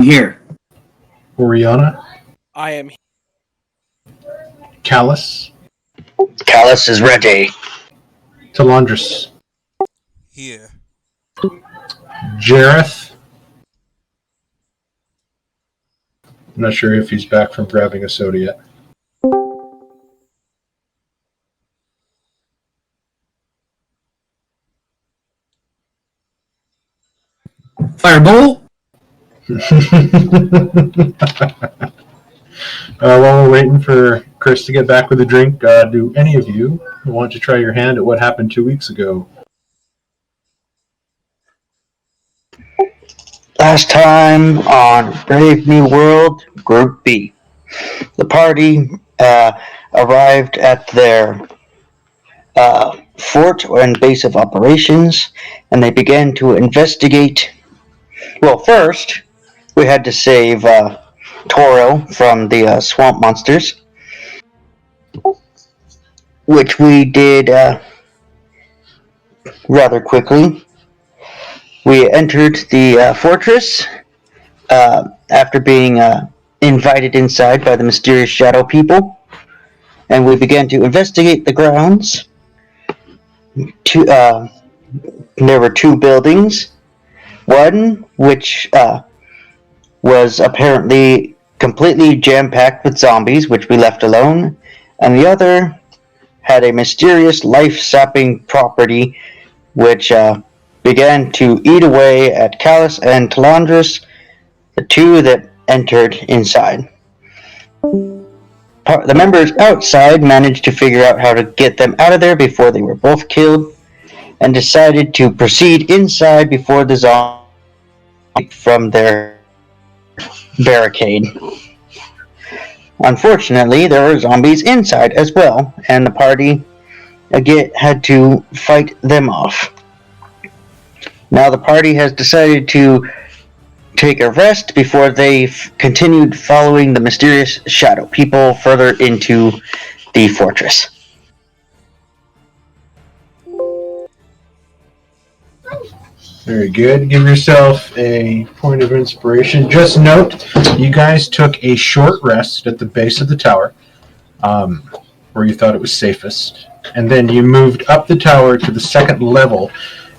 Here. Oriana, I am Callus, Callus is ready. Talandris, Here. Jareth. I'm not sure if he's back from grabbing a soda yet. Fireball. While we're waiting for Chris to get back with a drink, do any of you want to try your hand at what happened 2 weeks ago? Last time on Brave New World, Group B. The party arrived at their fort and base of operations, and they began to investigate. Well, first, we had to save Toro from the swamp monsters, which we did rather quickly. We entered the fortress after being invited inside by the mysterious shadow people, and we began to investigate the grounds. There were two buildings. One, which was apparently completely jam-packed with zombies, which we left alone, and the other had a mysterious life-sapping property, which began to eat away at Callus and Talandris, the two that entered inside. The members outside managed to figure out how to get them out of there before they were both killed, and decided to proceed inside before the zombies from their barricade. Unfortunately, there were zombies inside as well, and the party again had to fight them off. Now the party has decided to take a rest before they continued following the mysterious shadow people further into the fortress. Very good. Give yourself a point of inspiration. Just note, you guys took a short rest at the base of the tower, where you thought it was safest, and then you moved up the tower to the second level.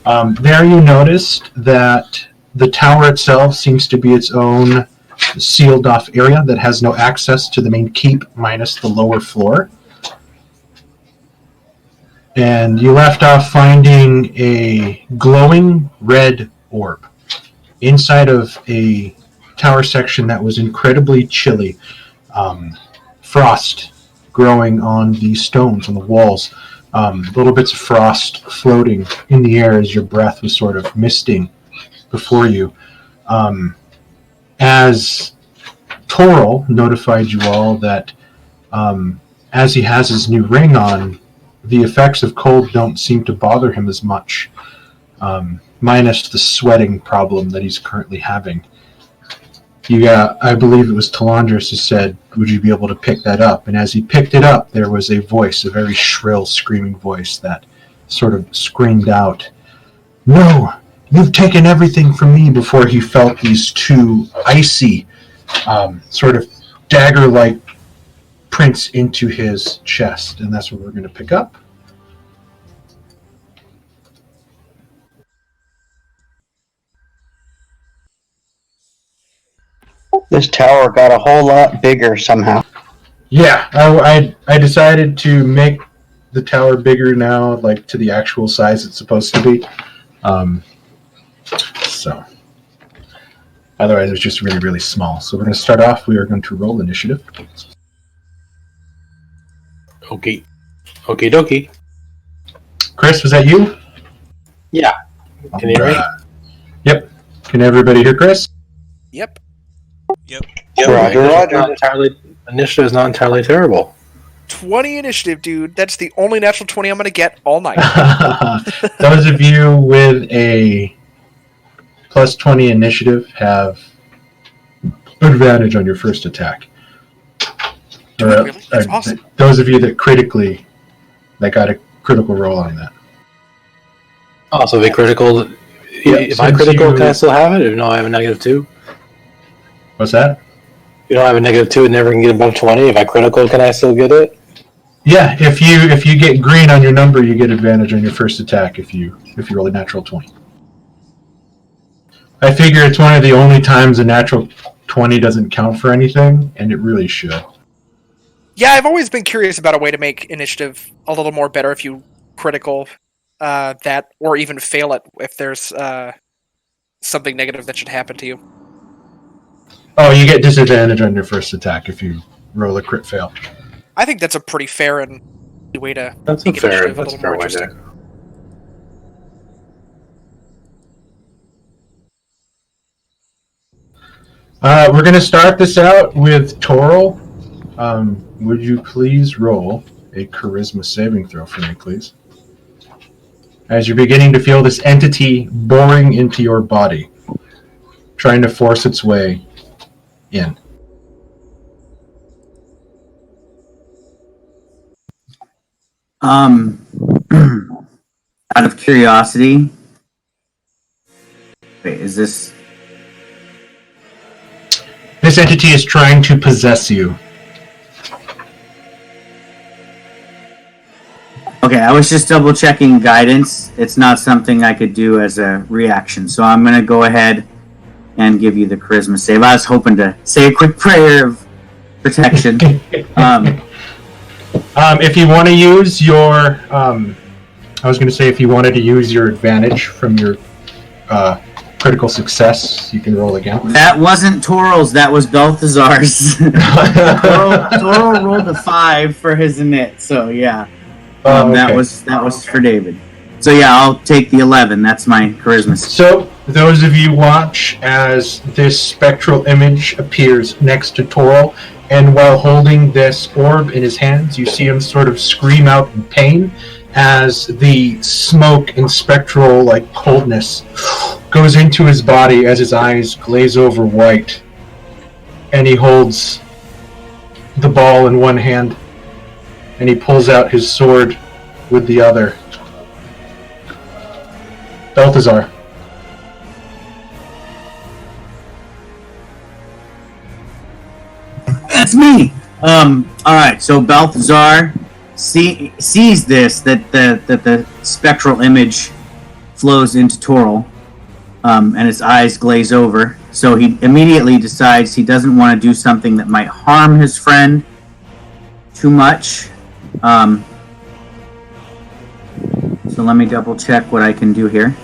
There you noticed that the tower itself seems to be its own sealed-off area that has no access to the main keep minus the lower floor. And you left off finding a glowing red orb inside of a tower section that was incredibly chilly. Frost growing on the stones, on the walls. Little bits of frost floating in the air as your breath was sort of misting before you. As Toril notified you all that as he has his new ring on, the effects of cold don't seem to bother him as much, minus the sweating problem that he's currently having. I believe it was Talandris who said, would you be able to pick that up? And as he picked it up, there was a voice, a very shrill, screaming voice that sort of screamed out, "No, you've taken everything from me," before he felt these two icy, sort of dagger-like prints into his chest. And that's what we're going to pick up. This tower got a whole lot bigger somehow. Yeah, I decided to make the tower bigger now, like to the actual size it's supposed to be. So, otherwise it was just really, really small. So we're going to start off. We are going to roll initiative. Okay. Okie dokie. Chris, was that you? Yeah. Can you hear me? Yep. Can everybody hear Chris? Yep. Roger. Initiative is not entirely terrible. 20 initiative, dude. That's the only natural 20 I'm going to get all night. Those of you with a plus 20 initiative have advantage on your first attack. Really? That's awesome. Those of you that got a critical roll on that. Oh, so if critical, Yeah, if I since critical, you- can I still have it? If no, I have a -2. What's that? You don't have a -2 and never can get above 20. If I critical, can I still get it? Yeah, if you get green on your number, you get advantage on your first attack if you roll a natural 20. I figure it's one of the only times a natural 20 doesn't count for anything, and it really should. Yeah, I've always been curious about a way to make initiative a little more better if you critical that, or even fail it if there's something negative that should happen to you. Oh, you get disadvantage on your first attack if you roll a crit fail. I think that's a pretty fair and way to That's a make fair, initiative a that's a little fair more way interesting. to. We're going to start this out with Toril. Would you please roll a charisma saving throw for me, please? As you're beginning to feel this entity boring into your body, trying to force its way in. Out of curiosity, wait, is this? This entity is trying to possess you. Okay, I was just double checking guidance. It's not something I could do as a reaction, so I'm gonna go ahead and give you the charisma save. I was hoping to say a quick prayer of protection. If you want to use your, I was going to say if you wanted to use your advantage from your critical success, you can roll again. That wasn't Toral's, that was Balthazar's. Toral rolled a 5 for his init, so yeah. Okay. That was for David. So yeah, I'll take the 11. That's my charisma. So, those of you watch as this spectral image appears next to Toril, and while holding this orb in his hands, you see him sort of scream out in pain as the smoke and spectral coldness goes into his body as his eyes glaze over white, and he holds the ball in one hand, and he pulls out his sword with the other. Balthazar. That's me. All right. So Balthazar sees this that the spectral image flows into Toril, and his eyes glaze over. So he immediately decides he doesn't want to do something that might harm his friend too much. So let me double check what I can do here.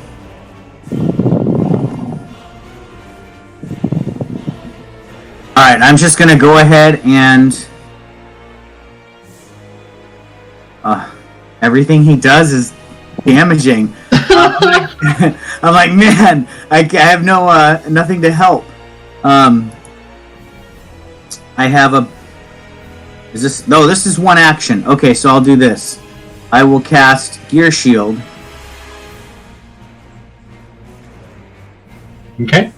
Alright, I'm just going to go ahead and... everything he does is damaging. I'm like, man, I have nothing to help. I have a... Is this... No, this is one action. Okay, so I'll do this. I will cast Gear Shield. Okay.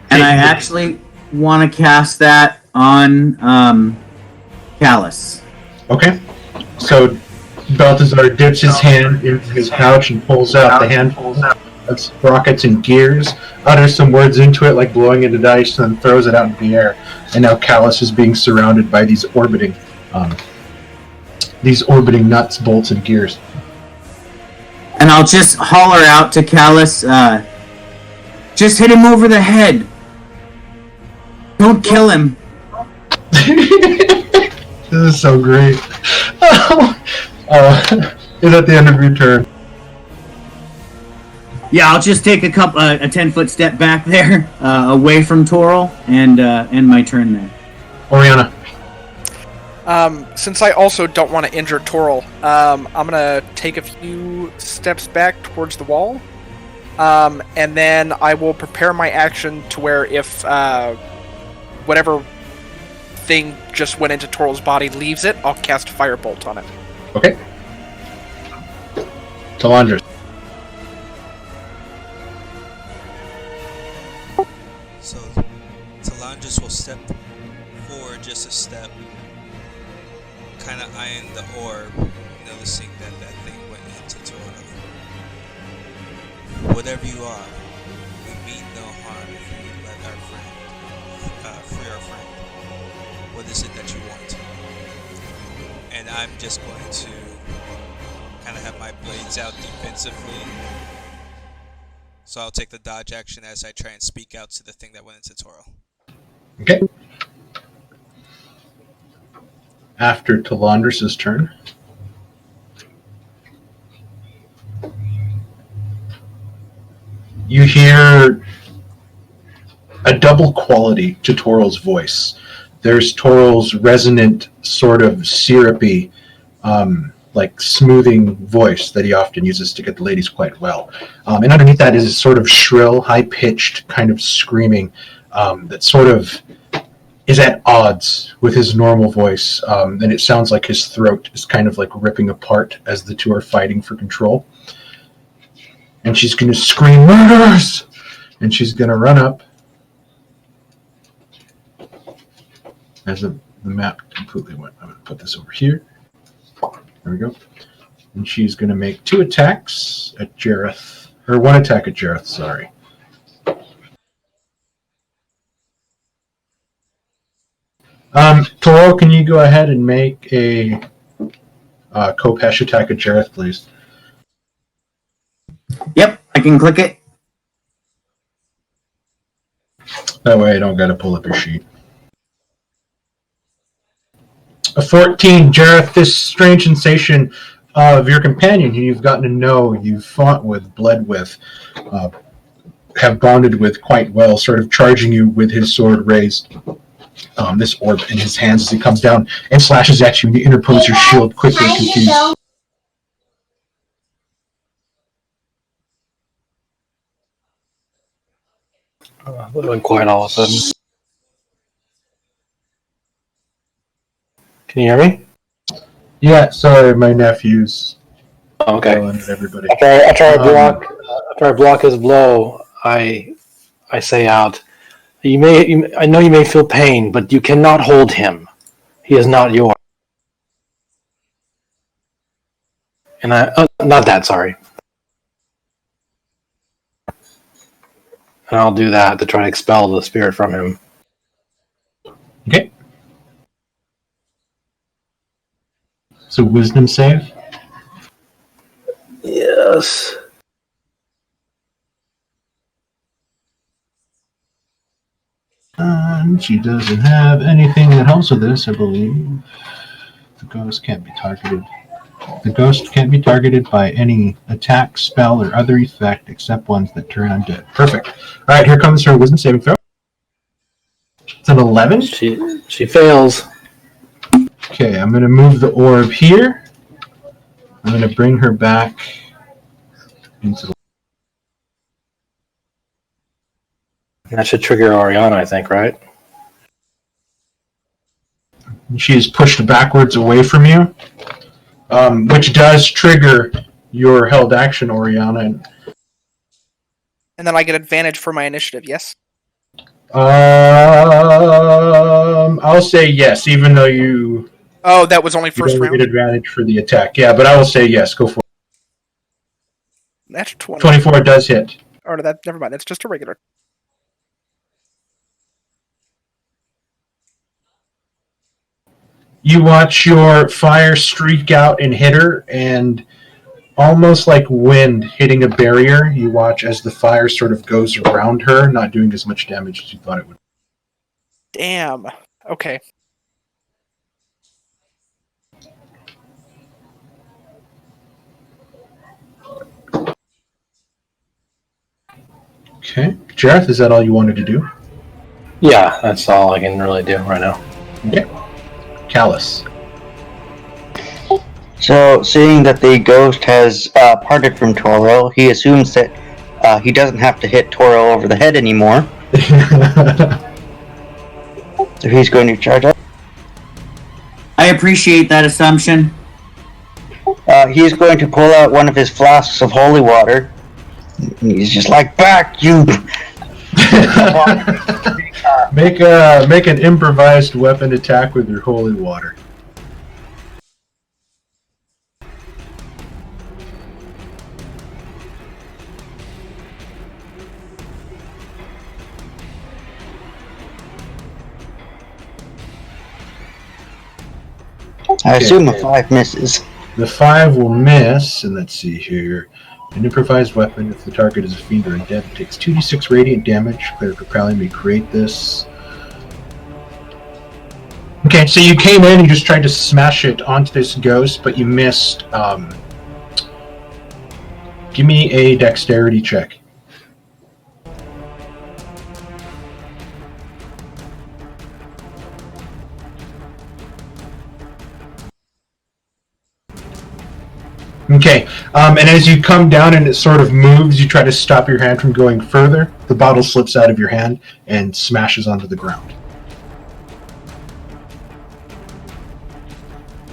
And I actually want to cast that on Callus. Okay. So Balthazar dips his hand into his pouch and pulls out the handful of sprockets and gears, utters some words into it like blowing into dice, and then throws it out into the air. And now Callus is being surrounded by these orbiting nuts, bolts, and gears. And I'll just holler out to Callus, just hit him over the head. Don't kill him. This is so great. Is at the end of your turn. Yeah, I'll just take a 10-foot step back there, away from Toril, and end my turn there. Oriana. Since I also don't want to injure Toril, I'm gonna take a few steps back towards the wall, and then I will prepare my action to where if whatever thing just went into Toril's body leaves it, I'll cast Firebolt on it. Okay. Talandris. So Talandris will step forward just a step, kind of eyeing the orb, noticing that thing went into Toril. Whatever you are, we mean no harm if you let our friend is it that you want? And I'm just going to kind of have my blades out defensively. So I'll take the dodge action as I try and speak out to the thing that went into Toro. Okay. After Talandris' turn. You hear a double quality to Toral's voice. There's Toral's resonant, sort of syrupy, like smoothing voice that he often uses to get the ladies quite well. And underneath that is a sort of shrill, high-pitched kind of screaming that sort of is at odds with his normal voice. And it sounds like his throat is kind of like ripping apart as the two are fighting for control. And she's going to scream, "Murderers!" And she's going to run up. As the map completely went, I'm going to put this over here. There we go. And she's going to make 2 attacks at Jareth. Or 1 attack at Jareth, sorry. Toro, can you go ahead and make a Kopesh attack at Jareth, please? Yep, I can click it. That way I don't got to pull up your sheet. A 14, Jareth, this strange sensation of your companion who you've gotten to know, you've fought with, bled with, have bonded with quite well, sort of charging you with his sword raised. This orb in his hands as he comes down and slashes at you, and you interpose your shield quickly, confused. That went quiet all of a sudden. Can you hear me? Yeah, sorry, my nephew's Okay. yelling at everybody. After I block his blow, I say out, I know you may feel pain, but you cannot hold him. He is not yours. And not that, sorry. And I'll do that to try to expel the spirit from him. Okay. So wisdom save. Yes. And she doesn't have anything that helps with this, I believe. The ghost can't be targeted. The ghost can't be targeted by any attack, spell, or other effect except ones that turn undead. Perfect. All right, here comes her wisdom saving throw. It's an 11. She fails. Okay, I'm going to move the orb here. I'm going to bring her back into the... That should trigger Oriana, I think, right? She is pushed backwards away from you, which does trigger your held action, Oriana. And then I get advantage for my initiative, yes? I'll say yes, even though you Oh, that was only first don't round? get advantage for the attack. Yeah, but I will say yes. Go for it. That's 20. 24 does hit. Or that, never mind, that's just a regular. You watch your fire streak out and hit her, and almost like wind hitting a barrier, you watch as the fire sort of goes around her, not doing as much damage as you thought it would. Damn. Okay. Okay. Jareth, is that all you wanted to do? Yeah, that's all I can really do right now. Okay. Callus. So, seeing that the ghost has parted from Toro, he assumes that he doesn't have to hit Toro over the head anymore. So he's going to charge up. I appreciate that assumption. He's going to pull out one of his flasks of holy water. He's just like, back, you! Make an improvised weapon attack with your holy water. I assume a 5 misses. The 5 will miss, and let's see here. An improvised weapon, if the target is a fiend or undead, it takes 2d6 radiant damage. Cleric or Crowley may create this. Okay, so you came in and just tried to smash it onto this ghost, but you missed. Give me a dexterity check. Okay, and as you come down and it sort of moves, you try to stop your hand from going further. The bottle slips out of your hand and smashes onto the ground.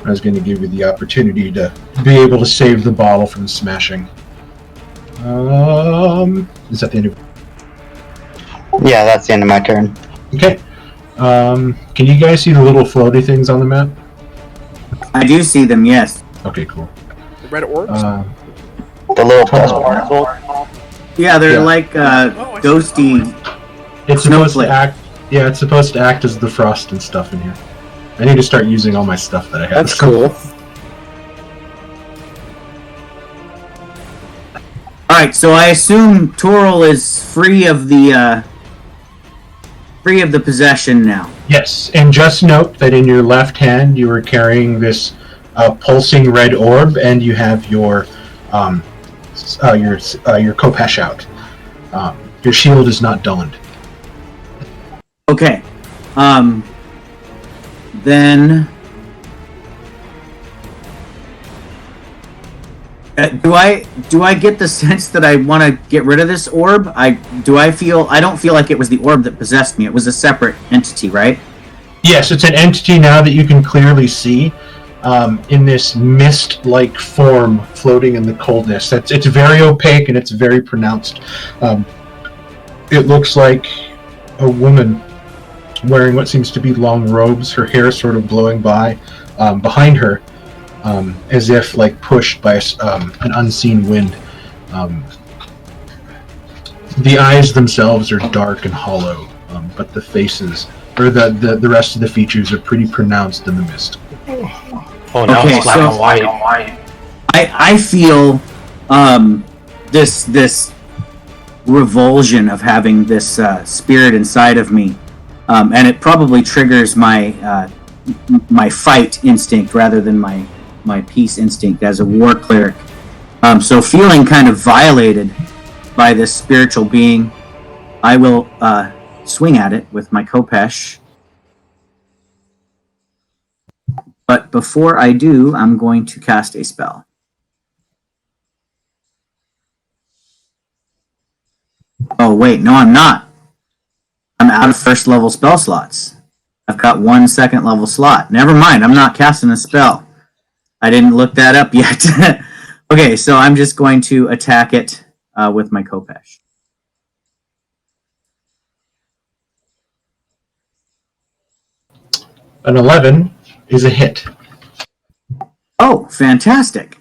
I was going to give you the opportunity to be able to save the bottle from smashing. Is that the end of... Yeah, that's the end of my turn. Okay. Can you guys see the little floaty things on the map? I do see them, yes. Okay, cool. The red orbs? The little dust Oh. particle. Yeah, they're Yeah. like I see ghosty. It's supposed to Snowflake. act... Yeah, it's supposed to act as the frost and stuff in here. I need to start using all my stuff that I have. That's cool. Alright, so I assume Toril is free of the possession now. Yes, and just note that in your left hand you are carrying this pulsing red orb, and you have your Khopesh out. Your shield is not donned. Okay. Then do I get the sense that I want to get rid of this orb? I don't feel like it was the orb that possessed me. It was a separate entity, right? Yes, it's an entity now that you can clearly see in this mist-like form floating in the coldness. It's very opaque and it's very pronounced. It looks like a woman wearing what seems to be long robes, her hair sort of blowing by behind her, as if like pushed by an unseen wind. The eyes themselves are dark and hollow, but the faces, or the rest of the features, are pretty pronounced in the mist. Oh, now Okay, it's black so- and white. I feel this revulsion of having this spirit inside of me, and it probably triggers my my fight instinct rather than my peace instinct as a war cleric. So feeling kind of violated by this spiritual being, I will swing at it with my Khopesh. But before I do, I'm going to cast a spell. Oh, wait, no, I'm not. I'm out of first level spell slots. I've got 1 second level slot. Never mind, I'm not casting a spell. I didn't look that up yet. Okay, so I'm just going to attack it with my Khopesh. An 11 is a hit. Oh, fantastic.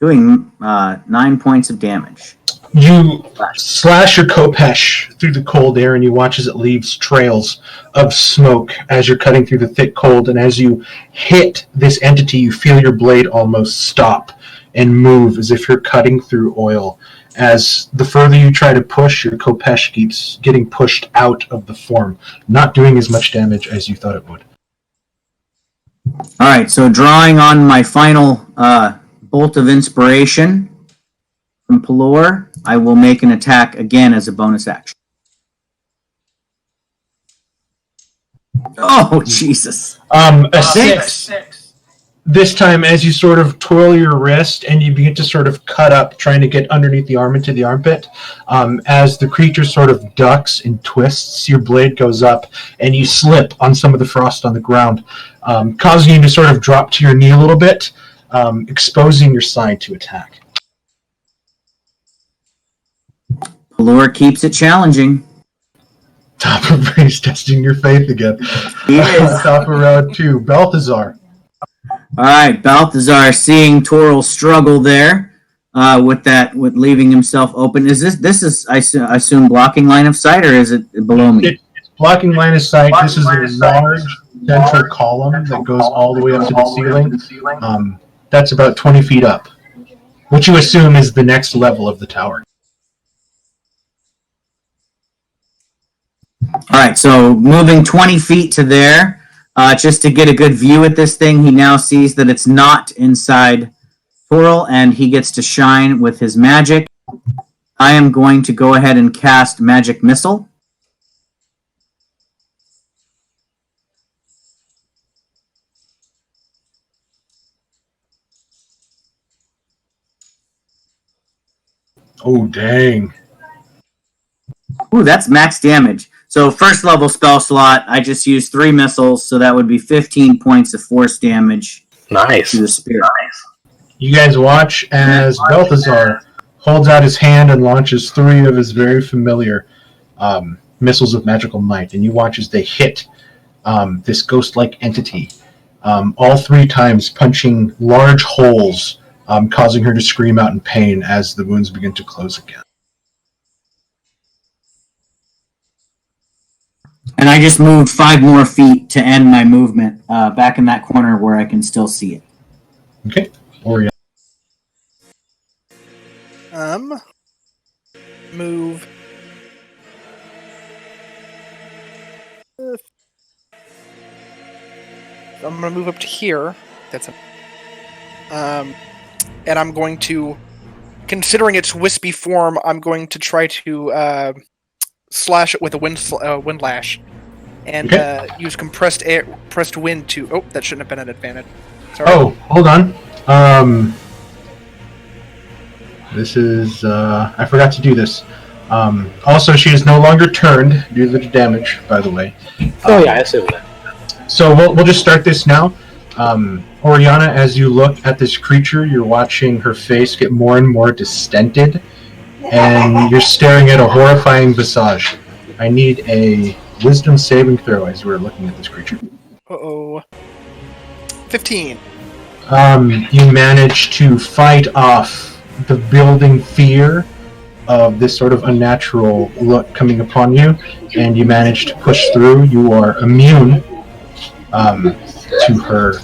Doing 9 points of damage. You slash your Khopesh through the cold air, and you watch as it leaves trails of smoke as you're cutting through the thick cold. And as you hit this entity, you feel your blade almost stop and move as if you're cutting through oil. As the further you try to push, your Khopesh keeps getting pushed out of the form, not doing as much damage as you thought it would. All right, so drawing on my final bolt of inspiration from Pelor, I will make an attack again as a bonus action. Oh, Jesus. A 6. This time, as you sort of twirl your wrist and you begin to sort of cut up, trying to get underneath the arm into the armpit, as the creature sort of ducks and twists, your blade goes up and you slip on some of the frost on the ground, causing you to sort of drop to your knee a little bit, exposing your side to attack. Pelor keeps it challenging. Top of race, testing your faith again. He is. Top of round 2, Balthazar. All right, Balthazar seeing Toril struggle there with leaving himself open. Is this is I assume blocking line of sight, or is it below me? It's blocking line of sight. This is a large central column that goes all the way up to the ceiling. That's about 20 feet up, which you assume is the next level of the tower. All right, so moving 20 feet to there, just to get a good view at this thing, he now sees that it's not inside Toril, and he gets to shine with his magic. I am going to go ahead and cast Magic Missile. Oh, dang. Ooh, that's max damage. So first level spell slot, I just used 3 missiles, so that would be 15 points of force damage Nice. to the spirit. You guys watch as Balthazar holds out his hand and launches 3 of his very familiar missiles of magical might, and you watch as they hit this ghost-like entity, all 3 times punching large holes, causing her to scream out in pain as the wounds begin to close again. And I just moved 5 more feet to end my movement back in that corner where I can still see it. Okay, Oriana. Move. I'm gonna move up to here. That's a. And I'm going to, considering its wispy form, I'm going to try to slash it with a wind lash, and use compressed wind to. Oh, that shouldn't have been an advantage. Sorry. Oh, hold on. This is I forgot to do this. Also, she is no longer turned due to the damage, by the way. Oh yeah, I assume that. So we'll just start this now. Oriana, as you look at this creature, you're watching her face get more and more distended, and you're staring at a horrifying visage. I need a wisdom saving throw as you are looking at this creature. 15. You manage to fight off the building fear of this sort of unnatural look coming upon you, and you manage to push through. You are immune to her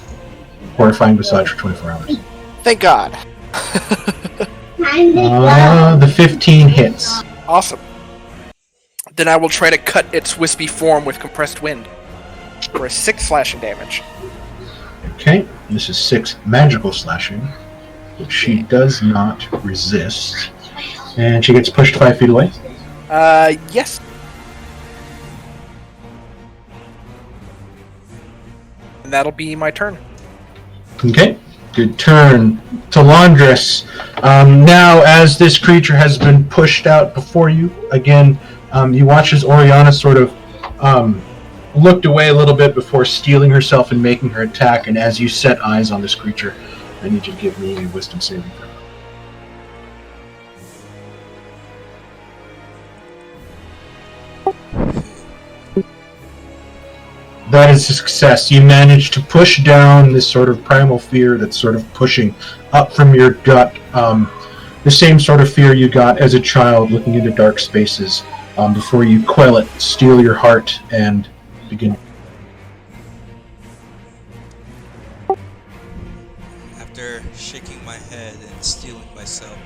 horrifying visage for 24 hours. Thank God. The 15 hits. Awesome. Then I will try to cut its wispy form with compressed wind for a 6 slashing damage. Okay, this is 6 magical slashing, which she does not resist. And she gets pushed 5 feet away. Yes. And that'll be my turn. Okay, good turn. Talandris. Now, as this creature has been pushed out before you, again, you watch as Oriana sort of looked away a little bit before steeling herself and making her attack, and as you set eyes on this creature, I need you to give me a wisdom saving throw. That is a success. You manage to push down this sort of primal fear that's sort of pushing up from your gut. The same sort of fear you got as a child looking into dark spaces before you quell it, steel your heart, and begin. After shaking my head and steeling myself,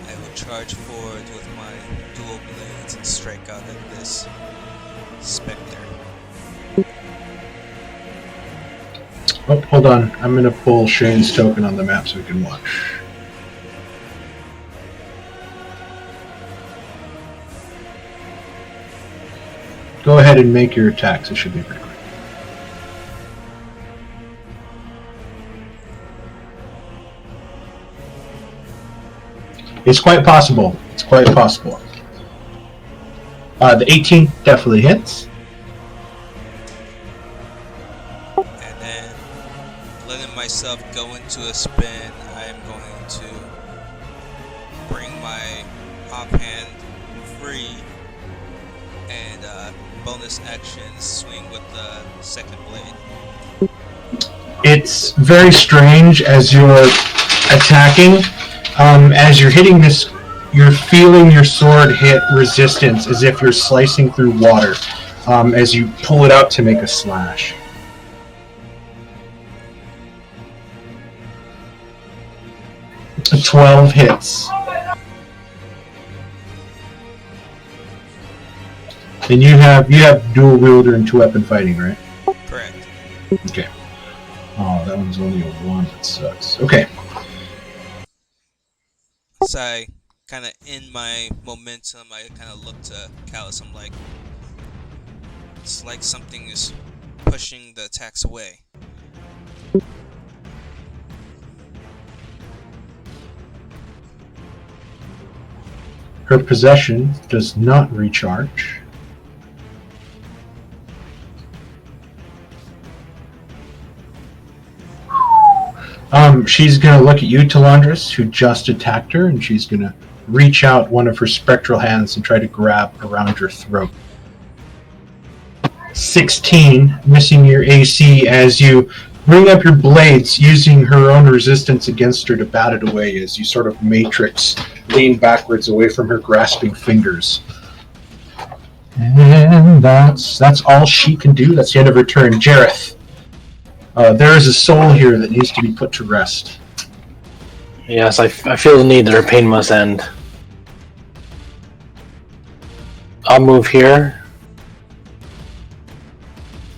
I will charge forward with my dual blades and strike out at this specter. Oh, hold on. I'm going to pull Shane's token on the map so we can watch. Go ahead and make your attacks. It should be pretty quick. It's quite possible. It's quite possible. The 18 definitely hits. And then, letting myself go into a spin, I am going to bring my offhand free and bonus action swing with the second blade. It's very strange as you're attacking. As you're hitting this, you're feeling your sword hit resistance as if you're slicing through water. as you pull it out to make a slash. A 12 hits. And you have dual wielder and 2-weapon fighting, right? Correct. Okay. Oh, that one's only a 1. That sucks. Okay. So I kind of, in my momentum, I kind of look to Callus. I'm like, it's like something is pushing the attacks away. Her possession does not recharge. She's going to look at you, Talandris, who just attacked her, and she's going to reach out one of her spectral hands and try to grab around your throat. 16, missing your AC as you bring up your blades, using her own resistance against her to bat it away as you sort of matrix lean backwards away from her grasping fingers. And that's all she can do. That's the end of her turn. Jareth. There is a soul here that needs to be put to rest. Yes, I feel the need that her pain must end. I'll move here.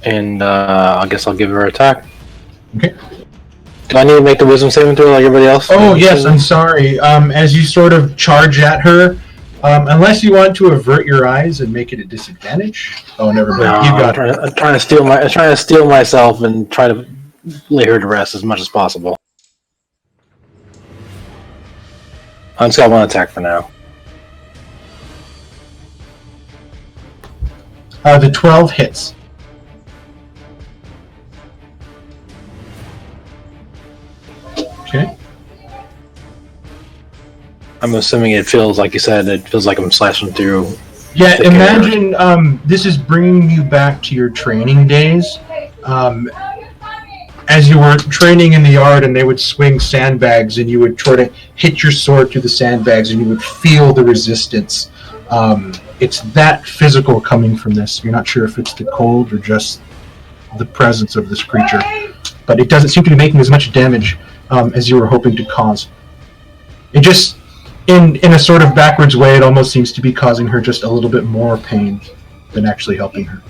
And I guess I'll give her an attack. Okay. Do I need to make the wisdom saving throw like everybody else? Oh, yes, I'm sorry. As you sort of charge at her, unless you want to avert your eyes and make it a disadvantage. Oh, never mind. No, You got I'm trying to steal myself and try to lay her to rest as much as possible. I just got one attack for now. The 12 hits. Okay. I'm assuming it feels like you said. It feels like I'm slashing through. Yeah, the imagine this is bringing you back to your training days. As you were training in the yard and they would swing sandbags and you would try to hit your sword through the sandbags and you would feel the resistance. It's that physical coming from this. You're not sure if it's the cold or just the presence of this creature. But it doesn't seem to be making as much damage as you were hoping to cause. It just, in a sort of backwards way, it almost seems to be causing her just a little bit more pain than actually helping her.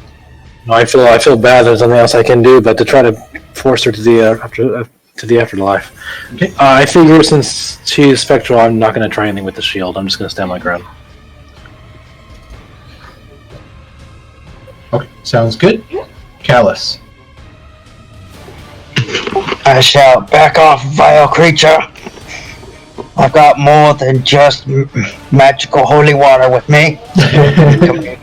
No, I feel bad. There's nothing else I can do but to try to force her to the afterlife. Okay. I figure since she's spectral, I'm not going to try anything with the shield. I'm just going to stand my ground. Okay, sounds good. Callus. I shout, "Back off, vile creature! I've got more than just magical holy water with me." Come here.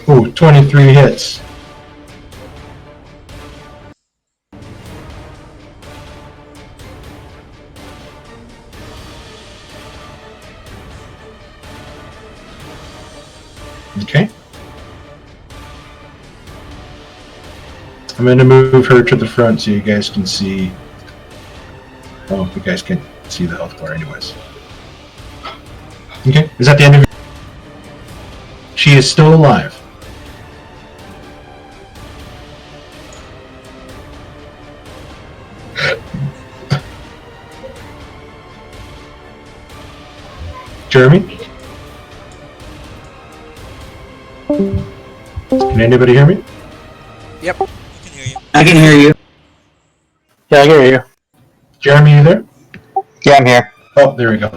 Ooh, 23 hits. Okay. I'm going to move her to the front so you guys can see. Oh, you guys can see the health bar anyways. Okay, is that the end of your... She is still alive. Jeremy? Can anybody hear me? Yep. I can hear you. I can hear you. Yeah, I can hear you. Jeremy, you there? Yeah, I'm here. Oh, there we go.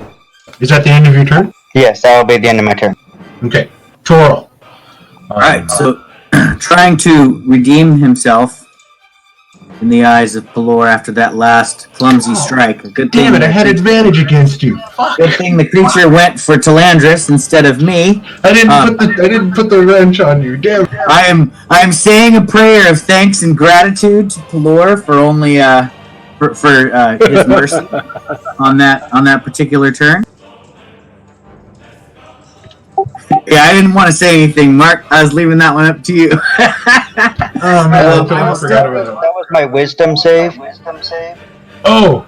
Is that the end of your turn? Yes, that will be the end of my turn. Okay. Toro. Alright, so trying to redeem himself in the eyes of Pelor after that last clumsy strike. A good thing. Damn it, I had advantage against you. Fuck. Good thing the creature went for Talandris instead of me. I didn't put the wrench on you. Damn it. I am saying a prayer of thanks and gratitude to Pelor for only for his mercy on that particular turn. Yeah, I didn't want to say anything, Mark. I was leaving that one up to you. Oh man, I That forgot about that. was my wisdom save. Oh.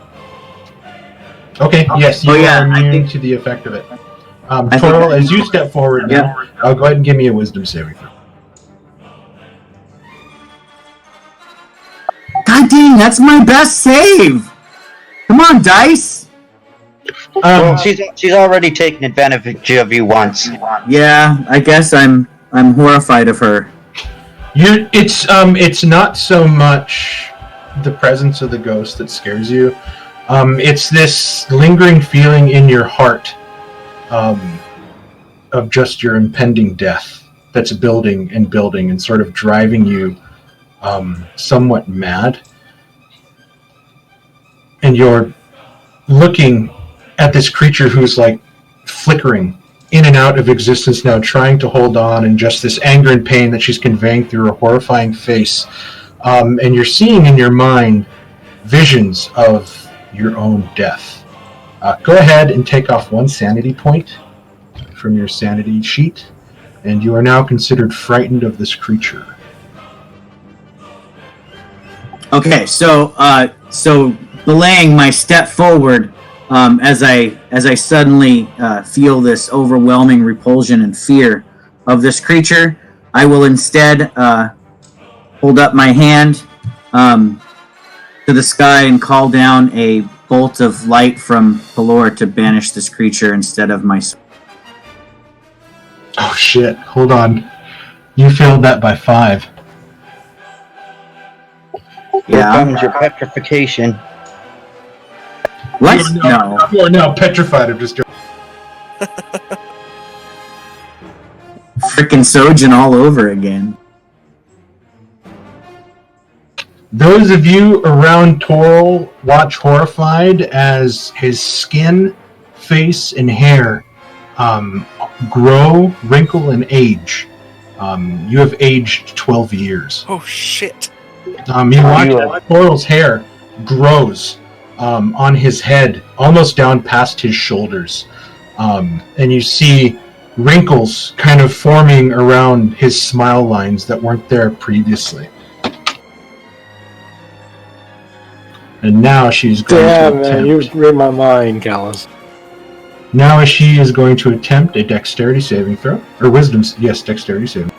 Okay. Yes, you Oh, yeah, are I immune think- to the effect of it. I think- Toral, as you step forward now, I'll go ahead and give me a wisdom saving throw. God dang, that's my best save. Come on, dice. Well, she's already taken advantage of you once. Yeah, I guess I'm horrified of her. It's not so much the presence of the ghost that scares you. It's this lingering feeling in your heart of just your impending death that's building and building and sort of driving you somewhat mad. And you're looking at this creature who's like flickering in and out of existence now, trying to hold on, and just this anger and pain that she's conveying through her horrifying face. And you're seeing in your mind visions of your own death. Go ahead and take off 1 sanity point from your sanity sheet, and you are now considered frightened of this creature. Okay, so belaying my step forward, as I suddenly feel this overwhelming repulsion and fear of this creature, I will instead hold up my hand to the sky and call down a bolt of light from Pelor to banish this creature instead of my. Oh shit, hold on. You failed that by 5. Here Yeah. comes your petrification. What? You are No. You are now petrified of just. Frickin' Sojin all over again. Those of you around Toral watch horrified as his skin, face, and hair grow, wrinkle, and age. You have aged 12 years. Oh shit! You watch as Toral's hair grows on his head, almost down past his shoulders. And you see wrinkles kind of forming around his smile lines that weren't there previously. And now she's going Damn, to man, attempt. you read my mind, Callus. Now she is going to attempt a dexterity saving throw, or wisdom. Yes, dexterity saving.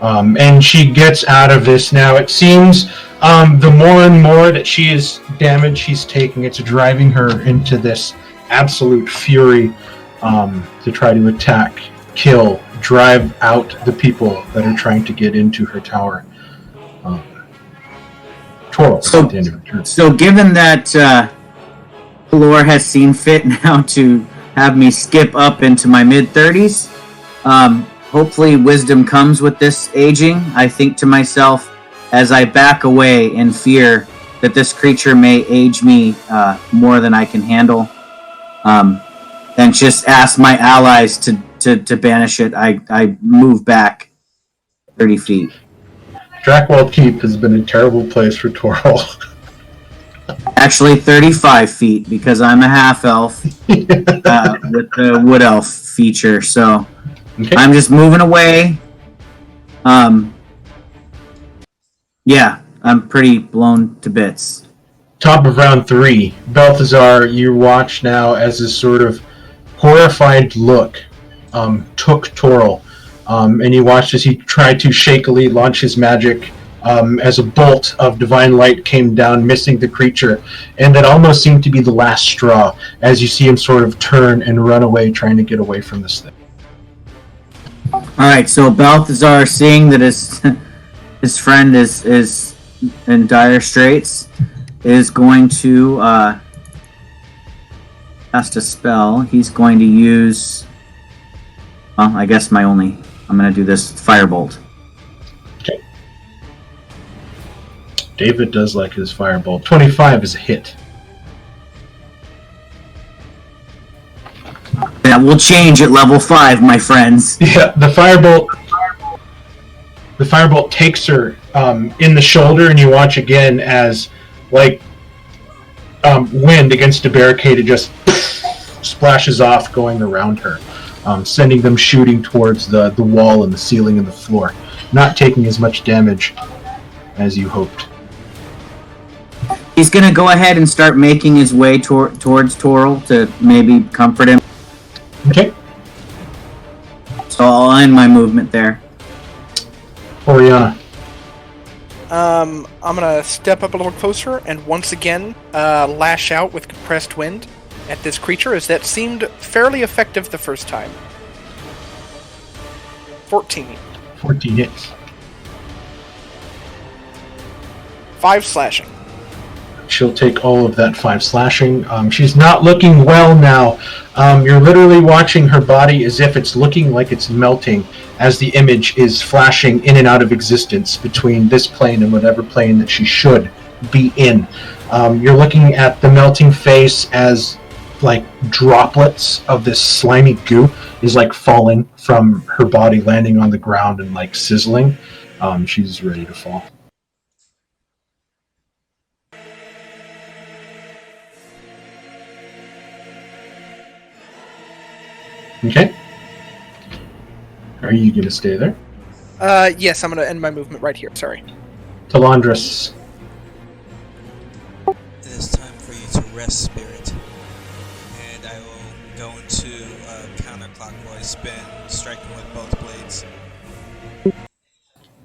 And she gets out of this now. It seems the more and more that she is damaged, she's taking, it's driving her into this absolute fury to try to attack, kill, drive out the people that are trying to get into her tower. Toral, So- at the end of her turn. So, given that Pelor has seen fit now to have me skip up into my mid-30s, hopefully wisdom comes with this aging. I think to myself, as I back away in fear that this creature may age me more than I can handle, and just ask my allies to banish it, I move back 30 feet. Drakwold Keep has been a terrible place for Toral. Actually, 35 feet, because I'm a half-elf with the wood elf feature, so Okay. I'm just moving away. Yeah, I'm pretty blown to bits. Top of round 3, Balthazar, you watch now as this sort of horrified look took Toral, and you watched as he tried to shakily launch his magic as a bolt of divine light came down, missing the creature, and that almost seemed to be the last straw as you see him sort of turn and run away, trying to get away from this thing. Alright, so Balthazar, seeing that his friend is in dire straits, is going to cast a spell. He's going to use, well, I guess I'm going to do this Firebolt. David does like his firebolt. 25 is a hit. That will change at level 5, my friends. Yeah, the firebolt takes her in the shoulder, and you watch again as, like, wind against a barricade, it just splashes off, going around her, sending them shooting towards the wall and the ceiling and the floor, not taking as much damage as you hoped. He's gonna go ahead and start making his way towards Toril to maybe comfort him. Okay. So I'll end my movement there. Oriana. I'm gonna step up a little closer and once again lash out with compressed wind at this creature, as that seemed fairly effective the first time. 14. 14 hits. 5 slashing. She'll take all of that 5 slashing. She's not looking well now. You're literally watching her body as if it's looking like it's melting as the image is flashing in and out of existence between this plane and whatever plane that she should be in. You're looking at the melting face as like droplets of this slimy goo is like falling from her body, landing on the ground and like sizzling. She's ready to fall. Okay. Are you going to stay there? Yes, I'm gonna end my movement right here. Sorry. Talandris. It is time for you to rest, spirit. And I will go into a counterclockwise spin, striking with both blades.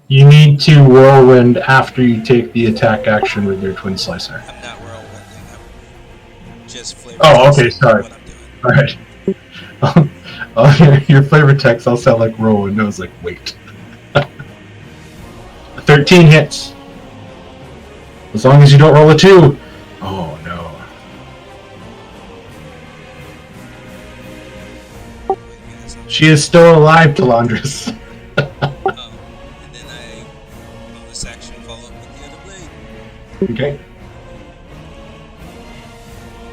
You need to whirlwind after you take the attack action with your twin slicer. I'm not whirlwinding. I'm just flavor. Oh, okay, testing sorry. what I'm doing. Alright. Your flavor text all sound like whirlwind. I was like, wait. 13 hits. As long as you don't roll a 2. Oh, no. She is still alive, Talandris. Oh, and then I bonus action follow up with the other blade. Okay.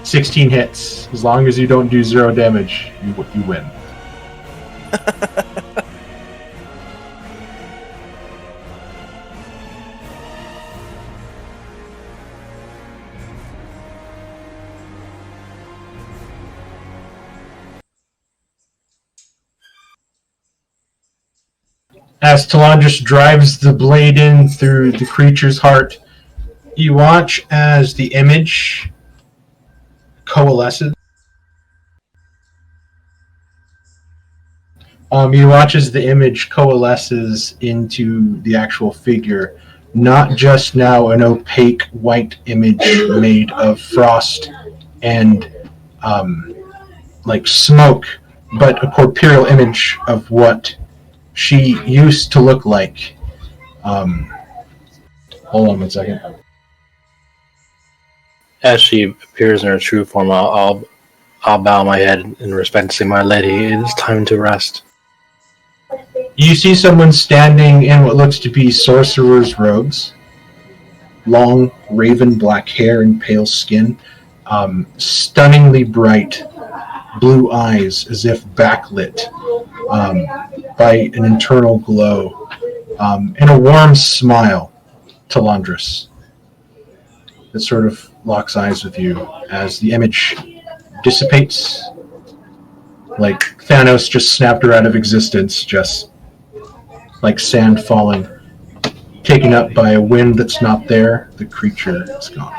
16 hits. As long as you don't do 0 damage, you win. As Talandris drives the blade in through the creature's heart, you watch as the image coalesces. You watch as the image coalesces into the actual figure, not just now an opaque white image made of frost and like smoke, but a corporeal image of what she used to look like. Hold on 1 second. As she appears in her true form, I'll bow my head in respect to say, my lady, it is time to rest. You see someone standing in what looks to be sorcerer's robes. Long, raven black hair and pale skin. Stunningly bright blue eyes as if backlit by an internal glow. And a warm smile, Talandris. That sort of locks eyes with you as the image dissipates. Like Thanos just snapped her out of existence, just like sand falling, taken up by a wind that's not there. The creature is gone.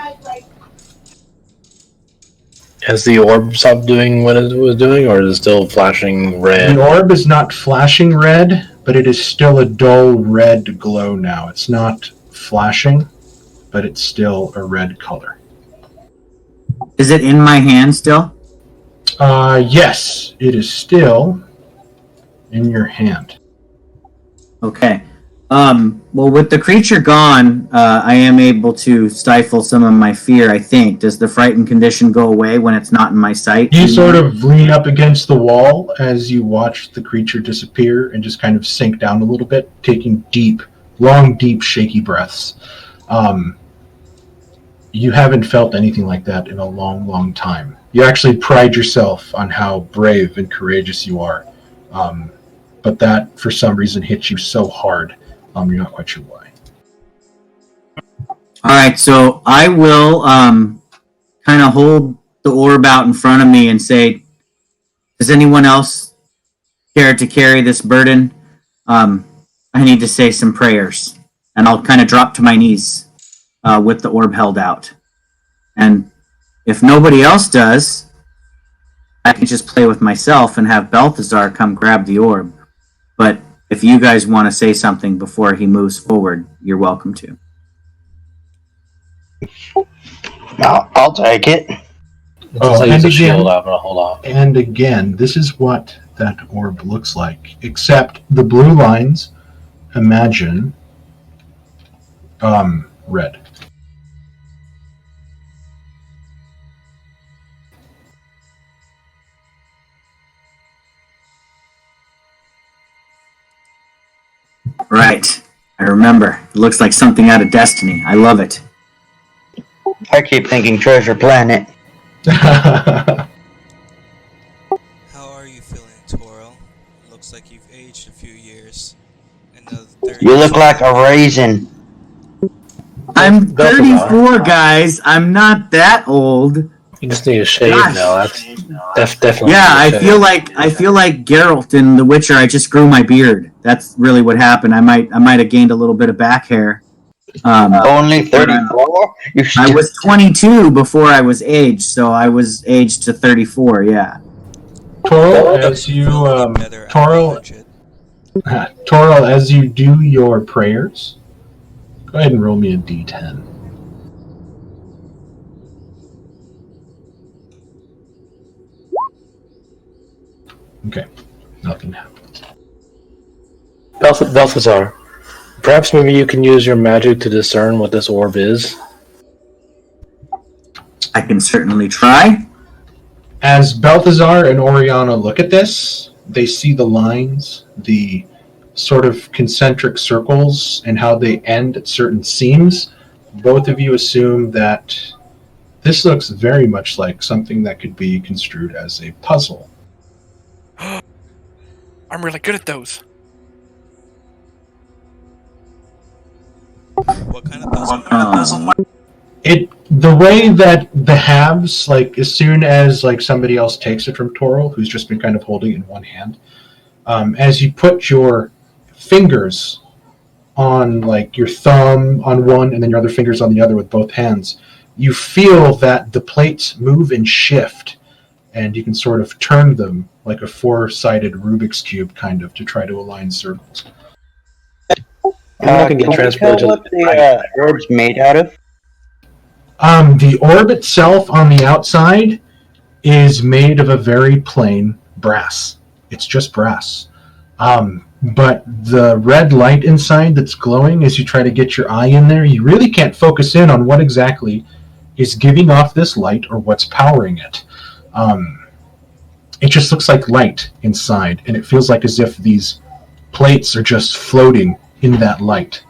Has the orb stopped doing what it was doing, or is it still flashing red? The orb is not flashing red, but it is still a dull red glow now. It's not flashing, but it's still a red color. Is it in my hand still? Yes, it is still in your hand. Okay. Well, with the creature gone, I am able to stifle some of my fear, I think. Does the frightened condition go away when it's not in my sight? You sort of lean up against the wall as you watch the creature disappear and just kind of sink down a little bit, taking long, deep, shaky breaths. You haven't felt anything like that in a long, long time. You actually pride yourself on how brave and courageous you are. But that, for some reason, hits you so hard, you're not quite sure why. All right, so I will kind of hold the orb out in front of me and say, Does anyone else care to carry this burden? I need to say some prayers, and I'll kind of drop to my knees with the orb held out. And if nobody else does, I can just play with myself and have Balthazar come grab the orb. But if you guys want to say something before he moves forward, you're welcome to. I'll take it. I'll and use the again- shield. I'm gonna hold on. And again, this is what that orb looks like, except the blue lines, imagine, red. Right. I remember. It looks like something out of Destiny. I love it. I keep thinking Treasure Planet. How are you feeling, Toril? Looks like you've aged a few years. And the 30 You look like a raisin. I'm Balthazar. 34, guys. I'm not that old. You just need a shave Gosh. now. That's definitely. Yeah, I need a feel shave. like Geralt in The Witcher. I just grew my beard. That's really what happened. I might have gained a little bit of back hair. Only 34? You I still, was 22 before I was aged, so I was aged to 34. Yeah. Toril, as you better Toril, budget. Toril, as you do your prayers, go ahead and roll me a d10. Okay, nothing happened. Balthazar, perhaps maybe you can use your magic to discern what this orb is. I can certainly try. As Balthazar and Oriana look at this, they see the lines, the sort of concentric circles, and how they end at certain seams. Both of you assume that this looks very much like something that could be construed as a puzzle. I'm really good at those. What kind of puzzle? The way that the halves, like as soon as like somebody else takes it from Toril, who's just been kind of holding it in one hand, as you put your fingers on like your thumb on one and then your other fingers on the other with both hands, you feel that the plates move and shift, and you can sort of turn them like a four-sided Rubik's Cube kind of to try to align circles. I can get can we transported tell to what the orb's made out of? The orb itself on the outside is made of a very plain brass. It's just brass. But the red light inside that's glowing as you try to get your eye in there, you really can't focus in on what exactly is giving off this light or what's powering it. It just looks like light inside, and it feels like as if these plates are just floating in that light.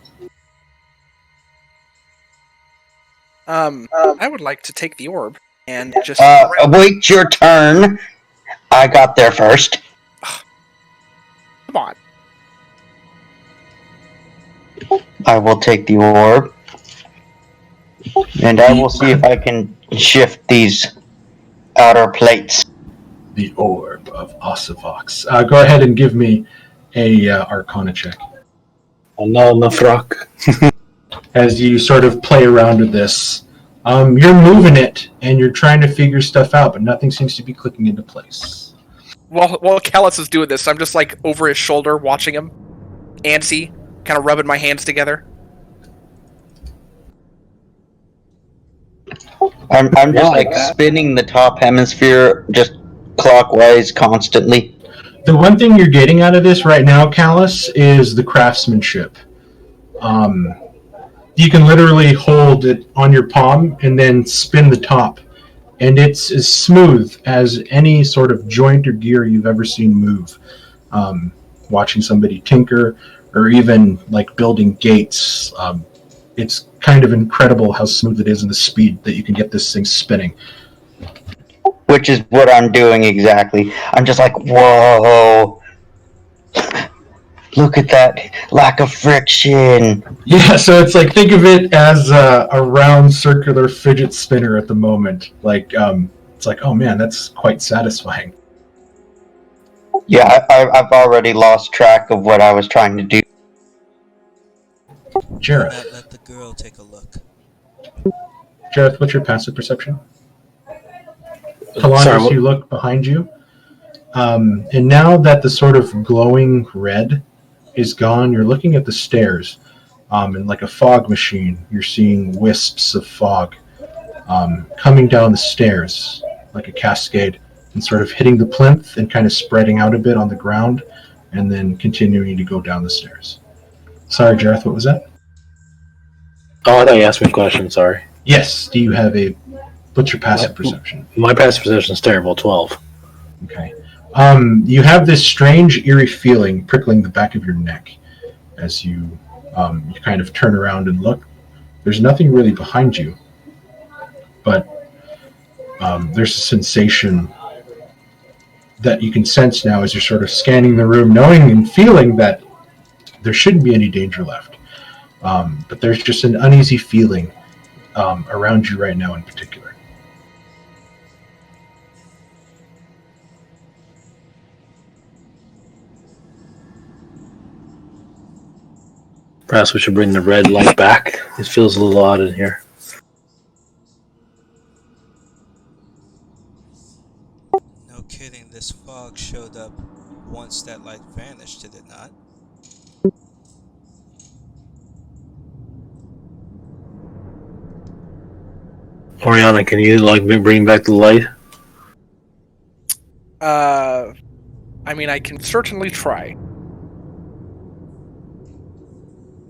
I would like to take the orb and just. Wait your turn. I got there first. Come on. I will take the orb. And I will see if I can shift these outer plates. The orb of Ossivox. Go ahead and give me a Arcana check. Oh, no, Nafrak. As you sort of play around with this. You're moving it, and you're trying to figure stuff out, but nothing seems to be clicking into place. While Callus is doing this, I'm just like over his shoulder watching him, antsy, kind of rubbing my hands together. I'm just like spinning the top hemisphere just clockwise constantly. The one thing you're getting out of this right now, Callus, is the craftsmanship. You can literally hold it on your palm and then spin the top, and it's as smooth as any sort of joint or gear you've ever seen move. Watching somebody tinker, or even like building gates, it's kind of incredible how smooth it is and the speed that you can get this thing spinning. Which is what I'm doing exactly. I'm just like, whoa. Look at that lack of friction. Yeah, so it's like, think of it as a round circular fidget spinner at the moment. Like, it's like, oh man, that's quite satisfying. Yeah, I've already lost track of what I was trying to do. Jareth. Let the girl take a look. Jareth, what's your passive perception? Sorry, Kalandris, you look behind you. And now that the sort of glowing red is gone, you're looking at the stairs. And like a fog machine, you're seeing wisps of fog coming down the stairs like a cascade and sort of hitting the plinth and kind of spreading out a bit on the ground and then continuing to go down the stairs. Sorry, Jareth, what was that? Oh, I thought you asked me a question. Sorry. Yes. Do you have what's your passive perception? My passive perception is terrible. 12. Okay. You have this strange, eerie feeling prickling the back of your neck as you kind of turn around and look. There's nothing really behind you, but there's a sensation that you can sense now as you're sort of scanning the room, knowing and feeling that there shouldn't be any danger left. But there's just an uneasy feeling around you right now in particular. Perhaps we should bring the red light back. It feels a little odd in here. No kidding, this fog showed up once that light vanished, did it not? Oriana, can you bring back the light? I mean, I can certainly try.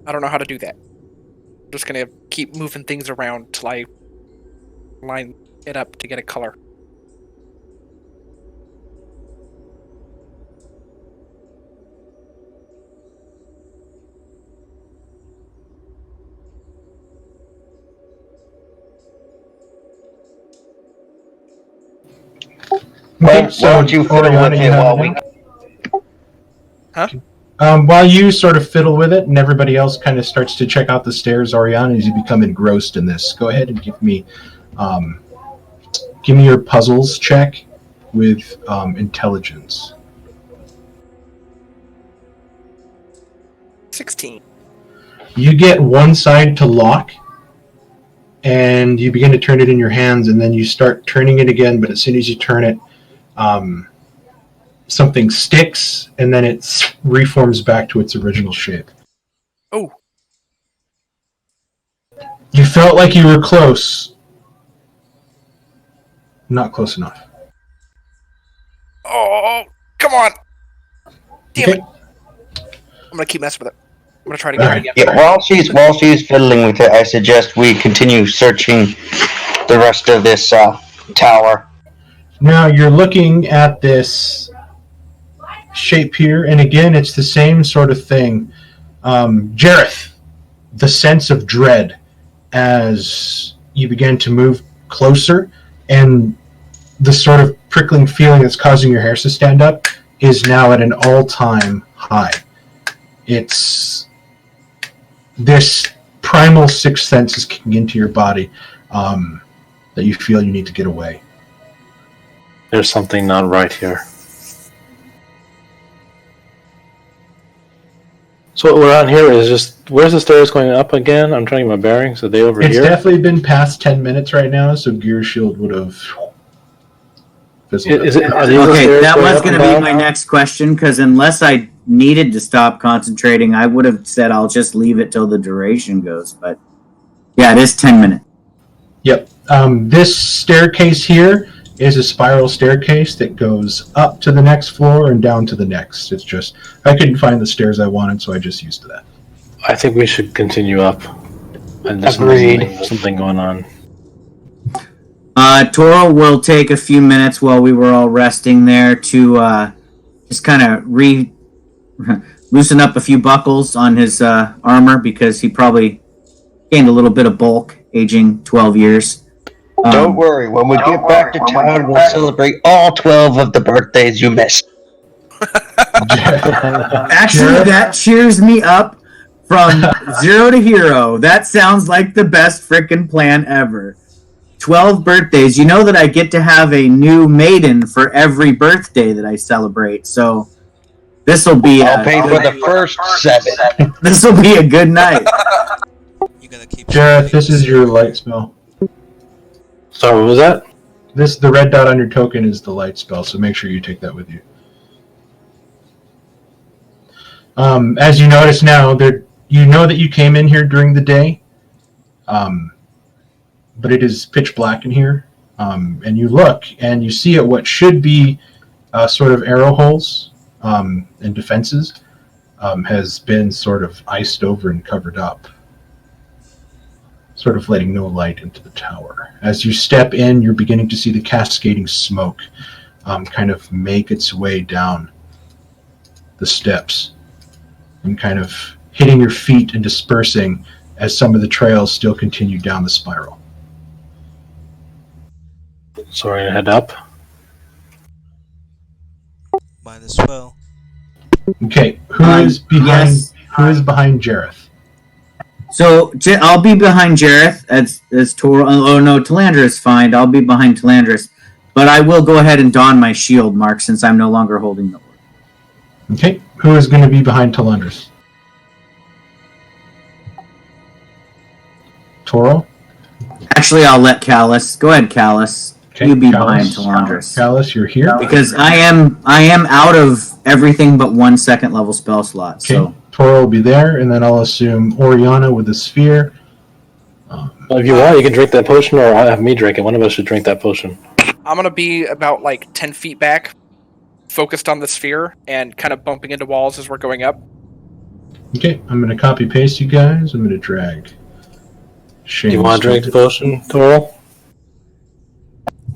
I don't know how to do that. I'm just gonna keep moving things around till I line it up to get a color. Why don't you fiddle with it while we... While you sort of fiddle with it and everybody else kind of starts to check out the stairs, Oriana, as you become engrossed in this, go ahead and give me your puzzles check with intelligence. 16. You get one side to lock, and you begin to turn it in your hands, and then you start turning it again, but as soon as you turn it, something sticks, and then it reforms back to its original shape. Oh. You felt like you were close. Not close enough. Oh, come on! Damn Okay. it! I'm gonna keep messing with it. I'm gonna try to get Alright. it again. Yeah, while she's fiddling with it, I suggest we continue searching the rest of this tower. Now you're looking at this shape here, and again, it's the same sort of thing. Jareth, the sense of dread as you begin to move closer, and the sort of prickling feeling that's causing your hairs to stand up is now at an all-time high. It's this primal sixth sense is kicking into your body that you feel you need to get away. There's something not right here. So what we're on here is just, where's the stairs going up again? I'm trying to get my bearings. Are they over It's here? definitely been past 10 minutes right now, so Gear Shield would have fizzled out. Is it, are these the Okay, stairs that was up going and to be down? my next question, because unless I needed to stop concentrating, I would have said I'll just leave it till the duration goes. But yeah, it is 10 minutes. Yep. This staircase here is a spiral staircase that goes up to the next floor and down to the next. It's just, I couldn't find the stairs I wanted, so I just used that. I think we should continue up. And there's Agreed. something going on. Toro will take a few minutes while we were all resting there to just kind of loosen up a few buckles on his armor, because he probably gained a little bit of bulk, aging 12 years. Don't worry, when we get back to town, we'll celebrate all 12 of the birthdays you missed. Actually, that cheers me up from 0 to hero. That sounds like the best frickin' plan ever. 12 birthdays. You know that I get to have a new maiden for every birthday that I celebrate. So this will be. I'll pay for the first 7. This will be a good night. You're gonna keep. Jareth, this is your light spell. Sorry, what was that? The red dot on your token is the light spell, so make sure you take that with you. As you notice now, you know that you came in here during the day, but it is pitch black in here. And you look, and you see at what should be sort of arrow holes and defenses has been sort of iced over and covered up, sort of letting no light into the tower. As you step in, you're beginning to see the cascading smoke kind of make its way down the steps and kind of hitting your feet and dispersing as some of the trails still continue down the spiral. Sorry, head up. Might as well. Okay, who is behind? Yes. Who is behind Jareth? So I'll be behind Jareth as Toro. Oh no, Talandra is fine. I'll be behind Talandris, but I will go ahead and don my shield, Mark, since I'm no longer holding the orb. Okay, who is going to be behind Talandris? Toro? Actually, I'll let Callus go ahead. Callus, Okay, you be Callus. behind Talandris Callus, you're here. because I am out of everything but 1 second level spell slot. Okay, So Toro will be there, and then I'll assume Oriana with the sphere. Well, if you want, you can drink that potion, or I'll have me drink it. One of us should drink that potion. I'm gonna be about like 10 feet back, focused on the sphere, and kind of bumping into walls as we're going up. Okay, I'm going to copy paste you guys. I'm going to drag. Do you want to drink the potion, Toro?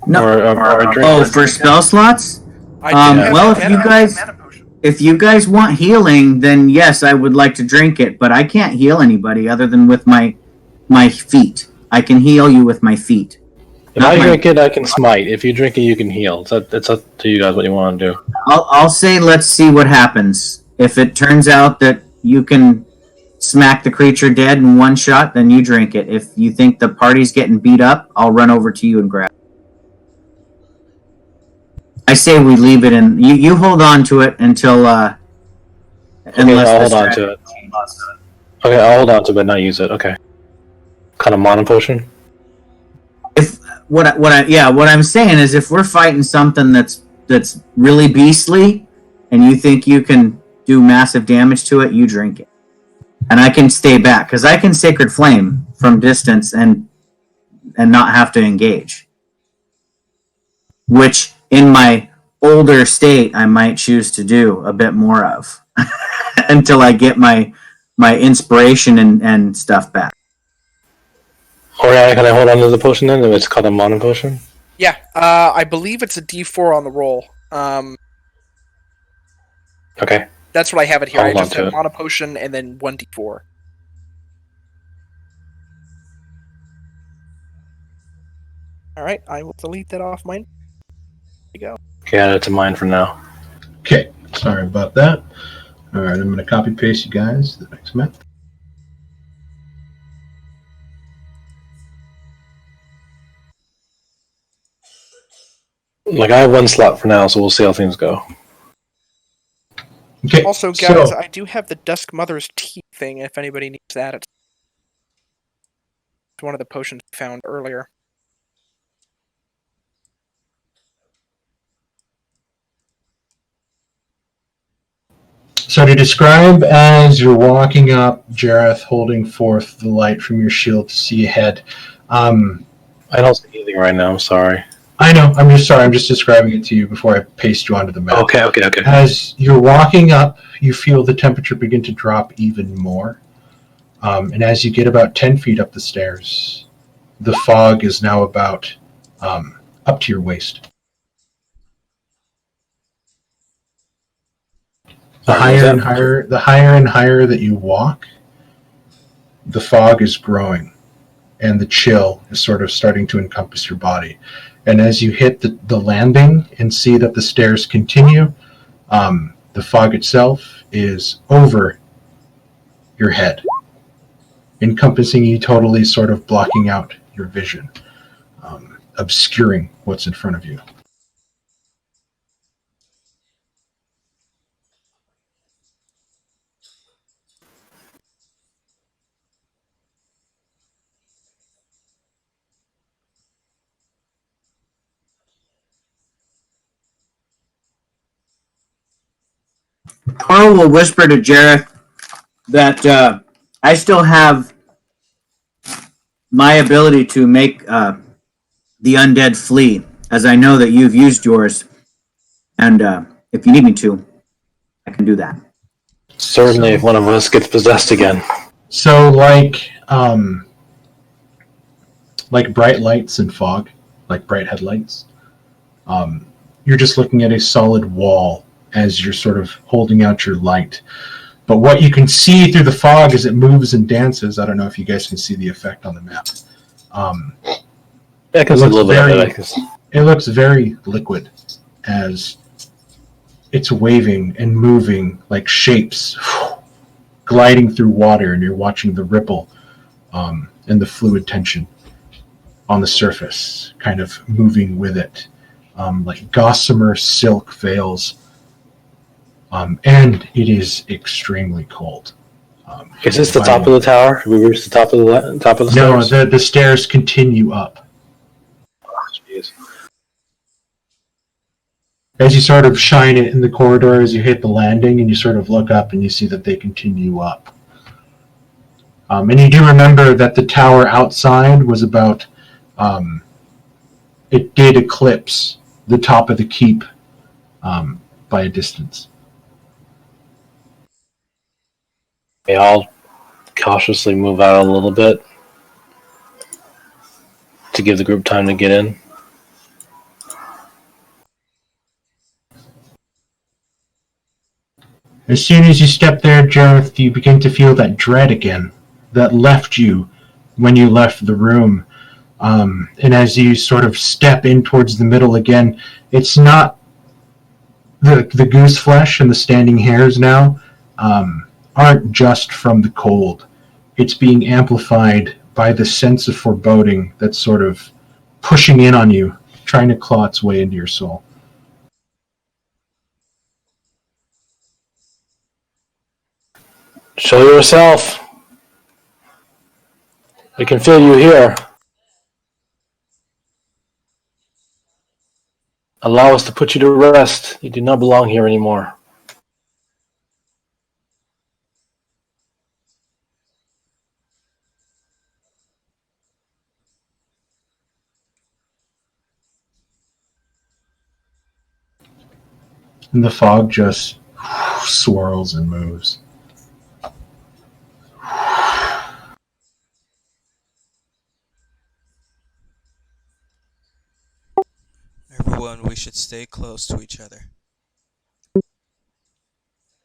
no. Or drink Oh, it? for spell slots. I do have well, a if you mana- guys- mana potion. If you guys want healing, then yes, I would like to drink it, but I can't heal anybody other than with my feet. I can heal you with my feet. If I drink it, I can smite. If you drink it, you can heal. It's up to you guys what you want to do. I'll say let's see what happens. If it turns out that you can smack the creature dead in one shot, then you drink it. If you think the party's getting beat up, I'll run over to you and grab it. I say we leave it in. You hold on to it until Okay, I'll hold on to it. Okay, I'll hold on to it, but not use it. Okay. Kind of mana potion. If what I'm saying is if we're fighting something that's really beastly, and you think you can do massive damage to it, you drink it, and I can stay back because I can Sacred Flame from distance and not have to engage. Which in my older state I might choose to do a bit more of until I get my inspiration and stuff back. Oriana, can I hold on to the potion then? It's called a mana potion? Yeah, I believe it's a D4 on the roll. Okay. That's what I have it here. Hold I on just to have it. mana potion and then 1d4. Alright, I will delete that off mine. There you go. Okay, add it to mine for now. Okay, sorry about that. All right, I'm going to copy paste you guys to the next map. Like, I have one slot for now, so we'll see how things go. Okay. Also, guys, so, I do have the Dusk Mother's Tea thing if anybody needs that. It's one of the potions I found earlier. so to describe as you're walking up, Jareth holding forth the light from your shield to see ahead. I don't see anything right now, I'm sorry. I know, I'm just sorry, I'm just describing it to you before I paste you onto the map. Okay. As you're walking up, you feel the temperature begin to drop even more. And as you get about 10 feet up the stairs, the fog is now about up to your waist. The higher and higher that you walk, the fog is growing, and the chill is sort of starting to encompass your body. And as you hit the landing and see that the stairs continue, the fog itself is over your head, encompassing you totally, sort of blocking out your vision. obscuring what's in front of you. Carl will whisper to Jareth that I still have my ability to make the undead flee, as I know that you've used yours, and if you need me to, I can do that. Certainly, if one of us gets possessed again. So, like bright lights and fog, like bright headlights, you're just looking at a solid wall as you're sort of holding out your light. But what you can see through the fog as it moves and dances, I don't know if you guys can see the effect on the map. I can see a little bit of it. It looks very liquid as it's waving and moving like shapes gliding through water, and you're watching the ripple and the fluid tension on the surface kind of moving with it, like gossamer silk veils. And it is extremely cold. Is this the top of the tower? Have we reached the top of the stairs? No, the stairs continue up. Oh, jeez. As you sort of shine it in the corridor, as you hit the landing, and you sort of look up and you see that they continue up. And you do remember that the tower outside was about, it did eclipse the top of the keep by a distance. I'll cautiously move out a little bit to give the group time to get in. As soon as you step there, Jareth, you begin to feel that dread again that left you when you left the room. And as you sort of step in towards the middle again, it's not the goose flesh and the standing hairs now aren't just from the cold. It's being amplified by the sense of foreboding that's sort of pushing in on you, trying to claw its way into your soul. Show yourself. We can feel you here. Allow us to put you to rest. You do not belong here anymore. And the fog just swirls and moves. Everyone, we should stay close to each other.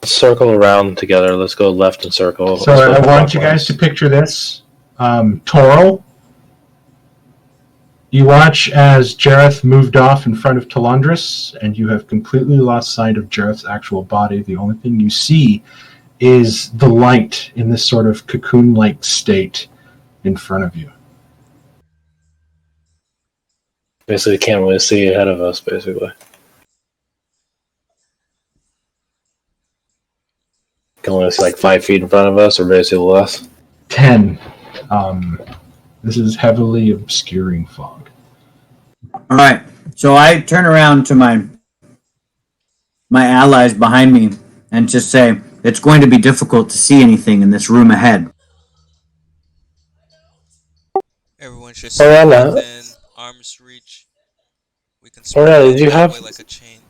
Let's circle around together. Let's go left and circle. So I want you guys to picture this. Toril, you watch as Jareth moved off in front of Talandris, and you have completely lost sight of Jareth's actual body. The only thing you see is the light in this sort of cocoon-like state in front of you. Basically, can't really see ahead of us, basically. Can only see like 5 feet in front of us, or basically less. 10. This is heavily obscuring fog. All right, so I turn around to my allies behind me and just say, it's going to be difficult to see anything in this room ahead. Everyone should stay Oriana. within arm's reach. We can Oriana, did you away have- like a chain.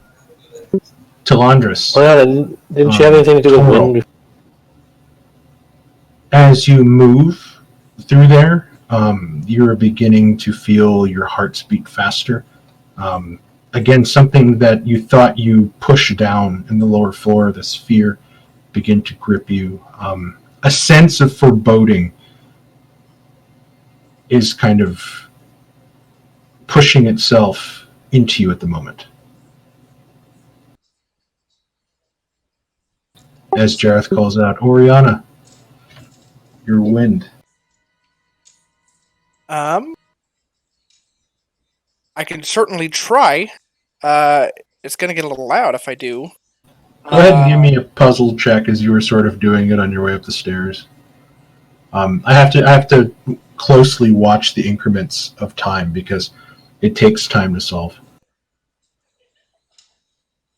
Talandris. Well, didn't you have anything to do with Toril. wind? As you move through there, you're beginning to feel your hearts beat faster. Again, something that you thought you pushed down in the lower floor, this fear, begin to grip you. A sense of foreboding is kind of pushing itself into you at the moment. As Jareth calls out, Oriana, your wind. I can certainly try. It's going to get a little loud if I do. Go ahead and give me a puzzle check as you were sort of doing it on your way up the stairs. I have to closely watch the increments of time because it takes time to solve.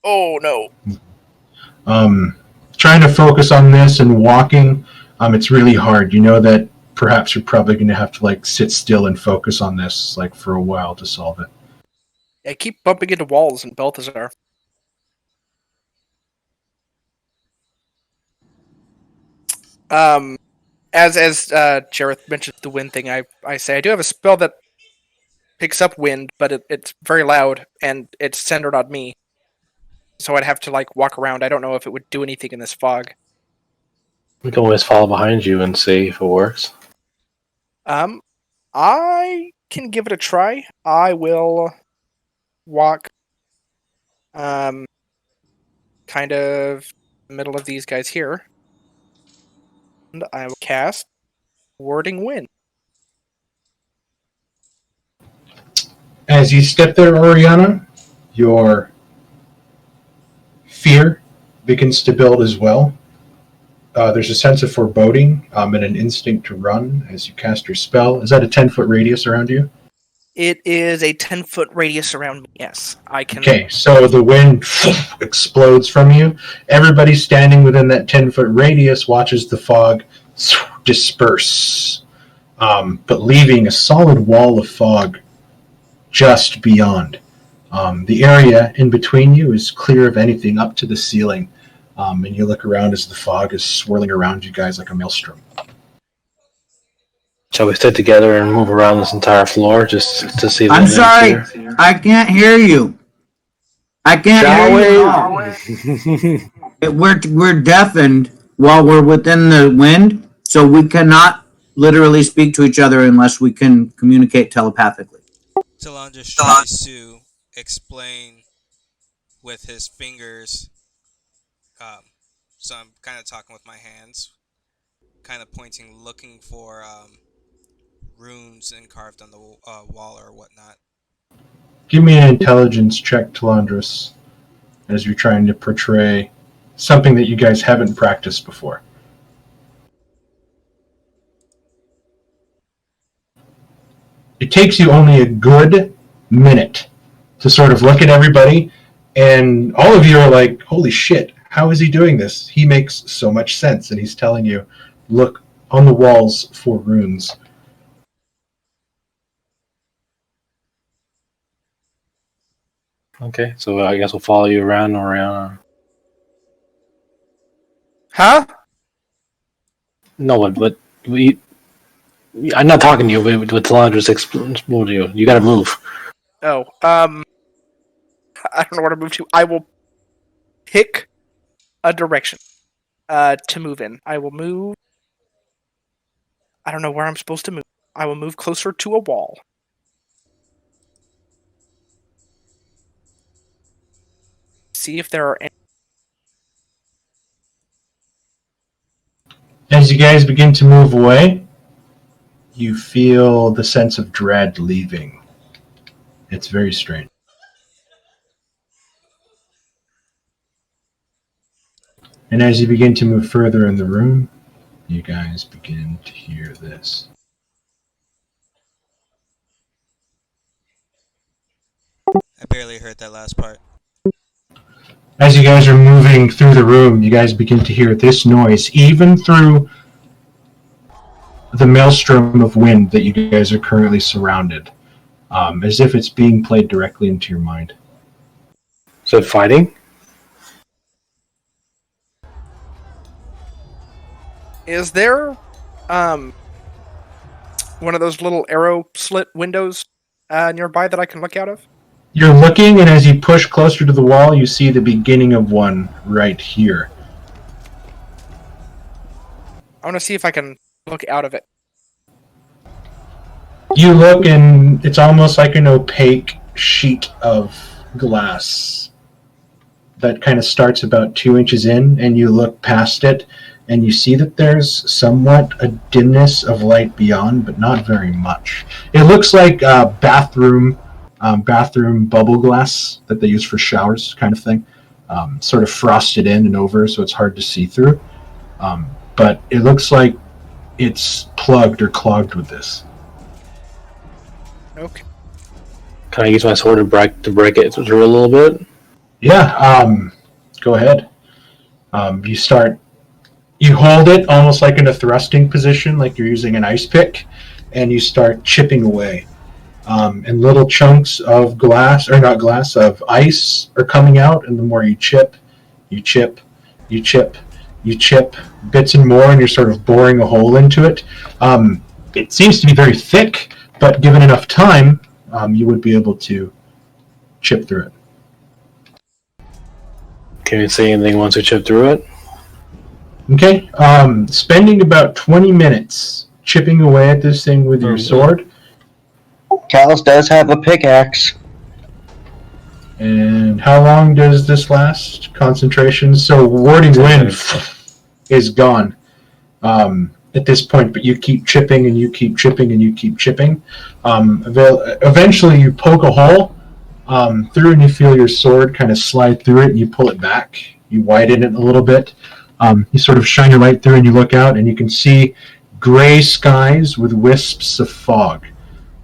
Oh, no. Trying to focus on this and walking, it's really hard. You know that perhaps you're probably going to have to like sit still and focus on this like for a while to solve it. I keep bumping into walls in Balthazar. As Jareth mentioned the wind thing, I say I do have a spell that picks up wind, but it's very loud and it's centered on me. So I'd have to like walk around. I don't know if it would do anything in this fog. We can always follow behind you and see if it works. I can give it a try. I will walk kind of middle of these guys here. And I will cast Warding Wind. As you step there, Oriana, your fear begins to build as well. There's a sense of foreboding and an instinct to run as you cast your spell. Is that a 10-foot radius around you? It is a 10-foot radius around me, yes. I can. Okay, so the wind explodes from you. Everybody standing within that 10-foot radius watches the fog disperse, but leaving a solid wall of fog just beyond. The area in between you is clear of anything up to the ceiling, and you look around as the fog is swirling around you guys like a maelstrom. Shall we sit together and move around this entire floor just to see? I'm sorry, I can't hear you. I can't hear you. We're deafened while we're within the wind, so we cannot literally speak to each other unless we can communicate telepathically. Talandris tries to explain with his fingers. So I'm kind of talking with my hands, kind of pointing, looking for runes carved on the wall or whatnot. Give me an intelligence check, Talandris, as you're trying to portray something that you guys haven't practiced before. It takes you only a good minute to sort of look at everybody, and all of you are like, holy shit, how is he doing this? He makes so much sense, and he's telling you, look on the walls for runes. Okay, so I guess we'll follow you around, Oriana. Huh? No, but I'm not talking to you, but with Talandris explode you. You gotta move. Oh, I don't know where to move to. I will pick a direction to move in. I will move. I don't know where I'm supposed to move. I will move closer to a wall. See if there are any. As you guys begin to move away, you feel the sense of dread leaving. It's very strange. And as you begin to move further in the room, you guys begin to hear this. I barely heard that last part. As you guys are moving through the room, you guys begin to hear this noise, even through the maelstrom of wind that you guys are currently surrounded, as if it's being played directly into your mind. So fighting? Is there one of those little arrow slit windows nearby that I can look out of? You're looking, and as you push closer to the wall, you see the beginning of one right here. I want to see if I can look out of it. You look, and it's almost like an opaque sheet of glass that kind of starts about 2 inches in, and you look past it, and you see that there's somewhat a dimness of light beyond, but not very much. It looks like a bathroom bathroom bubble glass that they use for showers, kind of thing. Sort of frosted in and over, so it's hard to see through. But it looks like it's plugged or clogged with this. Okay. Can I use my sword to break it through a little bit? Yeah, go ahead. You hold it almost like in a thrusting position, like you're using an ice pick, and you start chipping away. And little chunks of of ice are coming out, and the more you chip, bits and more, and you're sort of boring a hole into it. It seems to be very thick, but given enough time, you would be able to chip through it. Can you say anything once we chip through it? Okay, spending about 20 minutes chipping away at this thing with your sword. Callus does have a pickaxe. And how long does this last? Concentration. So warding wind is gone at this point, but you keep chipping and you keep chipping and you keep chipping. Eventually you poke a hole through and you feel your sword kind of slide through it and you pull it back. You widen it a little bit. You sort of shine your light through and you look out and you can see gray skies with wisps of fog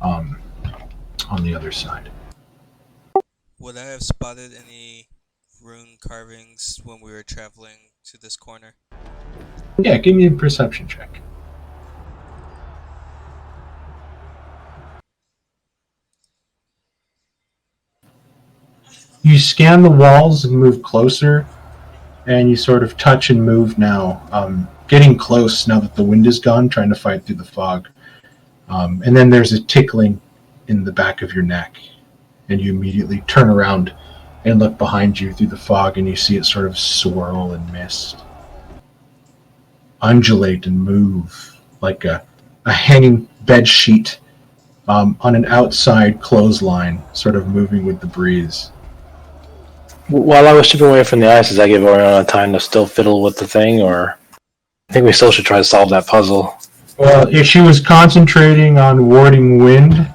on the other side. Would I have spotted any rune carvings when we were traveling to this corner? Yeah, give me a perception check. You scan the walls and move closer, and you sort of touch and move now, getting close now that the wind is gone, trying to fight through the fog. And then there's a tickling in the back of your neck, and you immediately turn around and look behind you through the fog, and you see it sort of swirl and mist, undulate and move like a hanging bed sheet on an outside clothesline, sort of moving with the breeze. While I was chipping away from the ice, does that give Oriana time to still fiddle with the thing, or I think we still should try to solve that puzzle? Well, if she was concentrating on warding wind,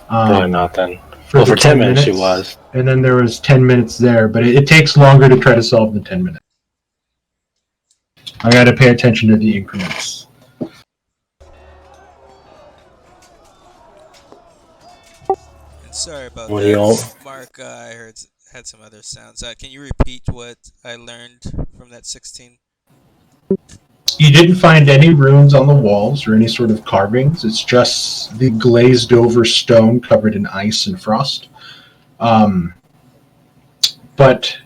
Probably not then. for Well, the for 10 minutes she was. and then there was 10 minutes there, but it takes longer to try to solve than 10 minutes. I got to pay attention to the increments. And sorry about What do you all- that, Mark. I had some other sounds. Can you repeat what I learned from that 16? You didn't find any runes on the walls or any sort of carvings. It's just the glazed over stone covered in ice and frost. But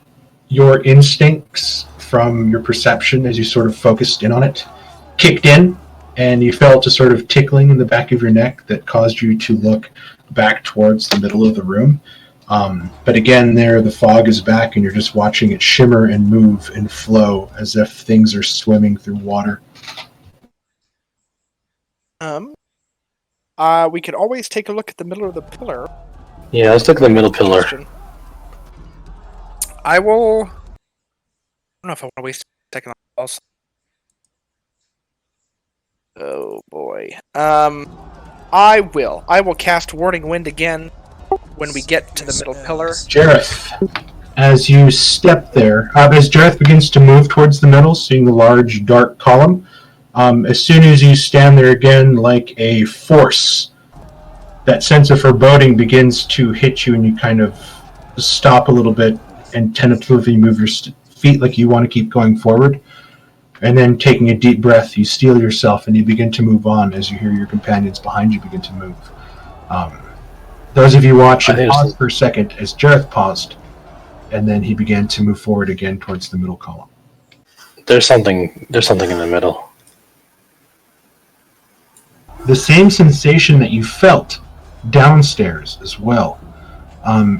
your instincts from your perception as you sort of focused in on it kicked in, and you felt a sort of tickling in the back of your neck that caused you to look back towards the middle of the room. But again, there the fog is back, and you're just watching it shimmer and move and flow as if things are swimming through water. We could always take a look at the middle of the pillar. Yeah, let's look at the middle pillar. I will. I don't know if I want to waste a second on else. Oh boy. I will cast Warding Wind again when we get to the middle pillar. Jareth, as you step there, as Jareth begins to move towards the middle, seeing the large dark column, as soon as you stand there again like a force, that sense of foreboding begins to hit you, and you kind of stop a little bit and tentatively move your feet like you want to keep going forward. And then taking a deep breath, you steel yourself and you begin to move on as you hear your companions behind you begin to move. Those of you watching, pause for a second as Jareth paused, and then he began to move forward again towards the middle column. There's something in the middle. The same sensation that you felt downstairs as well.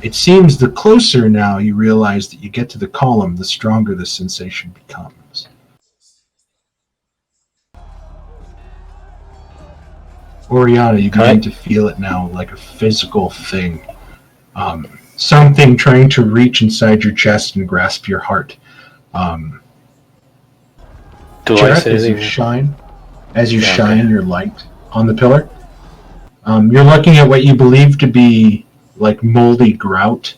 It seems the closer now you realize that you get to the column, the stronger the sensation becomes. Oriana, you begin to feel it now like a physical thing. Something trying to reach inside your chest and grasp your heart. Jareth, as you shine your light on the pillar, you're looking at what you believe to be like moldy grout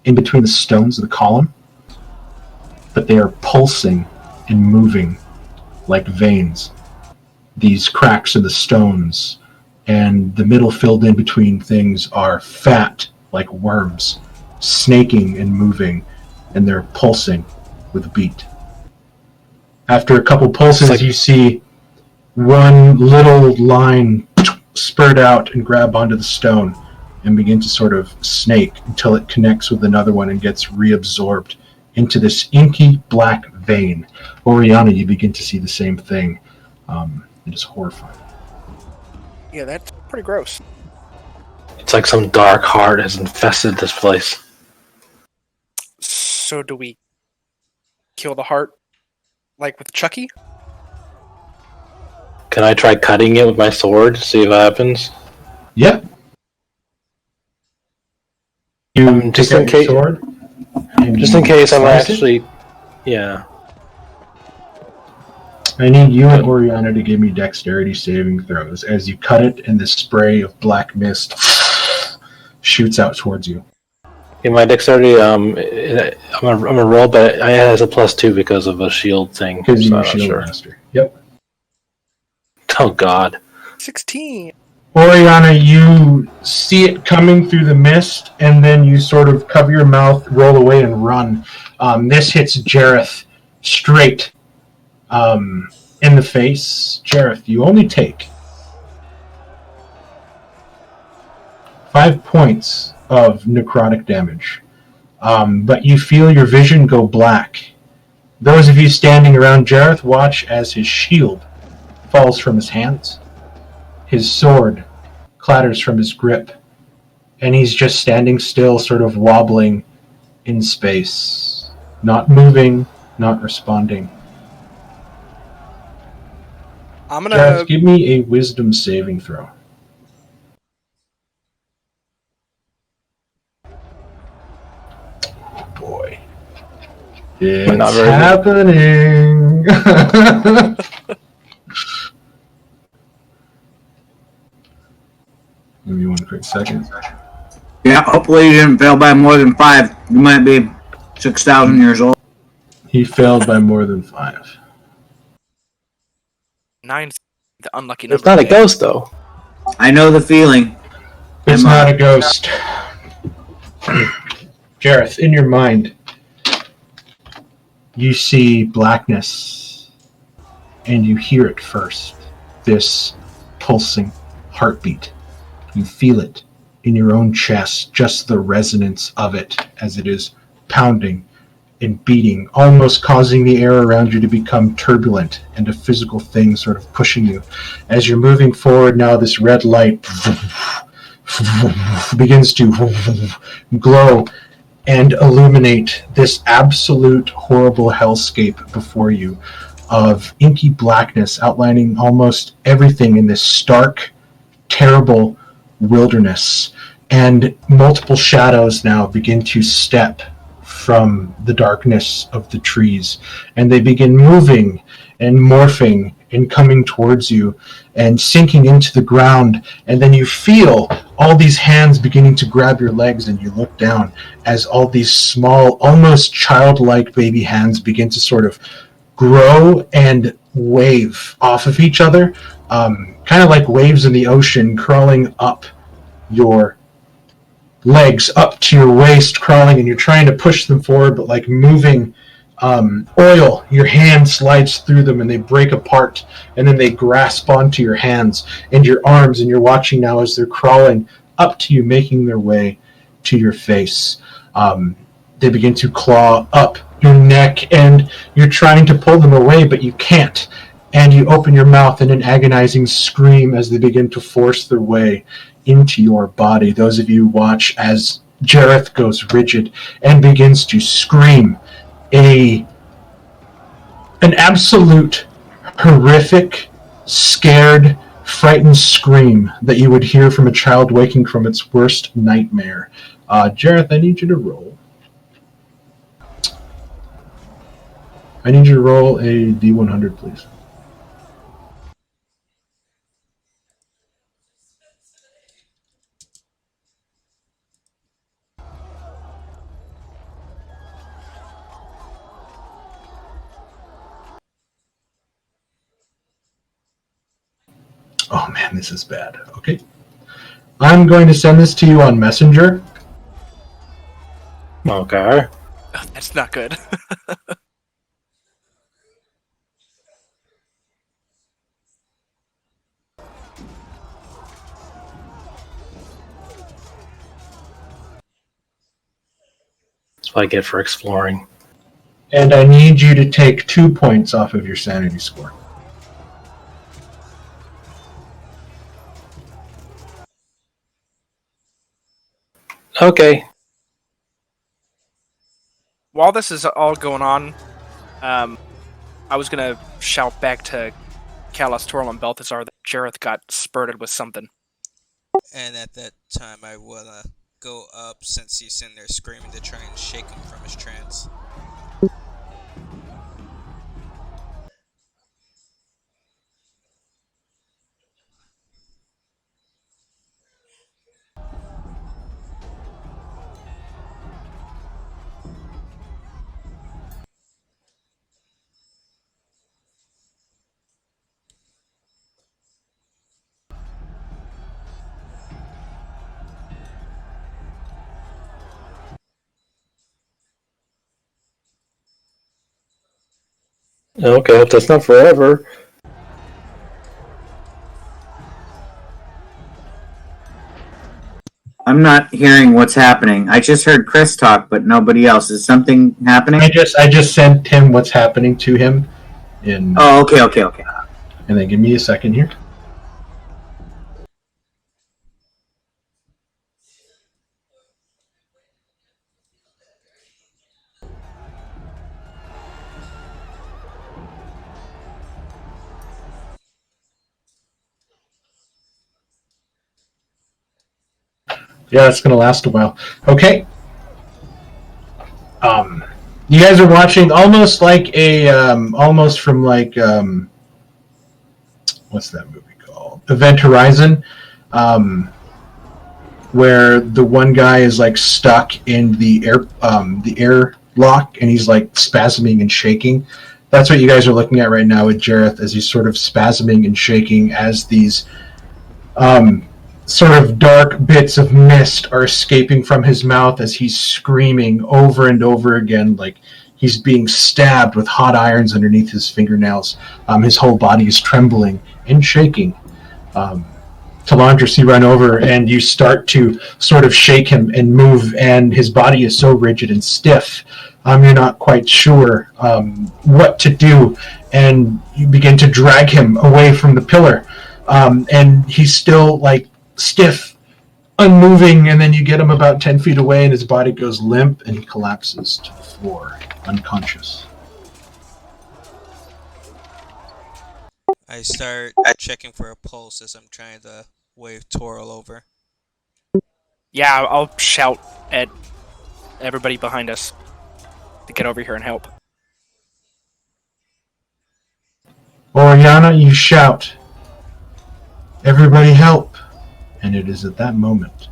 in between the stones of the column, but they are pulsing and moving like veins. These cracks in the stones and the middle filled in between things are fat like worms, snaking and moving, and they're pulsing with a beat. After a couple pulses, you see one little line spurt out and grab onto the stone and begin to sort of snake until it connects with another one and gets reabsorbed into this inky black vein. Oriana, you begin to see the same thing. It is horrifying. Yeah, that's pretty gross. It's like some dark heart has infested this place. So do we kill the heart like with Chucky? Can I try cutting it with my sword to see what happens? Yep. You Just take in out your case- sword. and Just you in case I'm slice it. actually... Yeah. I need you and Oriana to give me dexterity saving throws as you cut it and this spray of black mist shoots out towards you. In my dexterity, I'm a roll, but I has a +2 because of a shield thing. Because so you're I'm not shield sure. master. Yep. Oh God. 16. Oriana, you see it coming through the mist, and then you sort of cover your mouth, roll away, and run. This hits Jareth straight in the face. Jareth, you only take 5 points of necrotic damage, but you feel your vision go black. Those of you standing around Jareth watch as his shield falls from his hands. His sword clatters from his grip, and he's just standing still, sort of wobbling in space, not moving, not responding. I'm gonna. Jareth, give me a wisdom saving throw. Oh boy. It's Not very happening! Give me one quick second. Yeah, hopefully you didn't fail by more than 5. You might be 6,000 years old. He failed by more than 5. 9's the unlucky number. It's not a today. ghost, though. I know the feeling. It's Am I- not a ghost. Jareth, in your mind, you see blackness, and you hear it first. This pulsing heartbeat. You feel it in your own chest, just the resonance of it as it is pounding and beating, almost causing the air around you to become turbulent and a physical thing sort of pushing you. As you're moving forward now, this red light begins to glow and illuminate this absolute horrible hellscape before you of inky blackness outlining almost everything in this stark, terrible wilderness. And multiple shadows now begin to step from the darkness of the trees, and they begin moving and morphing and coming towards you and sinking into the ground. And then you feel all these hands beginning to grab your legs, and you look down as all these small, almost childlike baby hands begin to sort of grow and wave off of each other, kind of like waves in the ocean, crawling up your legs up to your waist, crawling, and you're trying to push them forward, but like moving oil, your hand slides through them and they break apart, and then they grasp onto your hands and your arms, and you're watching now as they're crawling up to you, making their way to your face. They begin to claw up your neck, and you're trying to pull them away, but you can't. And you open your mouth in an agonizing scream as they begin to force their way into your body. Those of you watch as Jareth goes rigid and begins to scream an absolute horrific, scared, frightened scream that you would hear from a child waking from its worst nightmare. Jareth, I need you to roll. I need you to roll a D100, please. Oh man, this is bad. Okay. I'm going to send this to you on Messenger. Okay. Oh, that's not good. That's what I get for exploring. And I need you to take 2 points off of your sanity score. Okay. While this is all going on, I was gonna shout back to Kalas, Toril, and Balthazar that Jareth got spurted with something. And at that time, I wanna go up since he's in there screaming to try and shake him from his trance. Okay, hope that's not forever. I'm not hearing what's happening. I just heard Chris talk, but nobody else. Is something happening? I just sent him what's happening to him in Oh, okay. and then give me a second here. Yeah, it's gonna last a while. Okay. You guys are watching almost like a almost from like what's that movie called? Event Horizon, where the one guy is like stuck in the airlock and he's like spasming and shaking. That's what you guys are looking at right now with Jareth, as he's sort of spasming and shaking as these sort of dark bits of mist are escaping from his mouth as he's screaming over and over again, like he's being stabbed with hot irons underneath his fingernails. His whole body is trembling and shaking. Talandris, you run over and you start to sort of shake him and move, and his body is so rigid and stiff. You're not quite sure what to do, and you begin to drag him away from the pillar. And he's still like stiff, unmoving, and then you get him about 10 feet away and his body goes limp and he collapses to the floor, unconscious. I start checking for a pulse as I'm trying to wave Toril over. Yeah, I'll shout at everybody behind us to get over here and help. Oriana, you shout, "Everybody help!" And it is at that moment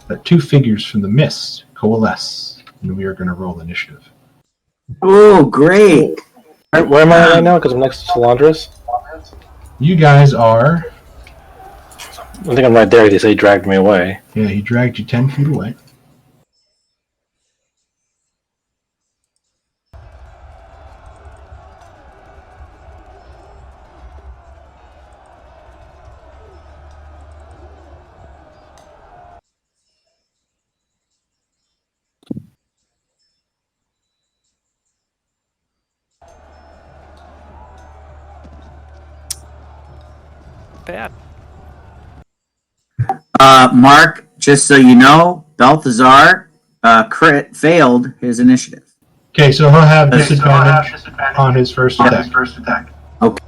that 2 figures from the mist coalesce, and we are going to roll initiative. Oh, great. Where am I right now? Because I'm next to Talandris. You guys are... I think I'm right there. They say he dragged me away. Yeah, he dragged you 10 feet away. Bad. Mark, just so you know, Balthazar failed his initiative. Okay, so he'll have disadvantage on his first attack. Okay.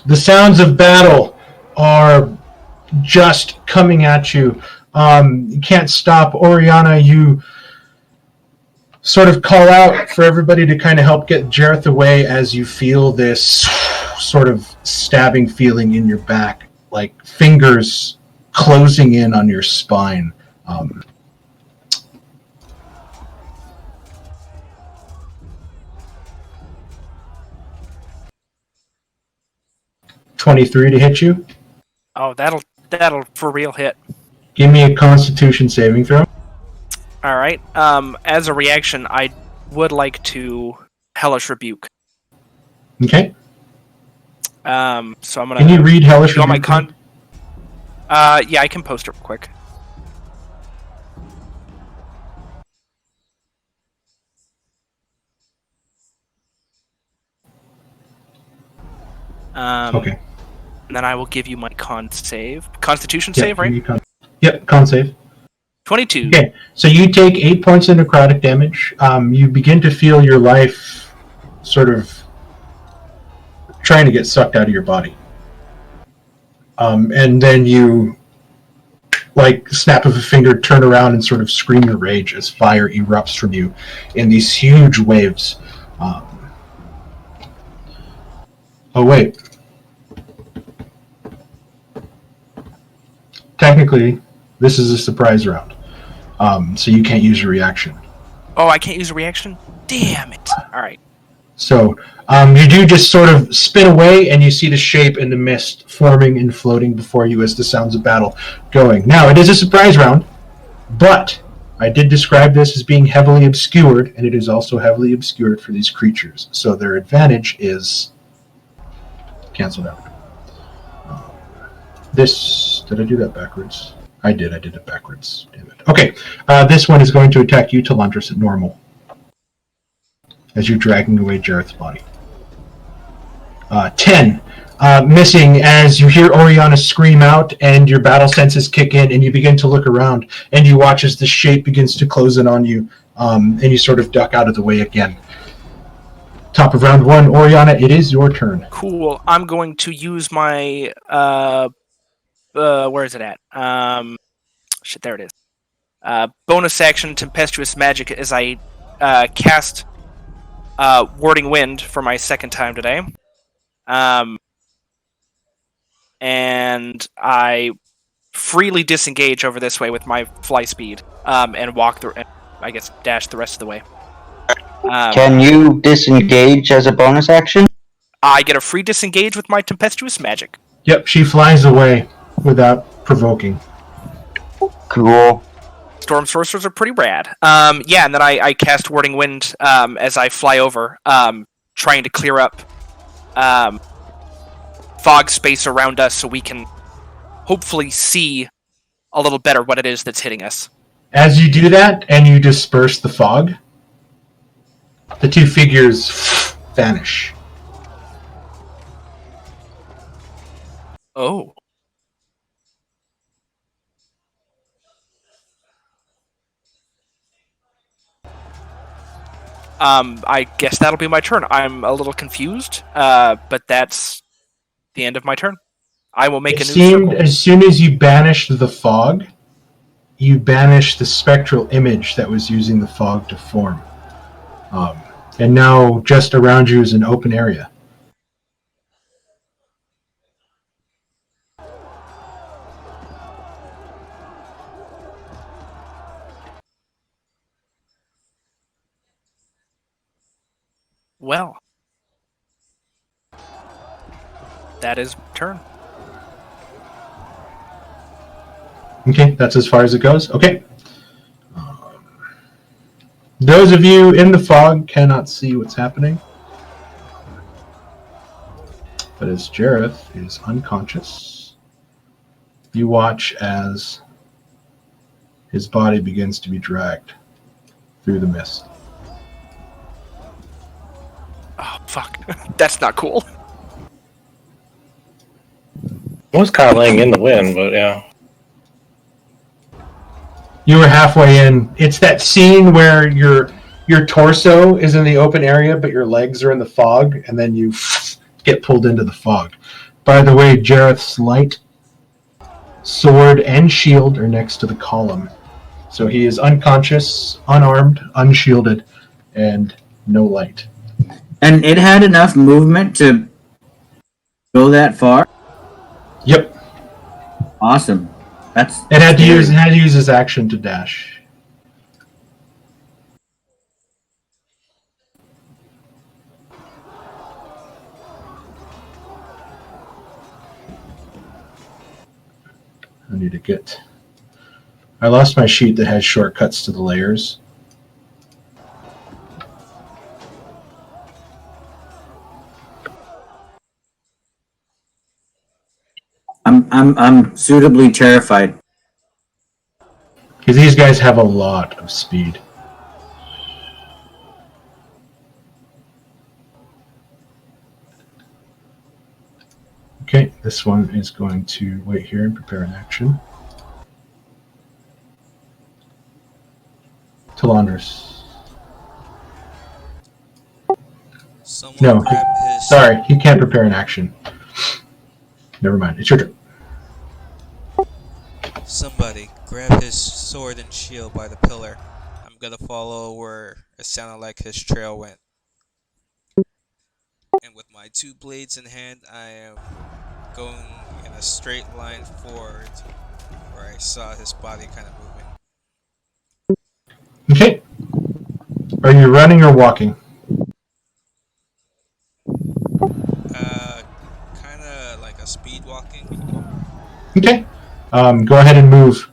The sounds of battle are just coming at you. You can't stop. Oriana, you sort of call out for everybody to kind of help get Jareth away as you feel this sort of stabbing feeling in your back, like fingers closing in on your spine. 23 to hit you. Oh, that'll for real hit. Give me a Constitution saving throw. All right. As a reaction, I would like to Hellish Rebuke. Okay. So I'm gonna. Can you read Hellish go on Rebuke? my yeah, I can post it real quick. Okay. And then I will give you my Constitution save, right? Yep, con save. 22. Okay, so you take 8 points of necrotic damage. You begin to feel your life sort of trying to get sucked out of your body. And then you, like snap of a finger, turn around and sort of scream your rage as fire erupts from you in these huge waves. Oh, wait. Technically, this is a surprise round. So you can't use your reaction. Oh, I can't use a reaction? Damn it. Alright. So you do just sort of spin away, and you see the shape in the mist forming and floating before you as the sounds of battle going. Now, it is a surprise round, but I did describe this as being heavily obscured, and it is also heavily obscured for these creatures. So their advantage is canceled out. Did I do that backwards? I did it backwards. Damn it. Okay, this one is going to attack you, Talundris, at normal. As you're dragging away Jareth's body. 10. Missing as you hear Oriana scream out and your battle senses kick in and you begin to look around and you watch as the shape begins to close in on you and you sort of duck out of the way again. Top of round 1, Oriana, it is your turn. Cool. I'm going to use my where is it at? Shit, there it is. Bonus action Tempestuous Magic as I cast Warding Wind for my second time today. And I freely disengage over this way with my fly speed and walk through, I guess, dash the rest of the way. Can you disengage as a bonus action? I get a free disengage with my Tempestuous Magic. Yep, she flies away without provoking. Cool. Storm Sorcerers are pretty rad. Yeah, and then I cast Warding Wind as I fly over, trying to clear up fog space around us so we can hopefully see a little better what it is that's hitting us. As you do that and you disperse the fog, the two figures vanish. Oh. I guess that'll be my turn. I'm a little confused, but that's the end of my turn. I will make a new circle. As soon as you banished the fog, you banished the spectral image that was using the fog to form. And now just around you is an open area. Well, that is turn. Okay, that's as far as it goes. Okay. Those of you in the fog cannot see what's happening. But as Jareth is unconscious, you watch as his body begins to be dragged through the mist. Oh, fuck. That's not cool. I was kind of laying in the wind, but yeah. You were halfway in. It's that scene where your torso is in the open area, but your legs are in the fog, and then you get pulled into the fog. By the way, Jareth's light sword and shield are next to the column. So he is unconscious, unarmed, unshielded, and no light. And it had enough movement to go that far? Yep. Awesome. That's It had to scary. use his action to dash. I need to get. I lost my sheet that has shortcuts to the layers. I'm suitably terrified. Because these guys have a lot of speed. Okay, this one is going to wait here and prepare an action. Talandris. Someone No, grab his. Sorry, he can't prepare an action. Never mind, it's your turn. Somebody grab his sword and shield by the pillar. I'm gonna follow where it sounded like his trail went. And with my 2 blades in hand, I am going in a straight line forward where I saw his body kind of moving. Okay. Are you running or walking? Kinda like a speed walking. Okay. Go ahead and move.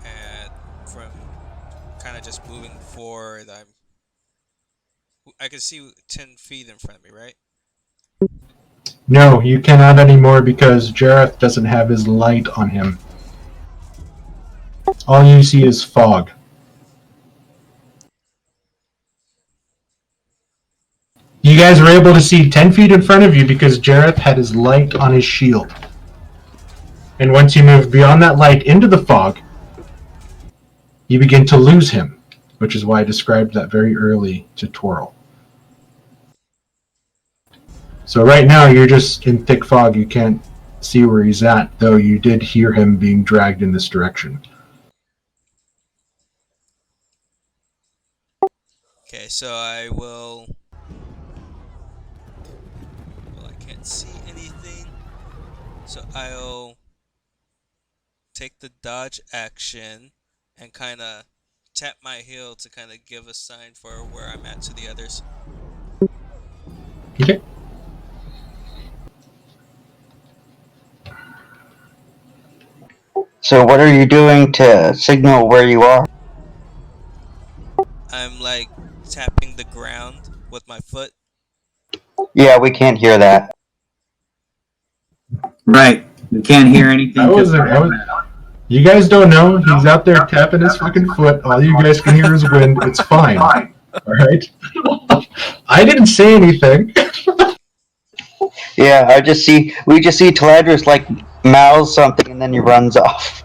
And from kind of just moving forward, I can see 10 feet in front of me, right? No, you cannot anymore because Jareth doesn't have his light on him. All you see is fog. You guys were able to see 10 feet in front of you because Jareth had his light on his shield. And once you move beyond that light into the fog, you begin to lose him, which is why I described that very early to Toril. So right now you're just in thick fog, you can't see where he's at, though you did hear him being dragged in this direction. Okay, so I will. Well, I can't see anything. So I'll take the dodge action and kind of tap my heel to kind of give a sign for where I'm at to the others. Okay. So what are you doing to signal where you are? I'm like tapping the ground with my foot. Yeah, we can't hear that. Right. You can't hear anything. You guys don't know, he's out there tapping his fucking foot, all you guys can hear is wind, it's fine. Alright? I didn't say anything. Yeah, we just see Taladris like mouths something and then he runs off.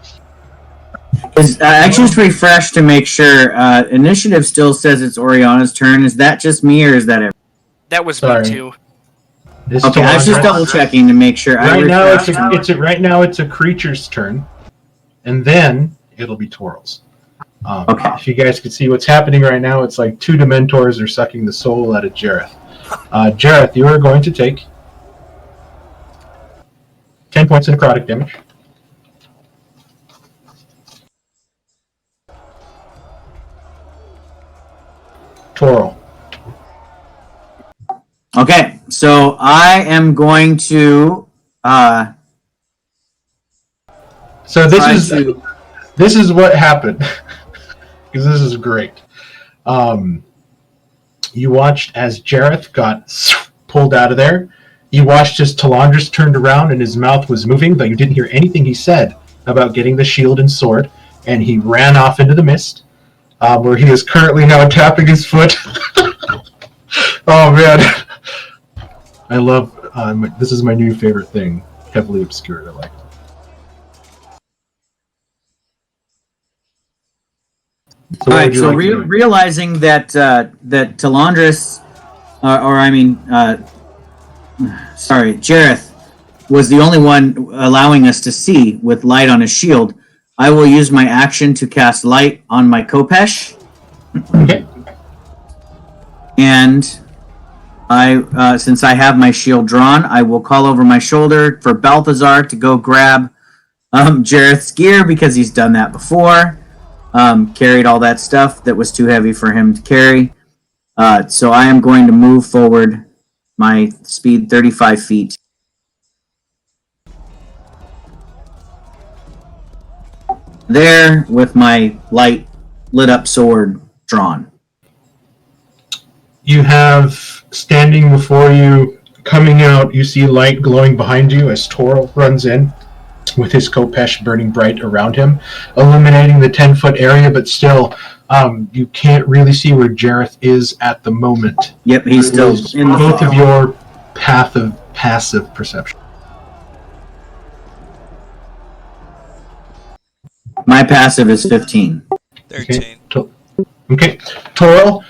I just refreshed to make sure. Initiative still says it's Oriana's turn. Is that just me, or is that everyone? That was Sorry. me too. Okay, I was just double checking to make sure. Right now it's a creature's turn, and then it'll be Toril's. Okay. If you guys could see what's happening right now, it's like 2 Dementors are sucking the soul out of Jareth. Jareth, you are going to take 10 points of necrotic damage. Toril. Okay, so I am going to. So this try is to- this is what happened because this is great. You watched as Jareth got pulled out of there. You watched as Talandris turned around and his mouth was moving, but you didn't hear anything he said about getting the shield and sword, and he ran off into the mist, where he is currently now tapping his foot. Oh man, I love. This is my new favorite thing. Heavily obscured. I like it. So All what right. would you So like to do? realizing that that Talandris, Jareth was the only one allowing us to see with light on his shield, I will use my action to cast light on my Kopesh. Okay. And I, since I have my shield drawn, I will call over my shoulder for Balthazar to go grab Jareth's gear because he's done that before. Carried all that stuff that was too heavy for him to carry. So I am going to move forward my speed 35 feet. There with my light lit up sword drawn. You have standing before you, coming out, you see light glowing behind you as Toril runs in with his Kopesh burning bright around him, illuminating the 10-foot area, but still, you can't really see where Jareth is at the moment. Yep, he's still It is in the both fog. of your path of passive perception. My passive is 15. 13. Okay, Toril,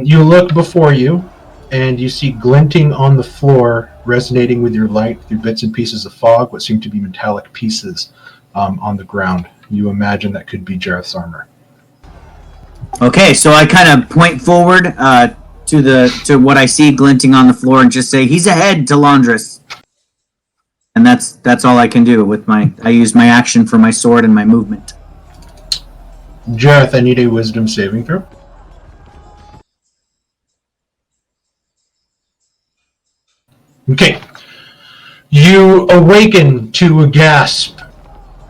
you look before you, and you see glinting on the floor, resonating with your light through bits and pieces of fog, what seem to be metallic pieces on the ground. You imagine that could be Jareth's armor. Okay, so I kind of point forward to what I see glinting on the floor and just say, "He's ahead, Talandris." And that's all I can do with I use my action for my sword and my movement. Jareth, I need a wisdom saving throw. Okay. You awaken to a gasp.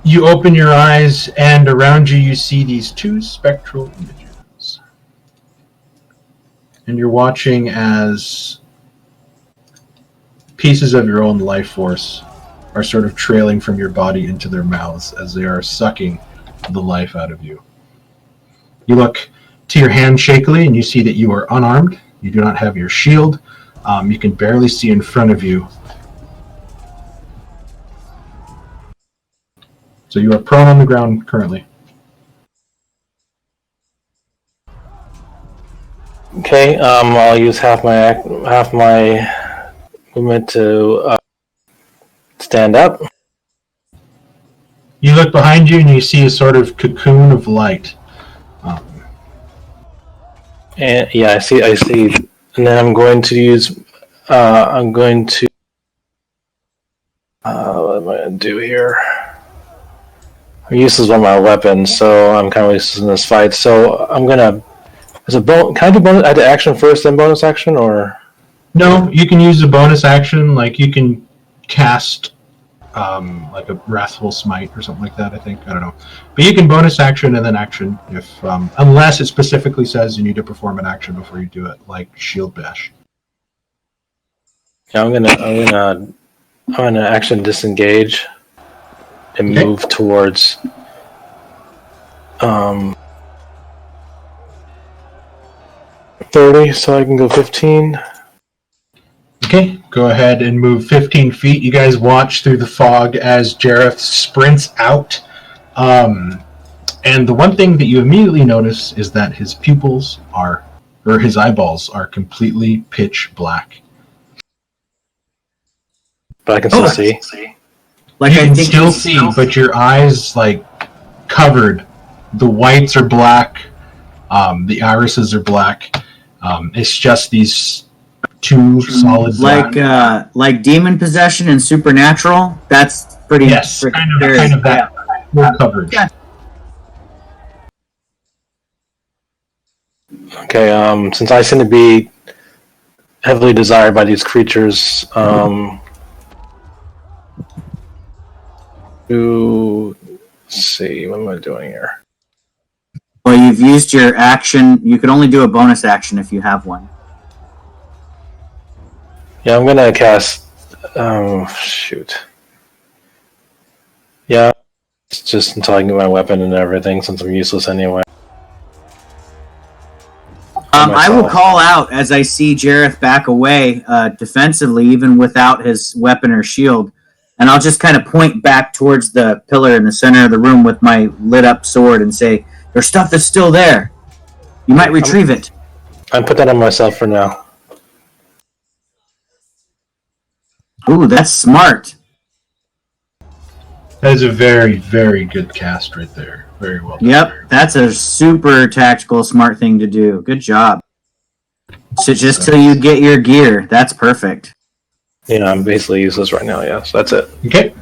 You open your eyes, and around you you see these two spectral images. And you're watching as pieces of your own life force are sort of trailing from your body into their mouths as they are sucking the life out of you. You look to your hand shakily, and you see that you are unarmed. You do not have your shield. You can barely see in front of you. So you are prone on the ground currently. Okay, I'll use half my movement to stand up. You look behind you, and you see a sort of cocoon of light. And yeah, I see. And then I'm going to use. What am I going to do here? I'm useless on my weapon, so I'm kind of useless in this fight. So I'm gonna. Can I do bonus action first, then bonus action, or? No, you can use a bonus action, like you can cast like a Wrathful Smite or something like that, I think. I don't know. But you can bonus action and then action if unless it specifically says you need to perform an action before you do it, like Shield Bash. Yeah, I'm gonna action disengage and Okay. move towards 30, so I can go 15. Okay, go ahead and move 15 feet. You guys watch through the fog as Jareth sprints out. And the one thing that you immediately notice is that his his eyeballs are completely pitch black. But I can still see. Like You I can think still see, but your eyes covered. The whites are black. The irises are black. It's just these two solid black. like demon possession and supernatural. That's pretty. Yes, pretty kind of that full coverage. Yeah. Okay, since I seem to be heavily desired by these creatures, let's see, what am I doing here? Well, you've used your action. You can only do a bonus action if you have one. Yeah, I'm gonna cast. Shoot. Yeah, it's just until I can get my weapon and everything, since I'm useless anyway. I will call out as I see Jareth back away defensively, even without his weapon or shield. And I'll just kind of point back towards the pillar in the center of the room with my lit up sword and say, There's stuff that's still there. You might retrieve it. I put that on myself for now. Ooh, that's smart. That is a very, very good cast right there. Very well done. Yep, that's a super tactical, smart thing to do. Good job. So just till you get your gear, that's perfect. Yeah, I'm basically useless right now. Yeah, so that's it. Okay.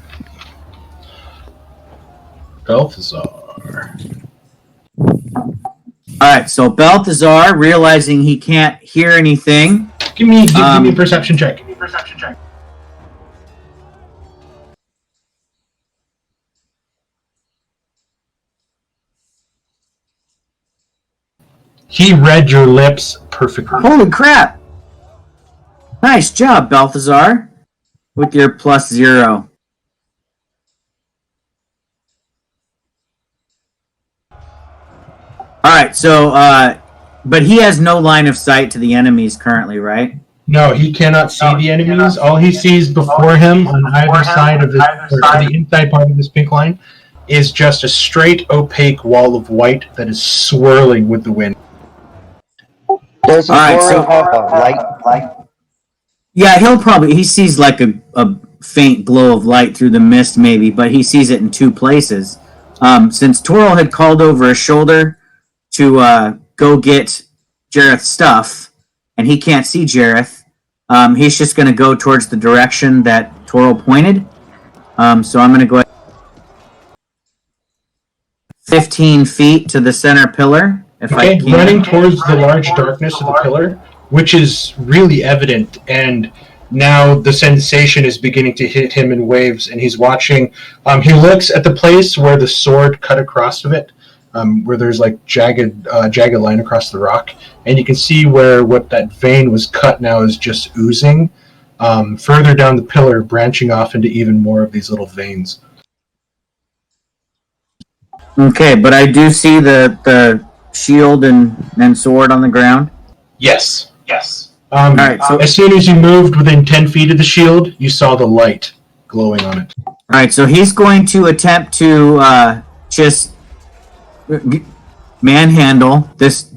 Balthazar. Alright, so Balthazar, realizing he can't hear anything. Give me a perception check. He read your lips perfectly. Holy crap! Nice job, Balthazar. With your +0. Alright, so, but he has no line of sight to the enemies currently, right? No, he cannot see the enemies. All he sees before him on either side of this, or the inside part of this pink line, is just a straight opaque wall of white that is swirling with the wind. Does he Alright, so- have a light? Yeah, he sees like a faint glow of light through the mist maybe, but he sees it in two places. Since Toril had called over his shoulder to go get Jareth's stuff, and he can't see Jareth, he's just going to go towards the direction that Toril pointed. So I'm going to go 15 feet to the center pillar, if I Okay, can. running towards the large darkness of the pillar, which is really evident, and now the sensation is beginning to hit him in waves, and he's watching. He looks at the place where the sword cut across of it, where there's like jagged line across the rock, and you can see where what that vein was cut now is just oozing further down the pillar, branching off into even more of these little veins. Okay, but I do see the shield and sword on the ground. Yes. Alright, so As soon as you moved within 10 feet of the shield, you saw the light glowing on it. Alright, so he's going to attempt to just manhandle this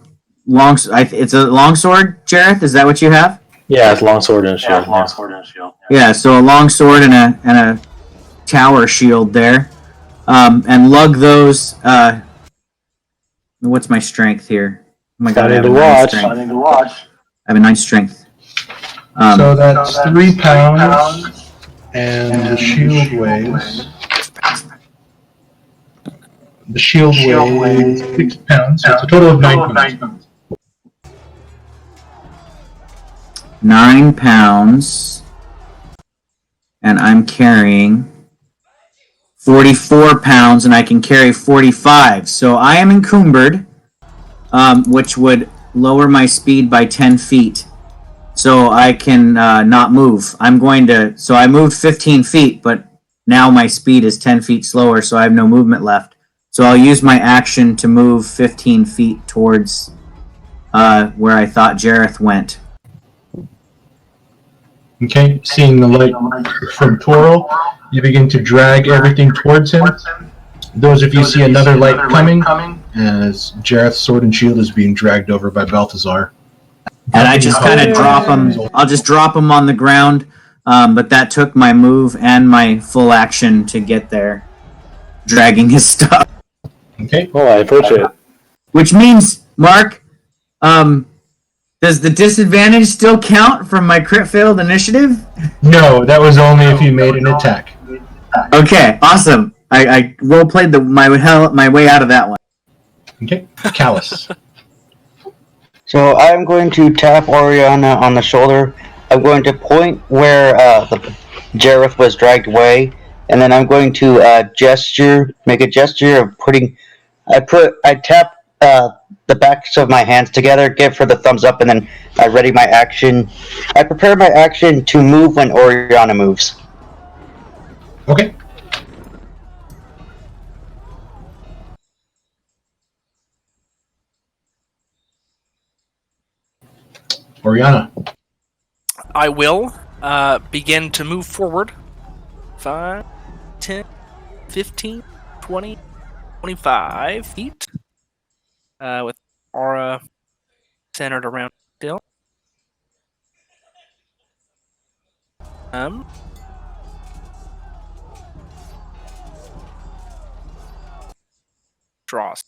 long. It's a longsword, Jareth. Is that what you have? Yeah, it's longsword and shield. Yeah. So a longsword and a tower shield there, and lug those. What's my strength here? Oh my god, I have a 9 strength. I have a 9 strength. So that's 3 pounds, and the shield weighs. The shield weighs 6 pounds, so it's a total of 9 pounds. 9 pounds, and I'm carrying 44 pounds, and I can carry 45. So I am encumbered, which would lower my speed by 10 feet. So I can not move. So I moved 15 feet, but now my speed is 10 feet slower, so I have no movement left. So I'll use my action to move 15 feet towards where I thought Jareth went. Okay, seeing the light from Toril, you begin to drag everything towards him. Those of you see another light coming, as Jareth's sword and shield is being dragged over by Balthazar. And I just kind of drop him. I'll just drop him on the ground, but that took my move and my full action to get there, dragging his stuff. Okay, Oh, I appreciate it. Which means, Mark, does the disadvantage still count from my crit failed initiative? no, that was only if you made an attack. Okay, awesome. I role played my way out of that one. Okay, Callus. So I'm going to tap Oriana on the shoulder. I'm going to point where Jareth was dragged away, and then I'm going to make a gesture of putting. I tap the backs of my hands together, give her the thumbs up, and then I ready my action. I prepare my action to move when Oriana moves. Okay. Oriana. I will begin to move forward. 5, 10, 15, 20, 25 feet. with aura centered around still. Draws.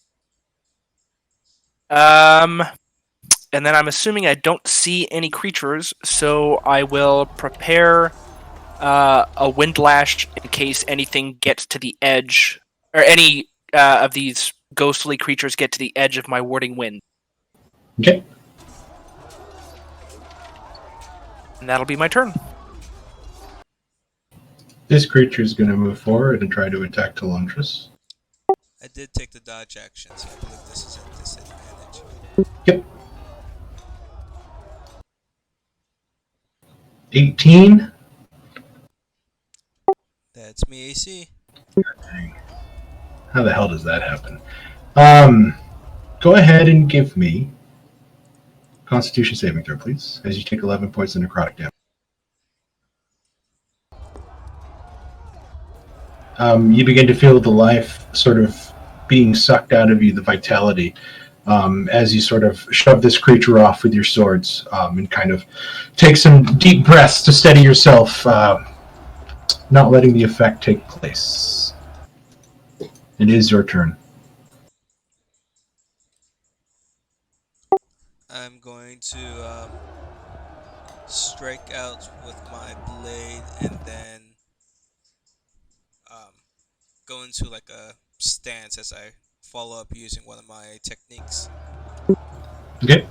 And then I'm assuming I don't see any creatures, so I will prepare a windlash in case anything gets to the edge, or any of these ghostly creatures get to the edge of my warding wind. Okay. And that'll be my turn. This creature is going to move forward and try to attack Talundris. I did take the dodge action, so I believe this is a disadvantage. Yep. 18. That's me AC. How the hell does that happen? Go ahead and give me Constitution saving throw, please, as you take 11 points of necrotic damage. You begin to feel the life sort of being sucked out of you, the vitality, as you sort of shove this creature off with your swords, and kind of take some deep breaths to steady yourself, not letting the effect take place. It is your turn. I'm going to strike out with my blade and then go into like a stance as I follow up using one of my techniques. Okay.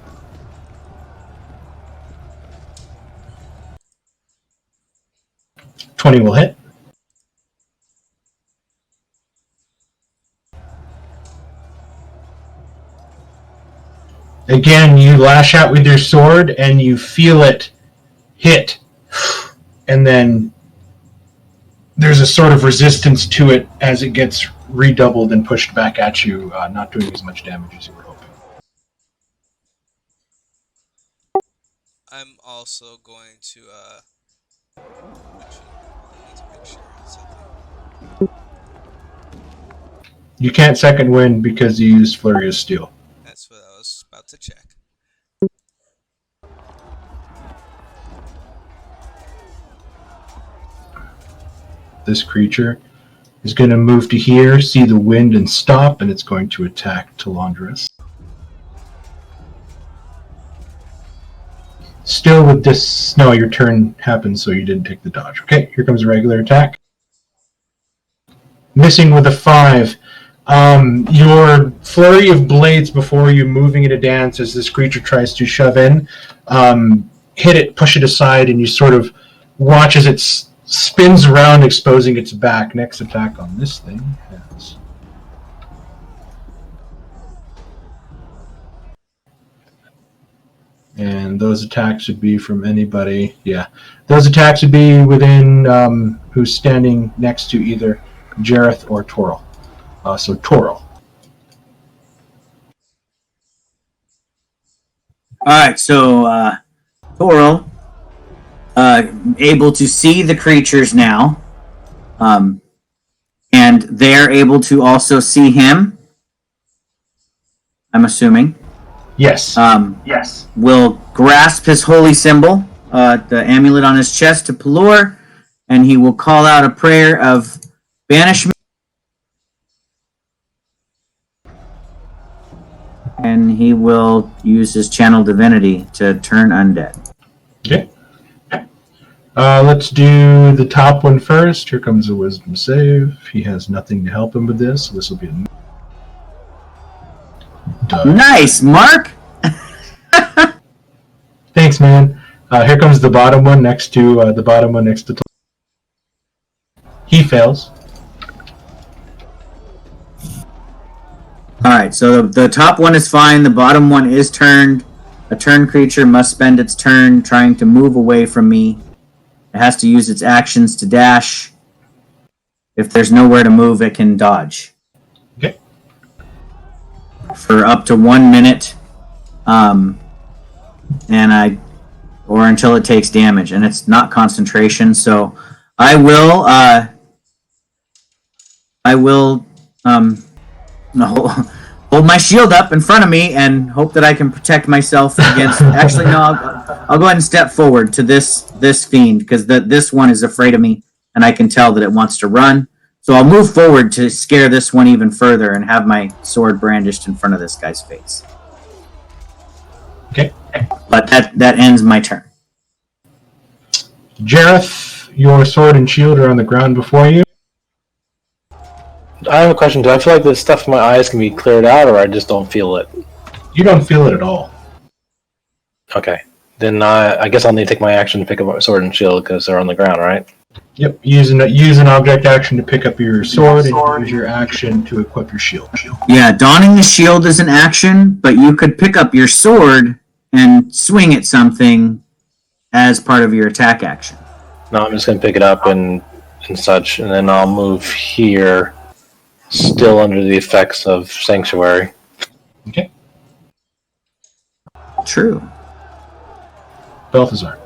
$20 will hit. Again, you lash out with your sword and you feel it hit, and then there's a sort of resistance to it as it gets redoubled and pushed back at you, not doing as much damage as you were hoping. I'm also going to actually, I need to make sure it's something. You can't second wind because you used Flurry of Steel. That's what I was about to check. This creature is going to move to here, see the wind, and stop, and it's going to attack Talundris. Still with this... No, your turn happened, so you didn't take the dodge. Okay, here comes a regular attack. Missing with a 5. Your flurry of blades before you moving in a dance as this creature tries to shove in, hit it, push it aside, and you sort of watch as it spins around, exposing its back. Next attack on this thing has... And those attacks would be from anybody. Yeah, those attacks would be within who's standing next to either Jareth or Toril. So Toril. Alright, so Toril, able to see the creatures now, and they're able to also see him, I'm assuming. Yes. Yes. Will grasp his holy symbol, the amulet on his chest, to Pelor, and he will call out a prayer of banishment. And he will use his channel divinity to turn undead. Okay. Let's do the top one first. Here comes a wisdom save. He has nothing to help him with this, so this will be a... Nice, Mark! Thanks, man. Here comes the bottom one next to the bottom one next to... He fails. Alright, so the top one is fine, the bottom one is turned. A turn creature must spend its turn trying to move away from me. It has to use its actions to dash. If there's nowhere to move, it can dodge. Okay. For up to 1 minute. Or until it takes damage, and it's not concentration, so I will hold my shield up in front of me and hope that I can protect myself against. Actually, no. I'll go ahead and step forward to this fiend because this one is afraid of me, and I can tell that it wants to run. So I'll move forward to scare this one even further and have my sword brandished in front of this guy's face. Okay. But that ends my turn. Jareth, your sword and shield are on the ground before you. I have a question. Do I feel like this stuff in my eyes can be cleared out, or I just don't feel it? You don't feel it at all. Okay. Then I guess I'll need to take my action to pick up my sword and shield because they're on the ground, right? Yep, use an object action to pick up your sword, and use your action to equip your shield. Yeah, donning the shield is an action, but you could pick up your sword and swing at something as part of your attack action. No, I'm just going to pick it up and such, and then I'll move here, still under the effects of Sanctuary. Okay. True. Balthazar.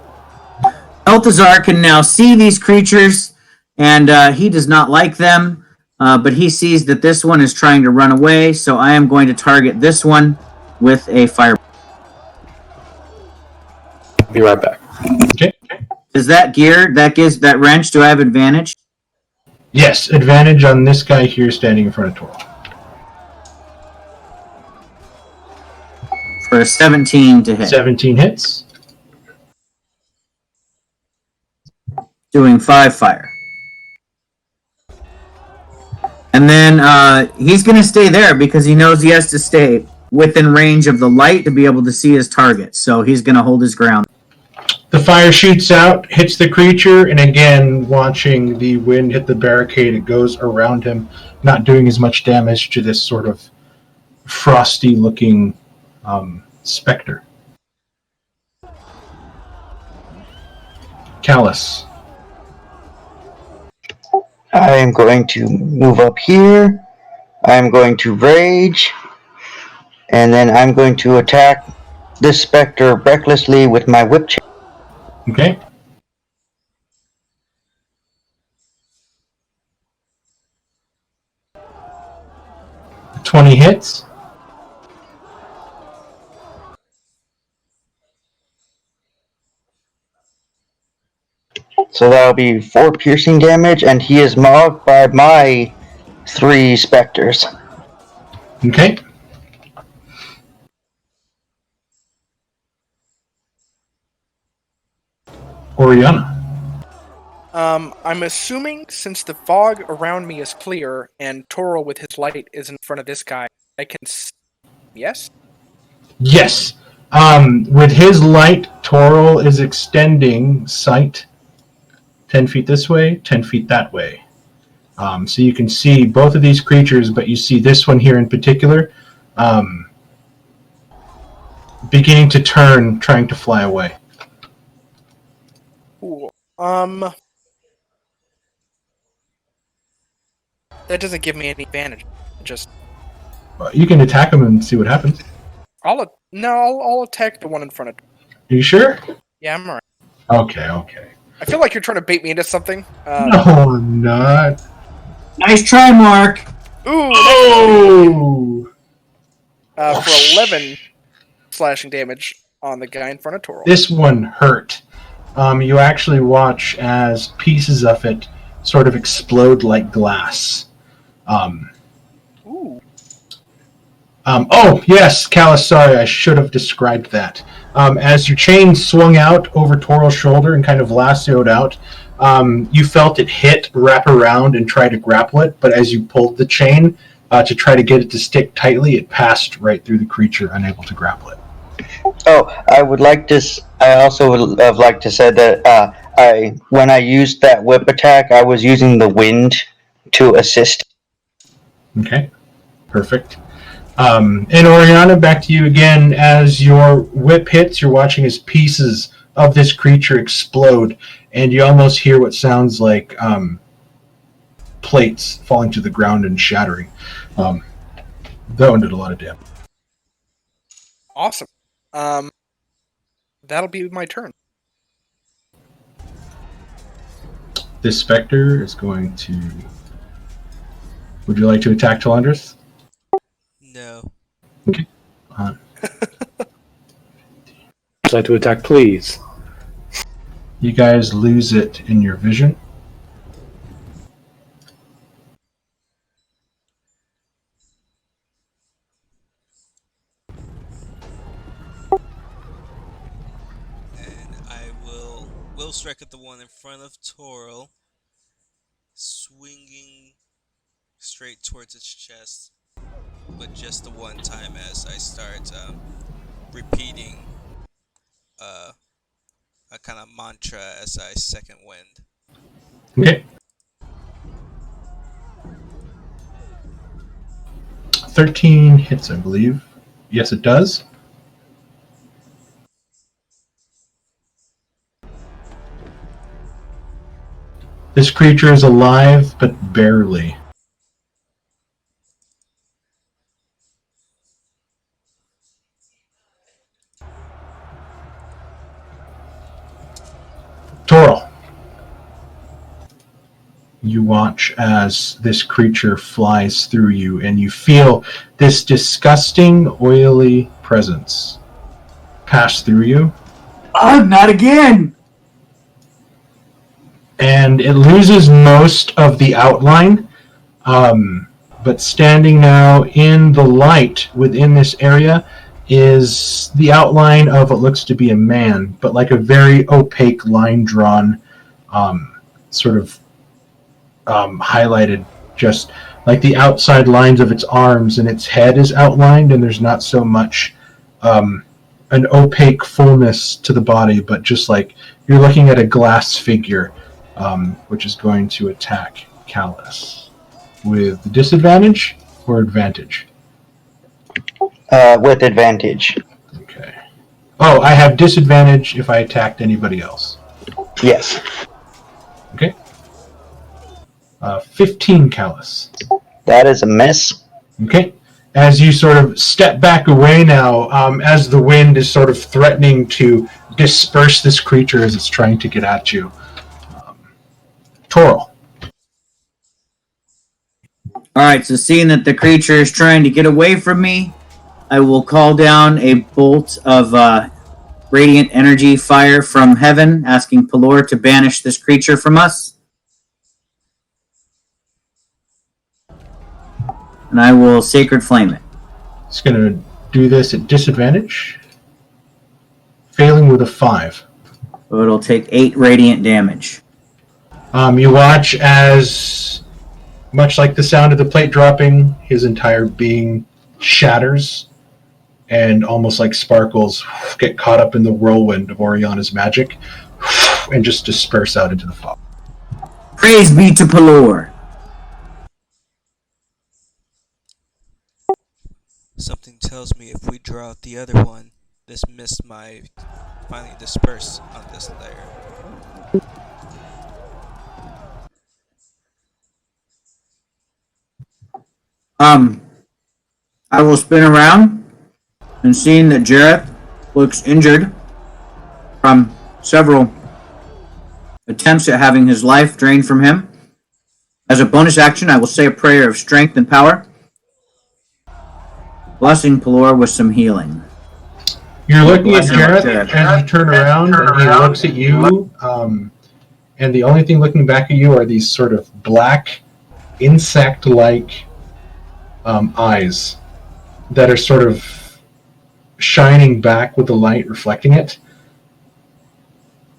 Balthazar can now see these creatures, and he does not like them, but he sees that this one is trying to run away, so I am going to target this one with a fire. Be right back. Okay. Is that gear, that wrench, do I have advantage? Yes, advantage on this guy here standing in front of Toril. For a 17 to hit. 17 hits. Doing 5 fire. And then he's going to stay there because he knows he has to stay within range of the light to be able to see his target. So he's going to hold his ground. The fire shoots out, hits the creature, and again, watching the wind hit the barricade, it goes around him, not doing as much damage to this sort of frosty-looking specter. Callus. I am going to move up here. I am going to rage. And then I'm going to attack this specter recklessly with my whip chain. Okay. $20 hits. So that'll be 4 piercing damage, and he is mobbed by my 3 specters. Okay. Oriana. I'm assuming since the fog around me is clear and Toril with his light is in front of this guy, I can yes? Yes. With his light, Toril is extending sight 10 feet this way, 10 feet that way. So you can see both of these creatures, but you see this one here in particular beginning to turn, trying to fly away. Cool. That doesn't give me any advantage. Just You can attack them and see what happens. I'll attack the one in front of. Are you sure? Yeah, I'm alright. Okay. I feel like you're trying to bait me into something. No, I'm not. Nice try, Mark. Ooh! Oh! For 11 slashing damage on the guy in front of Toril. This one hurt. You actually watch as pieces of it sort of explode like glass. Ooh. Oh, yes, Callus, sorry, I should have described that. As your chain swung out over Toril's shoulder and kind of lassoed out, you felt it hit, wrap around, and try to grapple it, but as you pulled the chain to try to get it to stick tightly, it passed right through the creature, unable to grapple it. Oh, I also would have liked to say that when I used that whip attack, I was using the wind to assist. Okay, perfect. And Oriana, back to you again. As your whip hits, you're watching as pieces of this creature explode, and you almost hear what sounds like plates falling to the ground and shattering. That one did a lot of damage. Awesome. That'll be my turn. This specter is going to... Would you like to attack Talandris? No. Decide to attack, please. You guys lose it in your vision. And I will strike at the one in front of Toro, swinging straight towards its chest, but just the one time as I start repeating a kind of mantra as I second wind. Okay. 13 hits, I believe. Yes, it does. This creature is alive, but barely. Toral. You watch as this creature flies through you, and you feel this disgusting, oily presence pass through you. Oh, not again! And it loses most of the outline, but standing now in the light within this area is the outline of what looks to be a man, but like a very opaque line drawn, highlighted, just like the outside lines of its arms, and its head is outlined, and there's not so much an opaque fullness to the body, but just like you're looking at a glass figure, which is going to attack Callus with disadvantage or advantage. With advantage. Okay. Oh, I have disadvantage if I attacked anybody else. Yes. Okay. 15 Callus. That is a miss. Okay. As you sort of step back away now, as the wind is sort of threatening to disperse this creature as it's trying to get at you. Toral. Alright, so seeing that the creature is trying to get away from me, I will call down a bolt of radiant energy fire from heaven, asking Pelor to banish this creature from us. And I will Sacred Flame it. It's going to do this at disadvantage. Failing with a 5. So it'll take 8 radiant damage. You watch as, much like the sound of the plate dropping, his entire being shatters, and almost like sparkles get caught up in the whirlwind of Oriana's magic, and just disperse out into the fog. Praise be to Pelor. Something tells me if we draw out the other one, this mist might finally disperse on this layer. I will spin around, and seeing that Jareth looks injured from several attempts at having his life drained from him, as a bonus action, I will say a prayer of strength and power, blessing Pelor with some healing. You're looking at Jareth Jareth. as you turn around, and he looks at you, and the only thing looking back at you are these sort of black, insect-like eyes that are sort of shining back with the light reflecting it.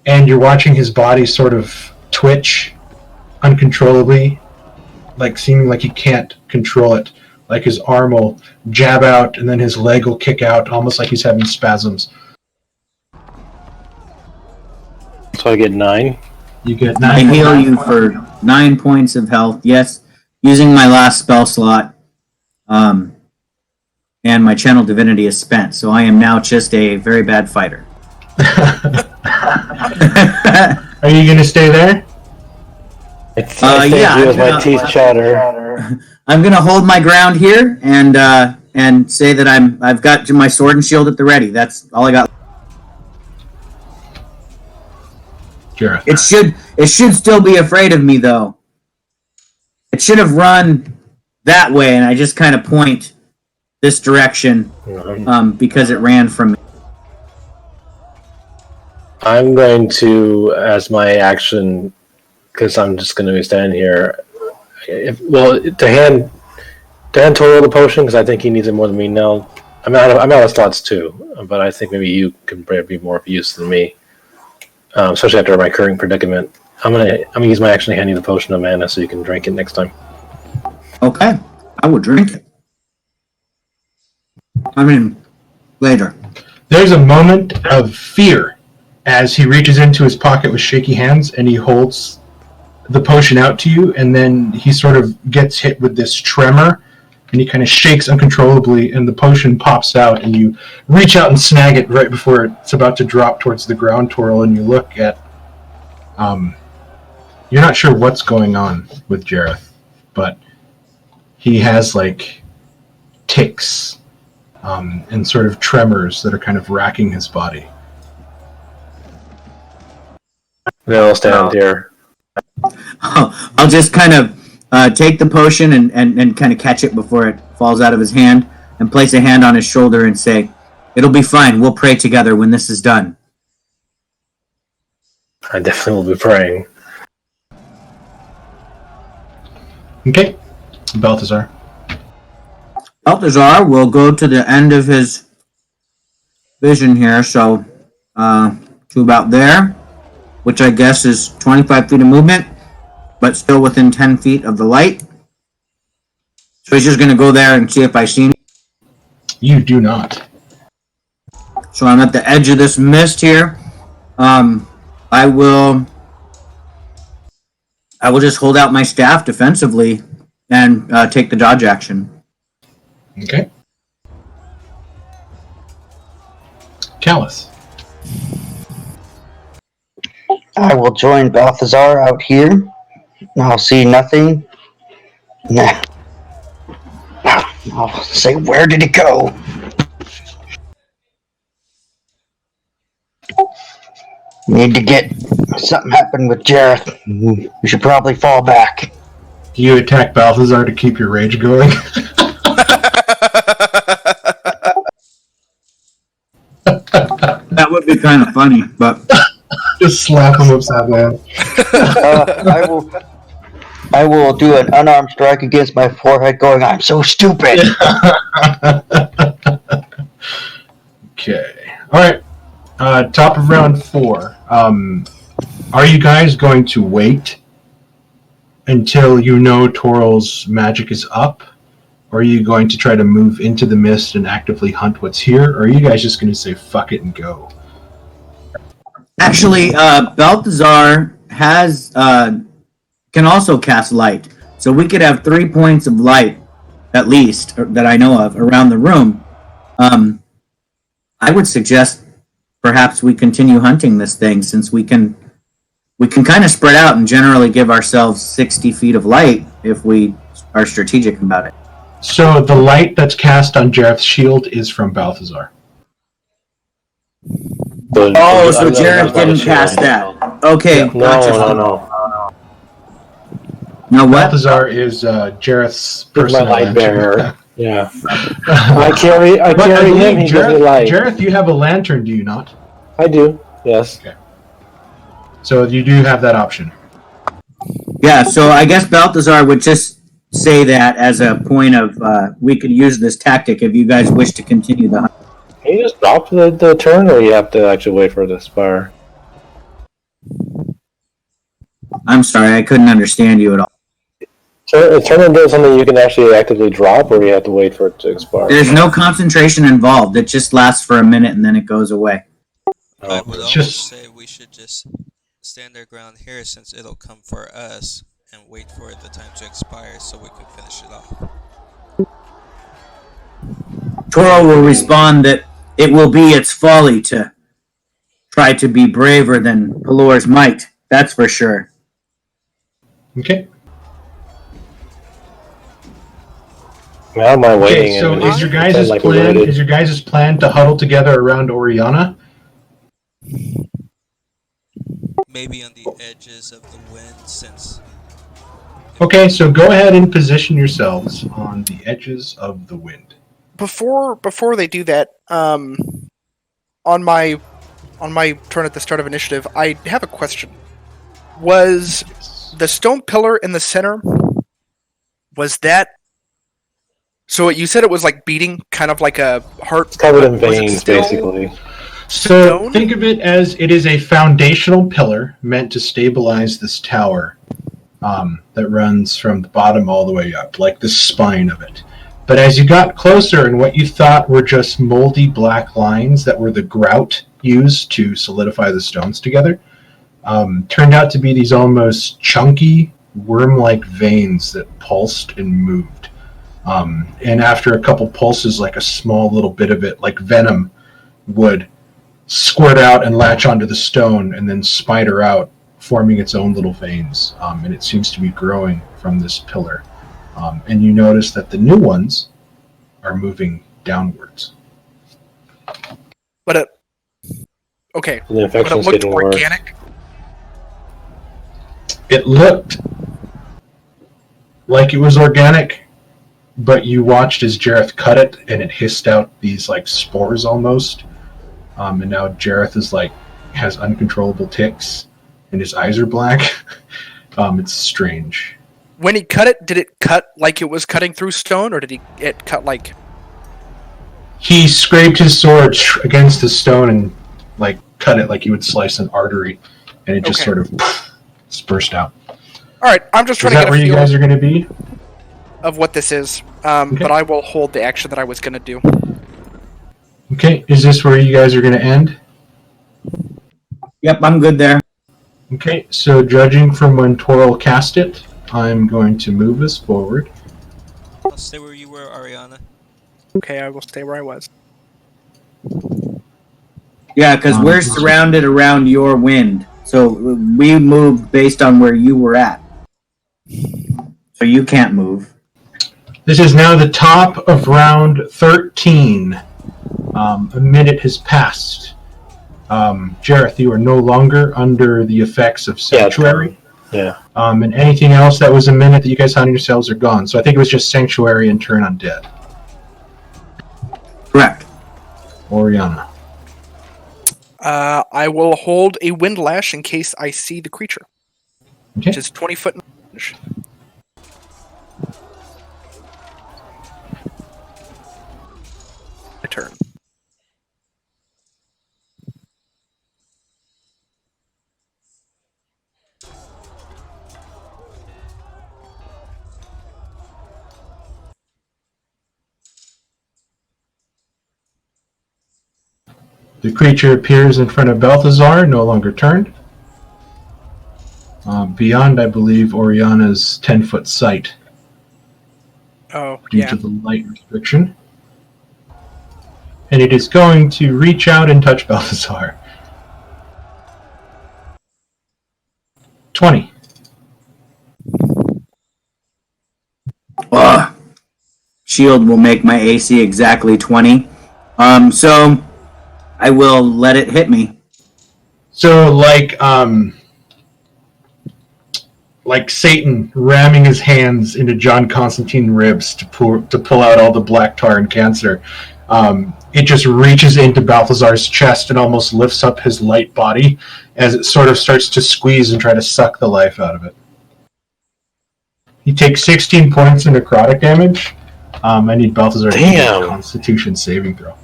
And you're watching his body sort of twitch uncontrollably, like seeming like he can't control it. Like his arm will jab out and then his leg will kick out, almost like he's having spasms. So I get 9. You get I 9. heal you for 9 points of health, yes, using my last spell slot. And my channel divinity is spent, so I am now just a very bad fighter. Are you going to stay there? I thank yeah, you I'm as my gonna- teeth chatter. I'm gonna hold my ground here and say that I've got my sword and shield at the ready. That's all I got. Jareth. It should still be afraid of me though. It should have run that way, and I just kind of point this direction because it ran from me. I'm going to, as my action, because I'm just going to be standing here. To hand Toro the potion, because I think he needs it more than me now. I'm out of slots too, but I think maybe you can be more of use than me, especially after my current predicament. I'm gonna use my action to hand you the potion of mana so you can drink it next time. Okay, I will drink it. I mean, later. There's a moment of fear as he reaches into his pocket with shaky hands and he holds the potion out to you, and then he sort of gets hit with this tremor and he kind of shakes uncontrollably, and the potion pops out, and you reach out and snag it right before it's about to drop towards the ground, Toril, and you look at... you're not sure what's going on with Jareth, but he has, like, tics and sort of tremors that are kind of racking his body. I'll stand here. I'll just kind of take the potion and kind of catch it before it falls out of his hand and place a hand on his shoulder and say, "It'll be fine. We'll pray together when this is done." I definitely will be praying. Okay. Balthazar. Balthazar will go to the end of his vision here, so to about there, which I guess is 25 feet of movement, but still within 10 feet of the light. So he's just going to go there and see if I see anything. You do not. So I'm at the edge of this mist here. I will just hold out my staff defensively and take the dodge action. Okay. Callus. I will join Balthazar out here. I'll see nothing. Nah. I'll say, where did it go? Need to get something happen with Jareth. We should probably fall back. Do you attack Balthazar to keep your rage going? That would be kind of funny, but Just slap him upside the head. I will do an unarmed strike against my forehead going, I'm so stupid. Okay. Alright. Top of round 4. Are you guys going to wait until you know Toril's magic is up? Or are you going to try to move into the mist and actively hunt what's here? Or are you guys just going to say fuck it and go? actually, Balthazar has can also cast light, so we could have 3 points of light, at least that I know of, around the room. I would suggest perhaps we continue hunting this thing, since we can kind of spread out and generally give ourselves 60 feet of light if we are strategic about it. So the light that's cast on Jareth's shield is from Balthazar. So Jareth didn't cast that. Okay, gotcha. No. Now what? Balthazar is Jareth's My personal light bearer. lantern. Yeah. I carry But I him. believe He gives me light. Jareth, you have a lantern, do you not? I do. Yes. So you do have that option. Yeah, so I guess Balthazar would just say that as a point of we could use this tactic if you guys wish to continue the hunt. Can you just drop the turn, or you have to actually wait for it to expire? I'm sorry, I couldn't understand you at all. So a turn is something you can actually actively drop, or you have to wait for it to expire? There's no concentration involved. It just lasts for a minute and then it goes away. I would almost just- say we should just stand our ground here, since it'll come for us, and wait for the time to expire so we can finish it off. Toro will respond that it will be its folly to try to be braver than Pelor's might. That's for sure. Okay. I don't mind waiting. Okay, so and is your pretend guys' like we plan? waited. Is your guys' plan to huddle together around Oriana? Maybe on the edges of the wind, since Okay, so go ahead and position yourselves on the edges of the wind. before they do that, on my turn at the start of initiative, I have a question. Was the stone pillar in the center? Was that? So you said it was like beating, kind of like a heart. It's covered in Was it veins, still- basically. So Stone? think of it as it is a foundational pillar meant to stabilize this tower that runs from the bottom all the way up, like the spine of it. But as you got closer, and what you thought were just moldy black lines that were the grout used to solidify the stones together, turned out to be these almost chunky, worm-like veins that pulsed and moved. And after a couple pulses, like a small little bit of it, like venom, would squirt out and latch onto the stone and then spider out, forming its own little veins. And it seems to be growing from this pillar. And you notice that the new ones are moving downwards. But it. Okay. And the But it infection's looked getting worse. organic. It looked like it was organic, but you watched as Jareth cut it, and it hissed out these like spores almost. And now Jareth is like has uncontrollable tics, and his eyes are black. It's strange. When he cut it, did it cut like it was cutting through stone, or did it cut like? He scraped his sword against the stone and like cut it like you would slice an artery, and it just Okay. sort of dispersed out. All right, I'm just Is trying to that get where a you feel guys are going to be? of what this is. Okay. But I will hold the action that I was going to do. Okay, is this where you guys are going to end? Yep, I'm good there. Okay, so judging from when Toril cast it, I'm going to move us forward. I'll stay where you were, Ariana. Okay, I will stay where I was. Yeah, because we're surrounded around your wind, so we moved based on where you were at. So you can't move. This is now the top of round 13. A minute has passed. Jareth, you are no longer under the effects of Sanctuary. Yeah. And anything else that was a minute that you guys found yourselves are gone. So I think it was just Sanctuary and Turn Undead. Correct. Oriana. I will hold a wind lash in case I see the creature, Okay. which is 20 foot in range. My turn. The creature appears in front of Balthazar, no longer turned. Beyond, I believe, Oriana's 10-foot sight Oh, due yeah. to the light restriction. And it is going to reach out and touch Balthazar. 20. Ugh. Shield will make my AC exactly 20. So I will let it hit me. So, like Satan ramming his hands into John Constantine ribs to pull out all the black tar and cancer. It just reaches into Balthazar's chest and almost lifts up his light body as it sort of starts to squeeze and try to suck the life out of it. He takes 16 points of necrotic damage. I need Balthazar to make Damn. a Constitution saving throw.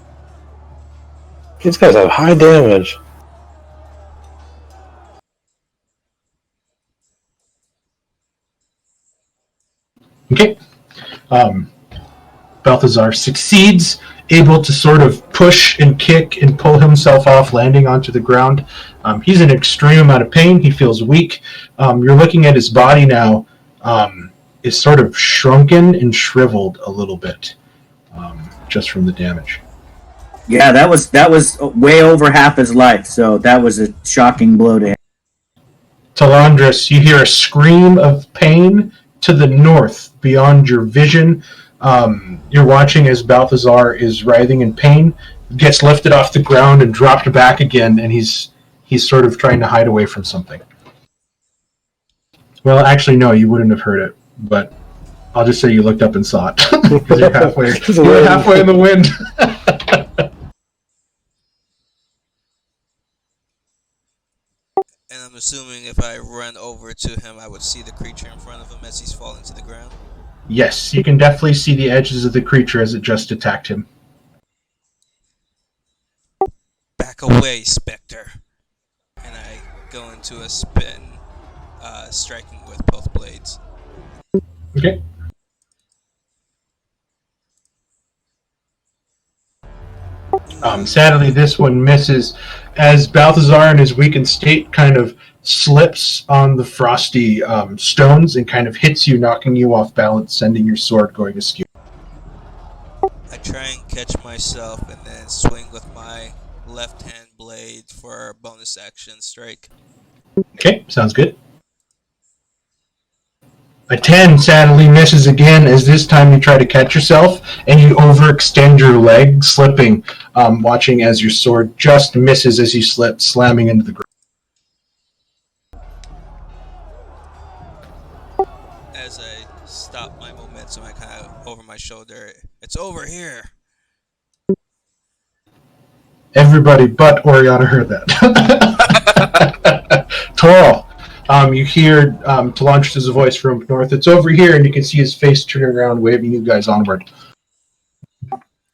These guys have high damage. Okay. Balthazar succeeds, able to sort of push and kick and pull himself off, landing onto the ground. He's in extreme amount of pain. He feels weak. You're looking at his body now, is sort of shrunken and shriveled a little bit, just from the damage. Yeah, that was way over half his life, so that was a shocking blow to him. Talandris, you hear a scream of pain to the north, beyond your vision. You're watching as Balthazar is writhing in pain, gets lifted off the ground and dropped back again, and he's sort of trying to hide away from something. Well, actually, no, you wouldn't have heard it, but I'll just say you looked up and saw it. 'Cause you're halfway. You're halfway in the wind. And I'm assuming if I run over to him, I would see the creature in front of him as he's falling to the ground. Yes, you can definitely see the edges of the creature as it just attacked him. Back away, Spectre. And I go into a spin, striking with both blades. Okay. Sadly, this one misses as Balthazar in his weakened state kind of slips on the frosty stones and kind of hits you, knocking you off balance, sending your sword going askew. I try and catch myself and then swing with my left hand blade for a bonus action strike. Okay, sounds good. A 10 sadly misses again, as this time you try to catch yourself and you overextend your leg, slipping, watching as your sword just misses as you slip, slamming into the ground. As I stop my momentum, I kind of over my shoulder. It's over here. Everybody but Oriana heard that. Toril, you hear Telantris' voice from north. It's over here, and you can see his face turning around, waving you guys onward.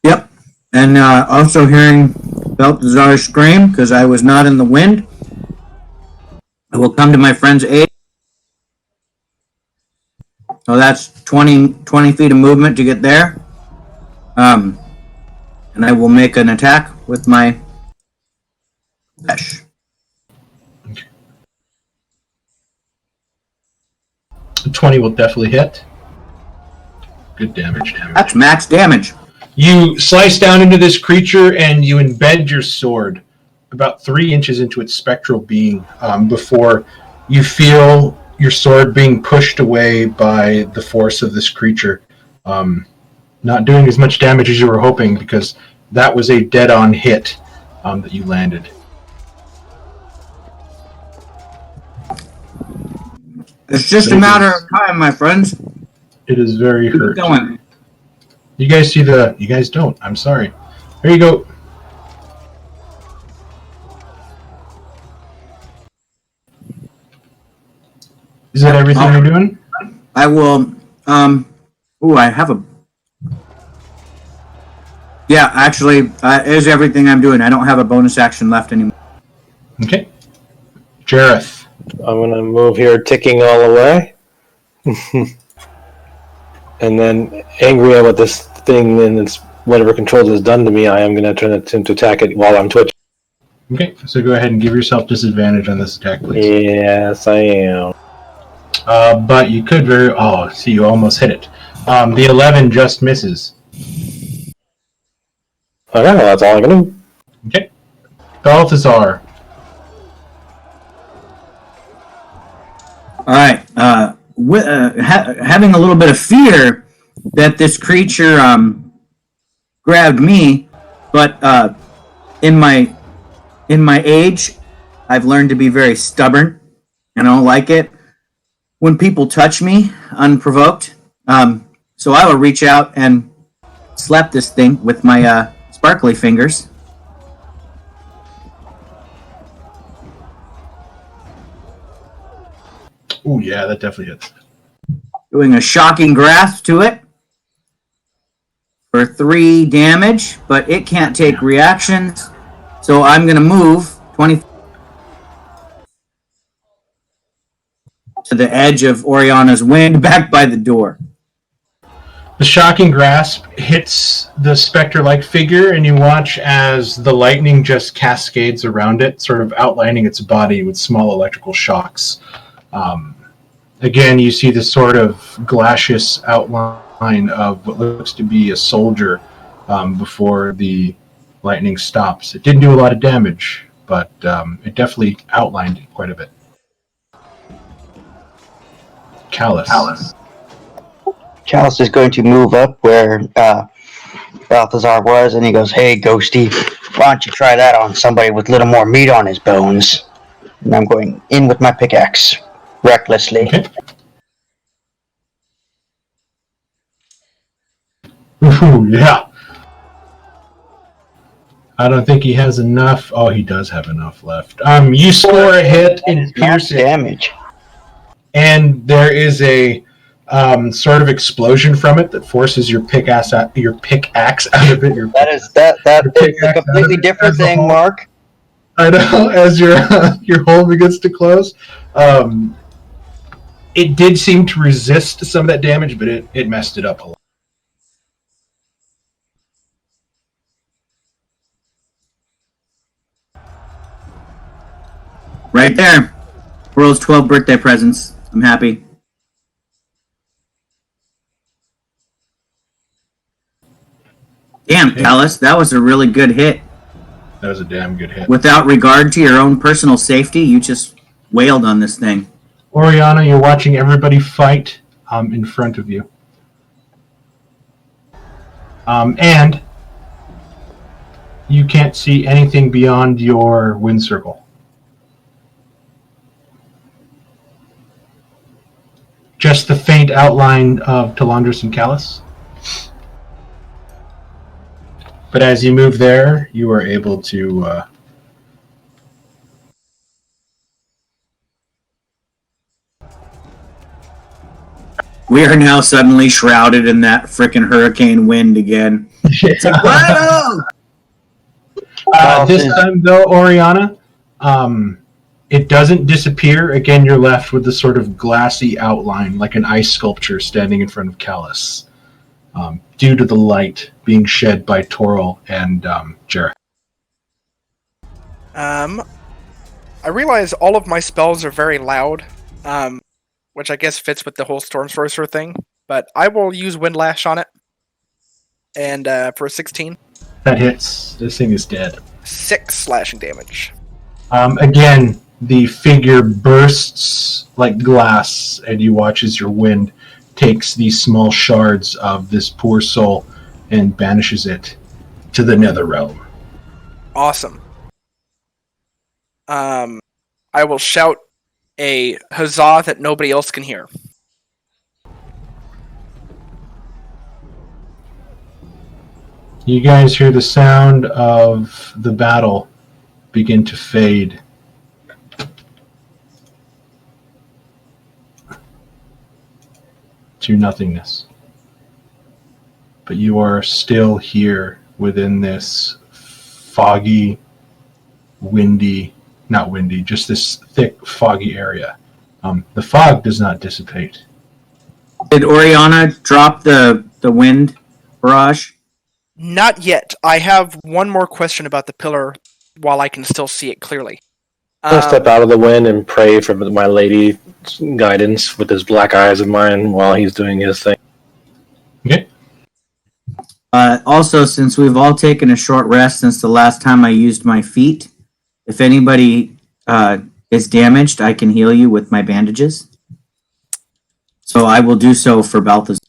Yep. And also hearing Balthazar scream, because I was not in the wind. I will come to my friend's aid. So that's 20 feet of movement to get there. And I will make an attack with my dash. 20 will definitely hit. Good damage. That's max damage. You slice down into this creature and you embed your sword about 3 inches into its spectral being before you feel your sword being pushed away by the force of this creature. Not doing as much damage as you were hoping, because that was a dead-on hit that you landed. It's just a matter of time, my friends. It is very Keep hurt. going. You guys see the... You guys don't. I'm sorry. There you go. Is that everything you're doing? I will, I have a... Yeah, actually, is everything I'm doing. I don't have a bonus action left anymore. Okay. Jareth. I'm gonna move here, ticking all the way. And then, angry at what this thing and its whatever controls has done to me, I am gonna turn it into attack it while I'm twitching. Okay, so go ahead and give yourself disadvantage on this attack, please. Yes, I am. But you could very... Oh, see, you almost hit it. The 11 just misses. Okay, well, that's all I can do. Okay. Balthazar. All right. Having a little bit of fear that this creature grabbed me, but in my age, I've learned to be very stubborn, and I don't like it when people touch me unprovoked. So I will reach out and slap this thing with my sparkly fingers. Oh, yeah, that definitely hits. Doing a shocking grasp to it for 3 damage, but it can't take reactions, so I'm going to move 20 to the edge of Oriana's wind, back by the door. The shocking grasp hits the specter-like figure, and you watch as the lightning just cascades around it, sort of outlining its body with small electrical shocks. Again, you see this sort of glacious outline of what looks to be a soldier before the lightning stops. It didn't do a lot of damage, but it definitely outlined it quite a bit. Callus. Chalice is going to move up where Balthazar was, and he goes, "Hey, Ghosty, why don't you try that on somebody with a little more meat on his bones?" And I'm going in with my pickaxe, recklessly. Okay. Ooh, yeah. I don't think he has enough. Oh, he does have enough left. You score a hit and Max pierce it, damage. and there is a sort of explosion from it that forces your pickaxe out of it. That is a completely different thing, Mark. I know. As your your hole begins to close, it did seem to resist some of that damage, but it messed it up a lot. Right there. World's 12 birthday presents. I'm happy. Damn, Callus, that was a really good hit. That was a damn good hit. Without regard to your own personal safety, you just wailed on this thing. Oriana, you're watching everybody fight in front of you. And you can't see anything beyond your wind circle. Just the faint outline of Talandris and Callus. But as you move there, you are able to... We are now suddenly shrouded in that frickin' hurricane wind again. It's like, wow! This time, though, Oriana, it doesn't disappear. Again, you're left with the sort of glassy outline, like an ice sculpture standing in front of Callus, due to the light being shed by Toril and Jareth. I realize all of my spells are very loud, which I guess fits with the whole Storm Sorcerer thing, but I will use Windlash on it, and for a 16. That hits. This thing is dead. 6 slashing damage. Again, the figure bursts like glass, and you watch as your wind takes these small shards of this poor soul and banishes it to the nether realm. Awesome. I will shout a huzzah that nobody else can hear. You guys hear the sound of the battle begin to fade. To nothingness. But you are still here within this foggy, just this thick, foggy area. The fog does not dissipate. Did Oriana drop the wind barrage? Not yet. I have one more question about the pillar while I can still see it clearly. I'll step out of the wind and pray for my lady's guidance with his black eyes of mine while he's doing his thing. Okay. Also, since we've all taken a short rest since the last time I used my feet, if anybody is damaged, I can heal you with my bandages. So I will do so for Balthazar.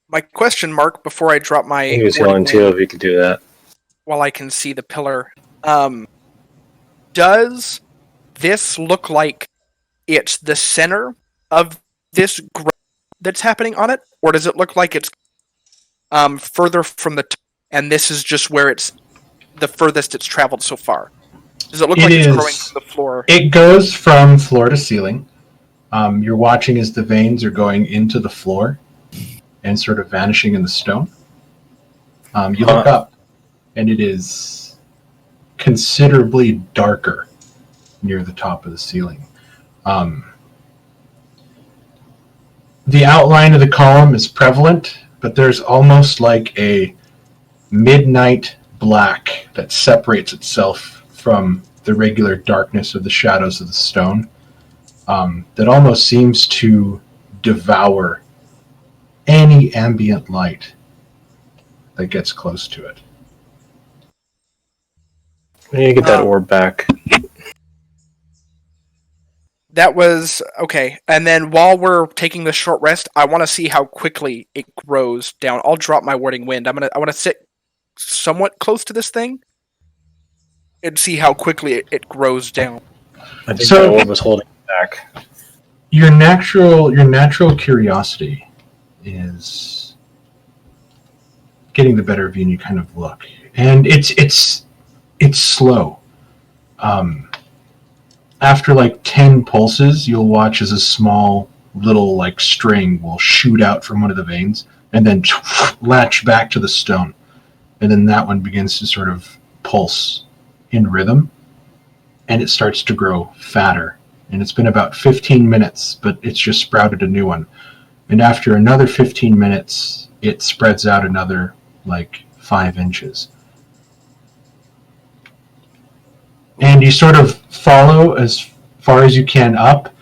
My question mark before I drop my... He was healing too, if he could do that. While I can see the pillar. Does this look like it's the center of this growth that's happening on it? Or does it look like it's further from the top, and this is just where it's the furthest it's traveled so far? Does it look like it's growing from the floor? It goes from floor to ceiling. You're watching as the veins are going into the floor and sort of vanishing in the stone. You look up, and it is considerably darker near the top of the ceiling. The outline of the column is prevalent, but there's almost like a midnight black that separates itself from the regular darkness of the shadows of the stone, that almost seems to devour any ambient light that gets close to it. I need to get that orb back. That was okay. And then while we're taking this short rest, I want to see how quickly it grows down. I'll drop my warding wind. I want to sit somewhat close to this thing and see how quickly it grows down. I think the orb was holding it back. Your natural curiosity is getting the better of you, and you kind of look, and it's slow. After like 10 pulses, you'll watch as a small little like string will shoot out from one of the veins and then latch back to the stone, and then that one begins to sort of pulse in rhythm, and it starts to grow fatter. And it's been about 15 minutes, but it's just sprouted a new one. And after another 15 minutes, it spreads out another like 5 inches. And you sort of follow as far as you can up,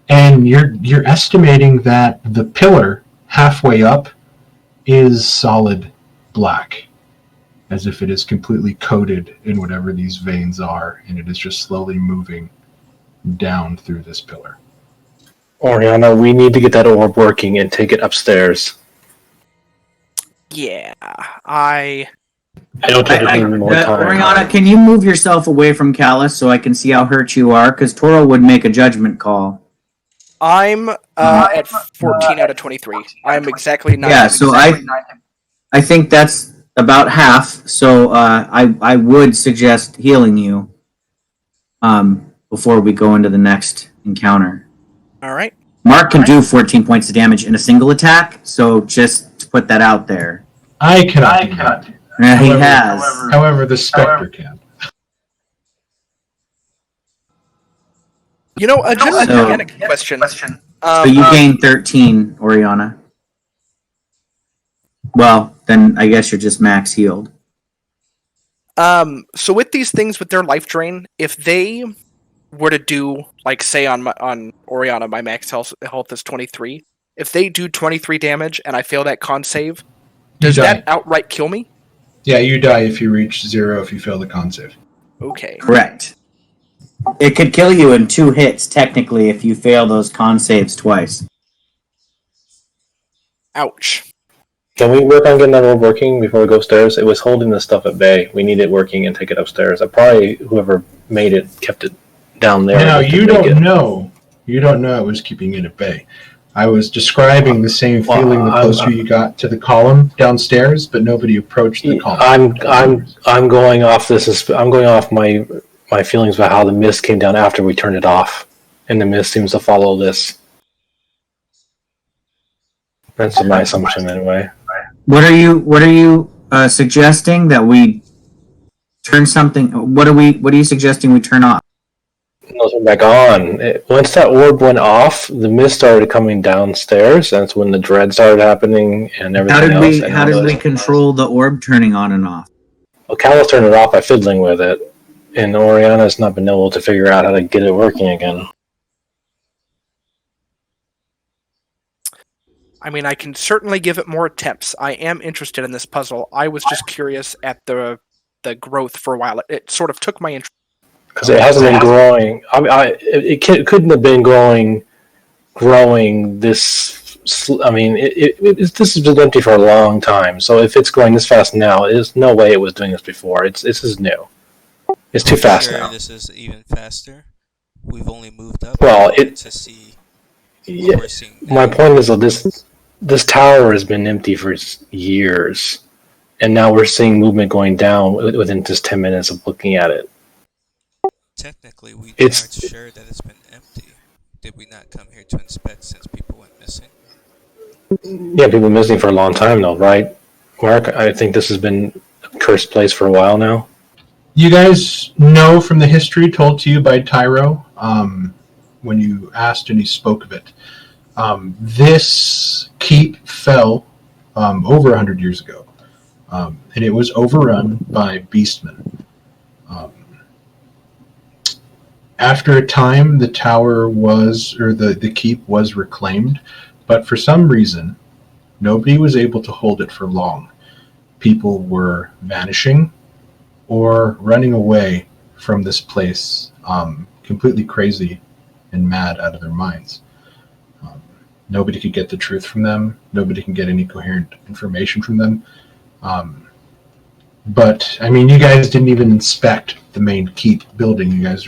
and you're estimating that the pillar halfway up is solid black, as if it is completely coated in whatever these veins are, and it is just slowly moving down through this pillar. Oriana, we need to get that orb working and take it upstairs. Yeah, I don't take any more time. Oriana, can you move yourself away from Callus so I can see how hurt you are? Because Toro would make a judgment call. I'm at 14 out of 23. I'm exactly 9. Yeah, so I think that's about half. So I would suggest healing you before we go into the next encounter. All right. Mark can do 14 points of damage in a single attack, so just to put that out there. I cannot do that. Yeah, he has. However, the Spectre can. You know, just a mechanic question. So you gain 13, Oriana. Well, then I guess you're just max healed. So with these things with their life drain, if they were to do, like, say on Oriana, my max health is 23. If they do 23 damage and I fail that con save, does that outright kill me? Yeah, you die if you reach 0 if you fail the con save. Okay. Correct. It could kill you in 2 hits, technically, if you fail those con saves twice. Ouch. Can we work on getting that orb working before we go upstairs? It was holding the stuff at bay. We need it working and take it upstairs. Probably whoever made it kept it down there. Now, you don't know. You don't know it was keeping it at bay. I was describing the same feeling the closer you got to the column downstairs, but nobody approached the column. I'm going off this. I'm going off my feelings about how the mist came down after we turned it off, and the mist seems to follow this. That's my assumption, anyway. What are you suggesting that we turn something? What are you suggesting we turn off? Those went back on. Once that orb went off, the mist started coming downstairs, and that's when the dread started happening and everything else. How did we control the orb turning on and off? Well, Callus turned it off by fiddling with it, and Oriana's not been able to figure out how to get it working again. I mean, I can certainly give it more attempts. I am interested in this puzzle. I was just curious at the growth for a while. It sort of took my interest. Because it hasn't been growing. It couldn't have been growing this. I mean, this has been empty for a long time. So if it's growing this fast now, there's no way it was doing this before. This is new. It's too fast now. This is even faster. We've only moved up. Well, to see. Yeah, my point is that this tower has been empty for years, and now we're seeing movement going down within just 10 minutes of looking at it. Technically, we aren't sure that it's been empty. Did we not come here to inspect since people went missing? Yeah, people missing for a long time though, right? Mark, I think this has been a cursed place for a while now. You guys know from the history told to you by Tyro, when you asked and he spoke of it. This keep fell over 100 years ago, and it was overrun by beastmen. After a time, the tower the keep was reclaimed, but for some reason, nobody was able to hold it for long. People were vanishing or running away from this place, completely crazy and mad out of their minds. Nobody could get the truth from them. Nobody can get any coherent information from them. But, I mean, you guys didn't even inspect the main keep building. You guys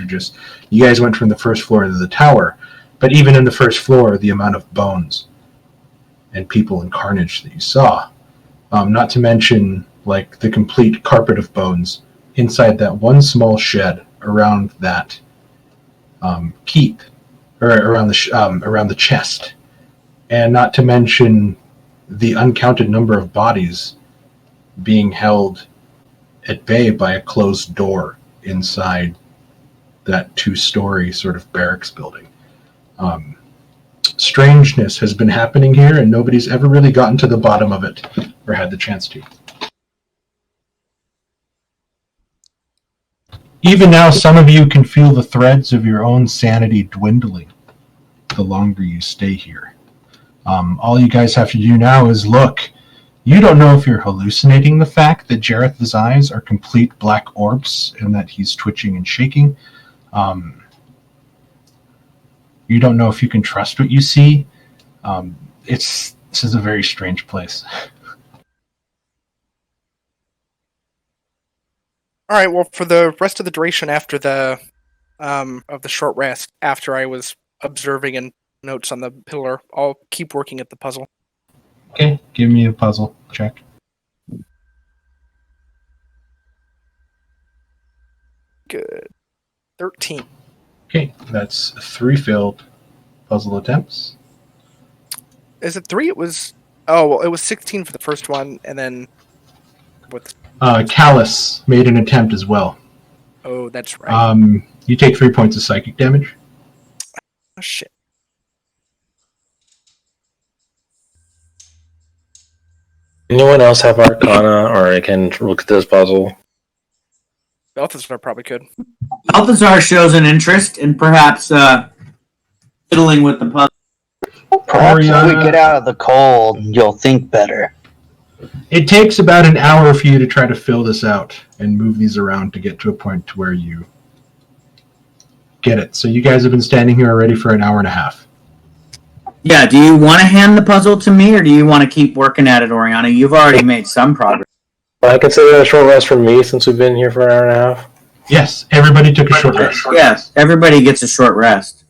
went from the first floor into the tower. But even in the first floor, the amount of bones and people and carnage that you saw. Not to mention, like, the complete carpet of bones inside that one small shed around that keep, or around the chest, and not to mention the uncounted number of bodies being held at bay by a closed door inside that 2-story sort of barracks building. Strangeness has been happening here, and nobody's ever really gotten to the bottom of it, or had the chance to. Even now, some of you can feel the threads of your own sanity dwindling the longer you stay here. All you guys have to do now is look. You don't know if you're hallucinating the fact that Jareth's eyes are complete black orbs and that he's twitching and shaking. You don't know if you can trust what you see. This is a very strange place. All right. Well, for the rest of the duration after the short rest, after I was observing and notes on the pillar, I'll keep working at the puzzle. Okay, give me a puzzle check. Good. 13. Okay, that's 3 failed puzzle attempts. Is it 3? It was. Oh, well, it was 16 for the first one, and then with. Callus made an attempt as well. Oh, that's right. You take 3 points of psychic damage. Oh, shit. Anyone else have Arcana, or I can look at this puzzle? Balthazar probably could. Balthazar shows an interest in perhaps fiddling with the puzzle. Perhaps if Oriana. we get out of the cold, you'll think better. It takes about an hour for you to try to fill this out and move these around to get to a point to where you get it. So you guys have been standing here already for an hour and a half. Yeah, do you want to hand the puzzle to me, or do you want to keep working at it, Oriana? You've already made some progress. Well, I consider it a short rest for me since we've been here for an hour and a half. Yes, everybody took a short rest. Yes, everybody gets a short rest.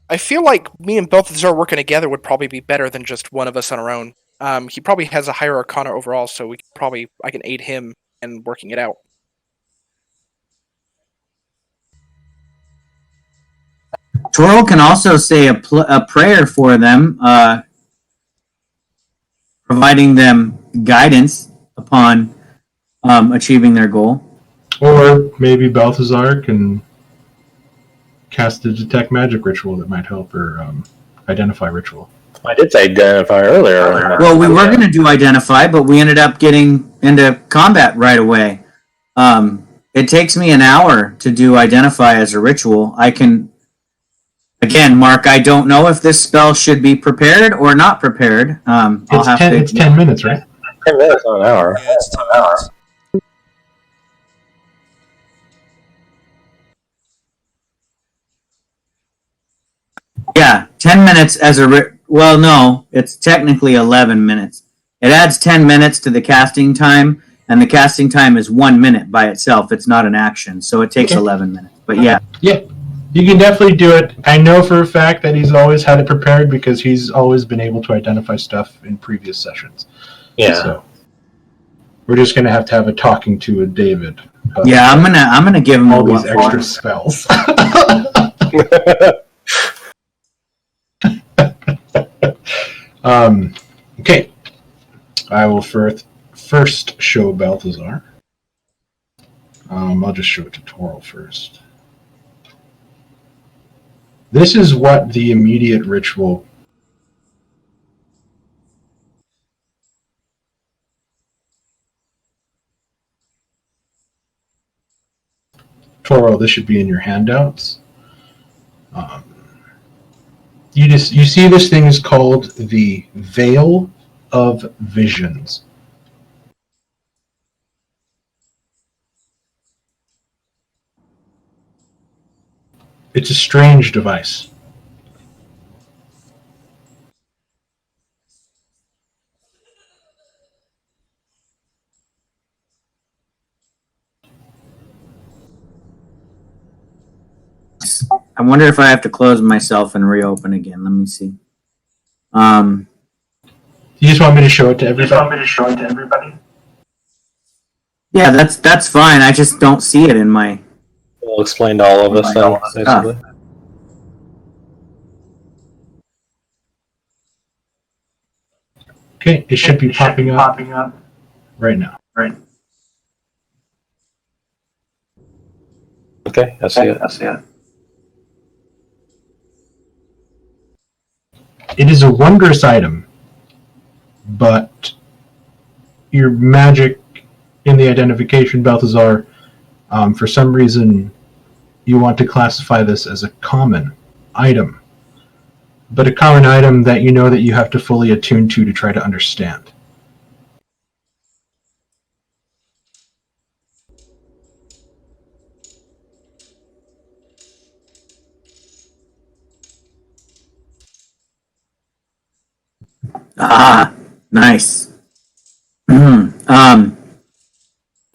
I feel like me and Balthazar working together would probably be better than just one of us on our own. He probably has a higher Arcana overall, so I can aid him in working it out. Toril can also say a prayer for them, providing them guidance upon achieving their goal. Or maybe Balthazar can cast a detect magic ritual that might help her identify ritual. I did say identify earlier. Well, we were going to do identify, but we ended up getting into combat right away. It takes me an hour to do identify as a ritual. I can, again, Mark, I don't know if this spell should be prepared or not prepared. It's 10 minutes, right? 10 minutes, not an hour. Yeah, it's 10 minutes. Yeah, 10 minutes as a... well, no, it's technically 11 minutes. It adds 10 minutes to the casting time, and the casting time is 1 minute by itself. It's not an action, so it takes 11 minutes. But yeah. Yeah, you can definitely do it. I know for a fact that he's always had it prepared because he's always been able to identify stuff in previous sessions. Yeah. So we're just gonna have a talking to with David. Yeah, I'm gonna give him all a these extra spells. Okay, I will first show Balthazar. I'll just show it to Toril first. This is what the immediate ritual. Toril, this should be in your handouts. You see this thing is called the Veil of Visions. It's a strange device. I wonder if I have to close myself and reopen again. Let me see. You just want me to show it to everybody? Yeah, that's fine. I just don't see it in my. It'll explain to all of us then, basically. Okay, it should be popping up right now. Okay, I see it. It is a wondrous item, but your magic in the identification, Balthazar, for some reason, you want to classify this as a common item. But a common item that you know that you have to fully attune to try to understand. Ah, nice.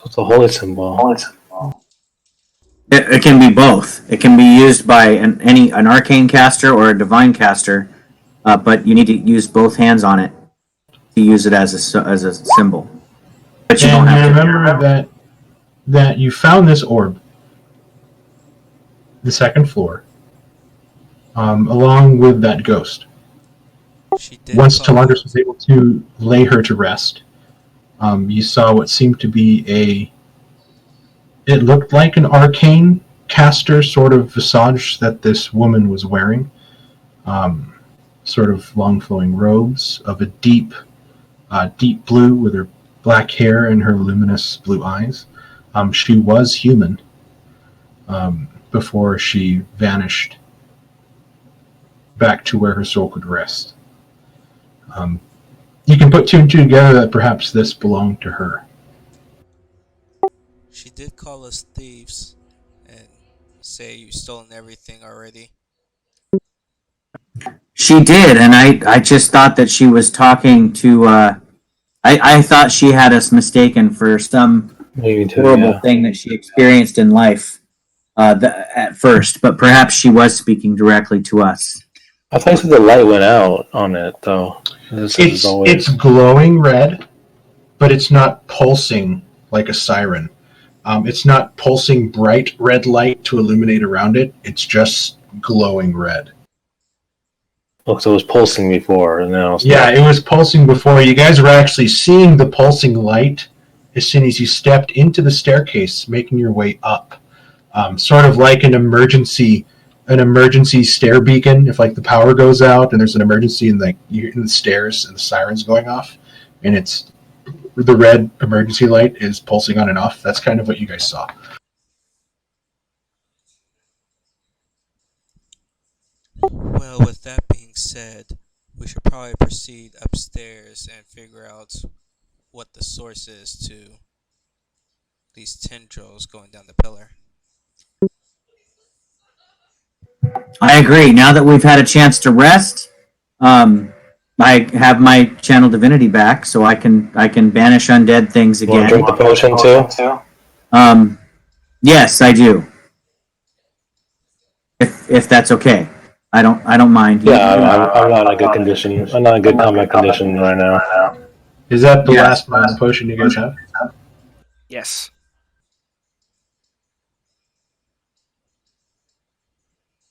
It's a holy symbol. It can be both. It can be used by an arcane caster or a divine caster, but you need to use both hands on it to use it as a symbol. But you don't have to. Remember that you found this orb, the second floor, along with that ghost. She did Once call- Talandris was able to lay her to rest, you saw what seemed to be it looked like an arcane caster sort of visage that this woman was wearing. Sort of long flowing robes of a deep blue with her black hair and her luminous blue eyes. She was human before she vanished back to where her soul could rest. You can put two and two together that perhaps this belonged to her. She did call us thieves and say you've stolen everything already. She did, and I just thought that she was talking to. I thought she had us mistaken for some Maybe too, horrible yeah. thing that she experienced in life at first, but perhaps she was speaking directly to us. I thought you said the light went out on it, though. This is always- It's glowing red, but it's not pulsing like a siren. It's not pulsing bright red light to illuminate around it. It's just glowing red. Oh, so it was pulsing before, and now it's Yeah, it was pulsing before. You guys were actually seeing the pulsing light as soon as you stepped into the staircase, making your way up. Sort of like an emergency stair beacon. If like the power goes out and there's an emergency and like you're in the stairs and the siren's going off, and it's the red emergency light is pulsing on and off. That's kind of what you guys saw. Well, with that being said, we should probably proceed upstairs and figure out what the source is to these tendrils going down the pillar. I agree. Now that we've had a chance to rest, I have my channel divinity back, so I can banish undead things You want to again. drink the potion too? Yes, I do. If that's okay, I don't mind. Yeah, I'm not in a good condition. I'm not in a good combat condition right now. Is that the Yeah. last mana potion you guys have? Yes.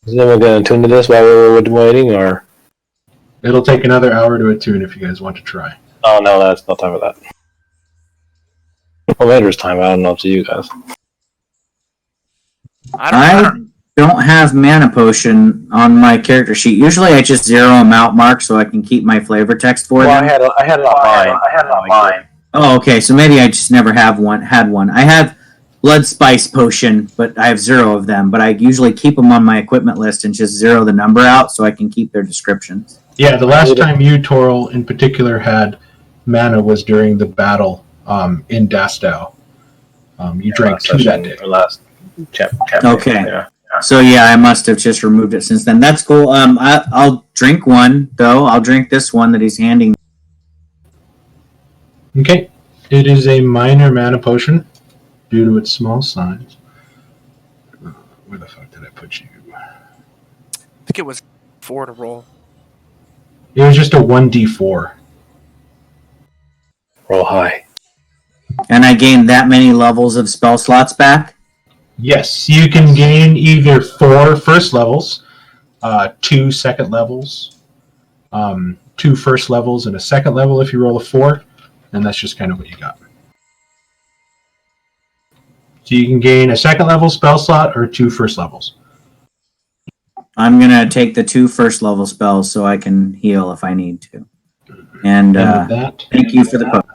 Is anyone going to tune to this while we're waiting, or? It'll take another hour to attune if you guys want to try. Oh no, that's no time for that. Well, later's time. I don't know. Up to you guys. I don't have mana potion on my character sheet. Usually, I just zero them out, Mark, so I can keep my flavor text for them. I had it on mine. Oh, okay. So maybe I just never had one. I have blood spice potion, but I have 0 of them. But I usually keep them on my equipment list and just zero the number out so I can keep their descriptions. Yeah, the last time you, Toril, in particular, had mana was during the battle in Dastow. You drank 2 that day. Last chapter. Okay. Yeah. So yeah, I must have just removed it since then. That's cool. I'll drink one though. I'll drink this one that he's handing. Okay. It is a minor mana potion due to its small size. Where the fuck did I put you? I think it was 4 to roll. It was just a 1d4. Roll high. And I gain that many levels of spell slots back? Yes, you can gain either 4 first levels, 2 second levels, 2 first levels, and a second level if you roll a 4, and that's just kind of what you got. So you can gain a second level spell slot or 2 first levels. I'm going to take the 2 first level spells so I can heal if I need to. And And with that, thank you for the quote.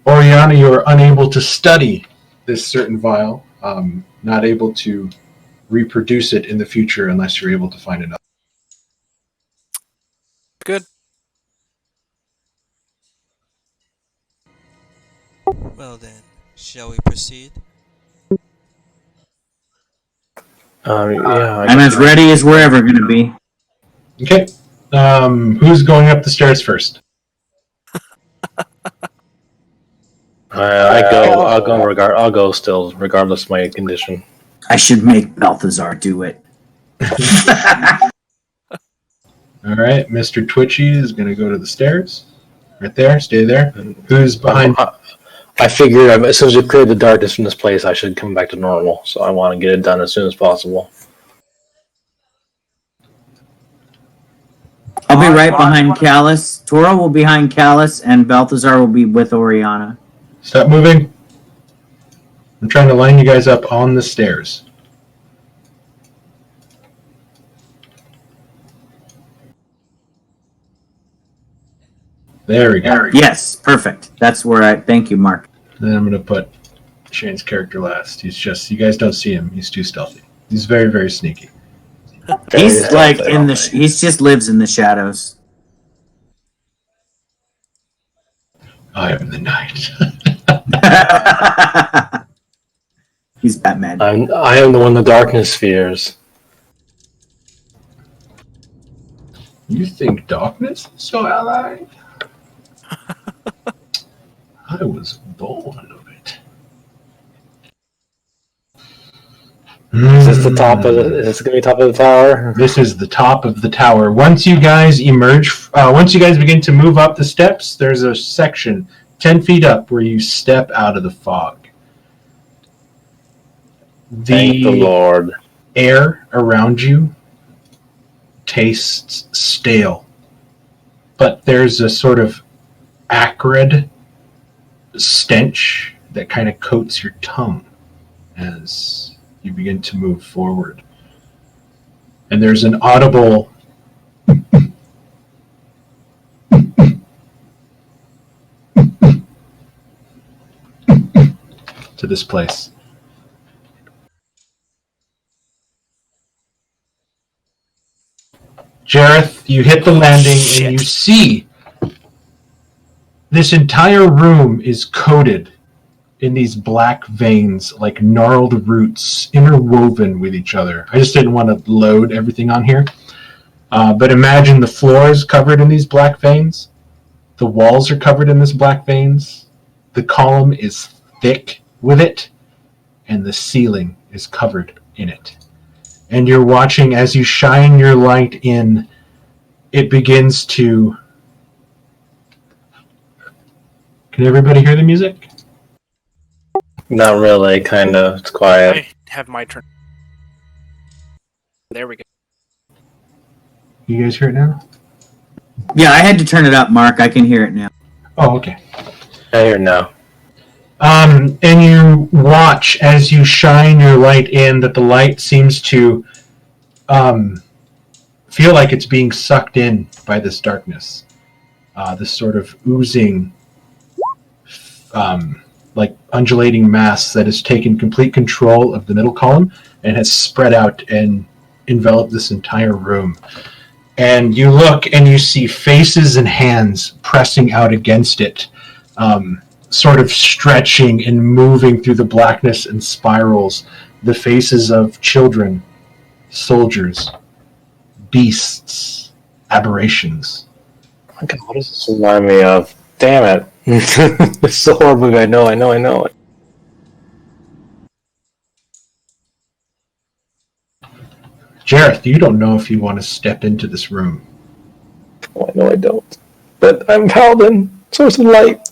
Oriana, you are unable to study this certain vial, not able to reproduce it in the future unless you're able to find another. Good. Well then, shall we proceed? Yeah. I'm as ready as we're ever going to be. Okay, who's going up the stairs first? I'll go still, regardless of my condition. I should make Balthazar do it. All right, Mr. Twitchy is going to go to the stairs. Right there, stay there. Who's behind? I figured as soon as we cleared the darkness from this place, I should come back to normal. So I want to get it done as soon as possible. I'll be right behind Callus. Toro will be behind Callus, and Balthazar will be with Oriana. Stop moving. I'm trying to line you guys up on the stairs. There we go. Yes, perfect. That's where I... Thank you, Mark. Then I'm going to put Shane's character last. He's just, you guys don't see him. He's too stealthy. He's very, very sneaky. He's like in the... He just lives in the shadows. I am the knight. He's Batman. I am the one the darkness fears. You think darkness is so allied? I was born of it. Is this the top of the? Is this gonna be top of the tower? This is the top of the tower. Once you guys emerge, once you guys begin to move up the steps, there's a section 10 feet up where you step out of the fog. Thank the Lord. Air around you tastes stale, but there's a sort of acrid stench that kind of coats your tongue as you begin to move forward. And there's an audible to this place. Jareth, you hit the landing and you see this entire room is coated in these black veins, like gnarled roots, interwoven with each other. I just didn't want to load everything on here. But imagine the floor is covered in these black veins. The walls are covered in this black veins. The column is thick with it. And the ceiling is covered in it. And you're watching as you shine your light in, it begins to... Can everybody hear the music? Not really, kind of. It's quiet. I have my turn. There we go. You guys hear it now? Yeah, I had to turn it up, Mark. I can hear it now. Oh, okay. I hear now. And you watch as you shine your light in that the light seems to feel like it's being sucked in by this darkness. This sort of oozing, like undulating mass that has taken complete control of the middle column and has spread out and enveloped this entire room. And you look and you see faces and hands pressing out against it. Sort of stretching and moving through the blackness and spirals, the faces of children, soldiers, beasts, aberrations. Oh God, what does this remind me of? Damn it. It's the horror movie. I know it. Jareth, you don't know if you want to step into this room. Oh, I know I don't. But I'm Paladin, source of light.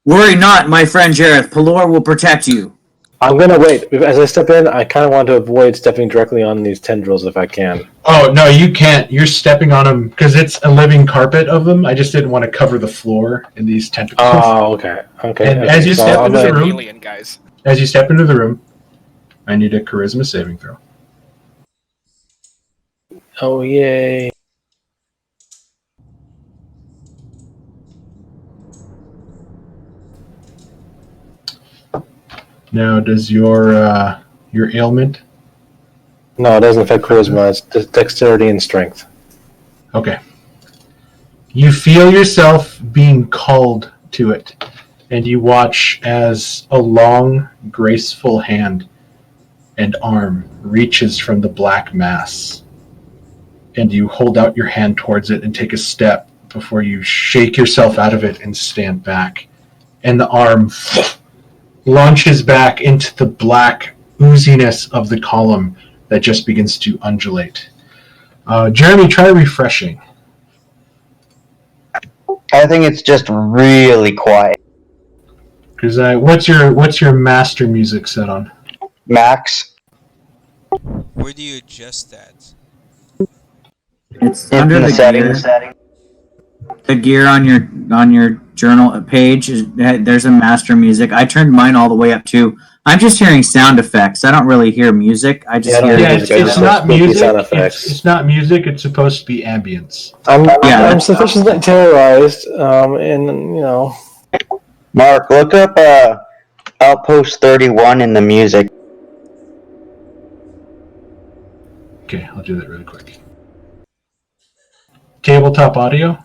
Worry not, my friend Jareth. Pelor will protect you. I'm gonna wait. As I step in, I kind of want to avoid stepping directly on these tendrils if I can. Oh, no, you can't. You're stepping on them because it's a living carpet of them. I just didn't want to cover the floor in these tentacles. Oh, okay. Okay. And as you So step I'm into the gonna- room, Alien guys. as you step into the room, I need a charisma saving throw. Oh, yay. Now, does your ailment? No, it doesn't affect charisma. It's dexterity and strength. Okay. You feel yourself being called to it, and you watch as a long, graceful hand and arm reaches from the black mass. And you hold out your hand towards it and take a step before you shake yourself out of it and stand back. And the arm launches back into the black ooziness of the column that just begins to undulate. Jeremy, try refreshing. I think it's just really quiet. Because what's your master music set on? Max? Where do you adjust that? It's In under the the settings. gear. The gear on your journal page there's a master music. I turned mine all the way up too. I'm just hearing sound effects. I don't really hear music. I just Yeah, I don't hear. hear Yeah, music. I it's just not spooky music. sound effects. It's not music. It's supposed to be ambience. I'm sufficiently terrorized, and you know. Mark, look up Outpost 31 in the music. Okay, I'll do that really quick. Tabletop audio.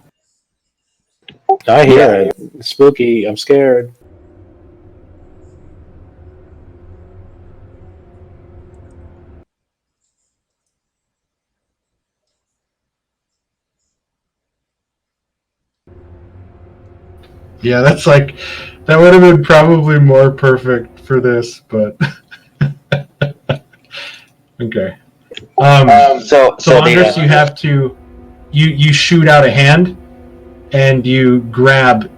I hear it. It's spooky. I'm scared. Yeah, that would have been probably more perfect for this, but okay. So Andres, you have to you shoot out a hand and you grab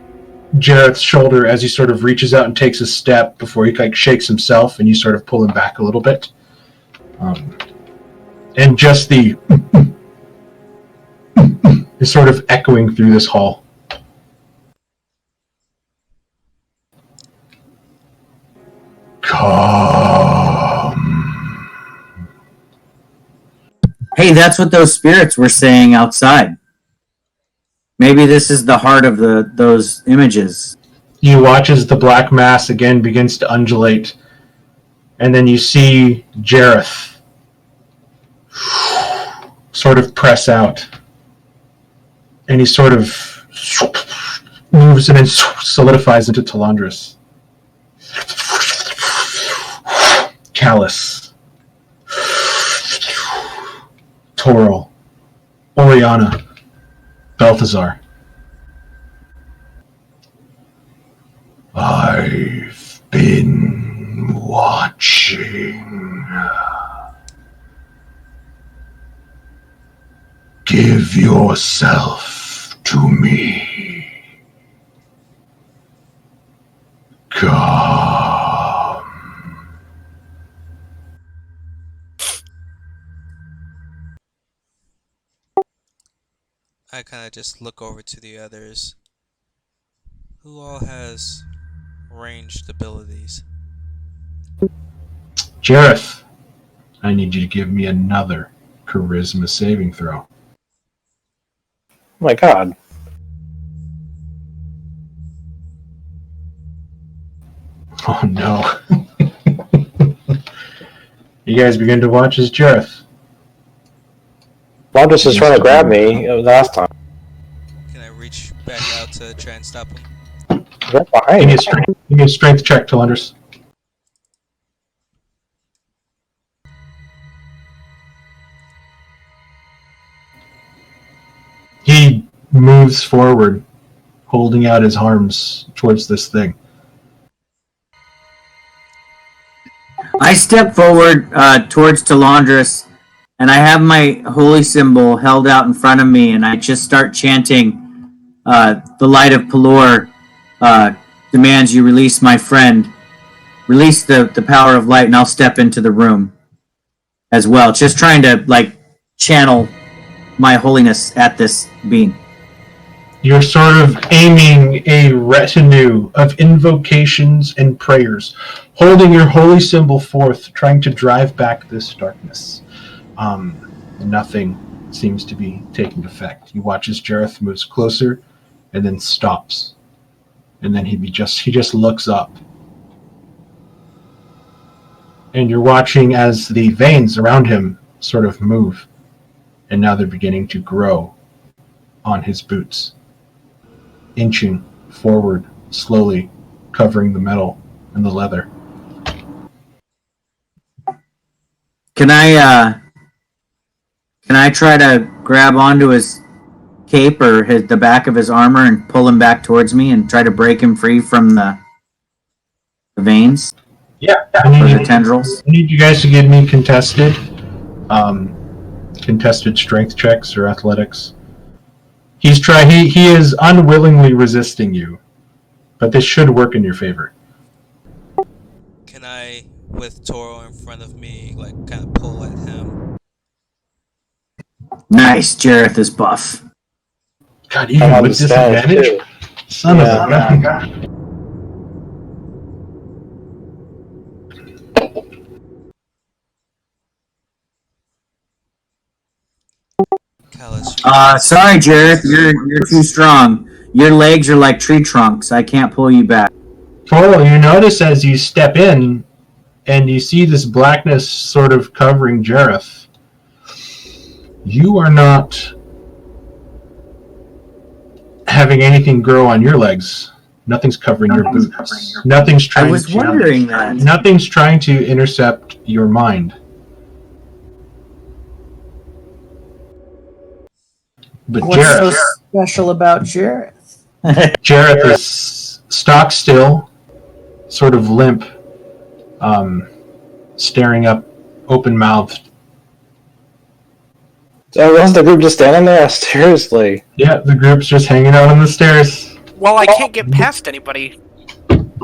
Jareth's shoulder as he sort of reaches out and takes a step before he shakes himself, and you sort of pull him back a little bit. And just the is sort of echoing through this hall. Come. Hey, that's what those spirits were saying outside. Maybe this is the heart of those images. You watch as the black mass again begins to undulate, and then you see Jareth sort of press out, and he sort of moves and then solidifies into Talandris. Callus, Toril, Oriana, Balthazar. I've been watching. Give yourself to me. Come. I kind of just look over to the others. Who all has ranged abilities? Jareth, I need you to give me another charisma saving throw. Oh my god. Oh no. You guys begin to watch as Jareth. Londres is trying to grab me last time. Can I reach back out to try and stop him? Right behind Give me me. a strength check, Talandris. He moves forward, holding out his arms towards this thing. I step forward towards Talandris, and I have my holy symbol held out in front of me, and I just start chanting, the light of Pelor demands you release my friend. Release the power of light, and I'll step into the room as well. Just trying to, like, channel my holiness at this being. You're sort of aiming a retinue of invocations and prayers, holding your holy symbol forth, trying to drive back this darkness. Nothing seems to be taking effect. You watch as Jareth moves closer and then stops. And then he just looks up. And you're watching as the veins around him sort of move. And now they're beginning to grow on his boots, inching forward slowly, covering the metal and the leather. Can I try to grab onto his cape or the back of his armor and pull him back towards me and try to break him free from the veins? Yeah. Or the tendrils? I need you guys to give me contested strength checks or athletics. He is unwillingly resisting you, but this should work in your favor. Can I, with Toro in front of me, like, kind of pull at him? Nice, Jareth is buff. God, even with disadvantage? Too. Son of a gun. Sorry, Jareth, you're too strong. Your legs are like tree trunks. I can't pull you back. Toro, you notice as you step in and you see this blackness sort of covering Jareth, you are not having anything grow on your legs. Nothing's covering your boots. Nothing's trying. I was wondering that. Nothing's trying to intercept your mind. But What's so Jareth, special about Jareth? Jareth is stock still, sort of limp, staring up, open-mouthed. So wasn't the group just standing there? Seriously. Yeah, the group's just hanging out on the stairs. Well, I can't get past anybody.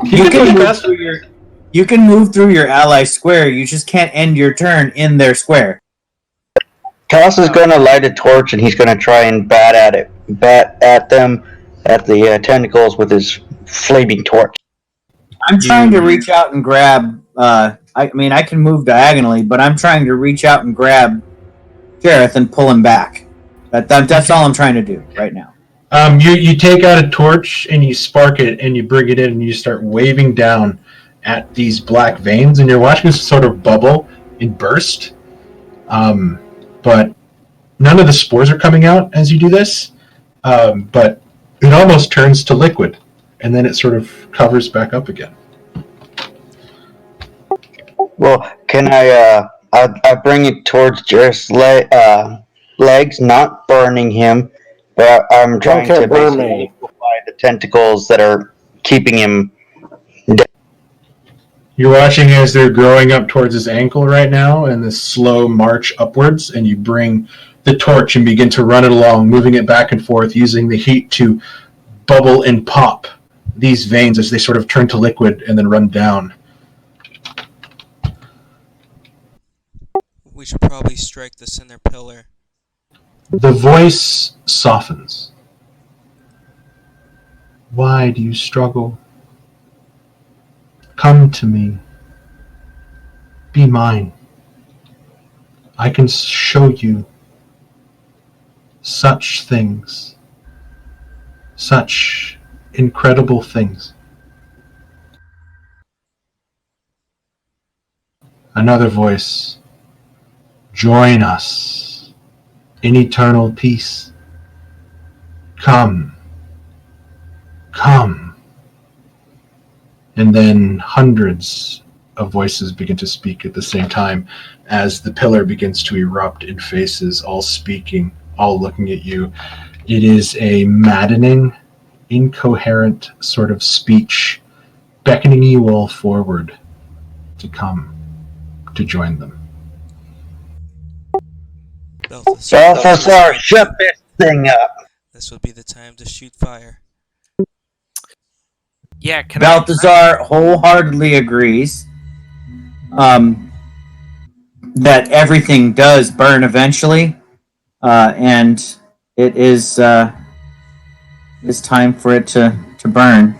You can move through your ally square. You just can't end your turn in their square. Kalas is going to light a torch and he's going to try and bat at them, at the tentacles with his flaming torch. I'm trying to reach out and grab. I mean, I can move diagonally, but I'm trying to reach out and grab Jareth and pull him back. That's all I'm trying to do right now. You take out a torch and you spark it and you bring it in and you start waving down at these black veins and you're watching this sort of bubble and burst. But none of the spores are coming out as you do this. But it almost turns to liquid and then it sort of covers back up again. Well, can I bring it towards Jareth's legs, not burning him, but I'm trying to basically liquefy the tentacles that are keeping him dead. You're watching as they're growing up towards his ankle right now and this slow march upwards, and you bring the torch and begin to run it along, moving it back and forth, using the heat to bubble and pop these veins as they sort of turn to liquid and then run down. We should probably strike the center pillar. The voice softens. Why do you struggle? Come to me. Be mine. I can show you such things, such incredible things. Another voice. Join us in eternal peace. Come. Come. And then hundreds of voices begin to speak at the same time as the pillar begins to erupt in faces, all speaking, all looking at you. It is a maddening, incoherent sort of speech, beckoning you all forward to come, to join them. Balthazar, shut this thing up. This would be the time to shoot fire. Yeah, can Balthazar wholeheartedly agrees that everything does burn eventually, and it is it's time for it to burn.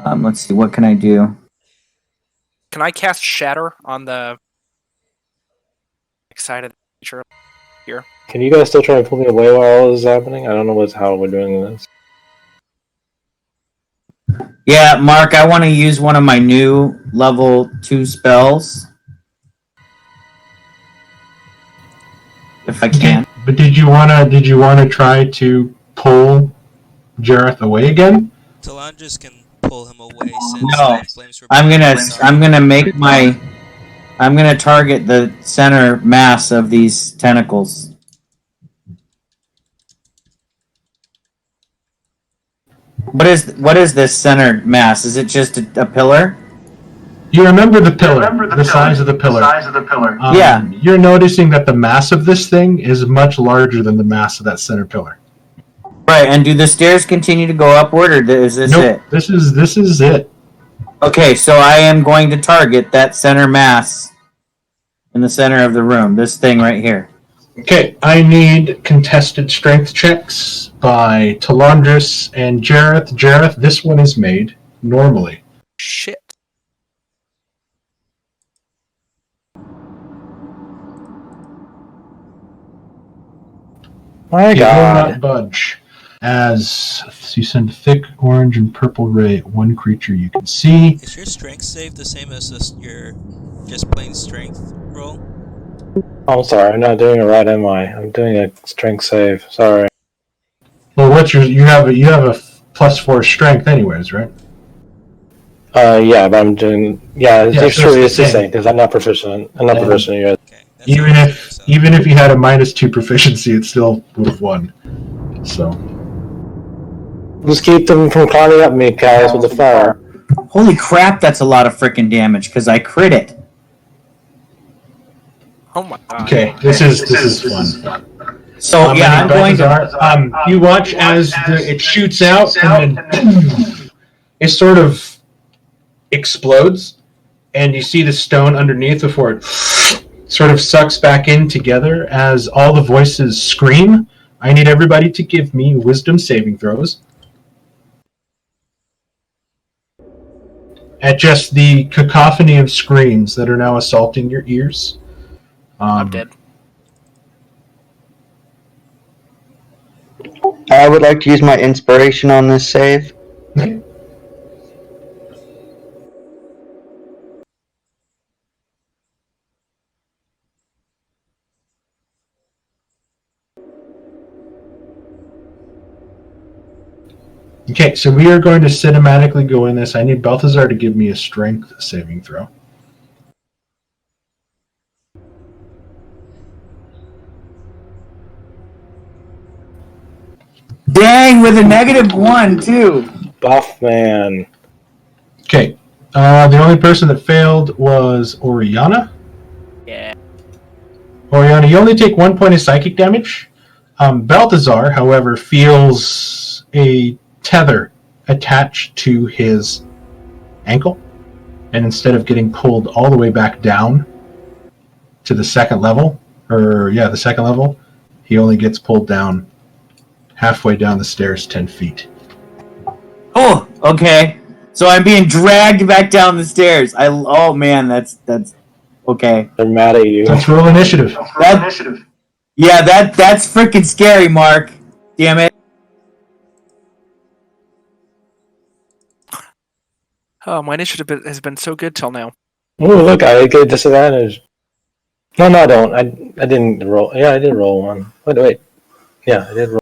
Let's see, what can I do? Can I cast Shatter on the excited creature? Can you guys still try to pull me away while all this is happening? I don't know how we're doing this. Yeah, Mark, I want to use one of my new level 2 spells. If I can. But did you wanna try to pull Jareth away again? Talandris can pull him away since No. the flames were I'm gonna target the center mass of these tentacles. What is this center mass? Is it just a pillar? You remember the pillar, the size of the pillar. Yeah. You're noticing that the mass of this thing is much larger than the mass of that center pillar. Right, and do the stairs continue to go upward, or is this Nope, it? this is it. Okay, so I am going to target that center mass in the center of the room. This thing right here. Okay, I need contested strength checks by Talandris and Jareth. Jareth, this one is made normally. Shit. My You will God. not budge. As you send thick orange and purple ray at one creature you can see. Is your strength save the same as your just plain strength roll? Oh, I'm sorry, I'm not doing it right, am I? I'm doing a strength save. Sorry. Well, what's you have a +4 strength anyways, right? Yeah, but I'm doing. Yeah, Yeah, it's so true. it's It's the the same. same because I'm not proficient. I'm not Yeah. proficient yet. Okay. That's what Even I if was thinking, so. even if you had a -2 proficiency, it still would have won. So Just keep them from climbing up me, guys, with the fire. Holy crap, that's a lot of freaking damage, because I crit it. Oh my god. okay, this is fun. So, yeah, I'm going to... Balthazar, you watch as it shoots out and then it sort of explodes, and you see the stone underneath before it sort of sucks back in together as all the voices scream. I need everybody to give me wisdom saving throws. At just the cacophony of screams that are now assaulting your ears. I'm dead. I would like to use my inspiration on this save. Okay, so we are going to cinematically go in this. I need Balthazar to give me a strength saving throw. Dang, with a -1, too. Buff man. Okay, the only person that failed was Oriana. Yeah. Oriana, you only take 1 point of psychic damage. Balthazar, however, feels a tether attached to his ankle, and instead of getting pulled all the way back down to the second level, he only gets pulled down halfway down the stairs 10 feet. Oh, okay. So I'm being dragged back down the stairs. Oh man, that's okay. They're mad at you. Let's roll initiative. Yeah, that's freaking scary, Mark. Damn it. Oh, my initiative has been so good till now. Ooh, look, I get a disadvantage. No, I don't. I didn't roll. Yeah, I did roll one. Wait. Yeah, I did roll.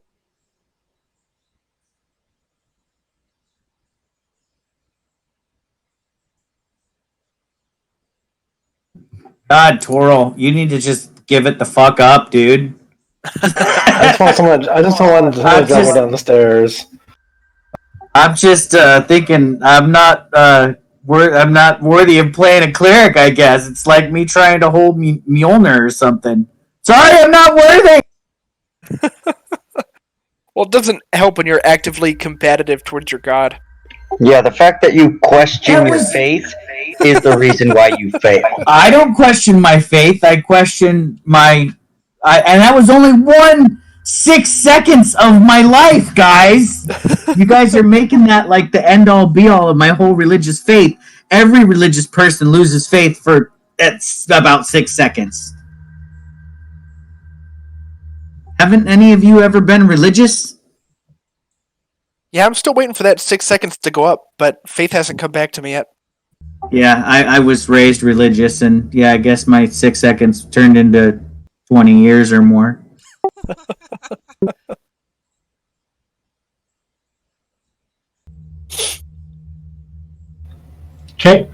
God, Toro, you need to just give it the fuck up, dude. I just don't want to drag me down the stairs. I'm just thinking I'm not worthy of playing a cleric, I guess. It's like me trying to hold Mjolnir or something. Sorry, I'm not worthy! Well, it doesn't help when you're actively combative towards your god. Yeah, the fact that you question That your was- faith is the reason why you fail. I don't question my faith. I question and that was only 6 seconds of my life, guys. You guys are making that like the end all be all of my whole religious faith. Every religious person loses faith for about 6 seconds. Haven't any of you ever been religious? Yeah, I'm still waiting for that 6 seconds to go up, but faith hasn't come back to me yet. Yeah, I was raised religious, and yeah, I guess my 6 seconds turned into 20 years or more. Okay.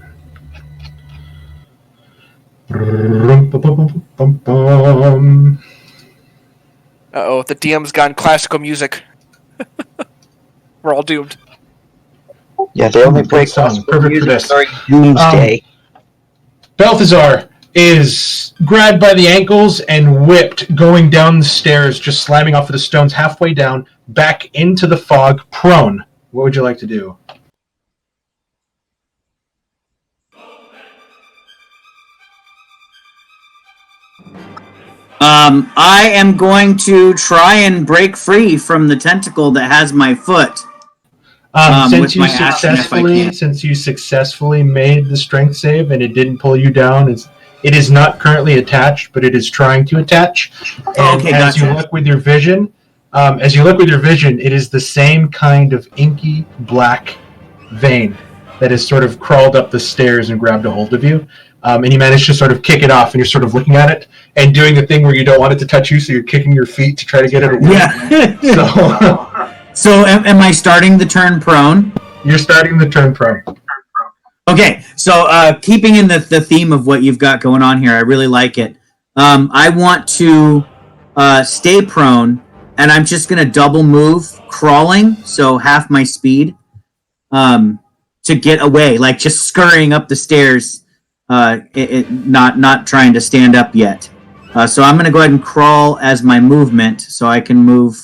Uh-oh, the DM's gone classical music. We're all doomed. Yeah, they only play Good song. classical Perfect for music this. during Doomsday. Balthazar is grabbed by the ankles and whipped going down the stairs, just slamming off of the stones halfway down, back into the fog, prone. What would you like to do? I am going to try and break free from the tentacle that has my foot. With my action, if I can. Since you successfully made the strength save and it didn't pull you down, it is not currently attached, but it is trying to attach. And Okay, as gotcha. you look with your vision, it is the same kind of inky black vein that has sort of crawled up the stairs and grabbed a hold of you. And you manage to sort of kick it off, and you're sort of looking at it and doing the thing where you don't want it to touch you, so you're kicking your feet to try to get it away. Yeah. So So am I starting the turn prone? you're starting the turn prone. Okay, so keeping in the theme of what you've got going on here, I really like it. I want to stay prone, and I'm just going to double move crawling, so half my speed, to get away, like just scurrying up the stairs, not trying to stand up yet. So I'm going to go ahead and crawl as my movement, so I can move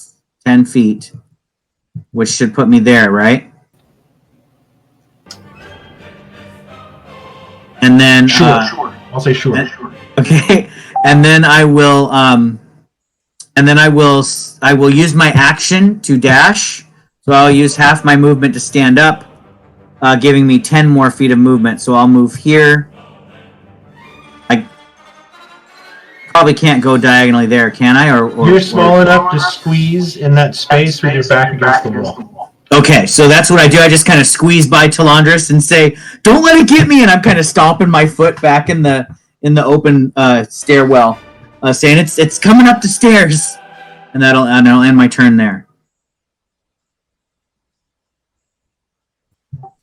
10 feet, which should put me there, right? And then Sure. I'll say sure. okay, and then I will use my action to dash. So I'll use half my movement to stand up, giving me 10 more feet of movement. So I'll move here. I probably can't go diagonally there, can I? Or You're small enough to squeeze in that space with your back against the wall. Okay, so that's what I do. I just kind of squeeze by Talandris and say, "Don't let it get me!" And I'm kind of stomping my foot back in the open stairwell, saying, "It's coming up the stairs," and I'll end my turn there.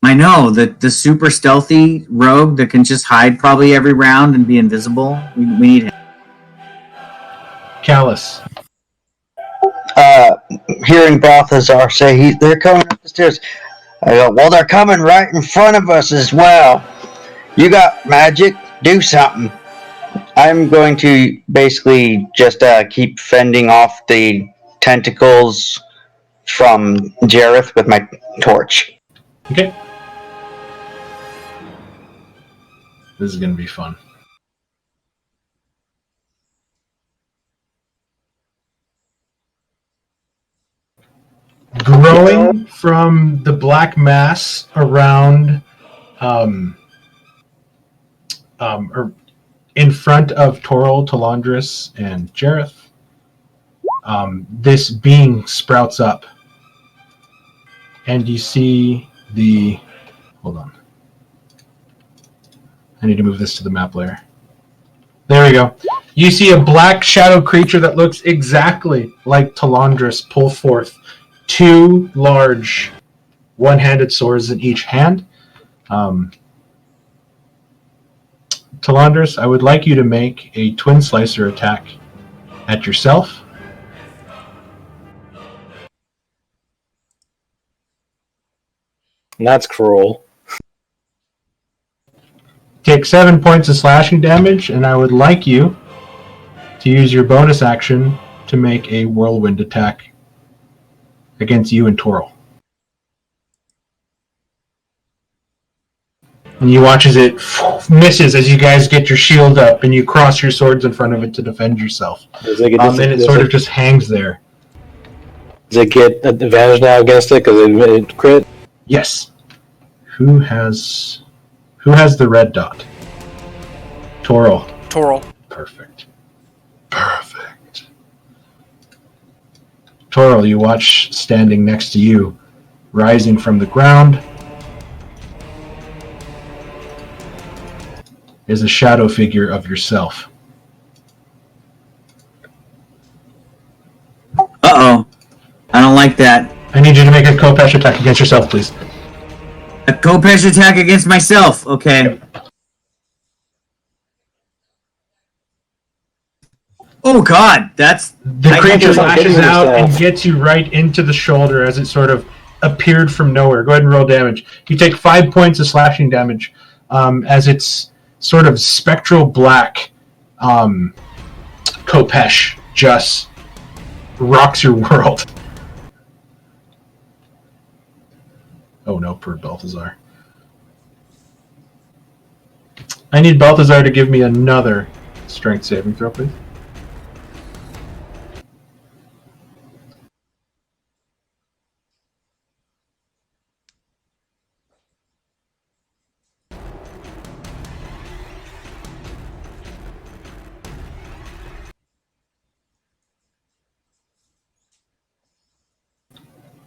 I know that the super stealthy rogue that can just hide probably every round and be invisible. We need him. Callus. Hearing Balthazar say they're coming up the stairs, I go, well, they're coming right in front of us as well. You got magic, do something. I'm going to basically just keep fending off the tentacles from Jareth with my torch. Okay. This is going to be fun. Growing from the black mass around, or in front of Toril, Talandris, and Jareth, this being sprouts up, and you see the. Hold on. I need to move this to the map layer. There we go. You see a black shadow creature that looks exactly like Talandris pull forth two large one-handed swords in each hand. Talandris, I would like you to make a twin slicer attack at yourself. That's cruel. Take 7 points of slashing damage, and I would like you to use your bonus action to make a whirlwind attack. against you and Toril. And you watch as it misses as you guys get your shield up and you cross your swords in front of it to defend yourself. Does it get, And it sort of just hangs there. does it get advantage now against it because it crit? Yes. Who has the red dot? Toril. Toril. Perfect. Toril, you watch standing next to you, rising from the ground, is a shadow figure of yourself. Uh-oh. I don't like that. I need you to make a Khopesh attack against yourself, please. A Khopesh attack against myself. Okay. Oh god, that's... The I creature can't lashes get out yourself. and gets you right into the shoulder as it sort of appeared from nowhere. Go ahead and roll damage. You take 5 points of slashing damage as its sort of spectral black Khopesh just rocks your world. Oh no, poor Balthazar. I need Balthazar to give me another strength saving throw, please.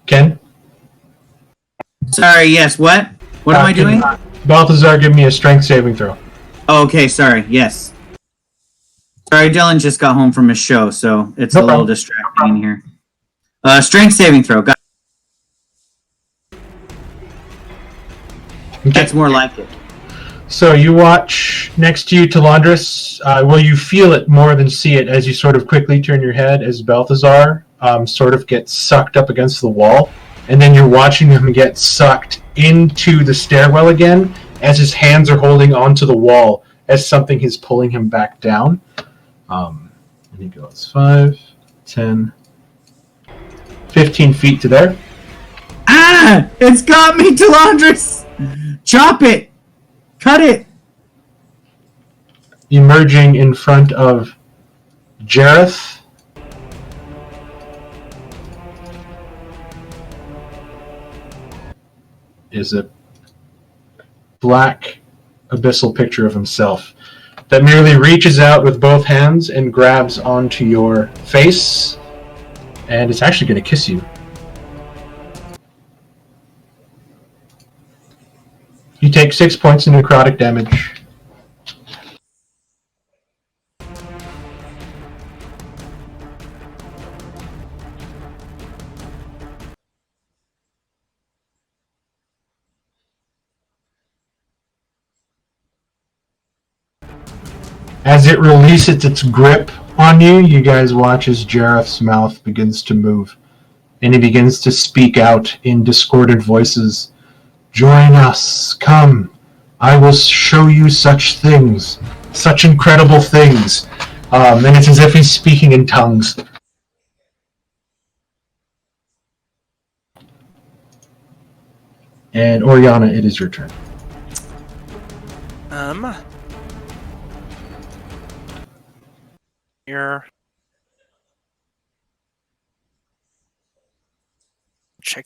Ken? Sorry, yes, what? What am I doing? Balthazar, give me a strength saving throw. Oh, okay, sorry, yes. Sorry, Dylan just got home from his show, so it's No a little problem. distracting in here. Strength saving throw. That's more like it. So you watch next to you, Talandris. Well, you feel it more than see it as you sort of quickly turn your head as Balthazar sort of gets sucked up against the wall. And then you're watching him get sucked into the stairwell again as his hands are holding onto the wall as something is pulling him back down. And he goes 5, 10, 15 feet to there. Ah! It's got me, Talandris! Chop it! Cut it! Emerging in front of Jareth. Is a black abyssal picture of himself that merely reaches out with both hands and grabs onto your face, and it's actually going to kiss you. You take 6 points of necrotic damage. As it releases its grip on you, you guys watch as Jareth's mouth begins to move, and he begins to speak out in discordant voices. Join us, come. I will show you such things, such incredible things. And it's as if he's speaking in tongues. And Oriana, it is your turn. Here. Check.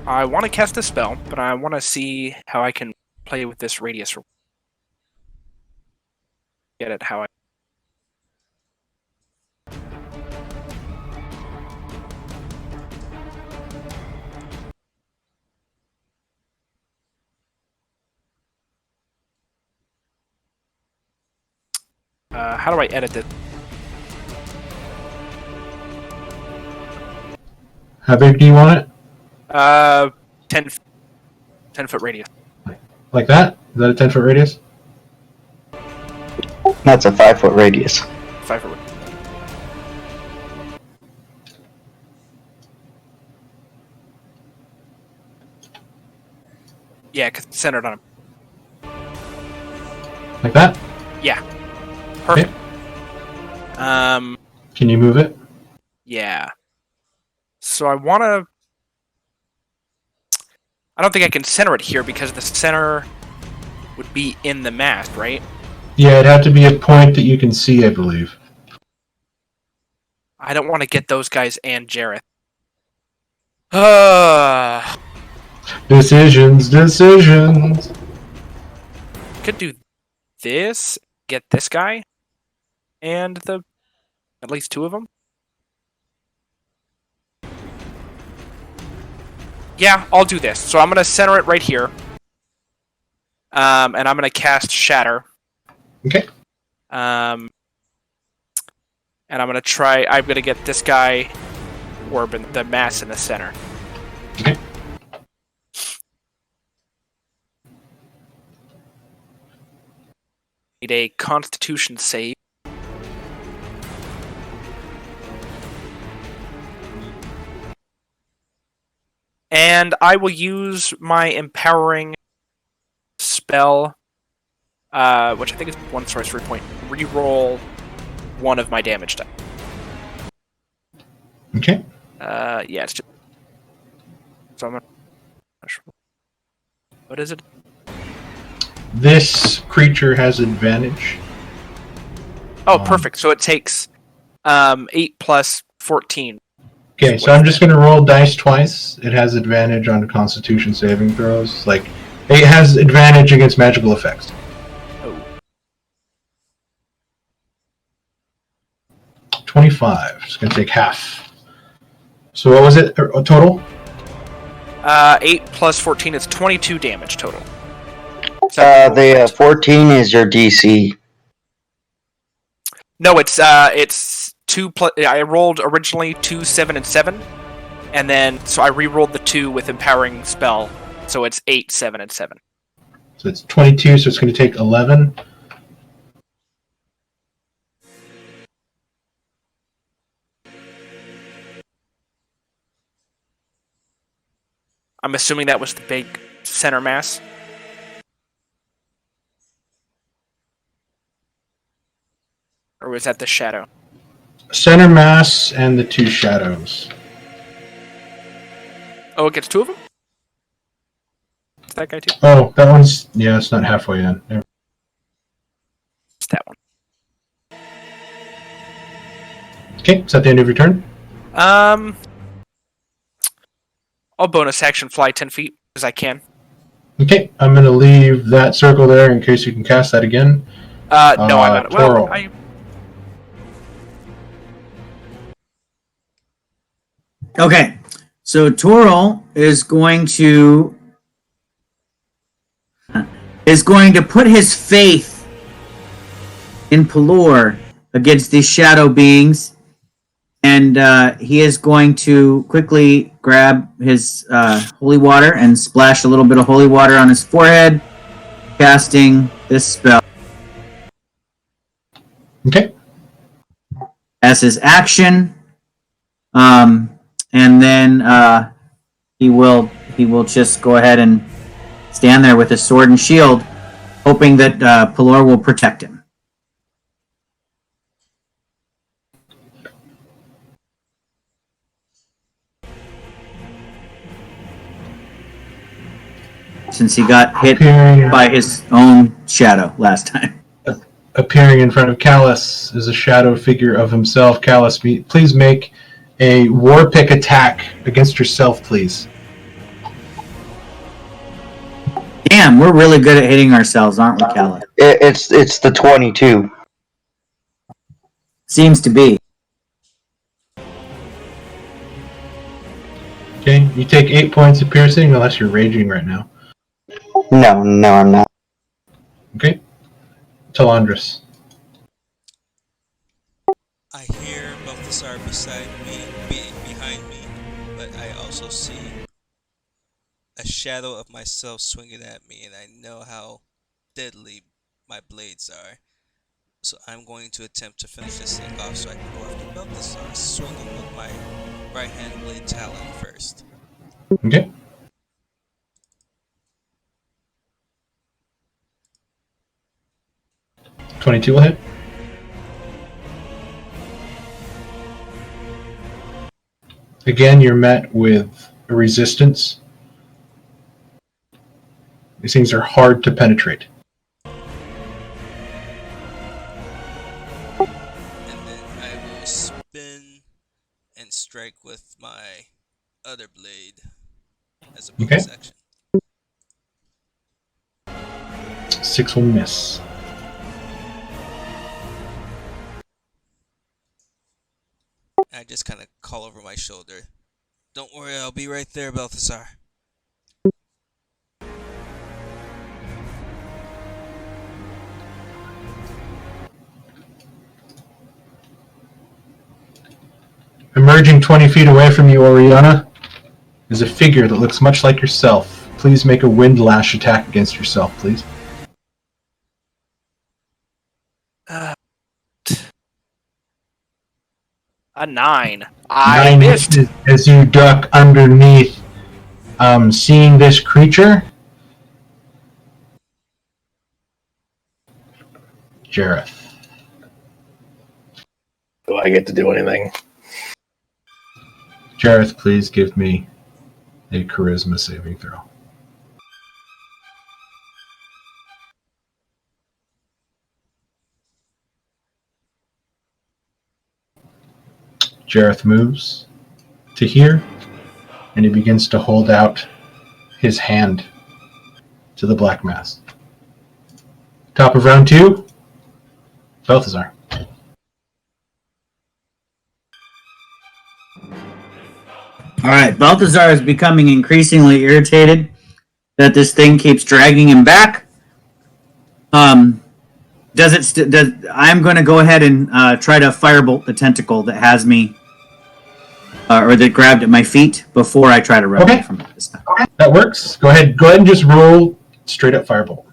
I want to cast a spell, but I want to see how I can play with this radius. Get it how I. How do I edit it? How big do you want it? 10 foot radius. Like that? Is that a 10-foot radius? That's a 5-foot radius. 5 foot. Yeah, 'cause it's centered on him. Like that? Yeah. Perfect. Can you move it? Yeah. So I want to... I don't think I can center it here because the center would be in the mast, right? Yeah, it'd have to be a point that you can see, I believe. I don't want to get those guys and Jareth. Decisions. Could do this, get this guy, and at least two of them. Yeah, I'll do this. So I'm gonna center it right here, and I'm gonna cast Shatter. Okay. And I'm gonna try. I'm gonna get this guy, orb in the mass in the center. Okay. Need a Constitution save. And I will use my empowering spell, which I think is one sorcery point. Reroll one of my damage die. Okay. Yeah, it's just. So I'm gonna. What is it? This creature has advantage. Oh, perfect. So it takes 8 plus 14. Okay, so I'm just going to roll dice twice. It has advantage on Constitution saving throws. Like, it has advantage against magical effects. Oh. 25. It's going to take half. So what was it? Total? 8 plus 14 is 22 damage total. The 14 is your DC. No, it's 2 plus. I rolled originally 2, 7, and 7, and then so I re-rolled the 2 with empowering spell, so it's 8, 7, and 7. So it's 22, so it's going to take 11. I'm assuming that was the big center mass. Or was that the shadow? Center mass and the 2 shadows. Oh, it gets 2 of them? It's that guy too? Oh, that one's... Yeah, it's not halfway in. It's that one. Okay, is that the end of your turn? I'll bonus action fly 10 feet, as I can. Okay, I'm going to leave that circle there in case you can cast that again. No, I'm not. Well, Toro. Okay, so Toril is going to put his faith in Pelor against these shadow beings, and he is going to quickly grab his holy water and splash a little bit of holy water on his forehead, casting this spell. Okay. As his action. And then he will just go ahead and stand there with his sword and shield, hoping that Pelor will protect him. Since he got hit by his own shadow last time. Appearing in front of Callus is a shadow figure of himself. Callus, please make a war pick attack against yourself, please. Damn, we're really good at hitting ourselves, aren't we, Callus? It's the 22. Seems to be. Okay, you take 8 points of piercing unless you're raging right now. No, I'm not. Okay. Talandris. I hear Balthasar beside me, behind me, but I also see a shadow of myself swinging at me, and I know how deadly my blades are. So I'm going to attempt to finish this thing off so I can go after Balthasar, swinging with my right hand blade talon first. Okay. 22 will hit. Again, you're met with a resistance. These things are hard to penetrate. And then I will spin and strike with my other blade as a bonus action. 6 will miss. I just kind of call over my shoulder. Don't worry, I'll be right there, Balthazar. Emerging 20 feet away from you, Oriana, is a figure that looks much like yourself. Please make a wind lash attack against yourself, please. A 9. I 9 missed. as you duck underneath, seeing this creature. Jareth. Do I get to do anything? Jareth, please give me a charisma saving throw. Jareth moves to here, and he begins to hold out his hand to the black mass. Top of round 2, Balthazar. All right, Balthazar is becoming increasingly irritated that this thing keeps dragging him back. I'm going to go ahead and try to firebolt the tentacle that has me, or that grabbed at my feet before I try to run away from it this time. That works. Go ahead and just roll straight up firebolt.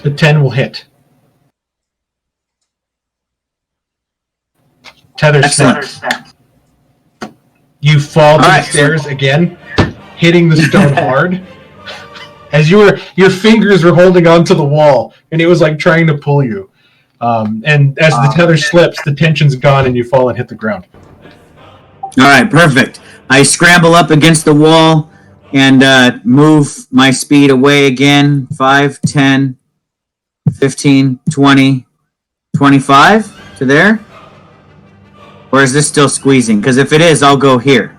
The 10 will hit. Tether Excellent. snaps. You fall to the Alright. stairs again, hitting the stone hard. As your fingers were holding onto the wall, and it was like trying to pull you. And as the tether slips, the tension's gone, and you fall and hit the ground. All right, perfect. I scramble up against the wall and move my speed away again. 5, 10, 15, 20, 25 to there. Or is this still squeezing? Because if it is, I'll go here.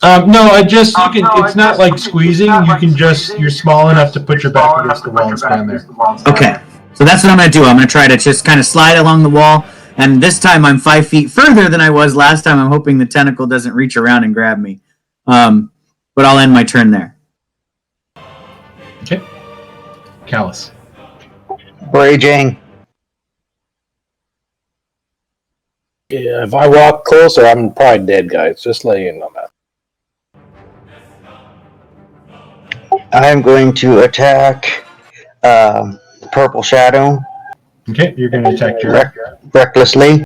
No, it's not like squeezing. You're small enough to put your back against the wall and stand there. Okay, so that's what I'm going to do. I'm going to try to just kind of slide along the wall. And this time I'm 5 feet further than I was last time. I'm hoping the tentacle doesn't reach around and grab me. But I'll end my turn there. Okay. Callus. Raging. Yeah, if I walk closer, I'm probably dead, guys. Just letting you know that. I'm going to attack Purple Shadow Okay, you're going to attack Jareth. recklessly.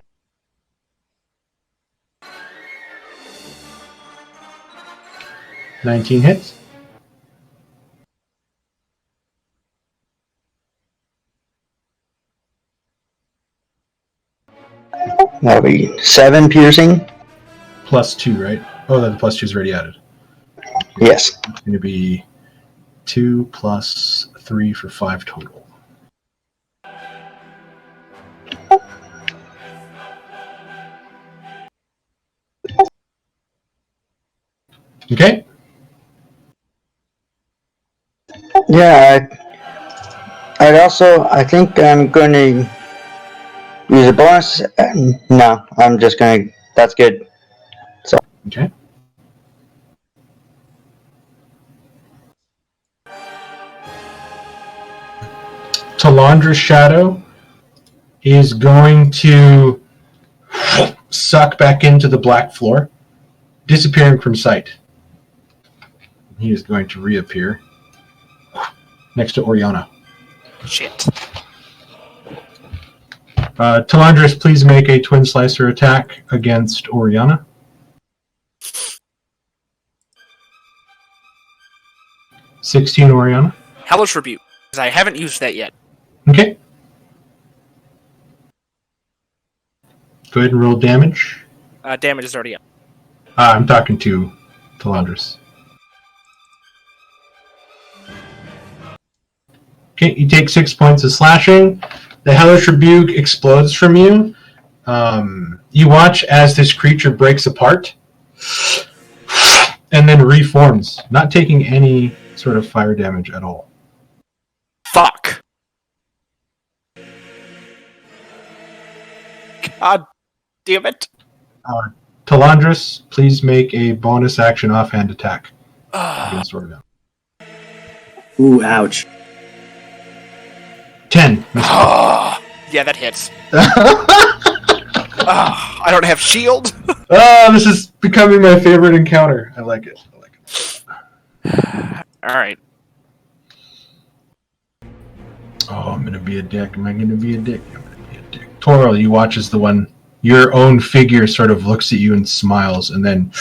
$19 hits. That'll be 7 piercing. +2, right? Oh, the +2 is already added. Yes. It's going to be 2 + 3 for 5 total. Okay. Yeah, I think I'm going to use a bonus. No, I'm just going to, that's good. Okay. Talandra's shadow is going to suck back into the black floor, disappearing from sight. He is going to reappear next to Oriana. Shit. Talandris, please make a Twin Slicer attack against Oriana. 16, Oriana. Hellish Rebuke, because I haven't used that yet. Okay. Go ahead and roll damage. Damage is already up. I'm talking to Talandris. Okay, you take 6 points of slashing. The Hellish Rebuke explodes from you. You watch as this creature breaks apart and then reforms, not taking any sort of fire damage at all. Fuck. God damn it. Talandris, please make a bonus action offhand attack against Oriana. Ooh, ouch. 10. Yeah, that hits. I don't have shield. This is becoming my favorite encounter. I like it. All right. Oh, I'm gonna be a dick. Am I gonna be a dick? I'm gonna be a dick. Toro, you watch as your own figure sort of looks at you and smiles, and then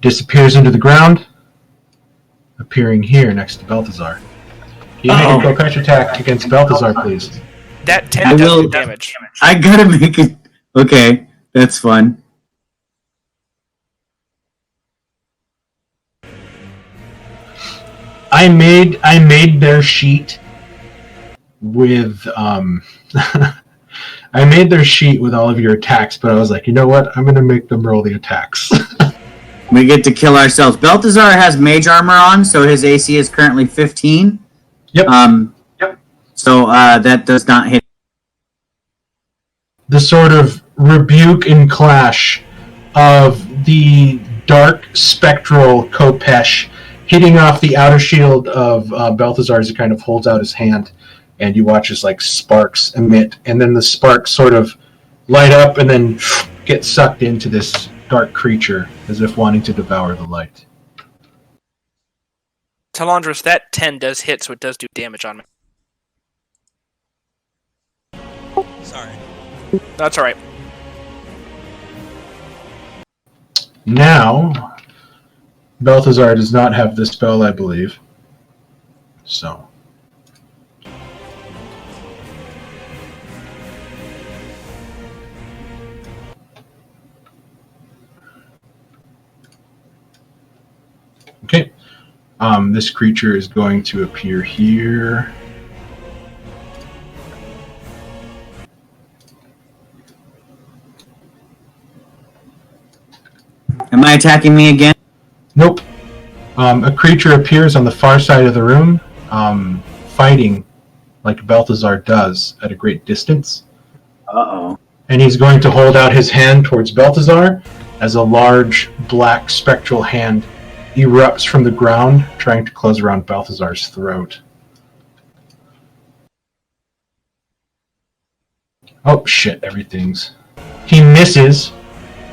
disappears into the ground, appearing here next to Balthazar. Can you make a Kokesh attack against Balthazar, please? That 10 does do damage. I gotta make it. Okay, that's fun. I made their sheet with I made their sheet with all of your attacks, but I was like, you know what? I'm gonna make them roll the attacks. We get to kill ourselves. Balthazar has mage armor on, so his AC is currently 15. Yep. Yep. So that does not hit. The sort of rebuke and clash of the dark spectral Kopesh hitting off the outer shield of Balthazar as he kind of holds out his hand, and you watch as like sparks emit, and then the sparks sort of light up and then get sucked into this dark creature as if wanting to devour the light. Talandris, that 10 does hit, so it does do damage on me. Sorry. That's alright. Now, Balthazar does not have the spell, I believe. So. Okay. This creature is going to appear here. Am I attacking me again? Nope. A creature appears on the far side of the room, fighting like Balthazar does at a great distance. Uh-oh. And he's going to hold out his hand towards Balthazar as a large black spectral hand erupts from the ground, trying to close around Balthazar's throat. Oh shit, everything's... He misses.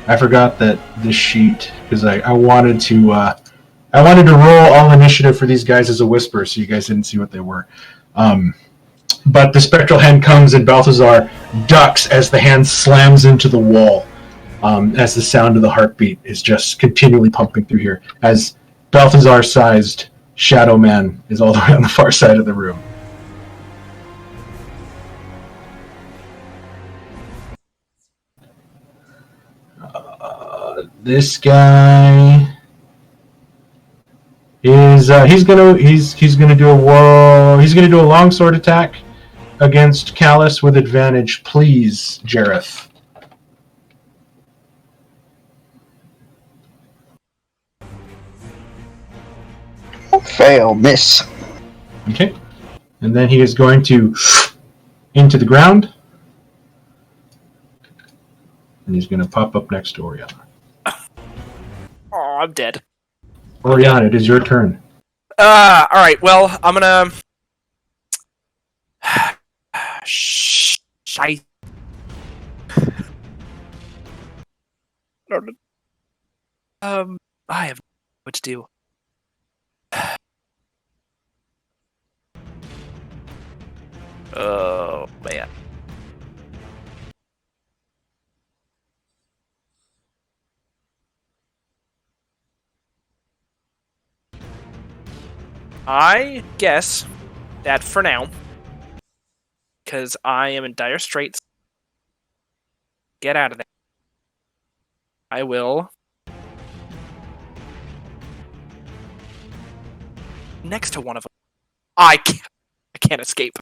I forgot that this sheet, because I wanted to roll all initiative for these guys as a whisper, so you guys didn't see what they were. But the spectral hand comes and Balthazar ducks as the hand slams into the wall, as the sound of the heartbeat is just continually pumping through here, as Balthazar-sized Shadow Man is all the way on the far side of the room. This guy is he's gonna do a longsword attack against Callus with advantage, please, Jareth. Fail, miss. Okay, and then he is going to into the ground, and he's going to pop up next to Oriana. Oh, I'm dead. Oriana, it is your turn. Alright, well, I'm gonna... Shite. I have what to do. Oh, man. I guess that for now, because I am in dire straits, get out of there. I will. Next to one of them. I can't escape.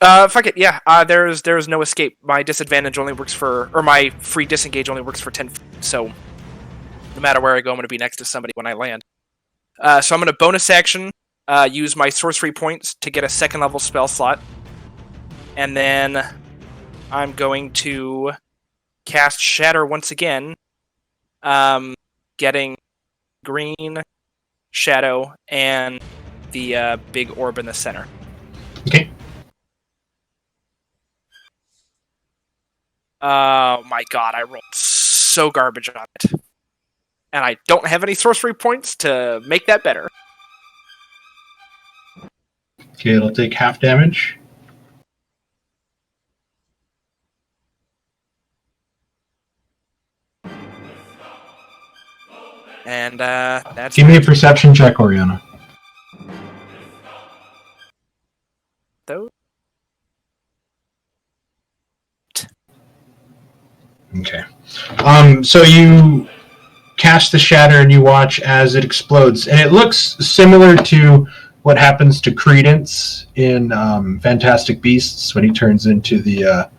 Fuck it, yeah. There's no escape. My disadvantage only works or my free disengage only works for 10 feet, so no matter where I go, I'm going to be next to somebody when I land. So I'm going to bonus action, use my sorcery points to get a second level spell slot, and then I'm going to cast Shatter once again, getting green, shadow, and the big orb in the center. Okay. Oh my god, I rolled so garbage on it. And I don't have any sorcery points to make that better. Okay, it'll take half damage. And that's... Give me a perception check, Oriana. Those? Okay. So you cast the shatter and you watch as it explodes, and it looks similar to what happens to Credence in Fantastic Beasts when he turns into the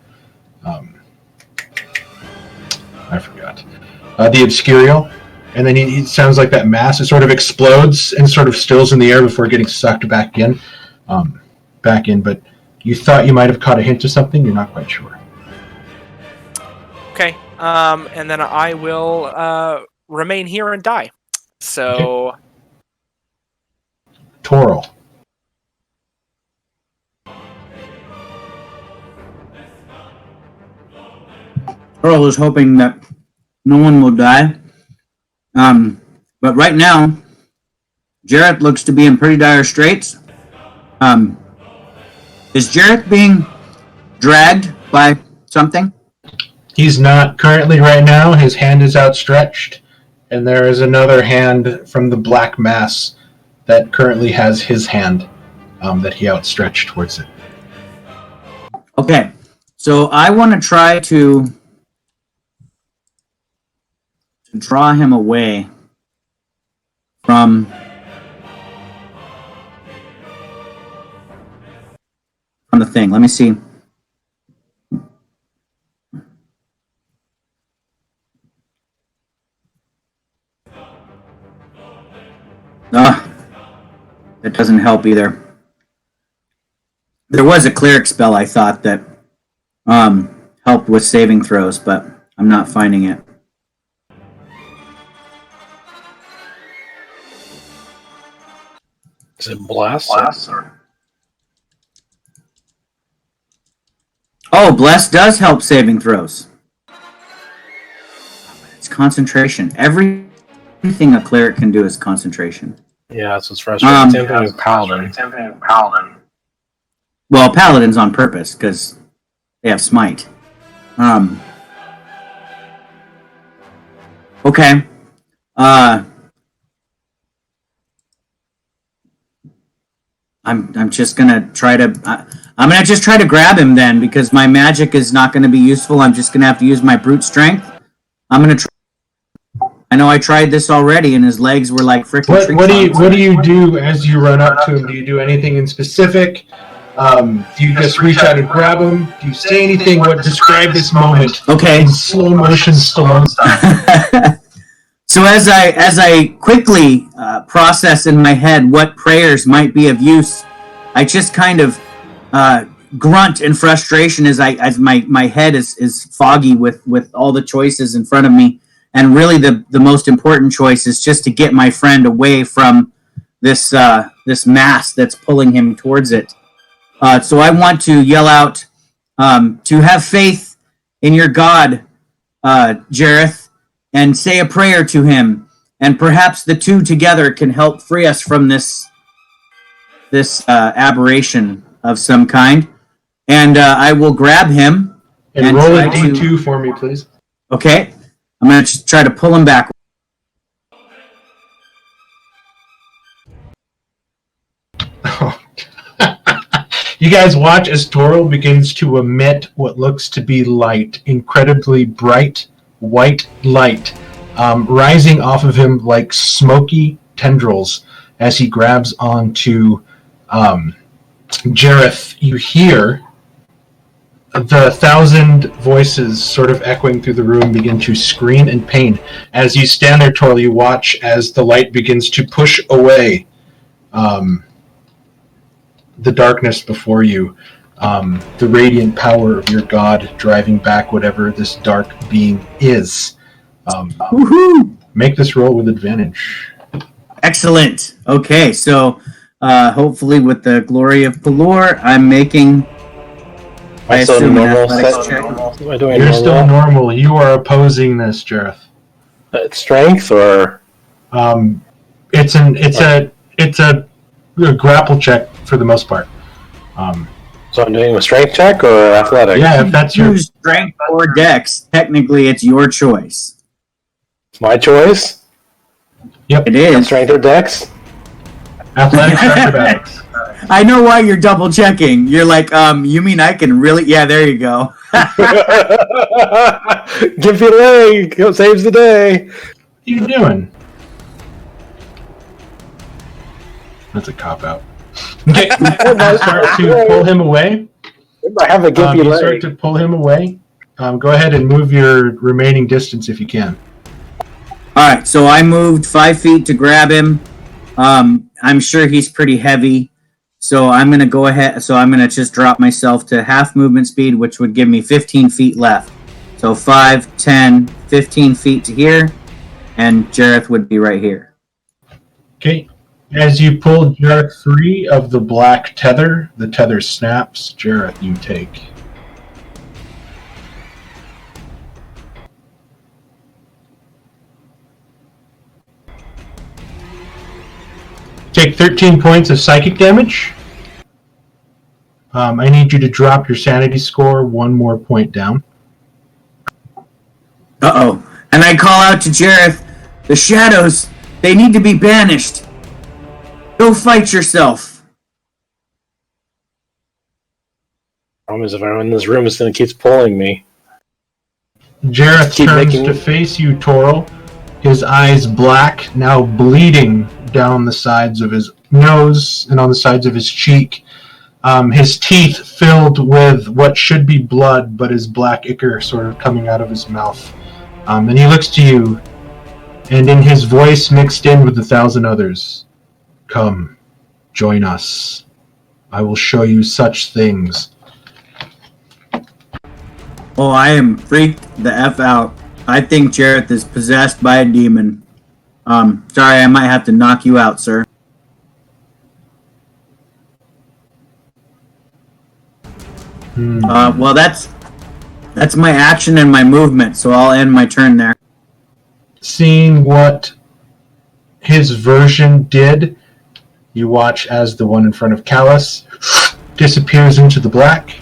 I forgot the Obscurial, and then he sounds like that mass. It sort of explodes and sort of stills in the air before getting sucked back in. But you thought you might have caught a hint of something. You're not quite sure. Okay, and then I will remain here and die. So... Okay. Toril. Earl is hoping that no one will die. But right now, Jareth looks to be in pretty dire straits. Is Jareth being dragged by something? He's not currently right now. His hand is outstretched, and there is another hand from the black mass that currently has his hand that he outstretched towards it. Okay, so I want to try to draw him away from the thing. Let me see. That doesn't help either. There was a cleric spell I thought that helped with saving throws, but I'm not finding it. Is it blast? Oh, bless does help saving throws. It's concentration. Everything a cleric can do is concentration. Yeah, that's what's frustrating. Same thing with Paladin. Well, Paladin's on purpose because they have smite. Okay. I'm just gonna try to. I'm gonna just try to grab him then, because my magic is not gonna be useful. I'm just gonna have to use my brute strength. I'm gonna try. I know I tried this already, and his legs were like freaking. What do you do as you run up to him? Do you do anything in specific? Do you just reach out and grab him? Do you say anything? What describe this moment? Okay. In slow motion, Stallone style. So as I quickly process in my head what prayers might be of use, I just kind of grunt in frustration as my head is foggy with all the choices in front of me. And really the most important choice is just to get my friend away from this mass that's pulling him towards it. So I want to yell out to have faith in your God, Jareth, and say a prayer to him, and perhaps the two together can help free us from this aberration of some kind. And I will grab him and roll a D2 for me, please. Okay, I'm going to try to pull him back. You guys watch as Toro begins to emit what looks to be light, incredibly bright white light, rising off of him like smoky tendrils as he grabs onto Jareth. You hear the 1,000 voices sort of echoing through the room begin to scream in pain. As you stand there, Torl, you watch as the light begins to push away the darkness before you. The radiant power of your god driving back whatever this dark being is. Make this roll with advantage. Excellent. Okay, so hopefully with the glory of Pelor, I'm making... I still assume an normal athletics set? check. Am I doing You're normal? still normal. You are opposing this, Jareth. Strength or It's a grapple check for the most part. so I'm doing a strength check or athletics? Yeah, if that's your Choose strength or dex. Technically, it's your choice. It's my choice. It is. Strength or dex? athletics or acrobatics. I know why you're double checking. You're like, you mean I can really? Yeah, there you go. Give you a leg. It saves the day. What are you doing? That's a cop out. Okay, you start to pull him away. I have a gimpy You leg. start to pull him away. Go ahead and move your remaining distance if you can. All right, so I moved 5 feet to grab him. I'm sure he's pretty heavy, so I'm gonna go ahead. So I'm gonna just drop myself to half movement speed, which would give me 15 feet left. So 5, 10, 15 feet to here, and Jareth would be right here. Okay. As you pull Jareth free of the black tether, the tether snaps. Jareth, you take. Take 13 points of psychic damage. I need you to drop your sanity score one more point down. Uh-oh. And I call out to Jareth, the shadows, they need to be banished. Go fight yourself. Problem is, if I'm in this room, it's going to keep pulling me. Jareth Keep turns making- to face you, Torl. His eyes black, now bleeding down the sides of his nose and on the sides of his cheek. His teeth filled with what should be blood, but is black ichor sort of coming out of his mouth. And he looks to you, and in his voice mixed in with 1,000 others, "Come, join us. I will show you such things." Oh, I am freaked the F out. I think Jareth is possessed by a demon. Sorry, I might have to knock you out, sir. Well, that's my action and my movement, so I'll end my turn there. Seeing what his version did, you watch as the one in front of Callus disappears into the black.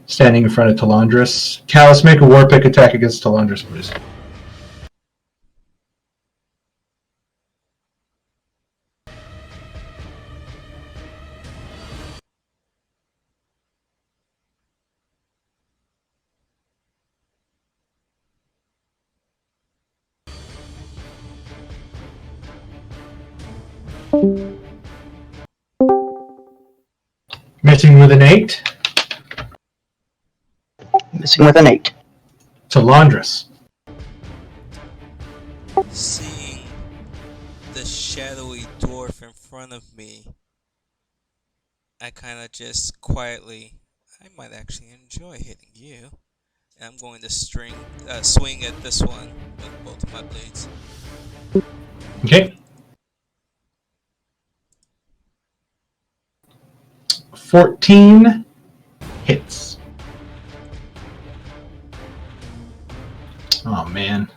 Standing in front of Talandris. Callus, make a war pick attack against Talandris, please. Missing with an 8. Missing with an 8. Talandris. Seeing the shadowy dwarf in front of me, I kind of just quietly, I might actually enjoy hitting you. And I'm going to swing at this one with both of my blades. Okay. 14 hits. Oh, man.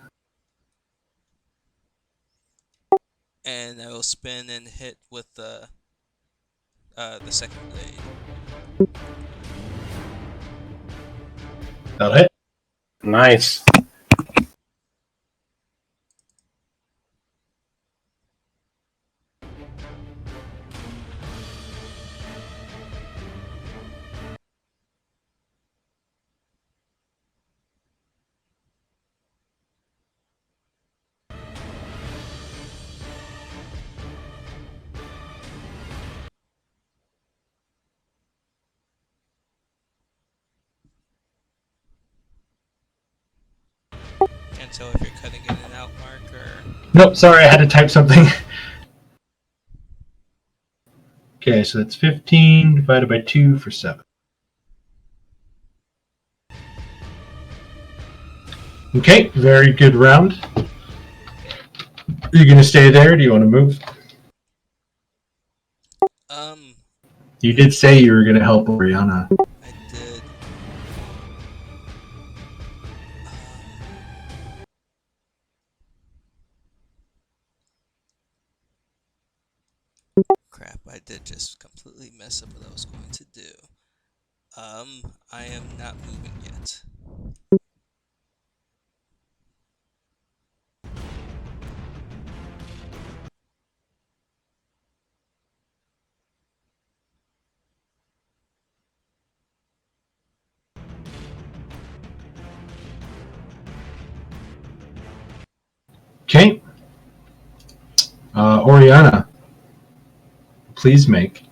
And I will spin and hit with the second blade. That'll hit. Nice. can't tell if you're cutting in and out, Mark, or... Nope, sorry, I had to type something. Okay, so that's 15 divided by 2 for 7. Okay, very good round. Are you going to stay there? Do you want to move? You did say you were going to help Oriana. I did. Crap, I did just completely mess up what I was going to do. I am not moving yet. Okay. Oriana, please make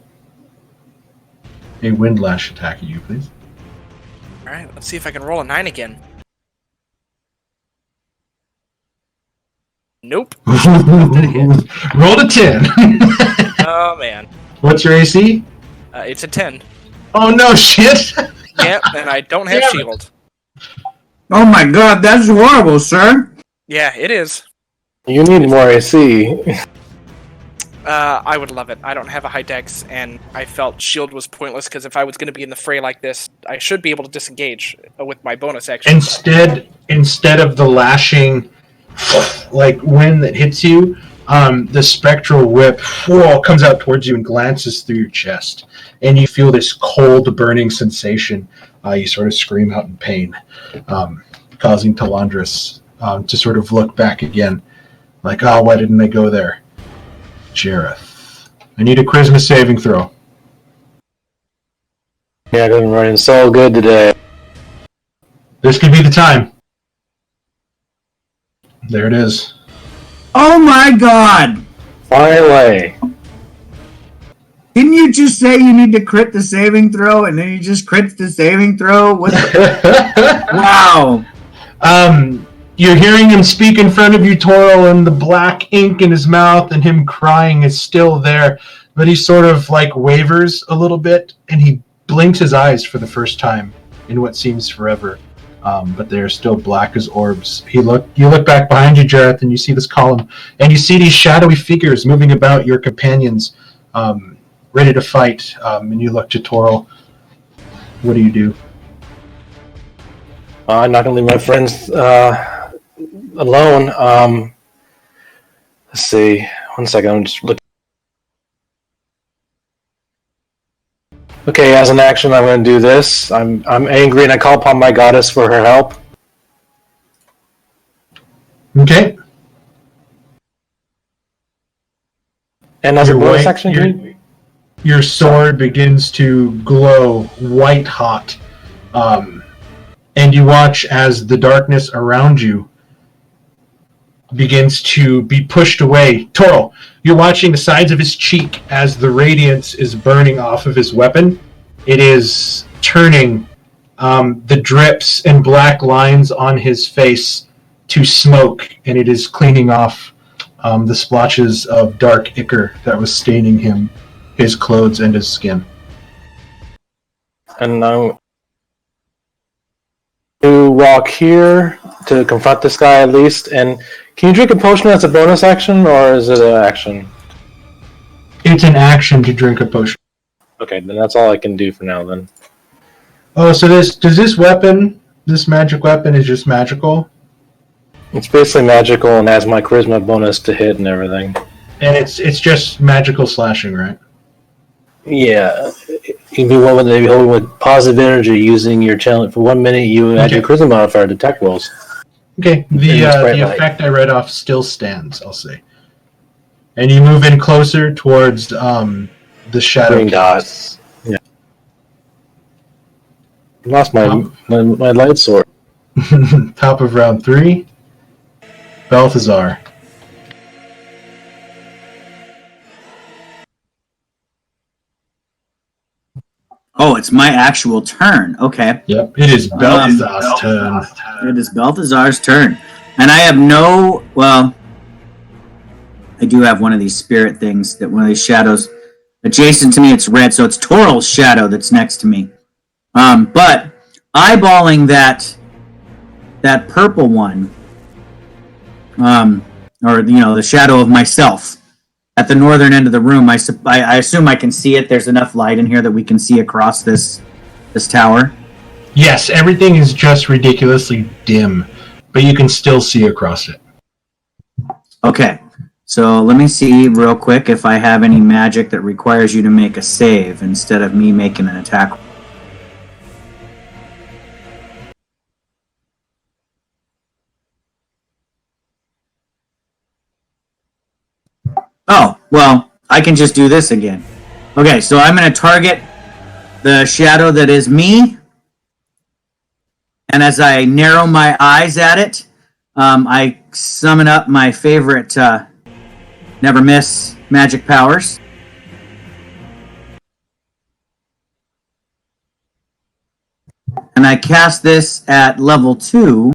a windlash attack at you, please. Alright, let's see if I can roll a 9 again. Nope. Rolled a 10. Oh, man. What's your AC? It's a 10. Oh no, shit! Yep, and I don't have Damn it. shield. Oh my god, that's horrible, sir. Yeah, it is. You need more AC. I would love it. I don't have a high dex, and I felt shield was pointless because if I was going to be in the fray like this, I should be able to disengage with my bonus action. Instead of the lashing, like wind that hits you, the spectral whip comes out towards you and glances through your chest, and you feel this cold, burning sensation. You sort of scream out in pain, causing Talandris to sort of look back again, like, oh, why didn't I go there? Jareth, I need a charisma saving throw. Yeah, I've been running so good today. This could be the time. There it is. Oh my god! Finally. Didn't you just say you need to crit the saving throw, and then you just crit the saving throw? What? Wow. You're hearing him speak in front of you, Toro, and the black ink in his mouth and him crying is still there, but he sort of like wavers a little bit, and he blinks his eyes for the first time in what seems forever. But they're still black as orbs. You look back behind you, Jareth, and you see this column, and you see these shadowy figures moving about your companions, ready to fight. And you look to Toro. What do you do? I'm not going to leave my friends alone. Let's see. 1 second. I'm just looking. Okay, as an action, I'm going to do this. I'm angry, and I call upon my goddess for her help. Okay. And as a bonus action, your sword begins to glow white hot, and you watch as the darkness around you begins to be pushed away. Toro, you're watching the sides of his cheek as the radiance is burning off of his weapon. It is turning the drips and black lines on his face to smoke, and it is cleaning off the splotches of dark ichor that was staining him, his clothes, and his skin. and I'm to walk here to confront this guy at least. And can you drink a potion as a bonus action, or is it an action? It's an action to drink a potion. Okay, then that's all I can do for now then. Oh, so this weapon, this magic weapon, is just magical? It's basically magical and has my charisma bonus to hit and everything. And it's just magical slashing, right? Yeah. You can be one with positive energy using your challenge. For 1 minute, you add your charisma modifier to attack rolls. Okay, the effect I read off still stands, I'll say. And you move in closer towards the shadow. Green dots. Yeah. I lost my light sword. Top of round 3. Balthazar. Oh, it's my actual turn. Okay. Yep, it is Balthazar's turn. It is Balthazar's turn. And I have no, well, I do have one of these spirit things, that one of these shadows adjacent to me. It's red, so it's Toral's shadow that's next to me. But eyeballing that purple one, or the shadow of myself at the northern end of the room. I assume I can see it. There's enough light in here that we can see across this tower. Yes, everything is just ridiculously dim, but you can still see across it. Okay, so let me see real quick if I have any magic that requires you to make a save instead of me making an attack. Oh, well, I can just do this again. Okay, so I'm going to target the shadow that is me. And as I narrow my eyes at it, I summon up my favorite Never Miss magic powers. And I cast this at level 2.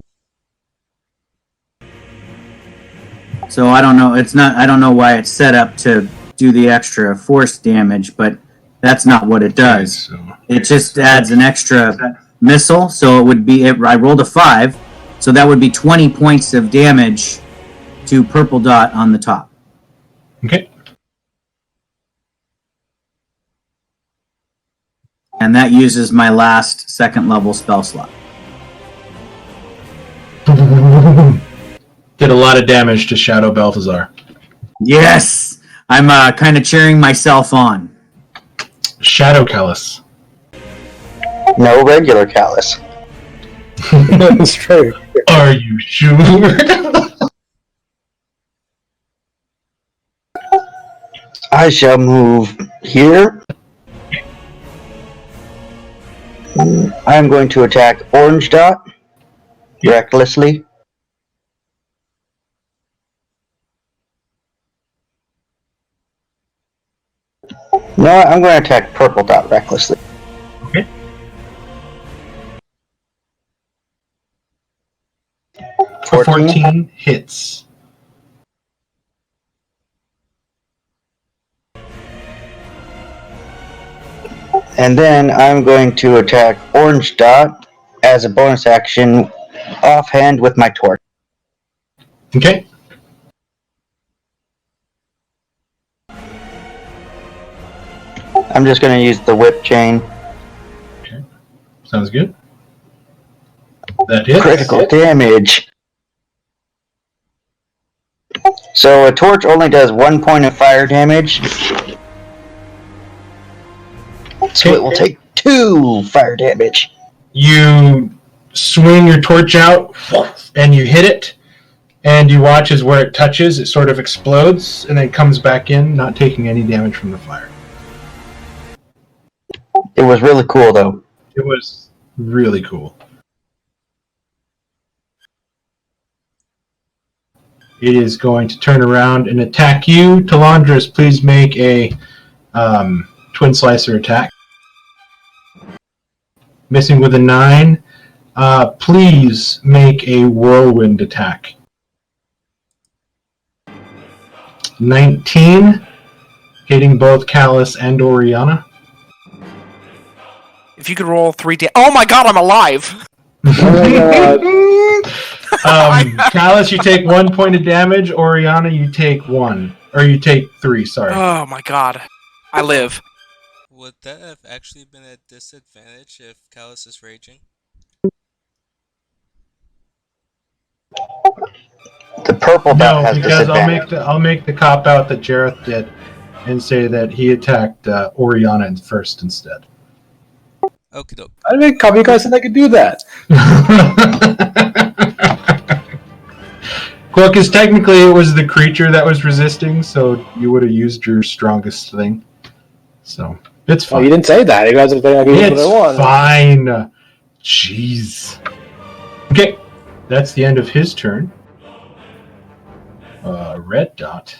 So I don't know. I don't know why it's set up to do the extra force damage, but that's not what it does. It just adds an extra missile. So it would be. I rolled a 5, so that would be 20 points of damage to Purple Dot on the top. Okay. And that uses my last second level spell slot. Did a lot of damage to Shadow Balthazar. Yes! I'm kind of cheering myself on. Shadow Callus. No regular callus. That's true. Are you sure? I shall move here. I'm going to attack Orange Dot recklessly. No, I'm going to attack Purple Dot recklessly. Okay. For 14 hits. And then I'm going to attack Orange Dot as a bonus action offhand with my torch. Okay. I'm just going to use the whip chain. Okay. Sounds good. That hits. Critical damage. So a torch only does 1 point of fire damage. So it will take 2 fire damage. You swing your torch out and you hit it, and you watch as where it touches, it sort of explodes and then comes back in, not taking any damage from the fire. It was really cool, though. It was really cool. It is going to turn around and attack you. Talandris, please make a Twin Slicer attack. Missing with a 9. Please make a Whirlwind attack. 19, hitting both Callus and Oriana. If you could roll 3 oh my god, I'm alive! Callus, you take 1 point of damage. Oriana, you take 1. Or you take 3, sorry. Oh my god. I live. Would that have actually been a disadvantage if Callus is raging? The purple dot No, has because disadvantage. I'll make the cop out that Jareth did and say that he attacked Oriana first instead. Okie doke. I didn't copy you guys said I could do that. Well, because technically it was the creature that was resisting, so you would have used your strongest thing. So it's Oh, fine. you didn't say that. You guys are saying I could use It's what I want. fine. Jeez. Okay, that's the end of his turn. Red Dot.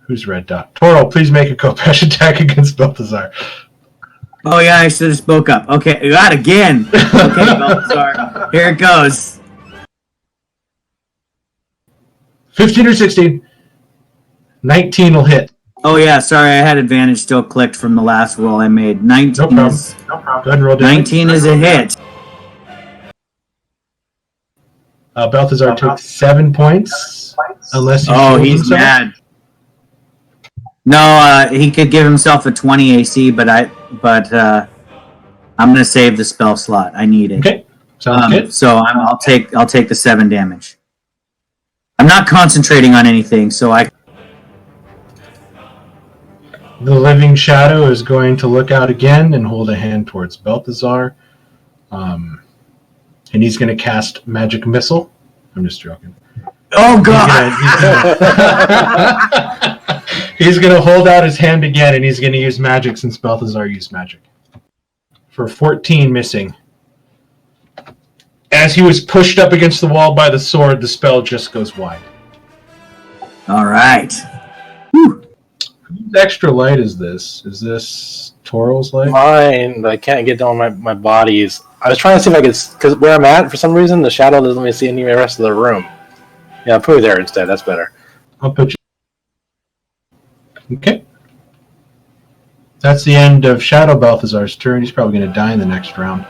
Who's Red Dot? Toro, please make a Kopesh attack against Balthazar. Oh yeah, I should have spoke up. Okay, God again. Okay, Balthazar. Here it goes. 15 or 16. 19 will hit. Oh yeah, sorry, I had advantage still clicked from the last roll I made. 19 No problem. is No problem. Go ahead and roll damage. 19 is a hit. Balthazar took 7 points. Unless you Oh, shield he's himself. mad. No, he could give himself a 20 AC, but I'm gonna save the spell slot. I need it. Okay. Sounds good. So I'll take the 7 damage. I'm not concentrating on anything, so I. The living shadow is going to look out again and hold a hand towards Balthazar. And he's going to cast Magic Missile. I'm just joking. Oh god! He's going to hold out his hand again, and he's going to use magic since Balthazar used magic. For 14 missing. As he was pushed up against the wall by the sword, the spell just goes wide. All right. Whose extra light is this? Is this Toral's light? Mine, but I can't get down my bodies. I was trying to see if I could, because where I'm at, for some reason, the shadow doesn't let me see any of the rest of the room. Yeah, put me there instead. That's better. I'll put you. Okay. That's the end of Shadow Balthazar's turn. He's probably going to die in the next round.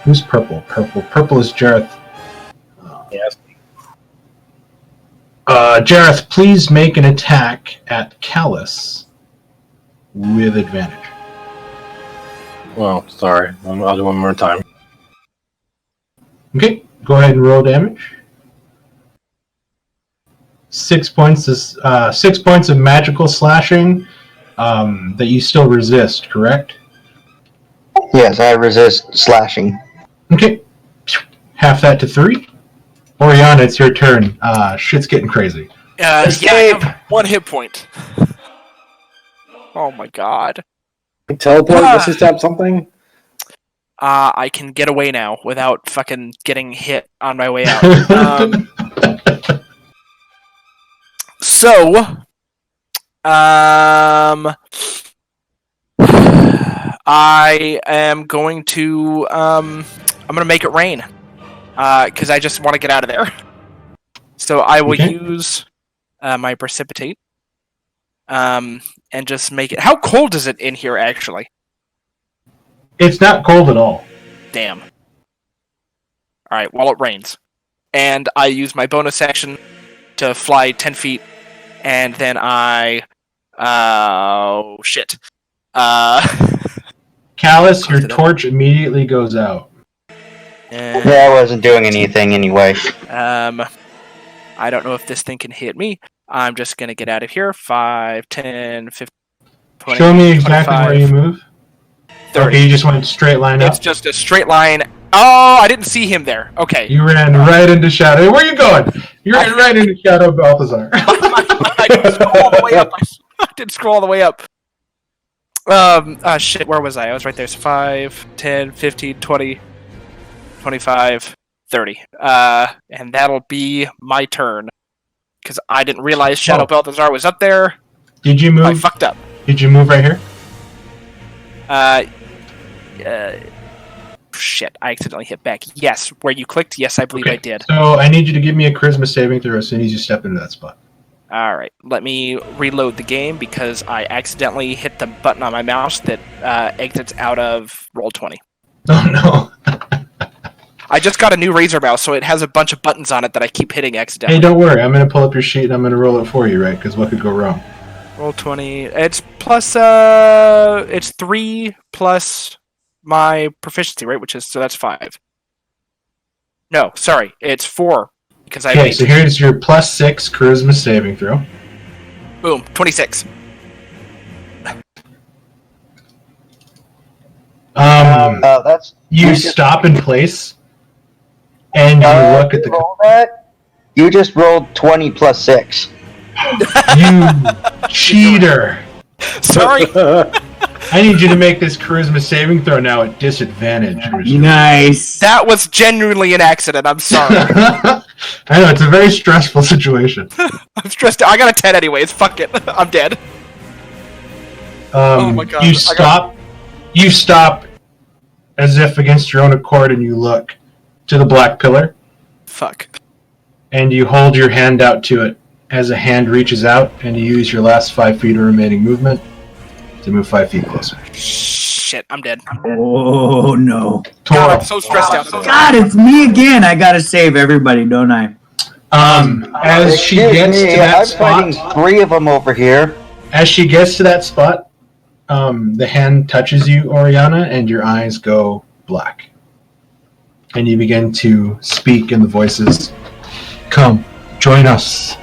Who's purple? Purple is Jareth. Yes. Jareth, please make an attack at Callus with advantage. Well, sorry. I'll do one more time. Okay, go ahead and roll damage. 6 points is 6 points of magical slashing that you still resist, correct? Yes, I resist slashing. Okay, half that to 3. Oriana, it's your turn. Shit's getting crazy. Yeah, I have 1 hit point. Oh my god. Teleport? Let's just have something? I can get away now without fucking getting hit on my way out. I am going to I'm gonna make it rain. Because I just want to get out of there. So I will use my precipitate. And just make it. How cold is it in here actually? It's not cold at all. Damn. Alright, well it rains. And I use my bonus action to fly 10 feet, and then I... Oh, shit. Callus, your torch immediately goes out. And, Yeah, I wasn't doing anything anyway. I don't know if this thing can hit me. I'm just gonna get out of here. 5, 10, 15, 20, Show me exactly 25, where you move. 30. Okay, you just went straight line up. It's just a straight line. Oh, I didn't see him there. Okay. You ran right into Shadow. Hey, where are you going? You ran right into Shadow Balthazar. I didn't scroll all the way up. I did scroll all the way up. Shit, where was I? I was right there. So 5, 10, 15, 20, 25, 30. And that'll be my turn. Because I didn't realize Shadow Balthazar was up there. Did you move? I fucked up. Did you move right here? Shit, I accidentally hit back. Yes, where you clicked, yes, I believe I did. So I need you to give me a charisma saving throw as soon as you step into that spot. Alright, let me reload the game because I accidentally hit the button on my mouse that exits out of Roll20. Oh no. I just got a new Razer mouse, so it has a bunch of buttons on it that I keep hitting accidentally. Hey, don't worry. I'm going to pull up your sheet and I'm going to roll it for you, right? Because what could go wrong? Roll20. It's plus, it's 3 plus my proficiency, right? Which is, so that's 5. No, sorry, it's 4. Because I Okay, so here's your plus 6 charisma saving throw. Boom, 26. That's You stop in place and you look at the. roll that? You just rolled 20 plus 6. You cheater! Sorry. I need you to make this charisma saving throw now at disadvantage. Nice. That was genuinely an accident. I'm sorry. I know, it's a very stressful situation. I'm stressed out. I got a 10 anyways. Fuck it. I'm dead. Oh my God. You stop. You stop as if against your own accord, and you look to the black pillar. Fuck. and you hold your hand out to it as a hand reaches out, and you use your last 5 feet of remaining movement to move 5 feet closer. Shit, I'm dead. Oh no! God, Toro. I'm so stressed out. God, it's me again. I gotta save everybody, don't I? As she gets to that I'm spot, fighting 3 of them over here. as she gets to that spot, the hand touches you, Oriana, and your eyes go black. And you begin to speak in the voices. Come, join us.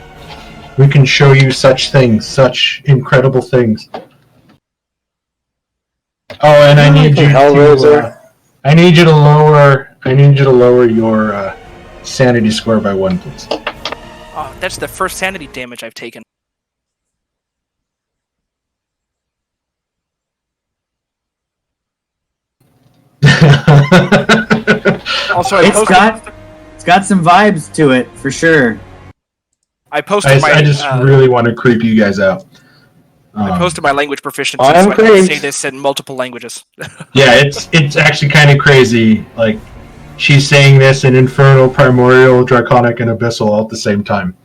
We can show you such things, such incredible things. Oh, and I need you to. I need you to lower. I need you to lower your sanity score by 1, please. Oh, that's the first sanity damage I've taken. Also, It's got some vibes to it for sure. I posted I just really want to creep you guys out. I posted my language proficiency, I am so I can creeped. say this in multiple languages. Yeah, it's actually kind of crazy. Like, she's saying this in Infernal, Primordial, Draconic, and Abyssal all at the same time.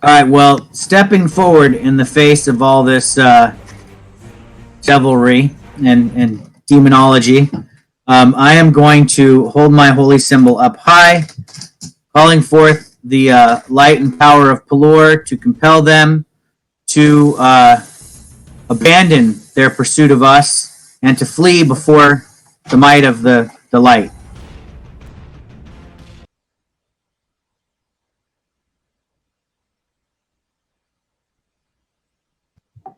Alright, well, stepping forward in the face of all this devilry and demonology, I am going to hold my holy symbol up high, calling forth the light and power of Pelor to compel them to abandon their pursuit of us and to flee before the might of the light.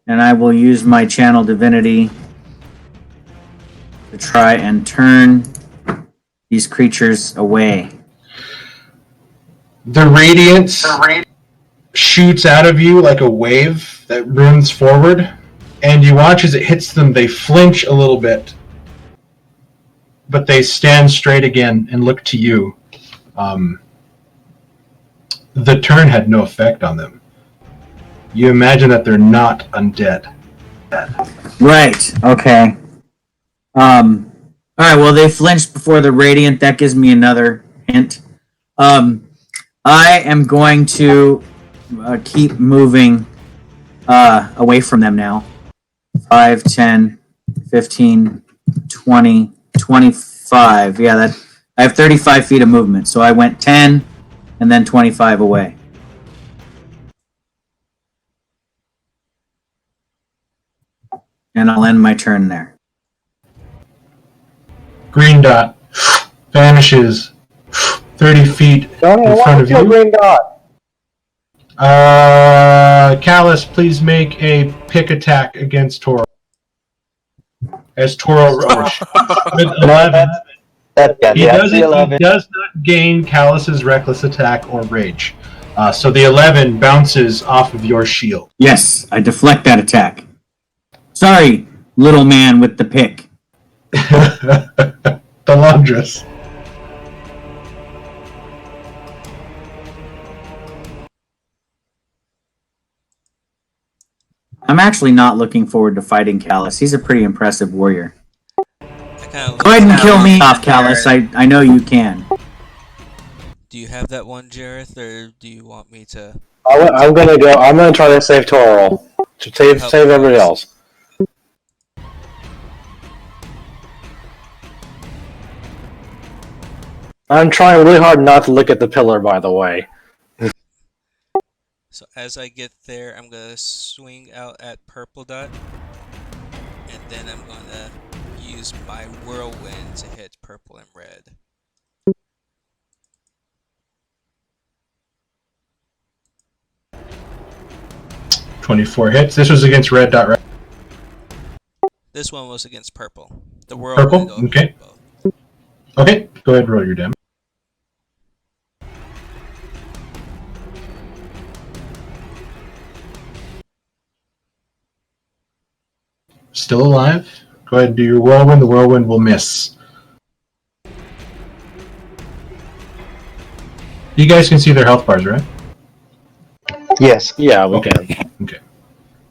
And I will use my channel divinity to try and turn these creatures away. The radiance shoots out of you like a wave that runs forward, and you watch as it hits them. They flinch a little bit, but they stand straight again and look to you. The turn had no effect on them. You imagine that they're not undead. Right. Okay. All right. Well, they flinched before the radiant. That gives me another hint. I am going to keep moving away from them now. 5, 10, 15, 20, 25. Yeah, that I have 35 feet of movement. So I went 10 and then 25 away. And I'll end my turn there. Green dot vanishes 30 feet in front of you. Green dot. Callus, please make a pick attack against Toro. As Toro rolls with 11, he does not gain Callus's reckless attack or rage. So the 11 bounces off of your shield. Yes, I deflect that attack. Sorry, little man with the pick. The laundress. I'm actually not looking forward to fighting Callus. He's a pretty impressive warrior. Go Go ahead and kill me off, Callus. I know you can. Do you have that one, Jareth, or do you want me to? I'm gonna go. I'm gonna try to save Toro. To save everybody else. I'm trying really hard not to look at the pillar, by the way. So as I get there, I'm gonna swing out at Purple Dot, and then I'm gonna use my whirlwind to hit Purple and Red. .24 hits. This was against red dot, right? This one was against Purple. The whirlwind. Purple? Okay. Okay, go ahead and roll your damage. Still alive. Go ahead and do your whirlwind. The whirlwind will miss. You guys can see their health bars, right? Yes. Yeah, we can. Okay.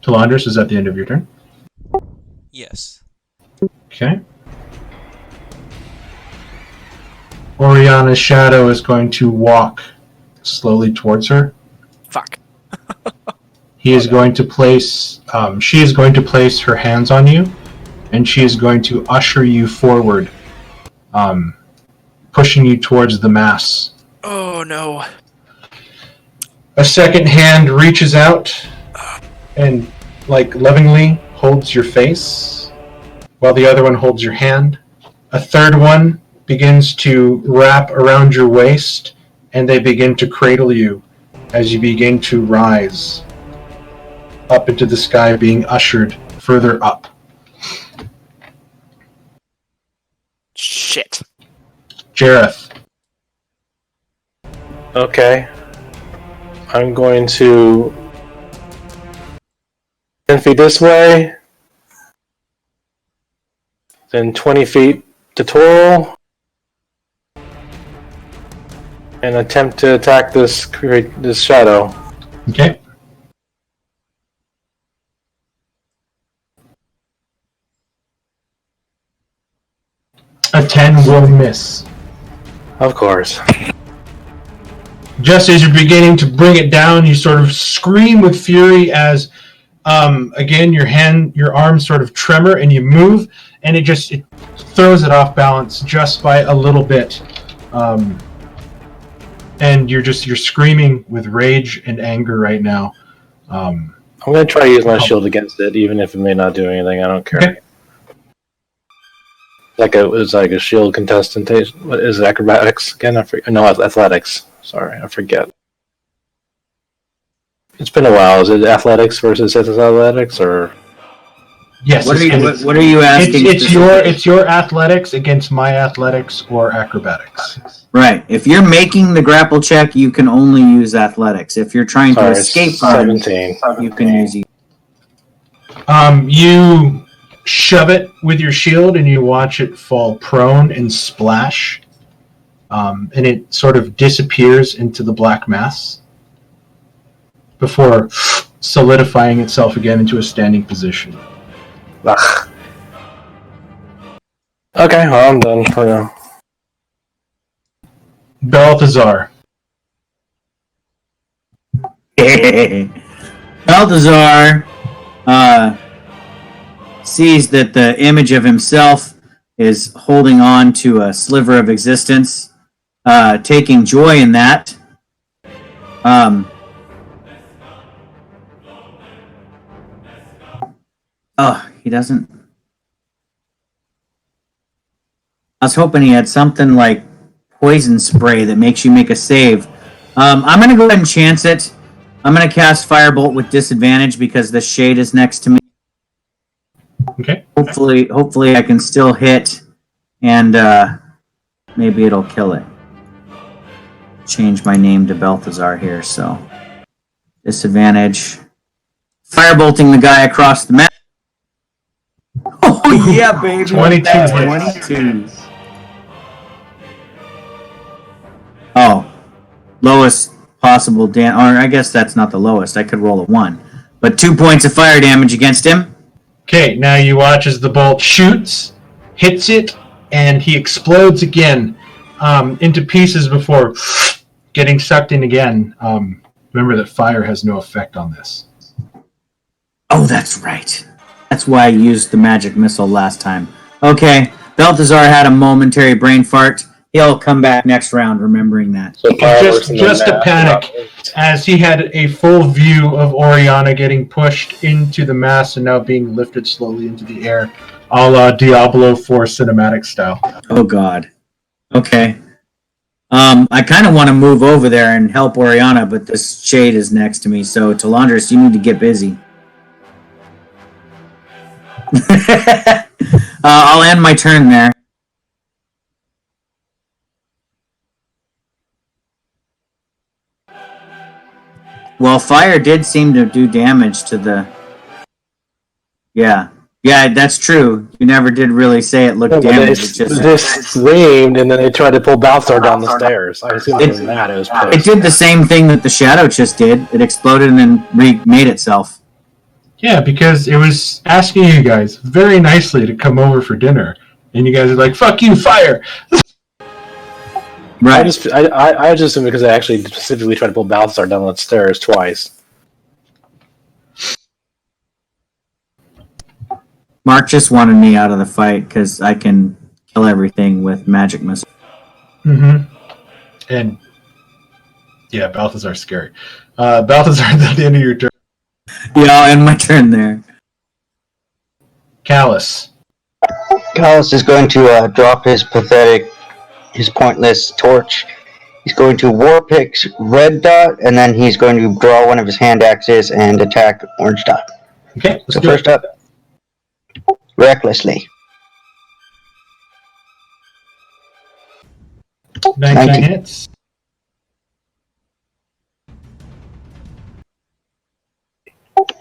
Talandris is at the end of your turn. Yes. Okay. Oriana's shadow is going to walk slowly towards her. Fuck. He is going to place. She is going to place her hands on you, and she is going to usher you forward, pushing you towards the mass. Oh no. A second hand reaches out and, like, lovingly holds your face, while the other one holds your hand. A third one begins to wrap around your waist, and they begin to cradle you as you begin to rise up into the sky, being ushered further up. Shit. Jareth. Okay. I'm going to 10 feet this way, then 20 feet to Toro, and attempt to attack this shadow. Okay. A 10 will miss. Of course. Just as you're beginning to bring it down, you sort of scream with fury as, again, your arms sort of tremor and you move, and it throws it off balance just by a little bit. And you're screaming with rage and anger right now. I'm going to try to use my shield against it, even if it may not do anything. I don't care. Okay. It's like a shield contestant. What is it, acrobatics again? No, athletics. Sorry, I forget. It's been a while. Is it athletics versus athletics, or? Yes. What are you asking? It's your athletics against my athletics or acrobatics. Right. If you're making the grapple check, you can only use athletics. If you're trying to escape from 17. you can use. You shove it with your shield and you watch it fall prone and splash. And it sort of disappears into the black mass before solidifying itself again into a standing position. Ugh. Okay, well, I'm done for now. Balthazar. Balthazar sees that the image of himself is holding on to a sliver of existence, taking joy in that. He doesn't. I was hoping he had something like poison spray that makes you make a save. I'm going to go ahead and chance it. I'm going to cast Firebolt with disadvantage because the shade is next to me. Okay. Hopefully I can still hit, and maybe it'll kill it. Change my name to Balthazar here, so disadvantage. Firebolting the guy across the map. Oh yeah, baby! 22. That's 22. Oh, lowest possible or I guess that's not the lowest. I could roll a 1, but 2 points of fire damage against him. Okay, now you watch as the bolt shoots, hits it, and he explodes again into pieces before getting sucked in again. Remember that fire has no effect on this. Oh, that's right. That's why I used the magic missile last time. Okay, Balthazar had a momentary brain fart. He'll come back next round remembering that. So Just a panic, as he had a full view of Oriana getting pushed into the mass and now being lifted slowly into the air, a la Diablo 4 cinematic style. Oh, God. Okay. I kind of want to move over there and help Oriana, but this shade is next to me, so Talandris, you need to get busy. I'll end my turn there. Well, fire did seem to do damage to the... Yeah, that's true. You never did really say it looked damaged. They screamed, and then they tried to pull Balthazar down the stairs. I assume it was that. It did the same thing that the shadow just did. It exploded and then remade itself. Yeah, because it was asking you guys very nicely to come over for dinner, and you guys are like, fuck you, fire! I Right. just I just assumed because I actually specifically tried to pull Balthazar down the stairs twice. Mark just wanted me out of the fight because I can kill everything with magic missile. Mm-hmm. And yeah, Balthazar's scary. Balthazar, at the end of your turn. Yeah, I'll end my turn there. Callus. Callus is going to drop his pointless torch. He's going to Warpix Red Dot, and then he's going to draw one of his hand axes and attack Orange Dot. Okay, let's So do first it. up, recklessly. 19 19. hits.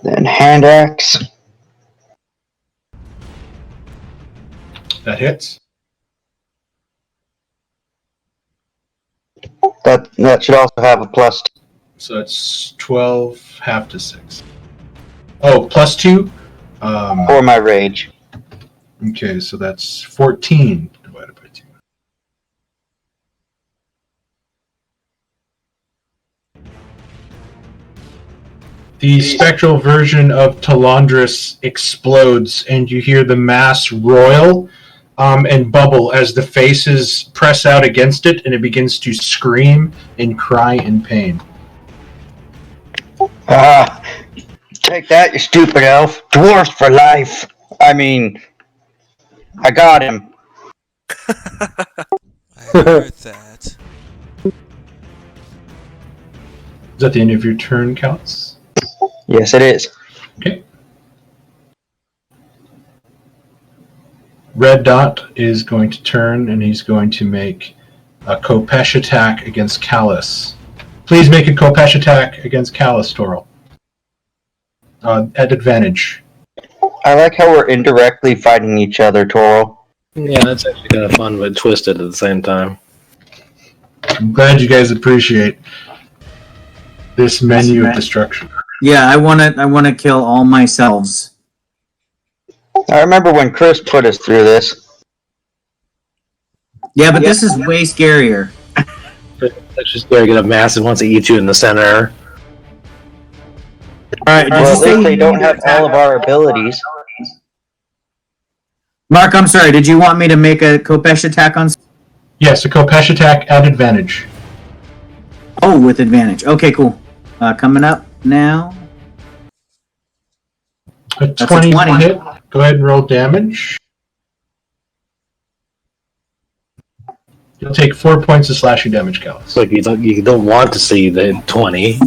Then hand axe. That hits. That should also have a plus. So it's 12, half to 6. Oh, plus 2? For my rage. Okay, so that's 14 divided by 2. The spectral version of Talandris explodes, and you hear the mass roil and bubble as the faces press out against it, and it begins to scream and cry in pain. Take that, you stupid elf. Dwarfs for life. I mean, I got him. I heard that. Is that the end of your turn, Callus? Yes, it is. Okay. Red Dot is going to turn, and he's going to make a Kopesh attack against Callus. Please make a Kopesh attack against Callus, Toril. At advantage. I like how we're indirectly fighting each other, Toro. Yeah, that's actually kind of fun, but twisted at the same time. I'm glad you guys appreciate this menu of destruction. Yeah, I wanna kill all myselves. I remember when Chris put us through this. Yeah, but this is way scarier. It's just scary to get a massive once it eats you in the center. Alright, Well, at least they don't have all of our abilities. Mark, I'm sorry, did you want me to make a Kopesh attack on... Yes, a Kopesh attack at advantage. Oh, with advantage. Okay, cool. Coming up now. A That's a 20 20. hit. Go ahead and roll damage. You'll take 4 points of slashing damage, Callus. It's like you don't want to see the 20.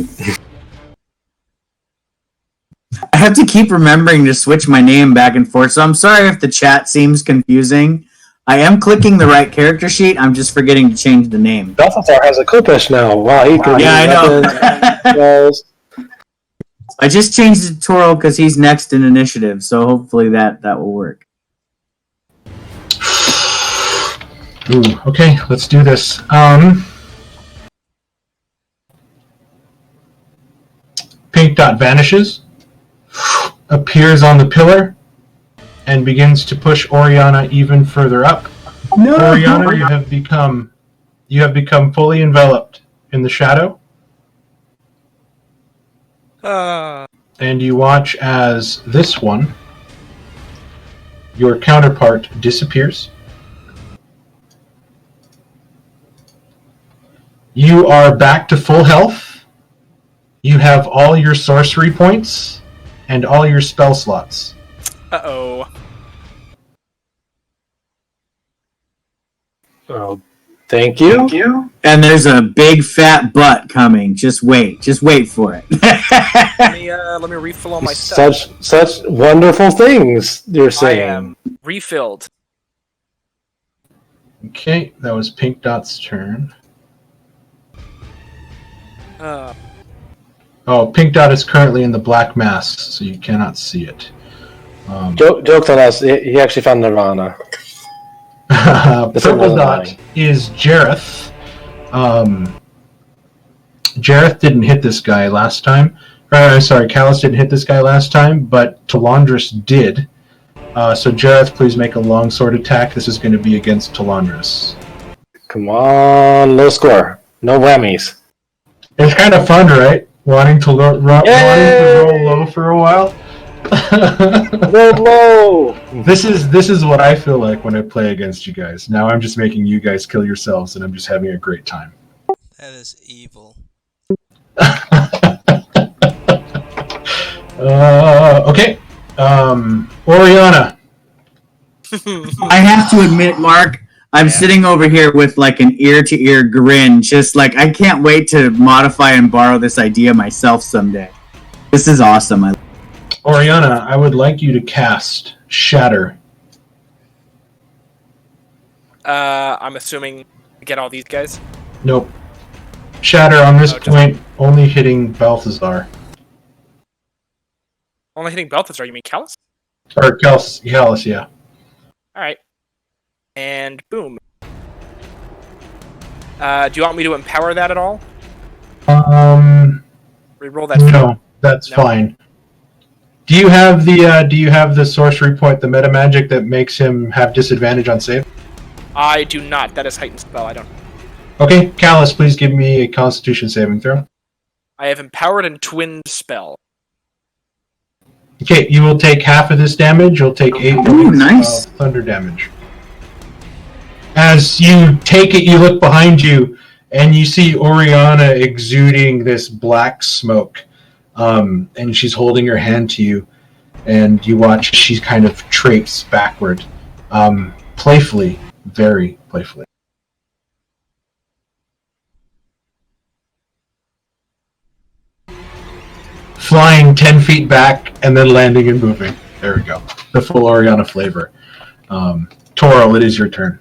I have to keep remembering to switch my name back and forth, so I'm sorry if the chat seems confusing. I am clicking the right character sheet, I'm just forgetting to change the name. Balthazar has a Kopesh now. Wow, he can Yeah, I know. know. I just changed it to Toro because he's next in initiative, so hopefully that will work. Ooh, okay, let's do this. Pink Dot vanishes, appears on the pillar, and begins to push Oriana even further up. No! Oriana, you have become fully enveloped in the shadow, and you watch as this one, your counterpart, disappears. You are back to full health. You have all your sorcery points and all your spell slots. Uh-oh. Oh, thank you. And there's a big fat butt coming. Just wait for it. Let me refill all my stuff. Such wonderful things you're I saying. am refilled. Okay, that was Pink Dot's turn. Oh, Pink Dot is currently in the black mass, so you cannot see it. Jokes on us. He actually found Nirvana. Purple Dot is Jareth. Jareth didn't hit this guy last time. Callus didn't hit this guy last time, but Talandris did. So Jareth, please make a longsword attack. This is going to be against Talandris. Come on, low score. No whammies. It's kind of fun, right? Wanting to roll low for a while. Roll low! This is what I feel like when I play against you guys. Now I'm just making you guys kill yourselves, and I'm just having a great time. That is evil. Okay. Oriana. I have to admit, Mark, I'm sitting over here with like an ear-to-ear grin, just like I can't wait to modify and borrow this idea myself someday. This is awesome. Oriana, I would like you to cast Shatter. I'm assuming get all these guys. Nope. Shatter on this just- point only hitting Balthazar. Only hitting Balthazar. You mean Callus? Or Callus, yeah. All right. And boom. Do you want me to empower that at all? Reroll that. No, that's No. fine. Do you have the sorcery point, the meta magic that makes him have disadvantage on save? I do not. That is heightened spell. I don't. Okay, Callus, please give me a Constitution saving throw. I have empowered and twinned spell. Okay, you will take half of this damage. You'll take 8 Ooh, points nice. of thunder damage. As you take it, you look behind you, and you see Oriana exuding this black smoke. And she's holding her hand to you, and you watch she's kind of traipse backward, playfully, very playfully. Flying 10 feet back and then landing and moving. There we go. The full Oriana flavor. Toro, it is your turn.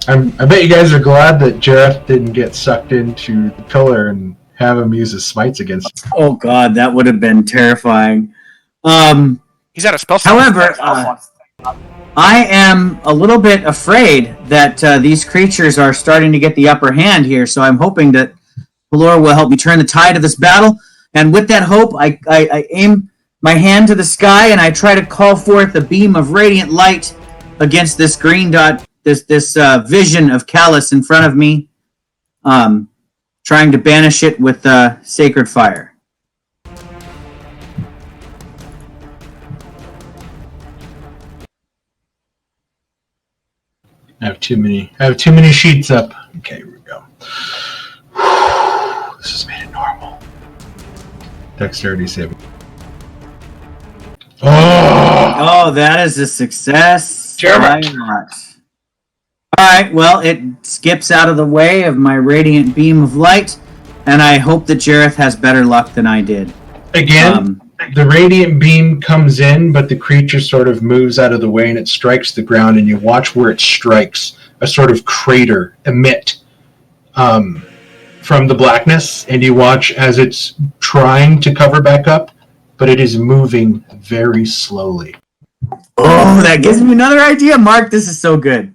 I bet you guys are glad that Jareth didn't get sucked into the pillar and have him use his smites against you. Oh god, that would have been terrifying. He's out of spell slot. However, I am a little bit afraid that these creatures are starting to get the upper hand here, so I'm hoping that Pelor will help me turn the tide of this battle. And with that hope, I aim my hand to the sky and I try to call forth a beam of radiant light against this green dot, this vision of Callus in front of me, trying to banish it with sacred fire. I have too many sheets up. Okay, here we go. This has made it normal. Dexterity saving. Oh! Oh, that is a success. Damn it. Why not? Alright, well, it skips out of the way of my radiant beam of light, and I hope that Jareth has better luck than I did. Again, the radiant beam comes in, but the creature sort of moves out of the way and it strikes the ground, and you watch where it strikes a sort of crater emit from the blackness, and you watch as it's trying to cover back up, but it is moving very slowly. Oh, that gives me another idea, Mark. This is so good.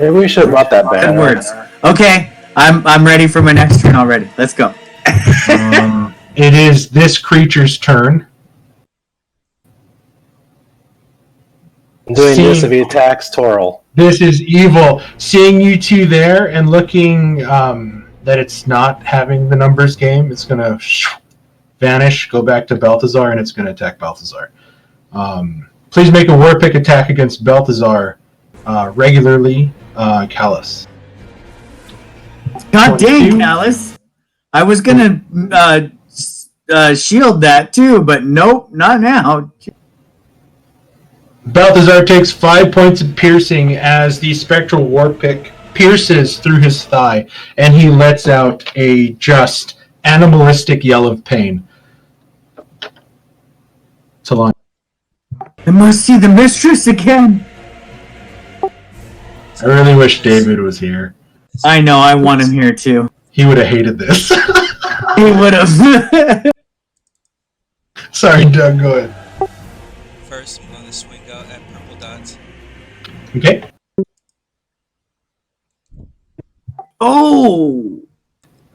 Maybe we should have brought that back. Good words. Okay, I'm ready for my next turn already. Let's go. It is this creature's turn. I'm doing See- this if he attacks Toril. This is evil. Seeing you two there and looking that it's not having the numbers game, it's going to vanish, go back to Balthazar, and it's going to attack Balthazar. Please make a war pick attack against Balthazar regularly, Callus. God dang, 22. Callus. I was gonna shield that too, but nope, not now. Balthazar takes 5 points of piercing as the spectral war pick pierces through his thigh, and he lets out a just animalistic yell of pain. Talon. I must see the mistress again. I really wish David was here. I know, I want him here too. He would have hated this. He would have. Sorry, Doug, go ahead. First, I'm going to swing out at purple dots. Okay. Oh.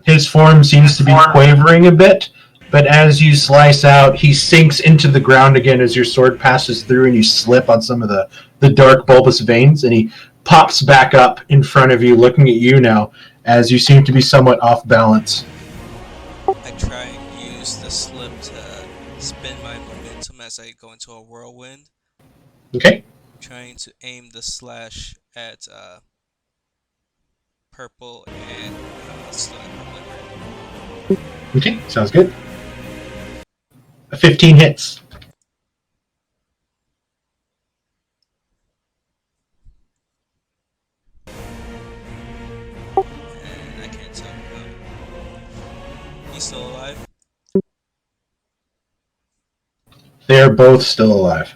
His form seems to be quavering a bit, but as you slice out, he sinks into the ground again as your sword passes through, and you slip on some of the dark bulbous veins, and he pops back up in front of you, looking at you now, as you seem to be somewhat off balance. I try and use the slip to spin my momentum as I go into a whirlwind, Okay. trying to aim the slash at purple and slightly liver. Okay, sounds good. 15 hits. And I can't tell. He's still alive. They are both still alive.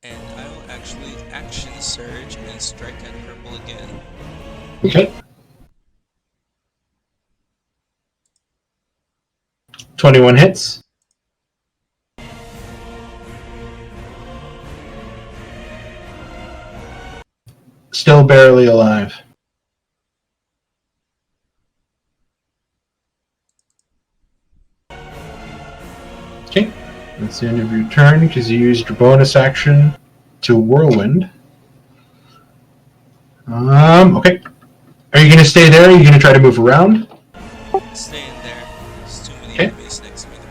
And I will actually action surge and strike at purple again. Okay. 21 hits. Still barely alive. Okay. That's the end of your turn because you used your bonus action to whirlwind. Okay. Are you going to stay there? Or are you going to try to move around? Stay in there. There's too many Okay. enemies next to me to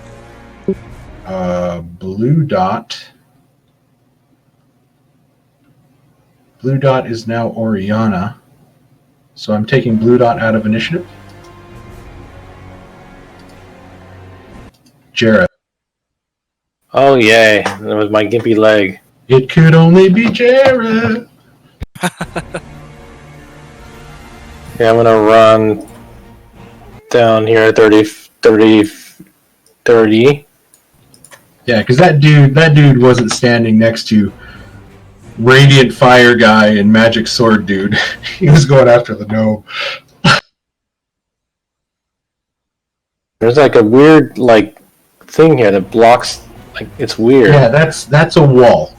move. Blue dot. Blue dot is now Oriana. So I'm taking blue dot out of initiative. Jareth. Oh yay! That was my gimpy leg. It could only be Jareth. Yeah, I'm gonna run down here 30. Yeah, because that dude wasn't standing next to Radiant Fire guy and Magic Sword dude. He was going after the gnome. There's like a weird thing here that blocks. It's weird. Yeah, that's a wall.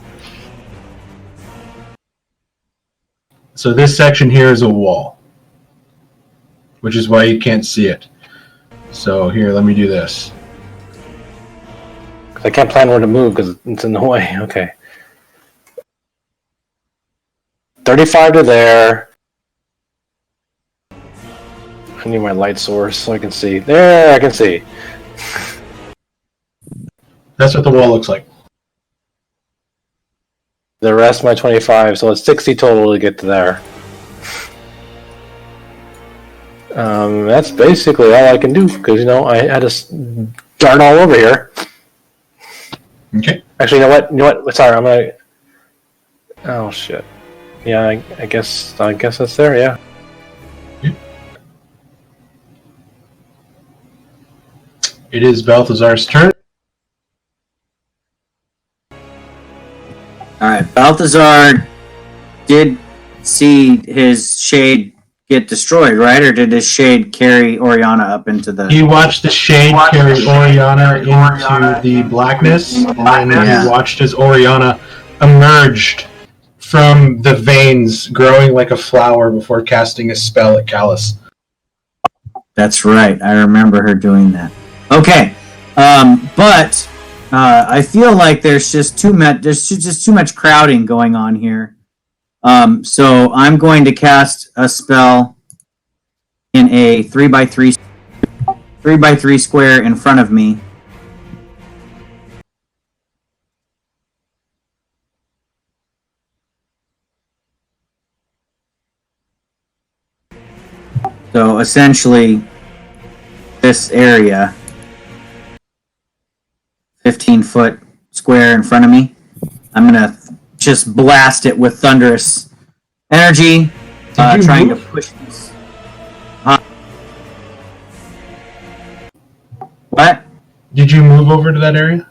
So this section here is a wall, which is why you can't see it. So here, let me do this. I can't plan where to move because it's in the way. Okay. 35 to there. I need my light source so I can see. There, I can see. That's what the wall looks like. The rest my 25, so it's 60 total to get to there. That's basically all I can do because I had to dart all over here. Okay. Actually, you know what? Sorry, I'm gonna. Oh shit. Yeah, I guess that's there. Yeah. It is Balthazar's turn. Alright, Balthazar did see his shade get destroyed, right? Or did his shade carry Oriana up into the... He watched the shade carry Oriana into the blackness, and then he watched as Oriana emerged from the veins, growing like a flower before casting a spell at Callus. That's right. I remember her doing that. Okay. But I feel like there's just too much crowding going on here. So I'm going to cast a spell in a 3x3 square in front of me. So essentially, this area, 15-foot square in front of me, I'm gonna just blast it with thunderous energy, trying to push this. What? Did you move over to that area?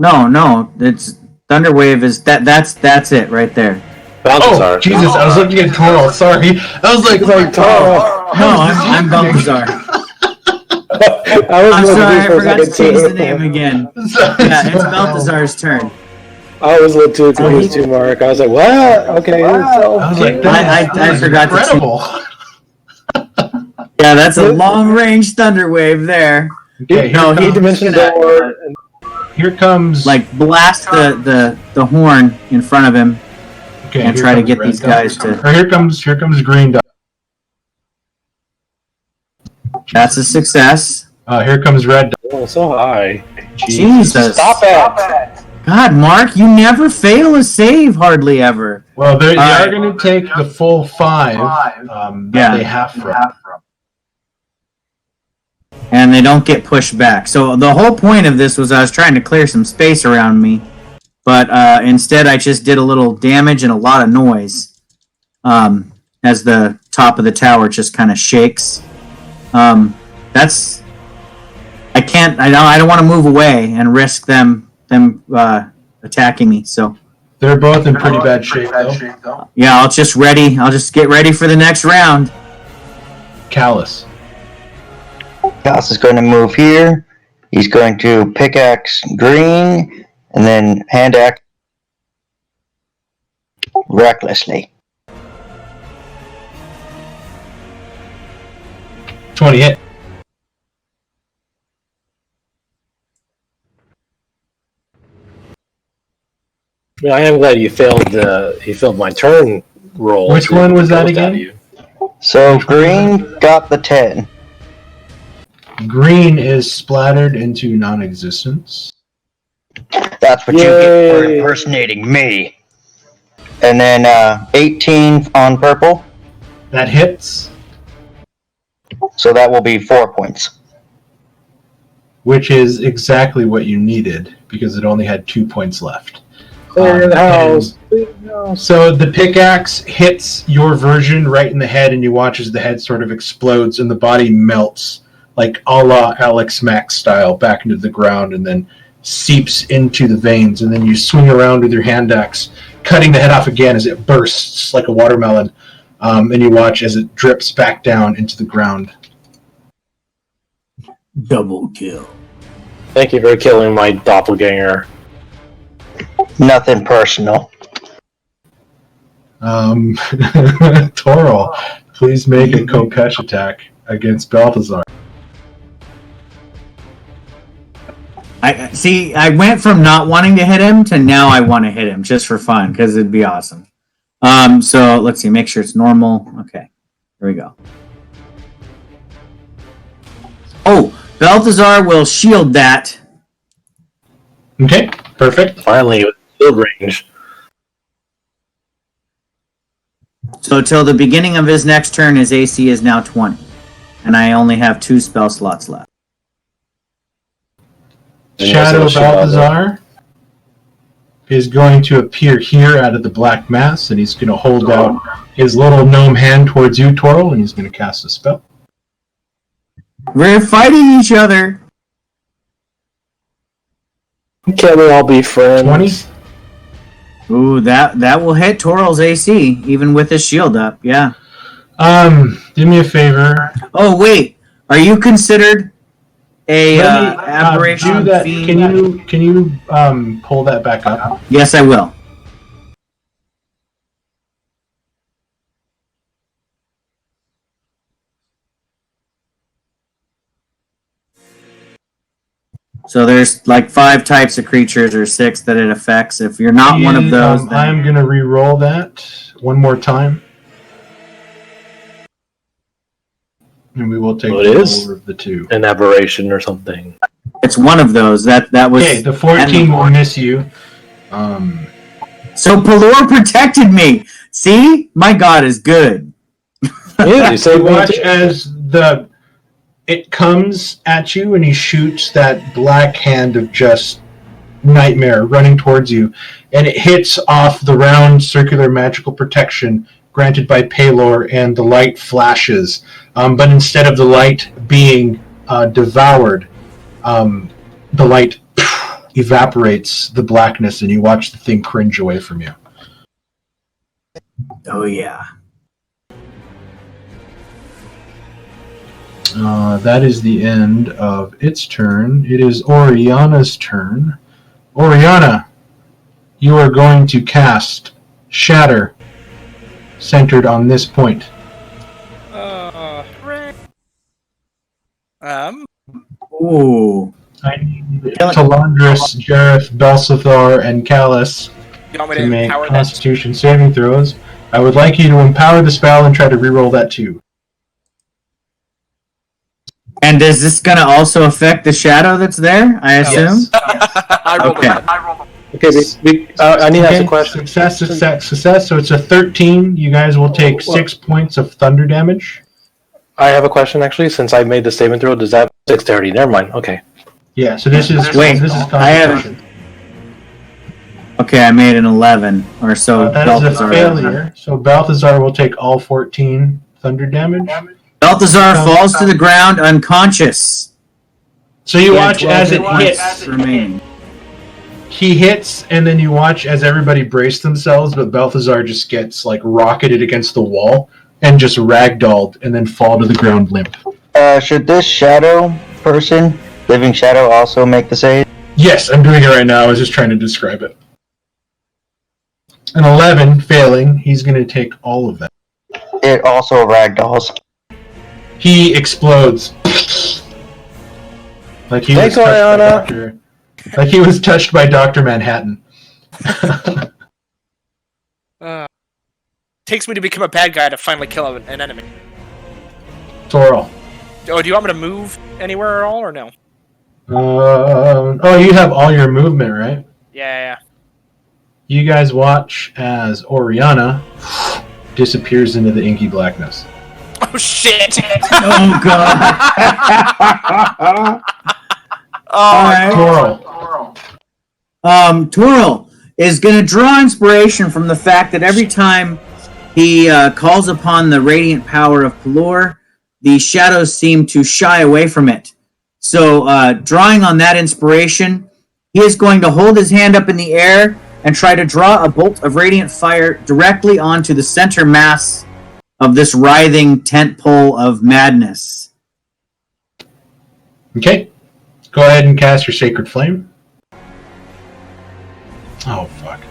No, it's Thunderwave is that's it right there. Balthazar. Oh, Jesus, I was looking at Torl, sorry. I was like, Torl. No, I'm Balthazar. I'm I'm sorry, I forgot to change the name again. Sorry. Yeah, it's Balthazar's turn. I was a little too confused too, Mark. I was like, what? Okay. I was like, I forgot to incredible. Yeah, Yeah, that's a long-range thunder wave there. Okay, No, he Dimension door. here comes like blast the horn in front of him okay, and here try to comes get red these dot. guys to. Or here comes green dot. That's a success. Here comes red dot. Oh, so high. Jesus. Stop it! God, Mark, you never fail a save hardly ever. Well, they are right. going to take the full 5 that Yeah. they have from. And they don't get pushed back. So the whole point of this was I was trying to clear some space around me, but instead I just did a little damage and a lot of noise as the top of the tower just kind of shakes. That's I can't. I don't want to move away and risk them attacking me. So They're both in pretty bad shape, though. yeah, I'll just get ready for the next round. Callus. Chaos is going to move here. He's going to pickaxe green and then hand axe recklessly. 20 hit. I mean, I am glad you failed my turn roll. Which to one was that ghost out again? of you. So green got the 10. Green is splattered into non-existence. That's what you get for Yay. impersonating me. And then 18 on purple. That hits, So that will be 4 points. which is exactly what you needed because it only had 2 points left. Clear the and house. Clear the house. So the pickaxe hits your version right in the head, and you watch as the head sort of explodes and the body melts, like a la Alex Max style, back into the ground and then seeps into the veins. And then you swing around with your hand axe, cutting the head off again as it bursts like a watermelon. And you watch as it drips back down into the ground. Double kill. Thank you for killing my doppelganger. Nothing personal. Toril, please make a Kokesh attack against Balthazar. I went from not wanting to hit him to now I want to hit him just for fun because it'd be awesome. So let's see, make sure it's normal. Okay, here we go. Oh, Balthazar will shield that. Okay, perfect. Finally, with shield range. So till the beginning of his next turn, his AC is now 20, and I only have 2 spell slots left. Shadow Balthazar is going to appear here out of the black mass, and he's going to hold out his little gnome hand towards you, Toril, and he's going to cast a spell. We're fighting each other. Can we all be friends? 20? Ooh, that will hit Toral's AC even with his shield up. Yeah. Do me a favor. Oh wait, are you considered a Let me, aberration do that. fiend? Can you pull that back up? Yes, I will. So there's like 5 types of creatures or 6 that it affects. If you're not one of those, then I'm going to re-roll that one more time. And we will take Oh, it the is? lower of the 2. An aberration or something. it's one of those. That was Okay, the 14 will miss you. So Pelor protected me. See, my god is good. Yeah, you You saved me watch too. as it comes at you and he shoots that black hand of just nightmare running towards you, and it hits off the round circular magical protection granted by Pelor, and the light flashes. But instead of the light being devoured, the light evaporates the blackness, and you watch the thing cringe away from you. Oh yeah. That is the end of its turn. It is Oriana's turn. Oriana, you are going to cast Shatter, centered on this point. Hooray. Ooh. I need Talandris, Jareth, Belsithar, and Callus You want me to to make empower that? Constitution saving throws. I would like you to empower the spell and try to reroll that too. And is this going to also affect the shadow that's there, I assume? I rolled Okay. Okay, I need to ask a Okay, question. success. So it's a 13. You guys will take 6 points of thunder damage. I have a question actually. Since I made the saving throw, does that dexterity? Never mind. Okay. Yeah. So this is Wait, this is I haven't- Constitution. Okay, I made an 11 or so. That is a Balthazar. failure. So Balthazar will take all 14 thunder damage. Balthazar falls to the ground unconscious. So you He had watch 12 as it hit points hits. remaining. He hits, and then you watch as everybody brace themselves, but Balthazar just gets like rocketed against the wall and just ragdolled, and then fall to the ground limp. Should this shadow person, living shadow, also make the save? Yes, I'm doing it right now. I was just trying to describe it. An 11 failing, he's going to take all of that. It also ragdolls. He explodes. Like he Thanks, was touched by Oriana. Dr. Like he was touched by Dr. Manhattan. Takes me to become a bad guy to finally kill an enemy. Toril. Oh, do you want me to move anywhere at all, or no? Oh, you have all your movement, right? Yeah. You guys watch as Oriana disappears into the inky blackness. Oh shit! Oh, God. Oh, Toril. Toril is going to draw inspiration from the fact that every time he calls upon the radiant power of Pelor, the shadows seem to shy away from it. So, drawing on that inspiration, he is going to hold his hand up in the air and try to draw a bolt of radiant fire directly onto the center mass of this writhing tent pole of madness. Okay. Go ahead and cast your Sacred Flame. Oh, fuck.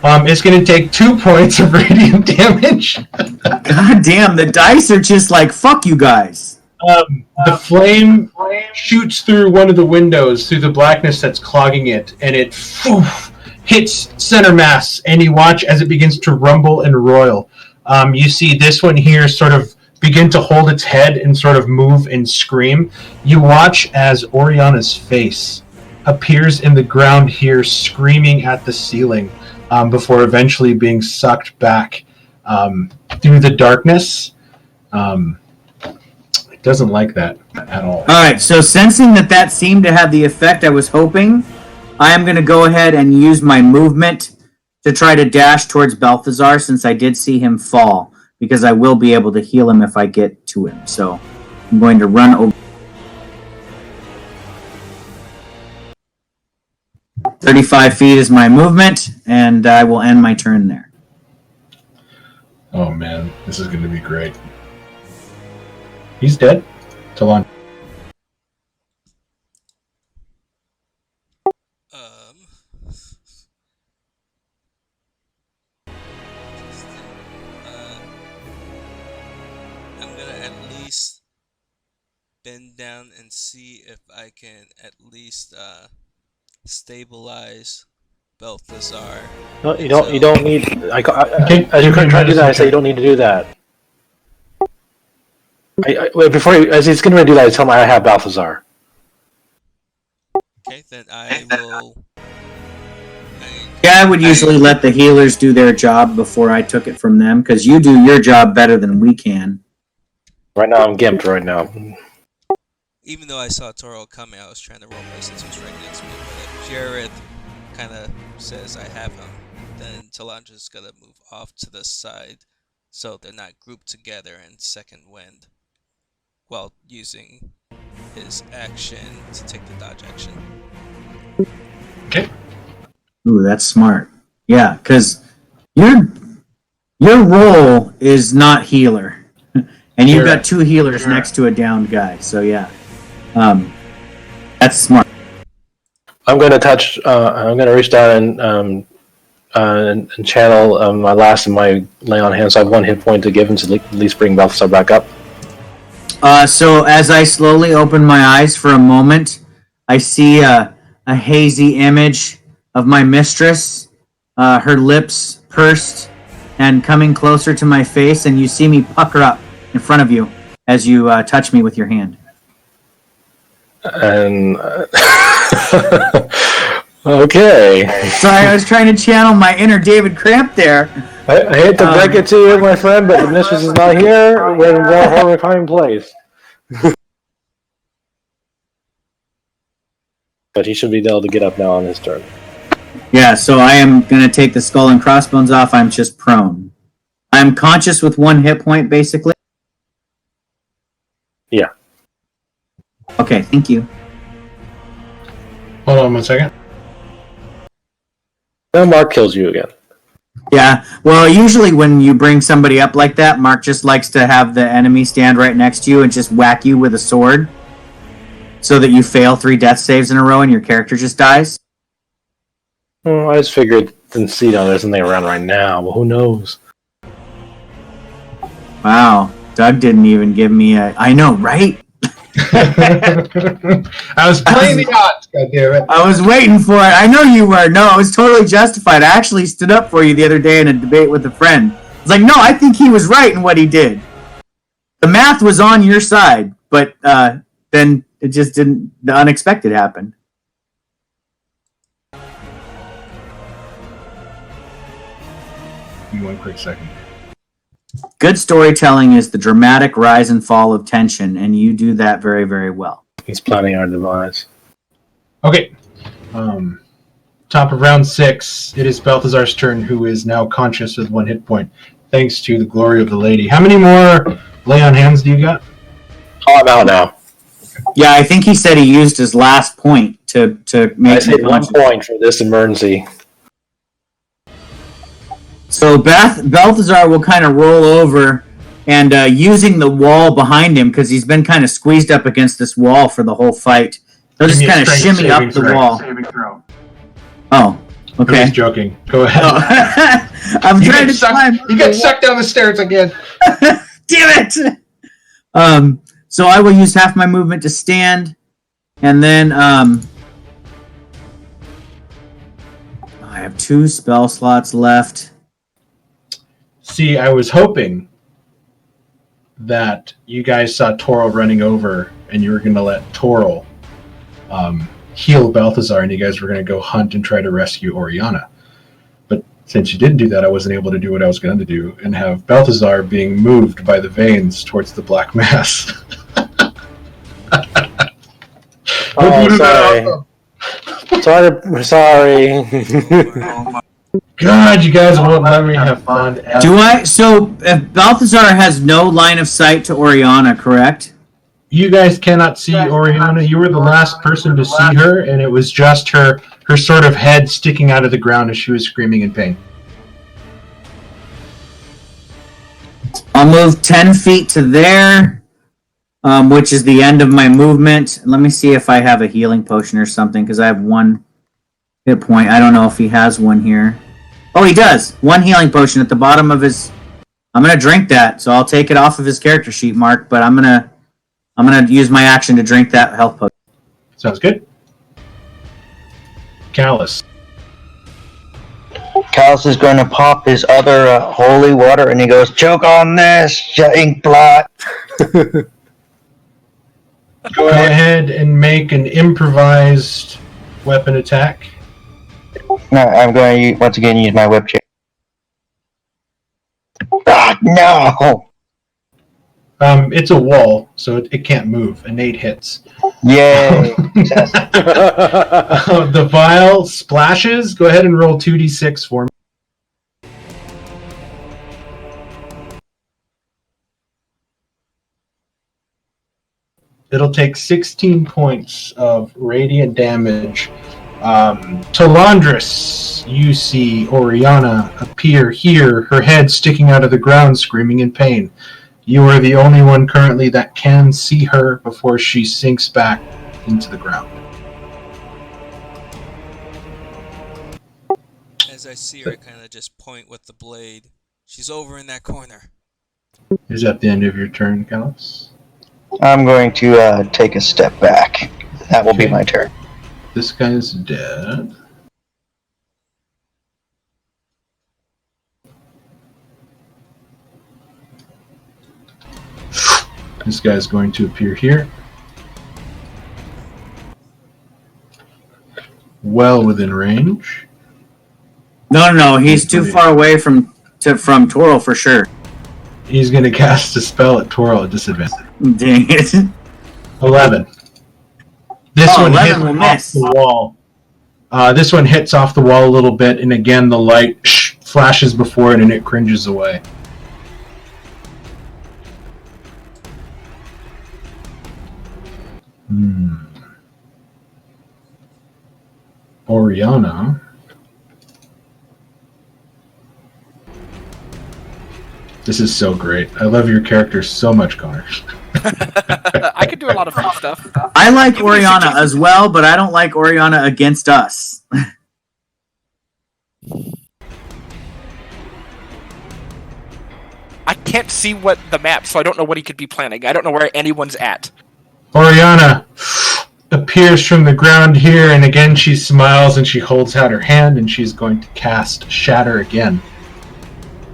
It's going to take 2 points of radiant damage. God damn, the dice are just like, fuck you guys. The flame shoots through one of the windows, through the blackness that's clogging it, and it hits center mass, and you watch as it begins to rumble and roil. You see this one here sort of begin to hold its head and sort of move and scream. You watch as Oriana's face appears in the ground here, screaming at the ceiling, before eventually being sucked back through the darkness. It doesn't like that at all. Alright, so sensing that seemed to have the effect I was hoping, I am going to go ahead and use my movement to try to dash towards Balthazar since I did see him fall, because I will be able to heal him if I get to him. So I'm going to run over. 35 feet is my movement, and I will end my turn there. Oh man, this is going to be great. He's dead. Talon. I'm gonna at least bend down and see if I can at least stabilize Balthazar. No, you don't. You don't need. Okay. As you're trying to do that, I say you don't need to do that. Wait, before as he's going to do that, I tell him I have Balthazar. Okay, then I will. Yeah, I would usually let the healers do their job before I took it from them, because you do your job better than we can. Right now, I'm gimped. Right now. Even though I saw Toro coming, I was trying to roll my since he was right next to me. But if Jared kind of says I have him, then Talandra's gonna move off to the side so they're not grouped together in second wind while using his action to take the dodge action. Okay. Ooh, that's smart. Yeah, because your role is not healer, and you've got two healers next to a downed guy. So yeah, that's smart. I'm going to touch. I'm going to reach down and channel my last of my lay on hand. So I have 1 hit point to give him to at least bring Balthazar back up. So as I slowly open my eyes for a moment, I see a hazy image of my mistress, her lips pursed and coming closer to my face, and you see me pucker up in front of you as you touch me with your hand. And okay, Sorry, I was trying to channel my inner David Cramp there. I hate to break it to you, my friend, but the mistress is not here. We're in a horrifying place. But he should be able to get up now on his turn. Yeah, so I am going to take the skull and crossbones off. I'm just prone. I'm conscious with 1 hit point, basically. Yeah. Okay, thank you. Hold on 1 second. Then Mark kills you again. Yeah, well, usually when you bring somebody up like that, Mark just likes to have the enemy stand right next to you and just whack you with a sword so that you fail 3 death saves in a row and your character just dies. Well, I just figured didn't see there's something around right now, but who knows? Wow, Doug didn't even give me a... I know, right? I was playing the odds, goddammit. I was waiting for it. I know you were. No, it was totally justified. I actually stood up for you the other day in a debate with a friend. It's like, no, I think he was right in what he did. The math was on your side, but then it just didn't. The unexpected happened. Give me 1 quick second. Good storytelling is the dramatic rise and fall of tension, and you do that very, very well. He's planning our demise. Okay. Top of round 6. It is Balthazar's turn, who is now conscious with 1 hit point, thanks to the glory of the lady. How many more lay on hands do you got? Oh, I'm out now. Yeah, I think he said he used his last point to make. I saved 1 point for this emergency. So Balthazar will kind of roll over and using the wall behind him, because he's been kind of squeezed up against this wall for the whole fight, he'll just kind of shimmy up the wall. Oh, I'm okay. just joking. Go ahead. Oh. I'm trying to climb. You get sucked down the stairs again. Damn it! So I will use half my movement to stand, and then I have 2 spell slots left. See, I was hoping that you guys saw Toril running over and you were going to let Toril heal Balthazar and you guys were going to go hunt and try to rescue Oriana. But since you didn't do that, I wasn't able to do what I was going to do and have Balthazar being moved by the veins towards the Black Mass. Oh, sorry. Sorry. God, you guys won't let me have fun. Do I? So if Balthazar has no line of sight to Oriana, correct? You guys cannot see Oriana. You were the last person to see her, and it was just her sort of head sticking out of the ground as she was screaming in pain. I'll move 10 feet to there, which is the end of my movement. Let me see if I have a healing potion or something, because I have 1 hit point. I don't know if he has one here. Oh, he does. 1 healing potion at the bottom of his... I'm going to drink that, so I'll take it off of his character sheet, Mark, but I'm gonna use my action to drink that health potion. Sounds good. Callus. Callus is going to pop his other holy water, and he goes, "Choke on this, you ink blot." Go ahead and make an improvised weapon attack. No, I'm going to once again use my whip chair. Ah, no! It's a wall, so it can't move. An 8 hits. Yay! The vial splashes. Go ahead and roll 2d6 for me. It'll take 16 points of radiant damage. Talandris, you see Oriana appear here, her head sticking out of the ground, screaming in pain. You are the only one currently that can see her before she sinks back into the ground. As I see her, I kind of just point with the blade. She's over in that corner. Is that the end of your turn, Callus? I'm going to take a step back. That will be Okay. my turn. This guy's dead. This guy's going to appear here. Well within range. No. He's too far away from Toro for sure. He's going to cast a spell at Toro at disadvantage. Dang it. 11. This Oh, one 11 hits will off miss. the wall. This one hits off the wall a little bit, and again the light flashes before it, and it cringes away. Oriana. This is so great. I love your character so much, Connor. I could do a lot of fun stuff. I like Give me a Oriana suggestion. as well, but I don't like Oriana against us. I can't see what the map, so I don't know what he could be planning. I don't know where anyone's at. Oriana appears from the ground here, and again she smiles and she holds out her hand, and she's going to cast Shatter again.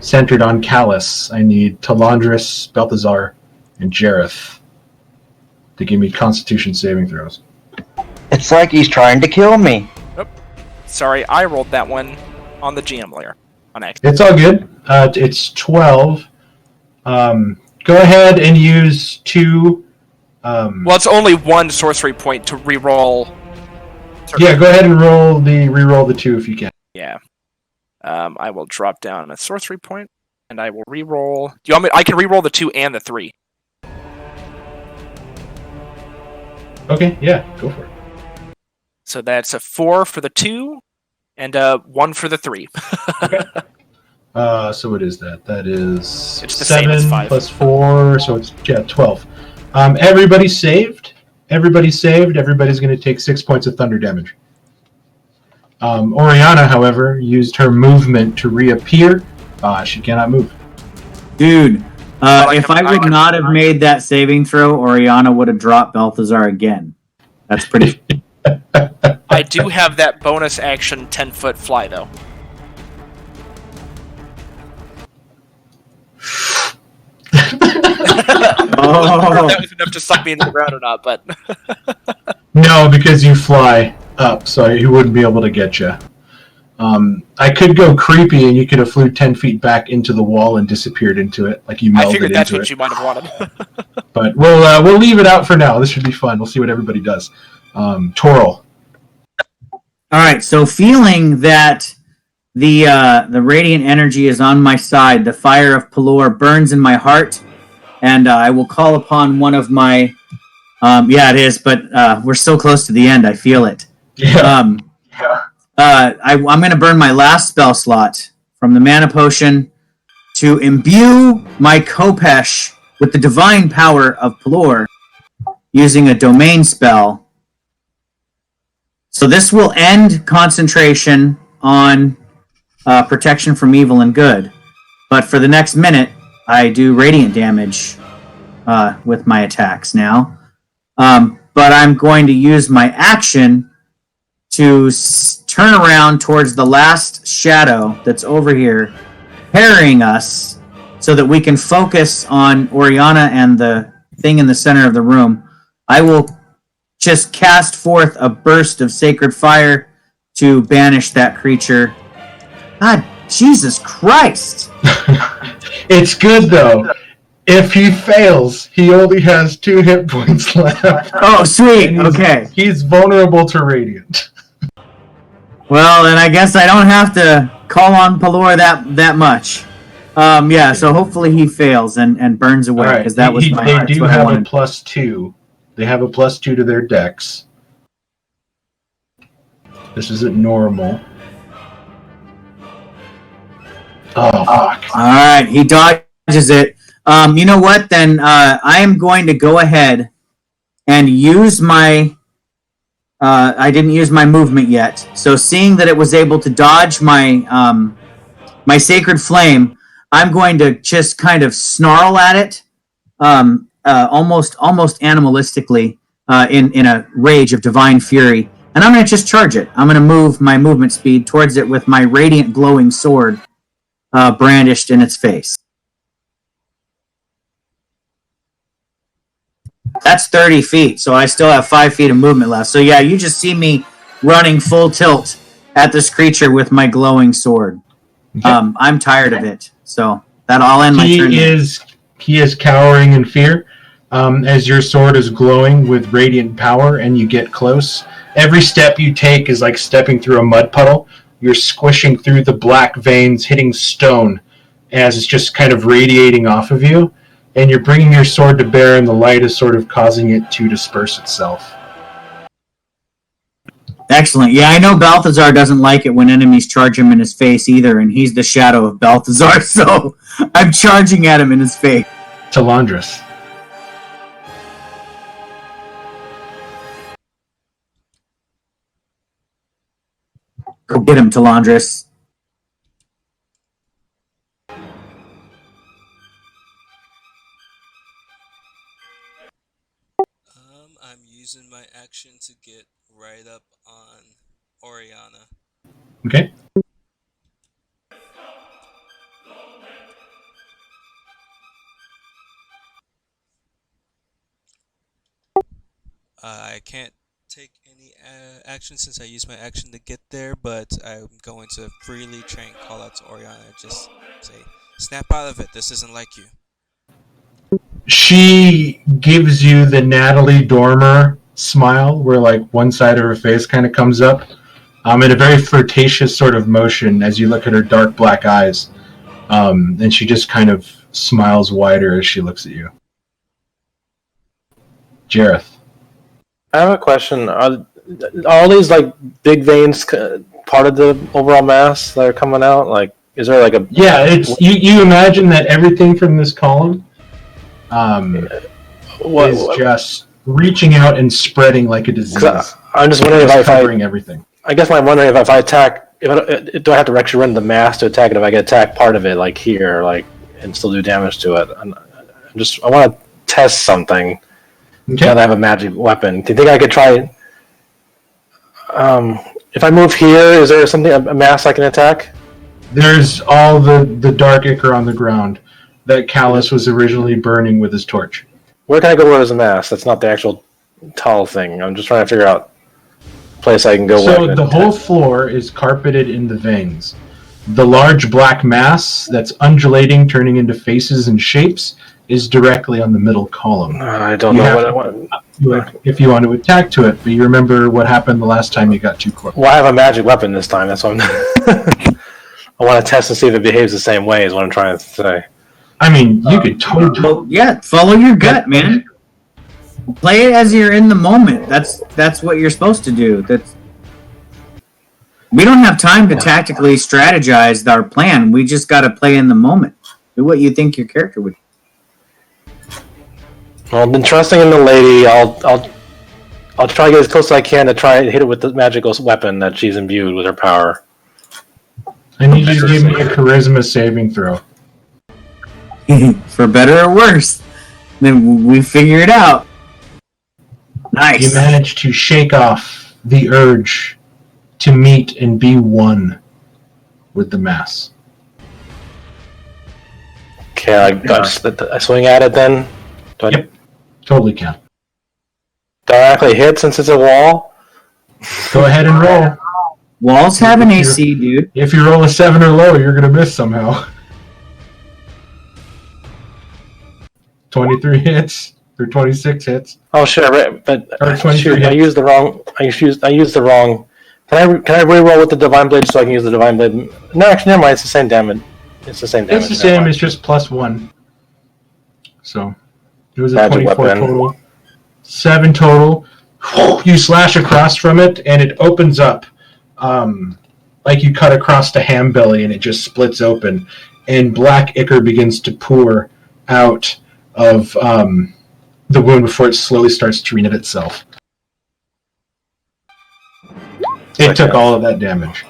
Centered on Callus, I need Talandris, Balthazar, and Jareth to give me Constitution saving throws. It's like he's trying to kill me. Sorry, I rolled that one on the GM layer on accident. It's all good. It's 12. Go ahead and use 2. Well, it's only one sorcery point to reroll. Yeah, go ahead and re-roll the 2 if you can. Yeah. I will drop down a sorcery point, and I will reroll. Do you want me? I can reroll the 2 and the 3. Okay, yeah, go for it. So that's a 4 for the 2, and a 1 for the 3. So what is that? That is It's the same 7 as 5. plus 4, so it's 12. Everybody's saved. Everybody's going to take 6 points of thunder damage. Oriana, however, used her movement to reappear. She cannot move. Dude, like if him- I I would like not him. have made that saving throw, Oriana would have dropped Balthazar again. That's pretty... I do have that bonus action 10-foot fly, though. Oh, That was enough to suck me into the ground or not, but No, because you fly up, so he wouldn't be able to get you. I could go creepy, and you could have flew 10 feet back into the wall and disappeared into it, like you I melded figured that's into what it. you might have wanted. But we'll leave it out for now. This should be fun. We'll see what everybody does. Toril. all right. So feeling that the radiant energy is on my side, the fire of Pelor burns in my heart, and I will call upon one of my. Yeah, it is, but we're so close to the end. I feel it. Yeah. I'm going to burn my last spell slot from the mana potion to imbue my Kopesh with the divine power of Pelor using a domain spell. So this will end concentration on protection from evil and good. But for the next minute, I do radiant damage with my attacks now. But I'm going to use my action to turn around towards the last shadow that's over here, parrying us, so that we can focus on Oriana and the thing in the center of the room. I will just cast forth a burst of sacred fire to banish that creature. God, Jesus Christ! It's good, though. If he fails, he only has 2 hit points left. Oh, sweet. And he's- Okay. He's vulnerable to radiant. Well, then I guess I don't have to call on Pelor that much. Yeah, so hopefully he fails and burns away, All right. because that was my They that's do what I have a wanted. +2. They have a +2 to their dex. This isn't normal. Oh, fuck. All right, he dodges it. You know what? Then I am going to go ahead and use my. I didn't use my movement yet, so seeing that it was able to dodge my my sacred flame, I'm going to just kind of snarl at it, almost animalistically in a rage of divine fury, and I'm going to just charge it. I'm going to move my movement speed towards it with my radiant glowing sword brandished in its face. That's 30 feet, so I still have 5 feet of movement left. So yeah, you just see me running full tilt at this creature with my glowing sword. Okay. I'm tired of it, so I'll end my turn. He is cowering in fear. As your sword is glowing with radiant power and you get close, every step you take is like stepping through a mud puddle. You're squishing through the black veins, hitting stone as it's just kind of radiating off of you. And you're bringing your sword to bear, and the light is sort of causing it to disperse itself. Excellent. Yeah, I know Balthazar doesn't like it when enemies charge him in his face either, and he's the shadow of Balthazar, so I'm charging at him in his face. Talandris. Go get him, Talandris. I'm using my action to get right up on Oriana. Okay. I can't take any action since I used my action to get there, but I'm going to freely try and call out to Oriana and just say, snap out of it, this isn't like you. She gives you the Natalie Dormer smile, where like one side of her face kind of comes up, in a very flirtatious sort of motion as you look at her dark black eyes, and she just kind of smiles wider as she looks at you. Jareth. I have a question. Are all these like big veins part of the overall mass that are coming out? Like, is there like a it's you imagine that everything from this column is just reaching out and spreading like a disease. I'm just wondering if covering everything. I guess I'm wondering if I attack, do I have to actually run the mass to attack it? If I can attack part of it, like here, like, and still do damage to it, I want to test something. Okay. Now that I have a magic weapon, do you think I could try? If I move here, is there a mass I can attack? There's all the dark ichor on the ground that Callus was originally burning with his torch. Where can I go where there's a mass? That's not the actual tall thing. I'm just trying to figure out a place I can go. So the whole floor is carpeted in the veins. The large black mass that's undulating, turning into faces and shapes, is directly on the middle column. I don't know what I want. If you want to attack to it, but you remember what happened the last time you got too close. Well, I have a magic weapon this time. That's what I'm. I want to test and see if it behaves the same way. Is what I'm trying to say. I mean, you could totally. Yeah, follow your gut, man. Play it as you're in the moment. That's what you're supposed to do. We don't have time to tactically strategize our plan. We just got to play in the moment. Do what you think your character would. Well, I've been trusting in the lady. I'll try to get as close as I can to try and hit it with the magical weapon that she's imbued with her power. I need you to give me a charisma saving throw. For better or worse, then we figure it out. Nice. You manage to shake off the urge to meet and be one with the mass. Okay, I swing at it then. Yep, totally can. Do I actually hit since it's a wall? Go ahead and roll. Walls have an AC, dude. If you roll a 7 or lower, you're going to miss somehow. 23 hits or 26 hits. Oh sure, right, but shoot, I used the wrong. Can I re-roll with the divine blade so I can use the divine blade? No, actually, never mind. It's the same damage. It's the same damage. It's the same. It's just +1. So it was a Magic 24 weapon. total. 7 total. You slash across from it, and it opens up like you cut across a ham belly, and it just splits open, and black ichor begins to pour out of the wound before it slowly starts to reknit itself. It took all of that damage.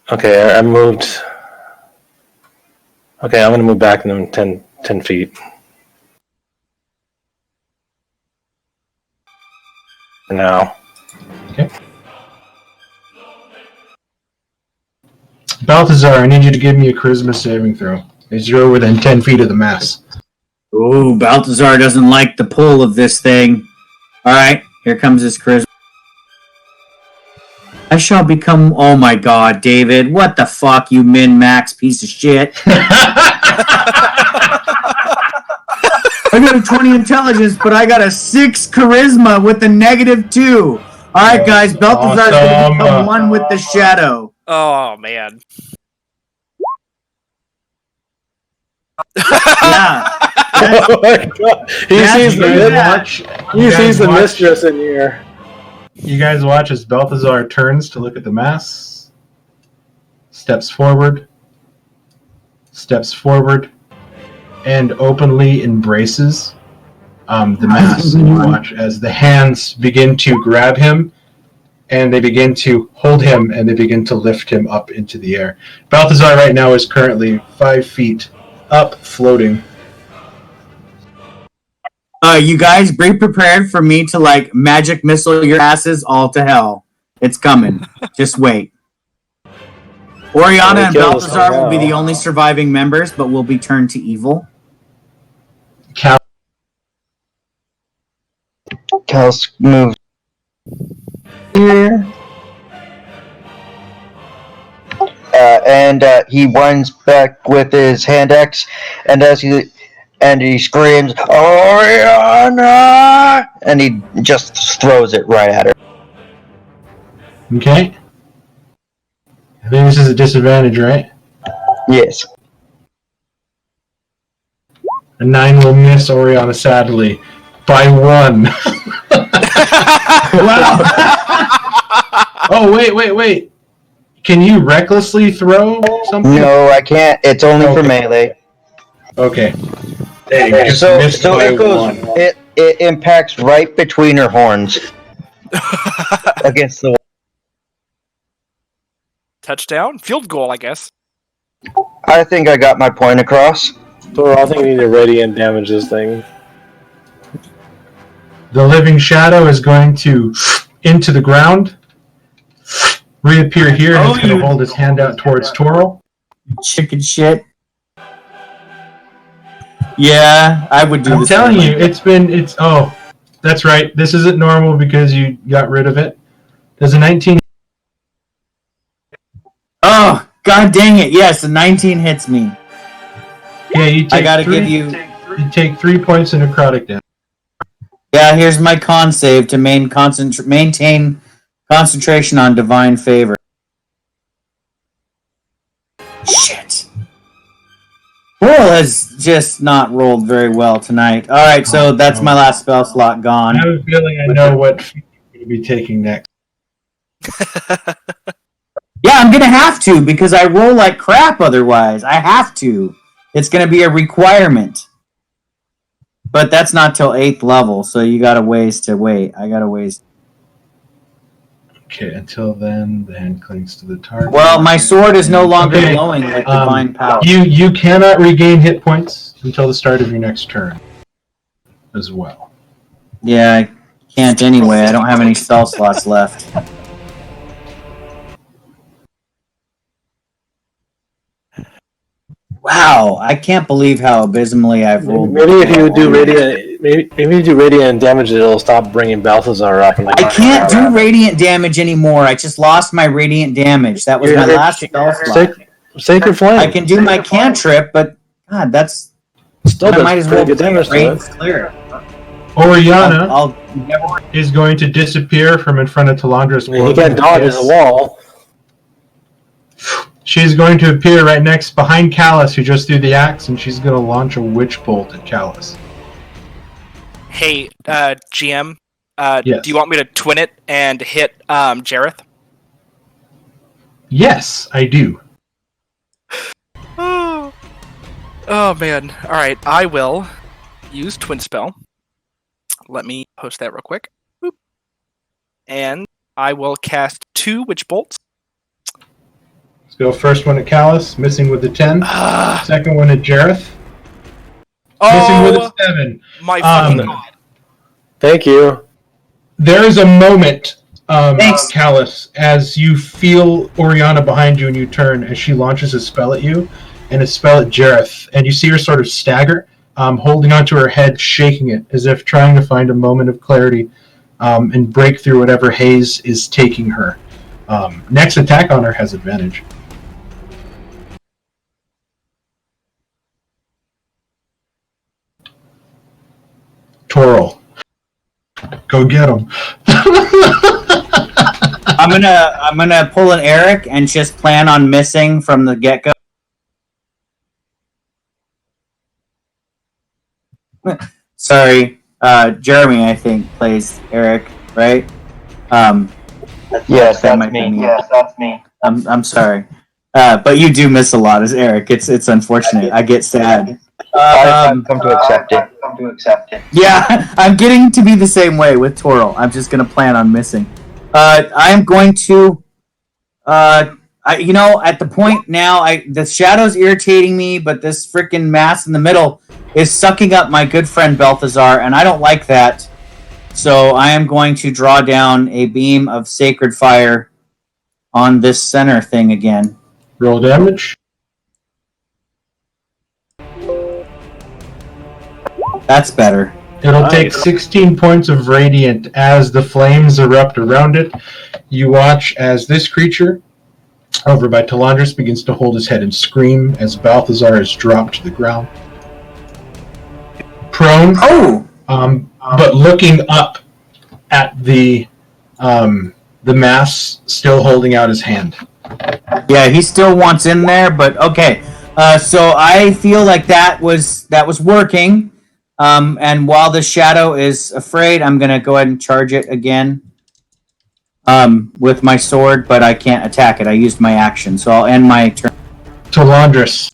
Okay, I moved. Okay, I'm going to move back 10 feet. for now. Balthazar, I need you to give me a charisma saving throw, as you're within 10 feet of the mass. Ooh, Balthazar doesn't like the pull of this thing. Alright, here comes his charisma. I shall become. Oh my god, David. What the fuck, you min-max piece of shit. I got a 20 intelligence, but I got a 6 charisma with a -2. Alright, guys, Balthazar's gonna become one with the shadow. Oh man. Yeah. Oh my god! He sees You the guys mistress. watch. He You sees guys the watch. mistress in here. You guys watch as Balthazar turns to look at the mass, steps forward, and openly embraces the mass. And you watch as the hands begin to grab him, and they begin to hold him, and they begin to lift him up into the air. Balthazar right now is currently 5 feet up, floating. You guys be prepared for me to like magic missile your asses all to hell. It's coming. Just wait. Oriana and Balthazar will be the only surviving members, but will be turned to evil. Callus moves here. And he winds back with his hand axe, and he screams, "Oriana!" and he just throws it right at her. Okay? I think this is a disadvantage, right? Yes. A 9 will miss Oriana sadly by 1. Wow. Oh, wait. Can you recklessly throw something? No, I can't. It's only for Okay. melee. Okay. Dang, you just So missed by it goes. 1. It impacts right between her horns against the. Touchdown? Field goal, I guess. I think I got my point across. So I think we need to radiant damage this thing. The living shadow is going to into the ground, reappear here, and it's going to hold his hand out towards Toro. Chicken shit. Yeah, I would do I'm this. telling you, oh, that's right. This isn't normal because you got rid of it. There's a 19. Oh, god dang it. Yes, a 19 hits me. Yeah, you take I gotta three, give you. You take 3 points of necrotic damage. Yeah, here's my con save to maintain concentration on divine favor. Shit. Roll has just not rolled very well tonight. Alright, so that's my last spell slot I gone. have a feeling I know what feat you're going to be taking next. Yeah, I'm gonna have to because I roll like crap otherwise. I have to. It's gonna be a requirement. But that's not till 8th level, so you got a ways to wait. I got a ways. Okay, until then, the hand clings to the target. Well, my sword is no longer Okay, glowing like divine power. You cannot regain hit points until the start of your next turn as well. Yeah, I can't anyway. I don't have any spell slots left. Wow, I can't believe how abysmally I've rolled. Maybe if you do radiant, maybe you do radiant damage, it'll stop bringing Balthazar up. And I can't do radiant damage anymore. I just lost my radiant damage. That was my last spell slot. Sacred Flame. I can do my cantrip, but God, that's Still I does might as well pretty good damage to Radiant it. clear. Oriana I'll never. is going to disappear from in front of Talandra's. I mean, he can't dodge as a wall. She's going to appear right next behind Callus, who just threw the axe, and she's going to launch a witch bolt at Callus. Hey, GM, Yes. do you want me to twin it and hit Jareth? Yes, I do. Oh man. Alright, I will use Twin Spell. Let me post that real quick. Boop. And I will cast 2 Witch Bolts. Let's go first one at Callus, missing with the 10. Second one at Jareth, missing with a 7. My fucking Um, god. Thank you. There is a moment, Thanks. Callus, as you feel Oriana behind you and you turn as she launches a spell at you, and a spell at Jareth, and you see her sort of stagger, holding onto her head, shaking it, as if trying to find a moment of clarity and break through whatever haze is taking her. Next attack on her has advantage. Toral. Go get him. I'm gonna pull an Eric and just plan on missing from the get go. Sorry, Jeremy, I think plays Eric, right? Yes, that that's might be me. me. Yes, that's me. I'm sorry, but you do miss a lot as Eric. It's unfortunate. I get sad. I've come to accept it. Yeah, I'm getting to be the same way with Toral. I'm just gonna plan on missing. I'm going to, at the point now, the shadow's irritating me, but this freaking mass in the middle is sucking up my good friend Balthazar, and I don't like that. So I am going to draw down a beam of sacred fire on this center thing again. Roll damage. That's better. It'll take 16 points of radiant as the flames erupt around it. You watch as this creature, over by Talandris, begins to hold his head and scream as Balthazar is dropped to the ground. Prone, but looking up at the mass, still holding out his hand. Yeah, he still wants in there, but okay. So I feel like that was working. And while the shadow is afraid, I'm gonna go ahead and charge it again with my sword, but I can't attack it. I used my action, so I'll end my turn. Talandris.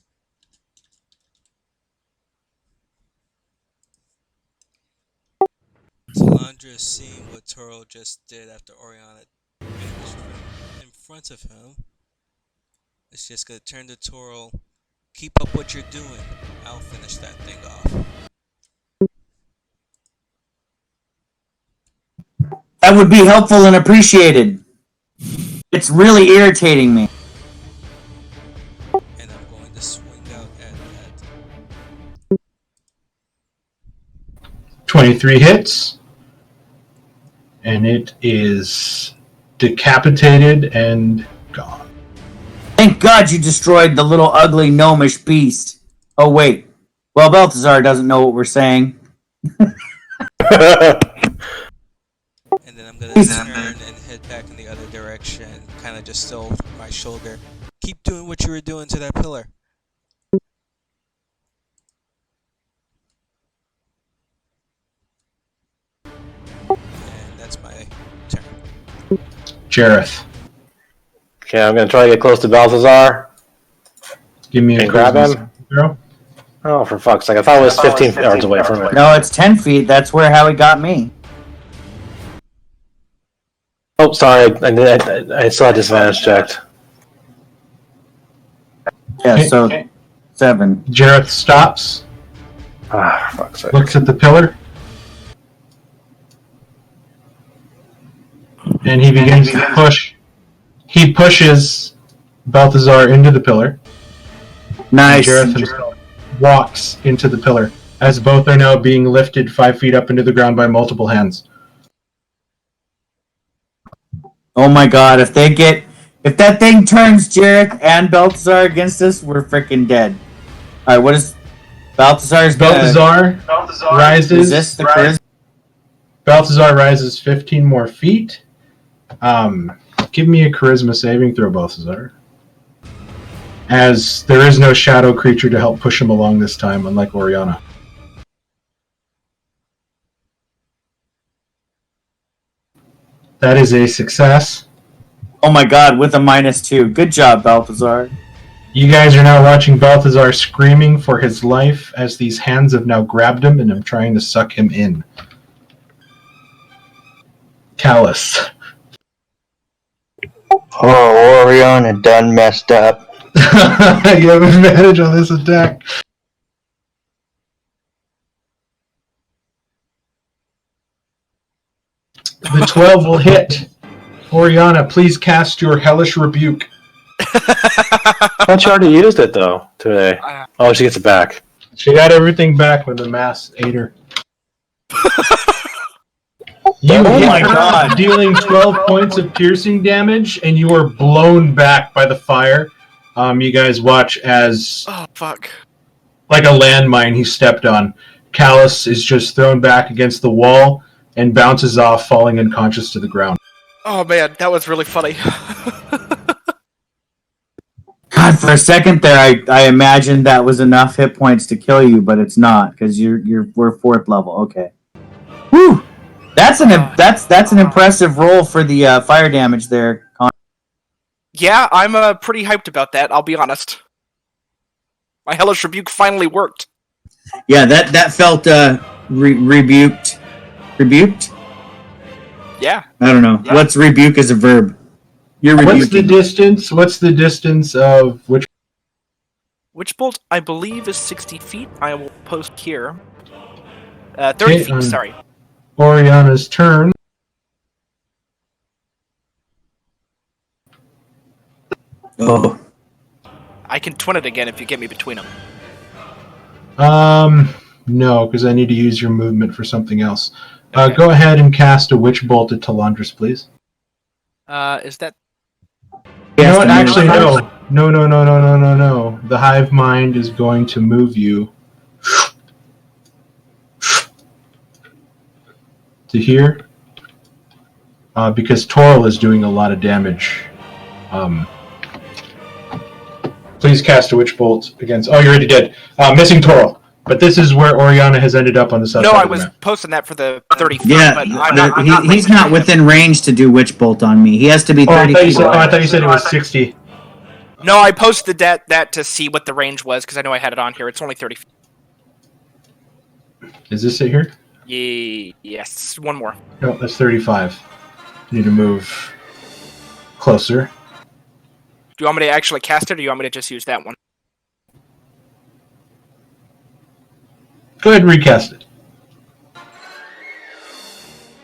Talandra, seeing what Toro just did after Oriana vanished in front of him, is just gonna turn to Toro. Keep up what you're doing. I'll finish that thing off. That would be helpful and appreciated. It's really irritating me. And I'm going to swing out at that. 23 hits. And it is decapitated and gone. Thank God you destroyed the little ugly gnomish beast. Oh wait. Well, Balthazar doesn't know what we're saying. And then I'm gonna turn and head back in the other direction, kind of just still my shoulder. Keep doing what you were doing to that pillar. And that's my turn. Jareth. Okay, I'm gonna try to get close to Balthazar. Give me a And grab charisma him? throw. Oh, for fuck's sake! I thought it was 15 yards away from it. No, it's 10 feet. That's where Howie got me. Oh, sorry. I still had disadvantage checked. Yeah, so 7. Jareth stops, Ah, for fuck's sake. looks at the pillar, and he begins to push. He pushes Balthazar into the pillar. Nice. Jareth himself walks into the pillar, as both are now being lifted 5 feet up into the ground by multiple hands. Oh my God! If that thing turns Jareth and Balthazar against us, we're freaking dead. All right, what is Balthazar's Balthazar rises. resist the charisma? Balthazar rises 15 more feet. Give me a charisma saving throw, Balthazar. As there is no shadow creature to help push him along this time, unlike Oriana. That is a success. Oh my God! With a -2. Good job, Balthazar. You guys are now watching Balthazar screaming for his life as these hands have now grabbed him and are trying to suck him in. Callus. Oh, Oriana done messed up. You have advantage on this attack. The 12 will hit. Oriana, please cast your Hellish Rebuke. I thought you already used it, though, today. Oh, she gets it back. She got everything back when the mass ate her. You Oh hit my her, God. dealing 12 points of piercing damage, and you are blown back by the fire. You guys watch as, Oh, fuck. like a landmine he stepped on, Callus is just thrown back against the wall and bounces off, falling unconscious to the ground. Oh, man, that was really funny. God, for a second there, I imagined that was enough hit points to kill you, but it's not because we're 4th level. Okay. Whew. That's an impressive roll for the fire damage there. Yeah, I'm pretty hyped about that, I'll be honest. My Hellish Rebuke finally worked. Yeah, that felt rebuked. Rebuked? Yeah. I don't know. Yeah. What's rebuke as a verb? You're rebuking. What's the distance of which? Witch Bolt, I believe, is 60 feet. I will post here. 30 Okay, feet, sorry. Oriana's turn. Oh. I can twin it again if you get me between them. No, because I need to use your movement for something else. Okay. Go ahead and cast a Witch Bolt at Talandris, please. Is that... You know what? Actually, no. No. The Hive Mind is going to move you to here because Toril is doing a lot of damage. Please cast a Witch Bolt against... Oh, you already did. Missing Toril. But this is where Oriana has ended up on the south No, side I of the was map. posting that for the 30 feet, Yeah, but I'm not he's not within range to do Witch Bolt on me. He has to be Oh, 30 feet away. I thought you said it was 60. No, I posted that to see what the range was, because I know I had it on here. It's only 30 feet. Is this it here? Yes, one more. No, that's 35. You need to move closer. Do you want me to actually cast it, or do you want me to just use that one? Go ahead and recast it.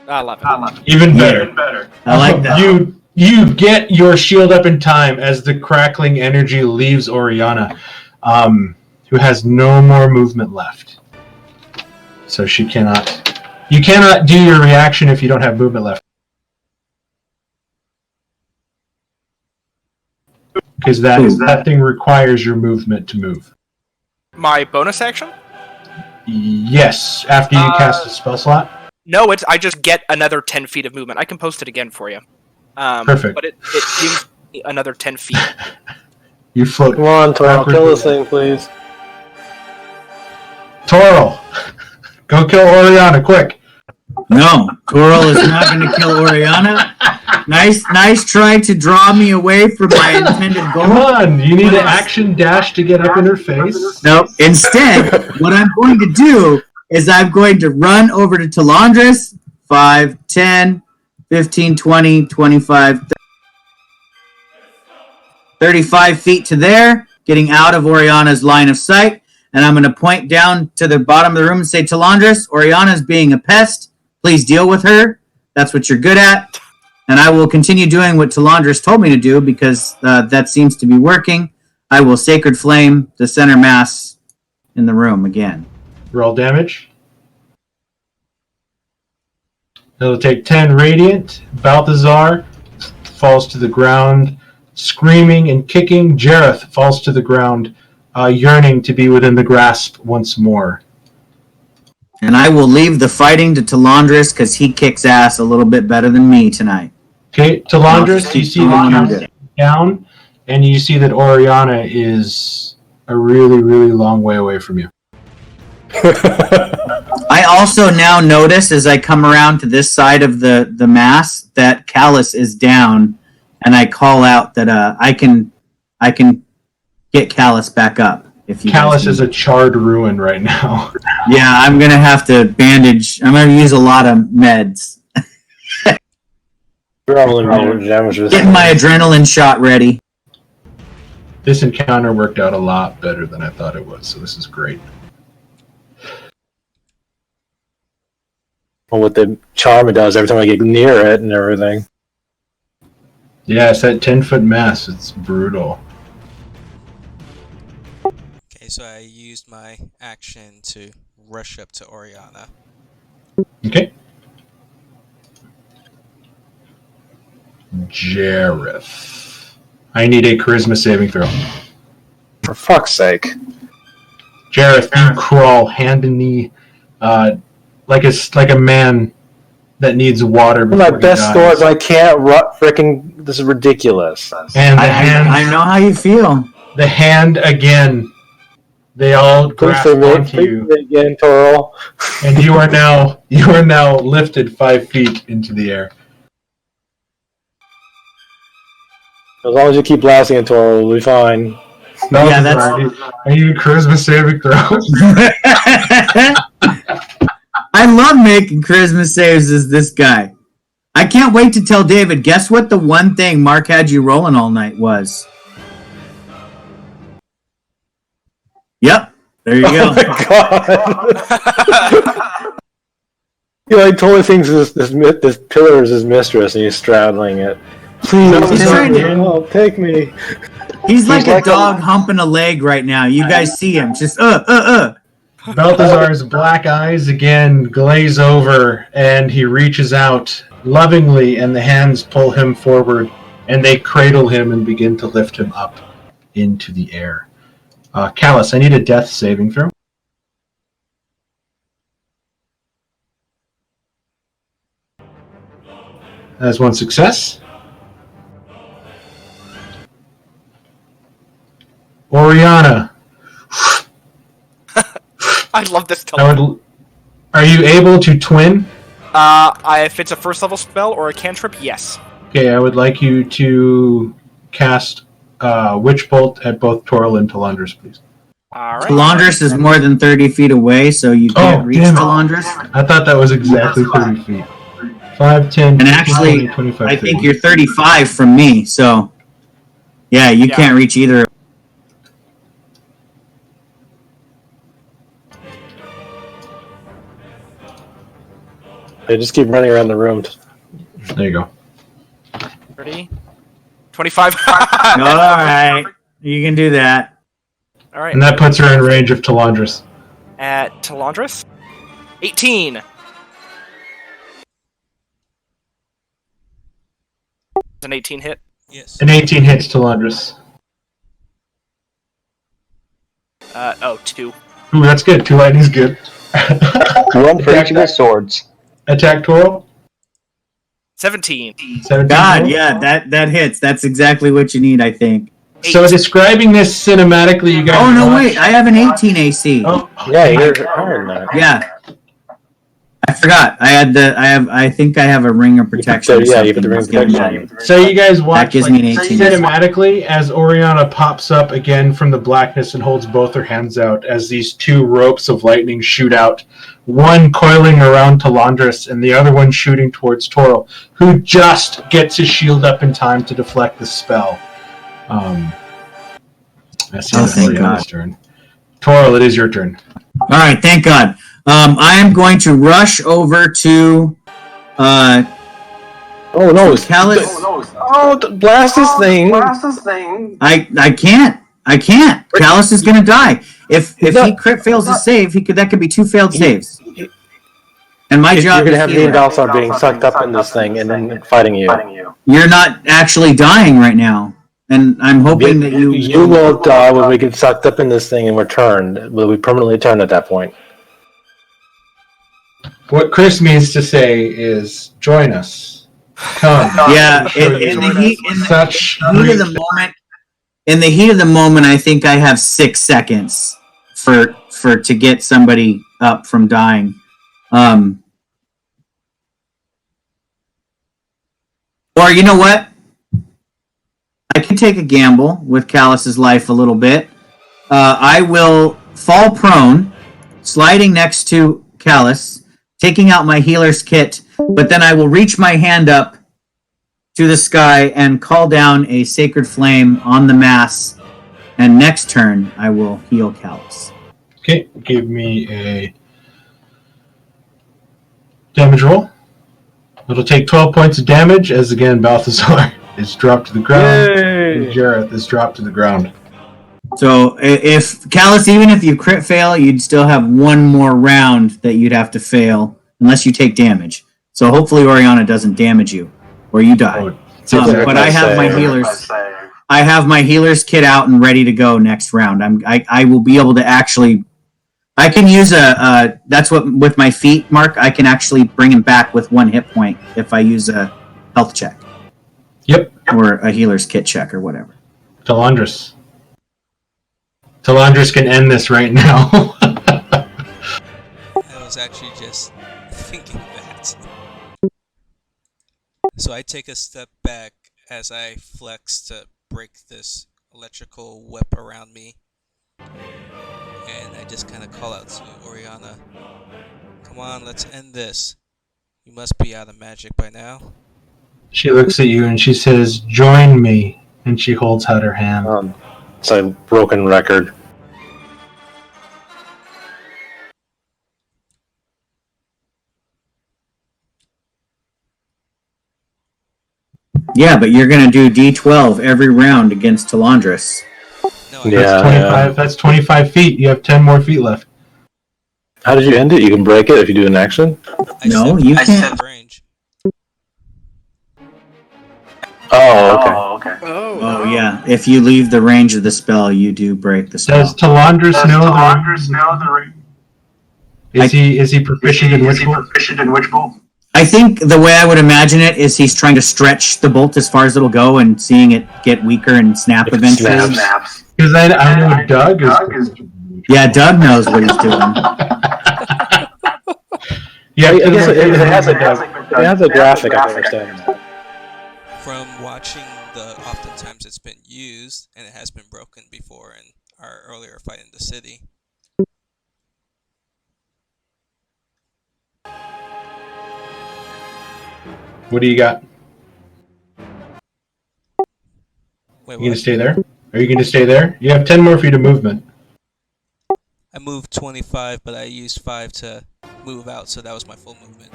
11. Even better. I like that. You get your shield up in time as the crackling energy leaves Oriana, who has no more movement left. So she cannot... You cannot do your reaction if you don't have movement left. Because that thing requires your movement to move. My bonus action? Yes, after you cast a spell slot. No, I just get another 10 feet of movement. I can post it again for you. Perfect. But it gives me another 10 feet. You float. Come on, Toril, backward. kill this thing, please. Toril, go kill Oriana, quick. No, Coral is not going to kill Oriana. Nice try to draw me away from my intended goal. Come on, you need an action dash to get up in her face. Nope. Instead, what I'm going to do is I'm going to run over to Talandris, 5, 10, 15, 20, 25, 35 feet to there, getting out of Oriana's line of sight, and I'm going to point down to the bottom of the room and say, Talandris, Oriana's being a pest. Please deal with her. That's what you're good at. And I will continue doing what Talandris told me to do because that seems to be working. I will Sacred Flame the center mass in the room again. Roll damage. It'll take 10 radiant. Balthazar falls to the ground, screaming and kicking. Jareth falls to the ground, yearning to be within the grasp once more. And I will leave the fighting to Talandris because he kicks ass a little bit better than me tonight. Okay, Talandris, you see that you're down, and you see that Oriana is a really, really long way away from you. I also now notice as I come around to this side of the mass that Callus is down, and I call out that I can get Callus back up. If you Callus guys is a charred ruin right now. Yeah, I'm gonna have to bandage. I'm gonna use a lot of meds. You're all in damage. Getting my adrenaline shot ready. This encounter worked out a lot better than I thought it would, so this is great. Well, with the charm it does every time I get near it and everything. Yeah, it's that 10-foot mass. It's brutal. Okay, so I used my action to rush up to Oriana. Okay. Jareth. I need a charisma saving throw. For fuck's sake. Jareth, you crawl hand and knee, like a man that needs water. My before he best dies. scores, I can't frickin'. This is ridiculous. And the hand, I know how you feel. the hand again. They all Please grasp for me, onto please you, for me again, Toro. and you are now lifted 5 feet into the air. As long as you keep blasting it, Toro, we'll be fine. No, Yeah, that's- I need a charisma saving throw. I love making charisma saves as this guy. I can't wait to tell David, guess what the one thing Mark had you rolling all night was? Yep. There you go. Oh my god! He like totally thinks this pillar is his mistress, and he's straddling it. Please, He's trying to- take me. He's like a like a- dog humping a leg right now. You guys see him. Just Balthazar's black eyes again glaze over, and he reaches out lovingly, and the hands pull him forward, and they cradle him and begin to lift him up into the air. Callus, I need a death saving throw. That's one success. Oriana, I love this teleport. are you able to twin? If it's a first level spell or a cantrip, yes. Okay, I would like you to cast Witch Bolt at both Toril and Talandris, please. Alright. Talandris is more than 30 feet away, so you can't reach damn it. Talandris. I thought that was exactly 30 feet. 5, 10, And 15, actually, 20, 25, I think 30. you're 35 from me, so yeah, you Yeah. can't reach either. They just keep running around the room. There you go. 30. 25. All right, you can do that. Alright. And that puts her in range of Talandris. At Talandris. 18. An 18 hit. Yes. An 18 hits Talandris. 2. Ooh, that's good. 2 lightning's good. One for each of his swords. Attack Toril. 17. 17. God, Toril. yeah, that hits. That's exactly what you need, I think. So describing this cinematically, you guys. Oh no, watch- wait, I have an 18 AC. Oh, Yeah, you're higher than that. Yeah, I forgot. I think I have a ring of protection. or Yeah, you put something the ring of that's giving protection. that. So you guys watch That gives like, me an 18. cinematically as Oriana pops up again from the blackness and holds both her hands out as these 2 ropes of lightning shoot out, one coiling around Talandris and the other one shooting towards Toril, who just gets his shield up in time to deflect the spell. That's the end of thank Oriana's God. turn. Toril, it is your turn. All right, thank God. I am going to rush over to Oh no, Callus. blast this thing! I can't. Callus is gonna die. If he crit fails to save, that could be 2 failed saves. And my You're job gonna is have me and Balthazar being sucked up in this thing and then fighting you. You're not actually dying right now, and I'm hoping that you. You will die when we get sucked up in this thing and we're turned. We'll be permanently turned at that point. What Chris means to say is, join us. Come. Yeah, We'll show in you the heat of such the moment. In the heat of the moment, I think I have 6 seconds for to get somebody up from dying. Or you know what? I can take a gamble with Callus's life a little bit. I will fall prone, sliding next to Callus, taking out my healer's kit, but then I will reach my hand up to the sky and call down a sacred flame on the mass, and next turn I will heal Callus. Okay, give me a Damage roll. It'll take 12 points of damage as again Balthazar is dropped to the ground. And Jareth is dropped to the ground. So if Callus, even if you crit fail, you'd still have one more round that you'd have to fail unless you take damage. So hopefully Oriana doesn't damage you or you die. But I have my healers. I have my healers kit out and ready to go next round. I will be able to actually. I can use that's what with my feet, Mark. I can actually bring him back with 1 hit point if I use a health check. Yep. Or a healer's kit check or whatever. Talandris. Talandris can end this right now. I was actually just thinking that. So I take a step back as I flex to break this electrical whip around me. And I just kind of call out to Oriana. Come on, let's end this. You must be out of magic by now. She looks at you and she says, "Join me." And she holds out her hand. It's a broken record. Yeah, but you're gonna do D12 every round against Talandris. No, That's 25. That's 25 feet. You have 10 more feet left. How did you end it? You can break it if you do an action? No, you can't. Range. Oh, okay. Oh yeah, if you leave the range of the spell, you do break the spell. Does Talandris know the ring? Is he proficient in Witch Bolt? I think the way I would imagine it is he's trying to stretch the bolt as far as it'll go and seeing it get weaker and snap If it eventually. snaps. Because I know Doug is. Yeah, Doug knows what he's doing. Yeah, I guess it has a graphic, I understand. From watching oftentimes it's been used, and it has been broken before in our earlier fight in the city. What do you got? Wait, You gonna what? stay there? Are you gonna stay there? You have 10 more feet of movement. I moved 25, but I used 5 to move out, so that was my full movement.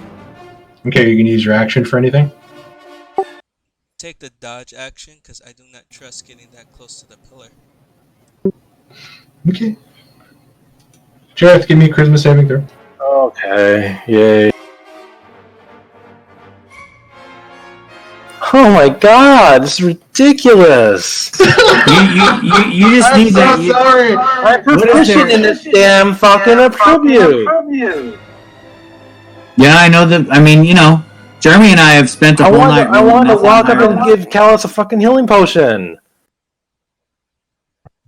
Okay, you can use your action for anything. Take the dodge action, because I do not trust getting that close to the pillar. Okay. Jareth, give me a charisma saving throw. Okay, yay. Oh my god, this is ridiculous! You just need that. sorry. I'm proficient in this damn fucking attribute! Yeah, I know that. I mean, Jeremy and I have spent a whole night. I want to rolling walk nothing up and higher. give Callus a fucking healing potion!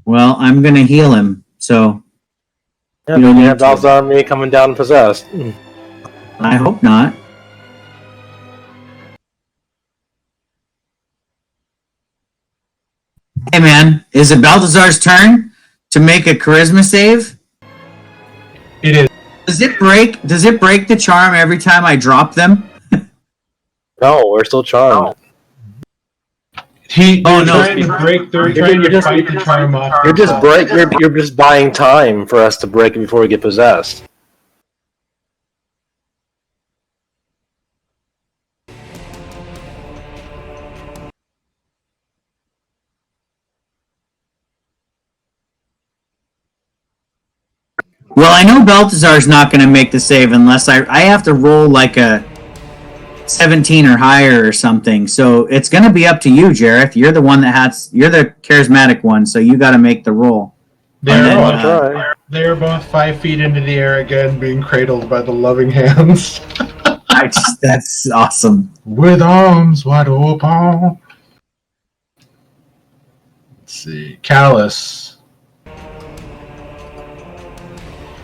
Well, I'm gonna heal him, so Yeah, You don't then you need have to. Balthazar and me coming down possessed. I hope not. Hey man, is it Balthazar's turn to make a charisma save? It is. Does it break the charm every time I drop them? No, we're still charmed. They're Oh, no. trying to break. They're trying to fight the charm off. You're just buying time for us to break it before we get possessed. Well, I know Balthazar's not going to make the save unless I have to roll like a 17 or higher or something. So it's going to be up to you, Jareth. You're the one you're the charismatic one, so you got to make the roll. They're both 5 feet into the air again, being cradled by the loving hands. That's awesome. With arms wide open. Let's see. Callus.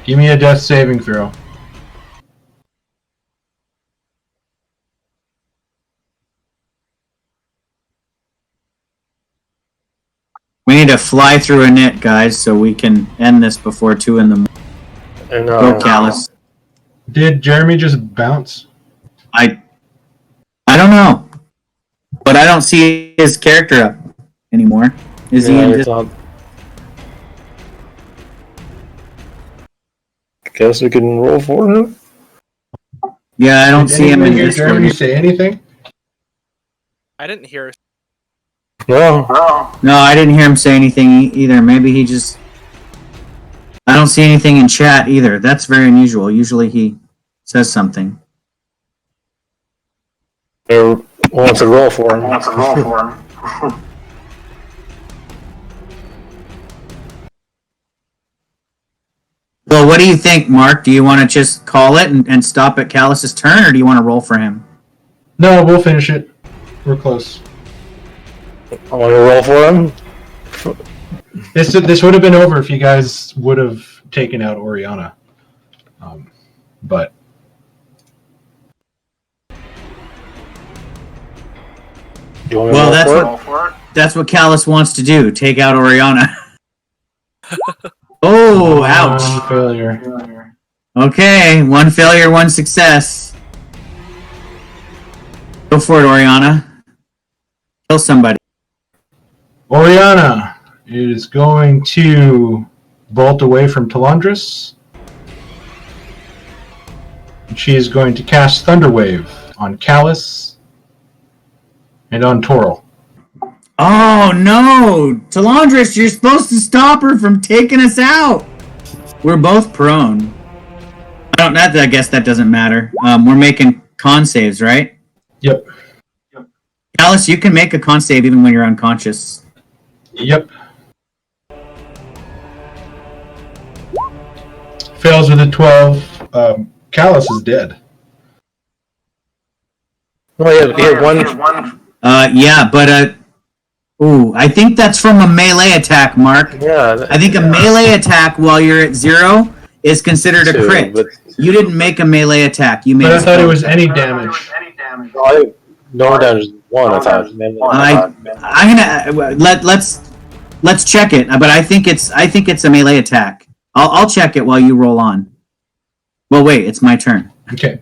Give me a death saving throw. We need to fly through a net, guys, so we can end this before 2 in the morning. And, Go, Callus. Did Jeremy just bounce? I don't know, but I don't see his character up anymore. Is he? Guess we can roll for him. Yeah, I don't Did see him in anyone hear this Jeremy one. say anything? I didn't hear. No. No, I didn't hear him say anything either. Maybe he just... I don't see anything in chat either. That's very unusual. Usually he says something. Or wants to roll for him. Well, what do you think, Mark? Do you want to just call it and stop at Callus's turn, or do you want to roll for him? No, we'll finish it. We're close. I want to roll for him. This would have been over if you guys would have taken out Oriana. But You want me Well, to roll that's for it? That's what Callus wants to do. Take out Oriana. Oh, ouch. One failure. Okay, one failure, one success. Go for it, Oriana. Kill somebody. Oriana is going to bolt away from Talandris. And she is going to cast Thunderwave on Callus and on Toril. Oh no! Talandris, you're supposed to stop her from taking us out! We're both prone. I guess that doesn't matter. We're making con saves, right? Yep. Callus, you can make a con save even when you're unconscious. Yep. Fails with a 12. Callus is dead. Oh, he had one. Yeah, but ooh, I think that's from a melee attack, Mark. Yeah. I think a melee attack while you're at 0 is considered a crit. But You didn't make a melee attack. You made. But I a thought it spell was attack. any damage. no damage. One. I thought. I'm gonna let's check it. But I think it's a melee attack. I'll check it while you roll on. Well, wait, it's my turn. Okay.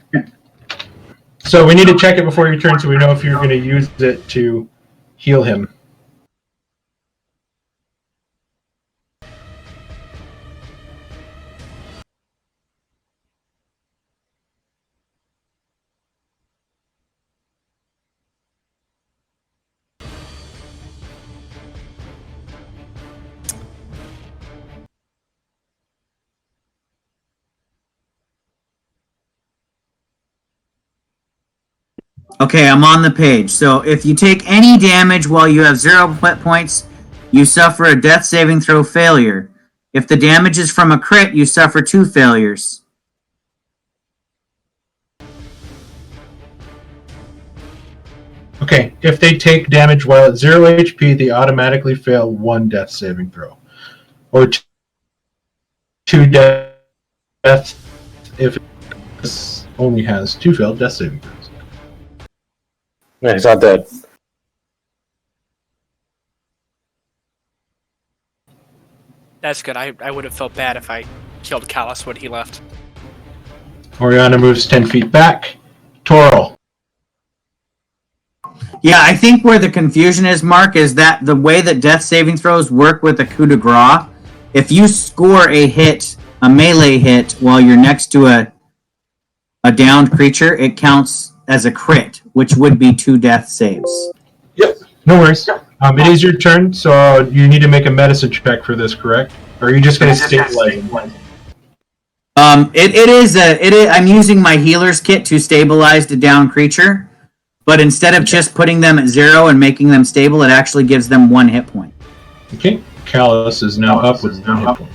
So we need to check it before your turn so we know if you're going to use it to heal him. Okay, I'm on the page. So if you take any damage while you have 0 points, you suffer a death saving throw failure. If the damage is from a crit, you suffer 2 failures. Okay, if they take damage while at 0 HP, they automatically fail 1 death saving throw. Or 2 deaths if it only has 2 failed death saving throws. Yeah, he's not dead. That's good. I would have felt bad if I killed Callus when he left. Oriana moves 10 feet back. Toril. Yeah, I think where the confusion is, Mark, is that the way that death saving throws work with a coup de grace, if you score a hit, a melee hit, while you're next to a downed creature, it counts as a crit, which would be 2 death saves. Yep, no worries. It is your turn, so you need to make a medicine check for this, correct? Or are you just going to stabilize him? I'm using my healer's kit to stabilize the downed creature, but instead of just putting them at 0 and making them stable, it actually gives them 1 hit point. Okay, Callus is now up with 1 hit point.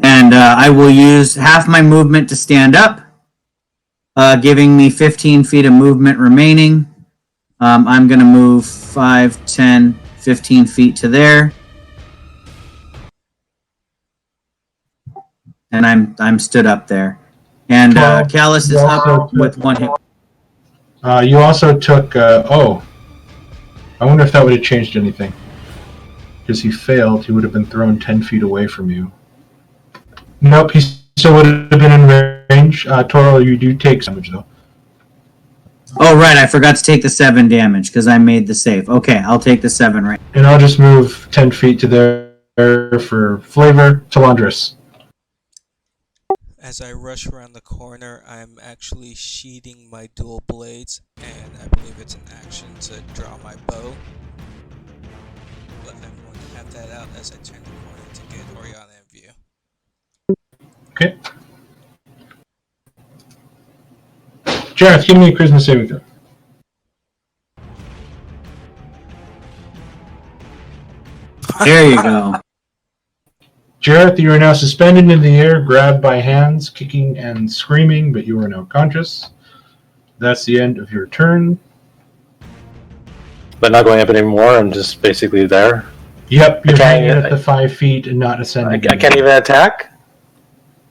And I will use half my movement to stand up, giving me 15 feet of movement remaining. I'm going to move 5, 10, 15 feet to there. And I'm stood up there. And Callus is up with 1 hit. You also took... I wonder if that would have changed anything. Because he failed, he would have been thrown 10 feet away from you. Nope, he still would have been in range. Toril, you do take damage, though. Oh, right, I forgot to take the 7 damage because I made the save. Okay, I'll take the 7 right. And I'll just move 10 feet to there for flavor. Talandris. As I rush around the corner, I'm actually sheathing my dual blades, and I believe it's an action to draw my bow. But I'm going to have that out as I turn the corner to get Oriana in view. Okay. Jareth, give me a charisma saving throw. There you go. Jareth, you are now suspended in the air, grabbed by hands, kicking and screaming, but you are now conscious. That's the end of your turn. But not going up anymore. I'm just basically there. Yep, you're I can't hanging even- at the 5 feet and not ascending. I can't even attack.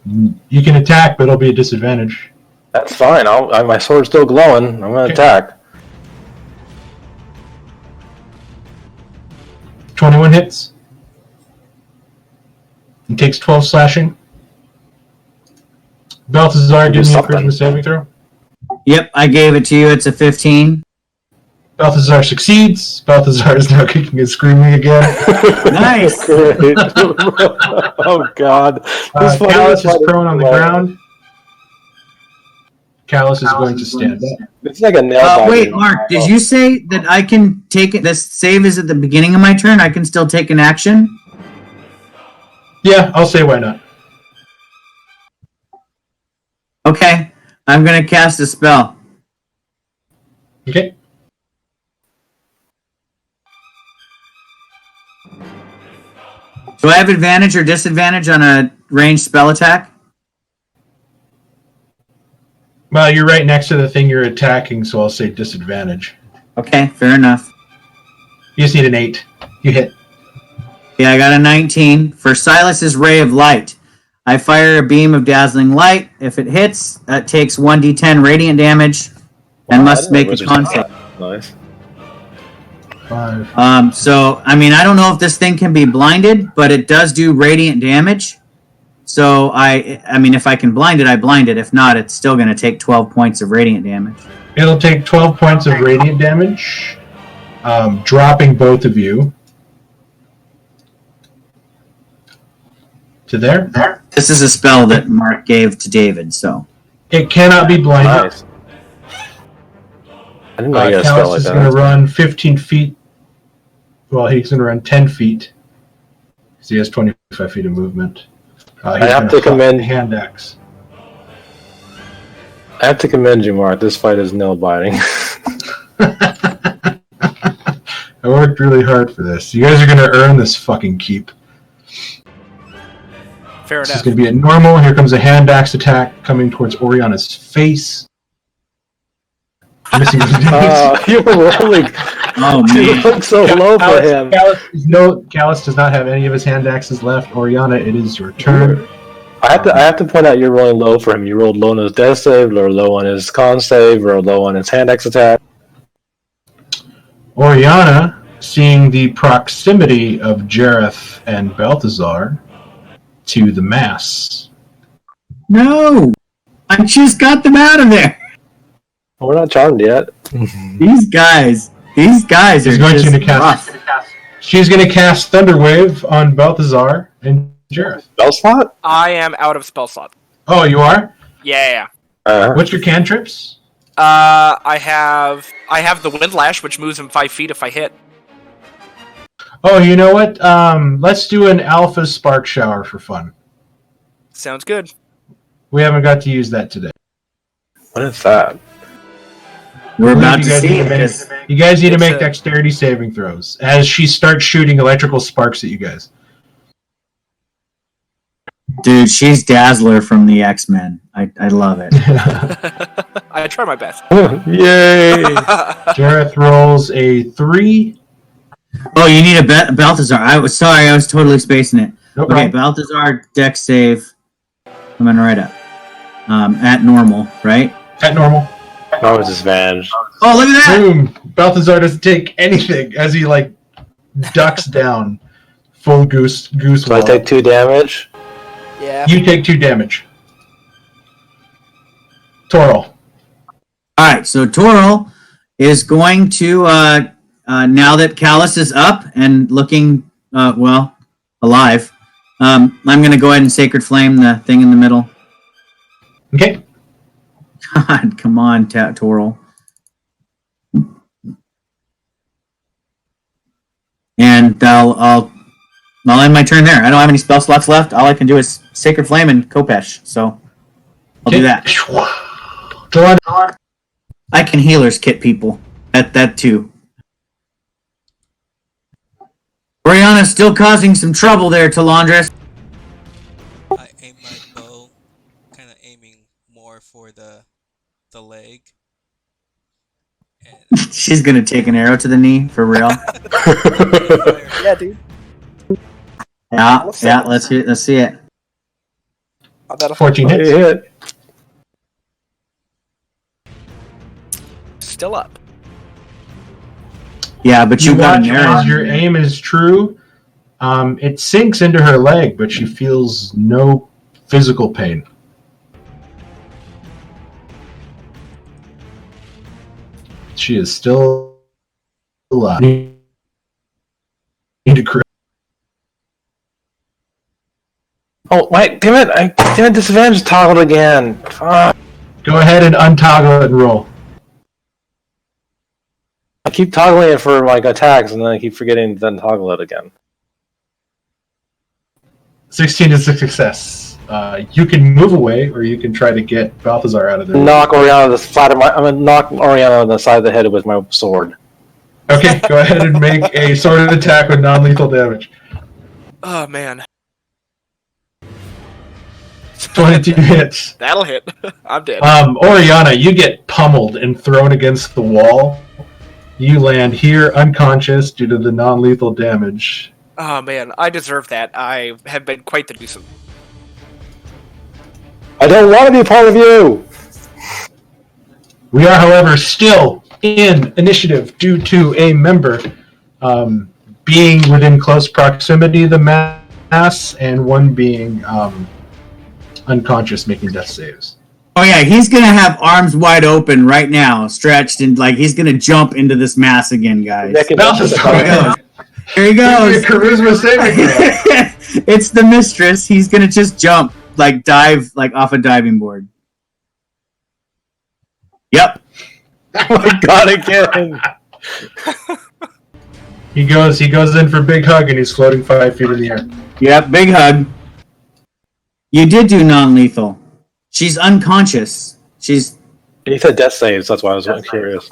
You can attack, but it'll be a disadvantage. That's fine. My sword's still glowing. I'm gonna Okay. attack. 21 hits. He takes 12 slashing. Balthazar, give me a something. charisma saving throw. Yep, I gave it to you. It's a 15. Balthazar succeeds. Balthazar is now kicking and screaming again. Nice. Great. Oh God. This fight Callus is fighting prone on the well. ground. Callus is going to stand up. It's like a nail Wait, biter. Mark, did you say that I can take it? This save is at the beginning of my turn. I can still take an action? Yeah, I'll say why not. Okay, I'm going to cast a spell. Okay. Do I have advantage or disadvantage on a ranged spell attack? Well, you're right next to the thing you're attacking, so I'll say disadvantage. Okay, fair enough. You just need an 8. You hit. Yeah, I got a 19. For Silas's Ray of Light, I fire a beam of dazzling light. If it hits, that takes 1d10 radiant damage and Wow, must I make didn't a know con wizards- save. Nice. 5. So, I mean, I don't know if this thing can be blinded, but it does do radiant damage. So, I mean, if I can blind it, I blind it. If not, it's still going to take 12 points of radiant damage. It'll take 12 points of radiant damage, dropping both of you to there. This is a spell that Mark gave to David, so. It cannot be blinded. Nice. I didn't know you had a spell Callus like is going to that. run 15 feet. Well, he's going to run 10 feet. Because he has 25 feet of movement. I He's have gonna to fly commend- the hand axe. I have to commend you, Mark. This fight is nail biting. I worked really hard for this. You guys are going to earn this fucking keep. Fair This is enough. going to be a normal. Here comes a hand axe attack coming towards Oriana's face. Missing his You were rolling. Oh, You man. look so low for him. Callus does not have any of his hand axes left. Oriana, it is your turn. I have to point out you're rolling low for him. You rolled low on his death save, or low on his con save, or low on his hand axe attack. Oriana, seeing the proximity of Jareth and Balthazar to the mass. No! I just got them out of there! Well, we're not charmed yet. These guys are She's going just to cast. rough. She's going to cast Thunderwave on Balthazar and Jareth. Spell slot? I am out of spell slot. Oh, you are? Yeah. What's your cantrips? I have the Windlash, which moves him 5 feet if I hit. Oh, you know what? Let's do an Alpha Spark Shower for fun. Sounds good. We haven't got to use that today. What is that? We're about You to guys see need it. to make- 'Cause You guys need to It's make a- dexterity saving throws as she starts shooting electrical sparks at you guys. Dude, she's Dazzler from the X-Men. I love it. I try my best. Yay! Jareth rolls a 3. Oh, you need a Balthazar. I was sorry, I was totally spacing it. No Okay, problem. Balthazar dex save. Coming right up. At normal, right? At normal. That was disadvantage. Oh, look at that! Boom! Balthazar doesn't take anything as he ducks down. Full goose So I wall. take 2 damage. Yeah. You take 2 damage. Toral. Alright, so Toril is going to, now that Callus is up and looking, alive, I'm going to go ahead and Sacred Flame the thing in the middle. Okay. God, come on, Toril. And I'll end my turn there. I don't have any spell slots left. All I can do is Sacred Flame and Kopesh. So I'll do that. I can healer's kit people. That too. Oriana's still causing some trouble there, Talandris. I aim my bow, kind of aiming more for the leg. And She's gonna take an arrow to the knee for real. Yeah, dude. Yeah. Let's see it. I bet 14 hits. Hit. still up. Yeah, but you got watch an as arrow. your aim is true. It sinks into her leg, but she feels no physical pain. She is still alive. Need to correct. Oh, wait, damn it, disadvantage toggled again. Fuck. Go ahead and untoggle it and roll. I keep toggling it for like attacks, and then I keep forgetting to untoggle it again. 16 is a success. You can move away, or you can try to get Balthazar out of there. Knock Oriana the flat of my. I'm gonna knock Oriana on the side of the head with my sword. Okay, go ahead and make a sword attack with non-lethal damage. Oh man, 22 hits. that'll hit. I'm dead. Oriana, you get pummeled and thrown against the wall. You land here unconscious due to the non-lethal damage. Oh man, I deserve that. I have been quite the nuisance. I don't want to be a part of you. We are, however, still in initiative due to a member being within close proximity of the mass and one being unconscious making death saves. Oh yeah, he's gonna have arms wide open right now, stretched, and like he's gonna jump into this mass again, guys. Balthazar, Here he goes. charisma saving throw. It's the mistress. He's gonna just jump, like dive, like off a diving board. Yep. Oh my god, again. He goes in for a big hug and he's floating 5 feet in the air. Yep. Big hug. You did do non-lethal. She's unconscious. She's. He said death saves, that's why I was curious.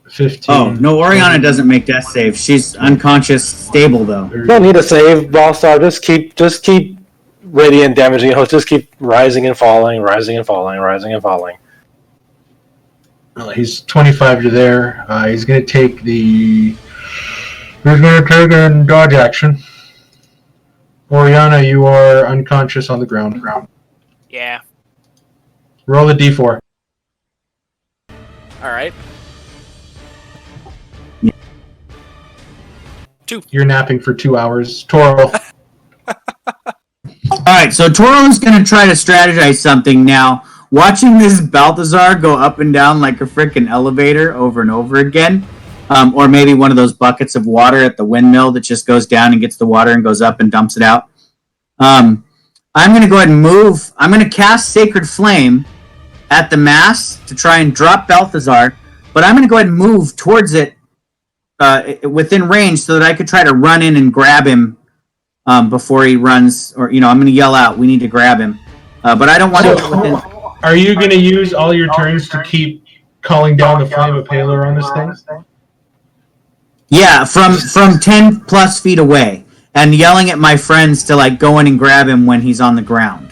15. Oh no, Oriana doesn't make death saves. She's unconscious, stable though. You don't need a save, Balthazar. Just keep radiant damaging. Just keep rising and falling, rising and falling, rising and falling. Well, he's 25 to there. He's going to take the... He's going to take a dodge action. Oriana, you are unconscious on the ground. Yeah. Roll a d4. All right. You're napping for 2 hours. Toro. Alright, so Toro's gonna try to strategize something now. Watching this Balthazar go up and down like a freaking elevator over and over again, or maybe one of those buckets of water at the windmill that just goes down and gets the water and goes up and dumps it out. I'm gonna go ahead and move. I'm gonna cast Sacred Flame at the mass to try and drop Balthazar, but I'm gonna go ahead and move towards it within range so that I could try to run in and grab him before he runs, or I'm going to yell out, "We need to grab him!" But I don't want to. Within... Are you going to use all your turns to keep calling down the flame of Palor on this thing? Yeah, from 10 plus feet away, and yelling at my friends to like go in and grab him when he's on the ground.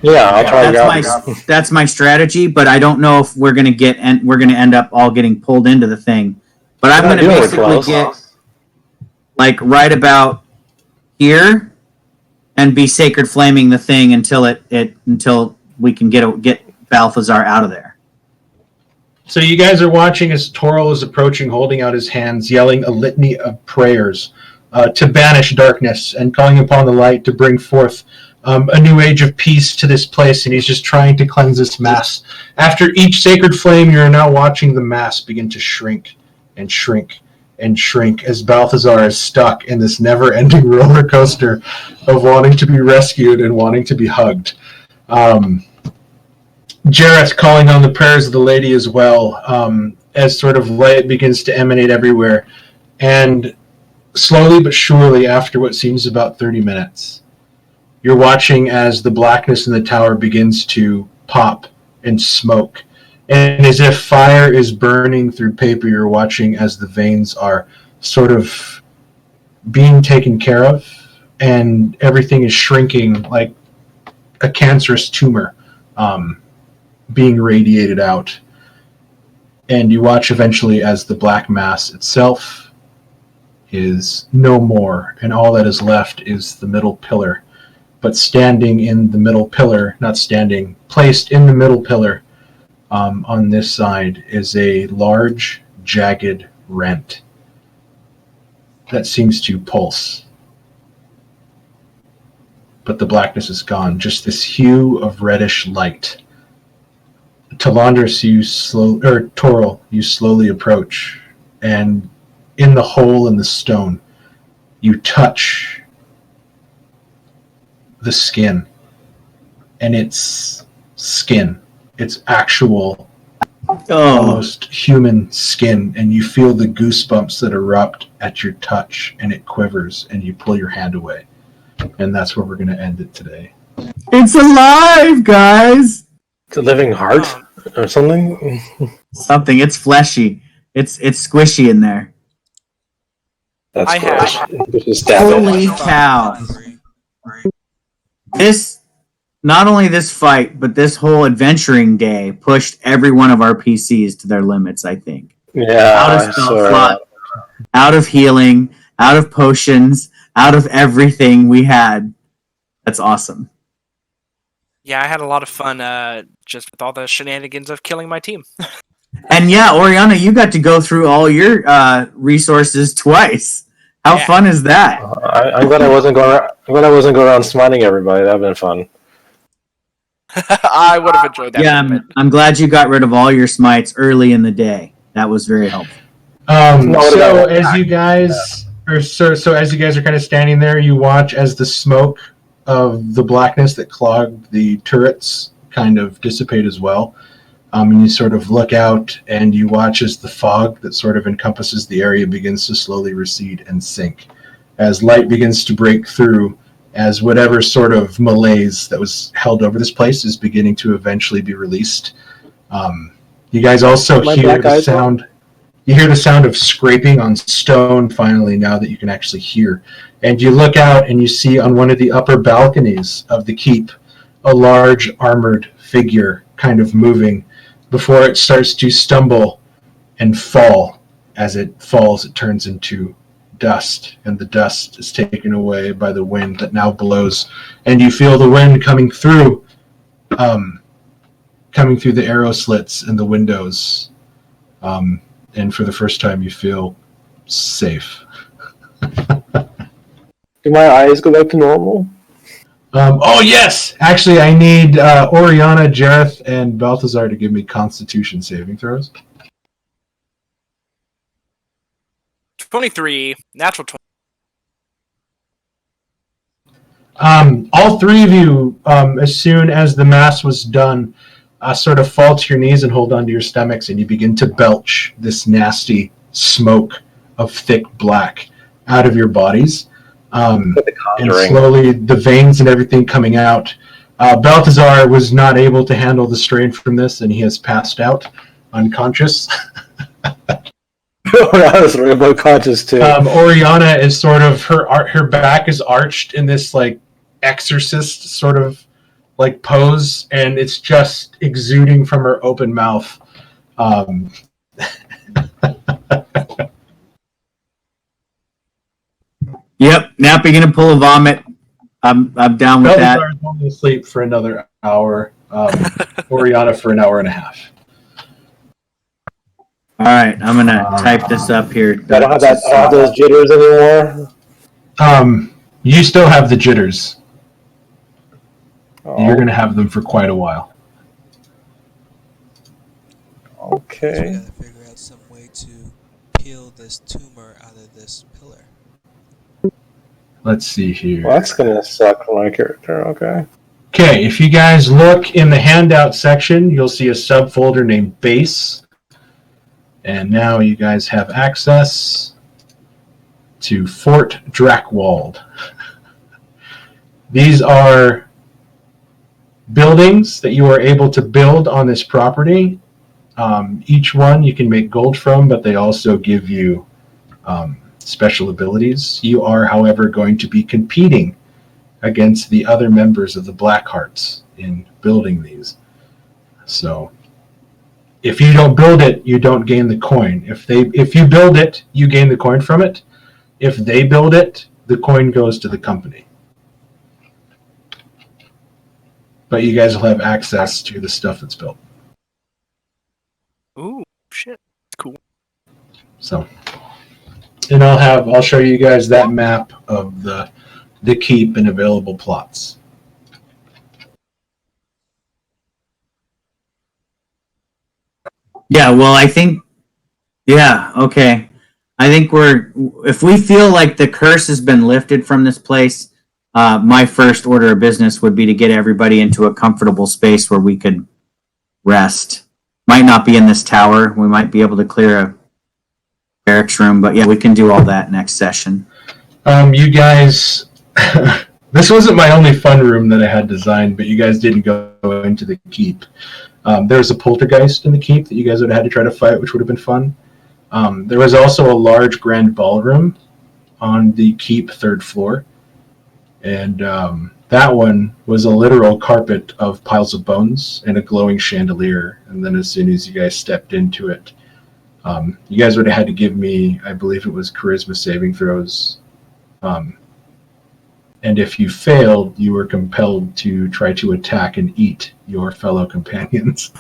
Yeah, I'll try to grab him. That's my strategy, but I don't know if we're going to end up all getting pulled into the thing. But I'm going to basically get like right about here and be Sacred Flaming the thing until we can get Balthazar out of there. So you guys are watching as Toro is approaching, holding out his hands, yelling a litany of prayers to banish darkness and calling upon the light to bring forth a new age of peace to this place, and he's just trying to cleanse this mass. After each sacred flame, you're now watching the mass begin to shrink and shrink and shrink as Balthazar is stuck in this never-ending roller coaster of wanting to be rescued and wanting to be hugged. Jareth calling on the prayers of the lady as well, as sort of light begins to emanate everywhere. And slowly but surely, after what seems about 30 minutes, you're watching as the blackness in the tower begins to pop and smoke. And as if fire is burning through paper, you're watching as the veins are sort of being taken care of, and everything is shrinking like a cancerous tumor being radiated out. And you watch eventually as the black mass itself is no more, and all that is left is the middle pillar. But standing in the middle pillar, not standing, placed in the middle pillar on this side is a large, jagged rent that seems to pulse. But the blackness is gone, just this hue of reddish light. Talandris, Toril, you slowly approach, and in the hole in the stone, you touch the skin, and it's skin. It's actual, almost human skin, and you feel the goosebumps that erupt at your touch, and it quivers, and you pull your hand away. And that's where we're going to end it today. It's alive, guys! It's a living heart or something. Something. It's fleshy. It's squishy in there. That's I gross. have- Just stab it. Holy cow! This, not only this fight, but this whole adventuring day pushed every one of our PCs to their limits, I think. Yeah, Out of I spell swear. slot, out of healing, out of potions, out of everything we had. That's awesome. Yeah, I had a lot of fun just with all the shenanigans of killing my team. And yeah, Oriana, you got to go through all your resources twice. How Yeah. fun is that? I'm glad I wasn't going. I'm glad I wasn't going around smiting everybody. That'd been fun. I would have enjoyed that. Yeah, I'm glad you got rid of all your smites early in the day. That was very helpful. So as you guys are kind of standing there, you watch as the smoke of the blackness that clogged the turrets kind of dissipate as well. And you sort of look out and you watch as the fog that sort of encompasses the area begins to slowly recede and sink. As light begins to break through, as whatever sort of malaise that was held over this place is beginning to eventually be released. You guys also My hear black the eyes sound. You hear the sound of scraping on stone finally now that you can actually hear. And you look out and you see on one of the upper balconies of the keep a large armored figure kind of moving before it starts to stumble and fall. As it falls, it turns into dust, and the dust is taken away by the wind that now blows. And you feel the wind coming through the arrow slits in the windows. And for the first time, you feel safe. Do my eyes go back to normal? Oh, yes! Actually, I need Oriana, Jareth, and Balthazar to give me Constitution saving throws. 23, natural 20. All three of you, as soon as the mass was done, sort of fall to your knees and hold onto your stomachs, and you begin to belch this nasty smoke of thick black out of your bodies. And slowly the veins and everything coming out. Balthazar was not able to handle the strain from this, and he has passed out unconscious. Oriana's conscious too. Oriana is sort of her back is arched in this like exorcist sort of like pose, and it's just exuding from her open mouth. Yep, Nappy gonna pull a vomit. I'm down with that. Balthazar is only asleep for another hour. Oriana for an hour and a half. All right, I'm gonna type this up here. I don't have those jitters anymore. You still have the jitters. Oh, You're going to have them for quite a while. So we okay. gotta figure out some way to peel this tumor out of this pillar. Let's see here. Well, that's gonna suck for my character. Okay. Okay, if you guys look in the handout section, you'll see a subfolder named Base. And now you guys have access to Fort Drakewald. These are buildings that you are able to build on this property. Each one you can make gold from, but they also give you special abilities. You are, however, going to be competing against the other members of the Blackhearts in building these. So if you don't build it, you don't gain the coin. If you build it, you gain the coin from it. If they build it, the coin goes to the company. But you guys will have access to the stuff that's built. Ooh, shit. Cool. So, and I'll show you guys that map of the keep and available plots. Yeah, well, I think, yeah, okay. I think if we feel like the curse has been lifted from this place, my first order of business would be to get everybody into a comfortable space where we could rest. Might not be in this tower. We might be able to clear a barracks room, but yeah, we can do all that next session. You guys, this wasn't my only fun room that I had designed, but you guys didn't go into the keep. There was a poltergeist in the keep that you guys would have had to try to fight, which would have been fun. There was also a large grand ballroom on the keep third floor. And that one was a literal carpet of piles of bones and a glowing chandelier. And then as soon as you guys stepped into it, you guys would have had to give me, I believe it was charisma saving throws. And if you failed, you were compelled to try to attack and eat your fellow companions.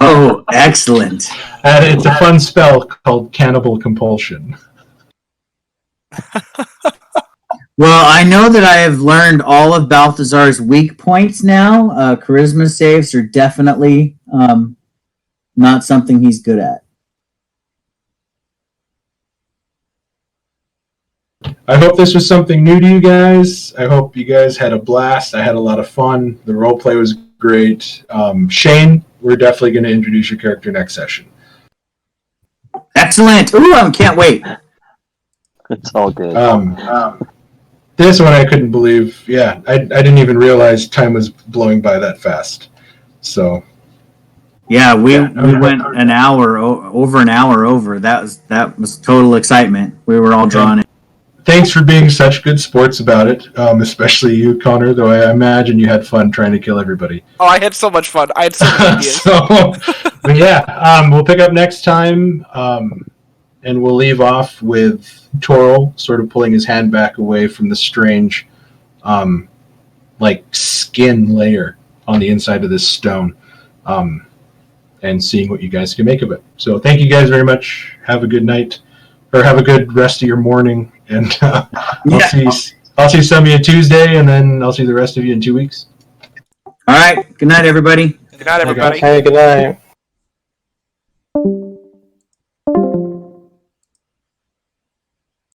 Oh, excellent. And it's a fun spell called Cannibal Compulsion. Well, I know that I have learned all of Balthazar's weak points now. Charisma saves are definitely not something he's good at. I hope this was something new to you guys. I hope you guys had a blast. I had a lot of fun. The roleplay was great. Shane, we're definitely going to introduce your character next session. Excellent. Ooh, I can't wait. It's all good. This one I couldn't believe. Yeah, I didn't even realize time was blowing by that fast. So Yeah, we went an hour over an hour over. That was total excitement. We were all drawn in. thanks for being such good sports about it, especially you, Connor, though I imagine you had fun trying to kill everybody. Oh, I had so much fun. I had so many ideas. But yeah, we'll pick up next time, and we'll leave off with Toril sort of pulling his hand back away from the strange, like, skin layer on the inside of this stone, and seeing what you guys can make of it. So thank you guys very much. Have a good night, or have a good rest of your morning, and I'll see some of you Tuesday, and then I'll see the rest of you in 2 weeks. All right. Good night, everybody. Good night, everybody. Hey, good night.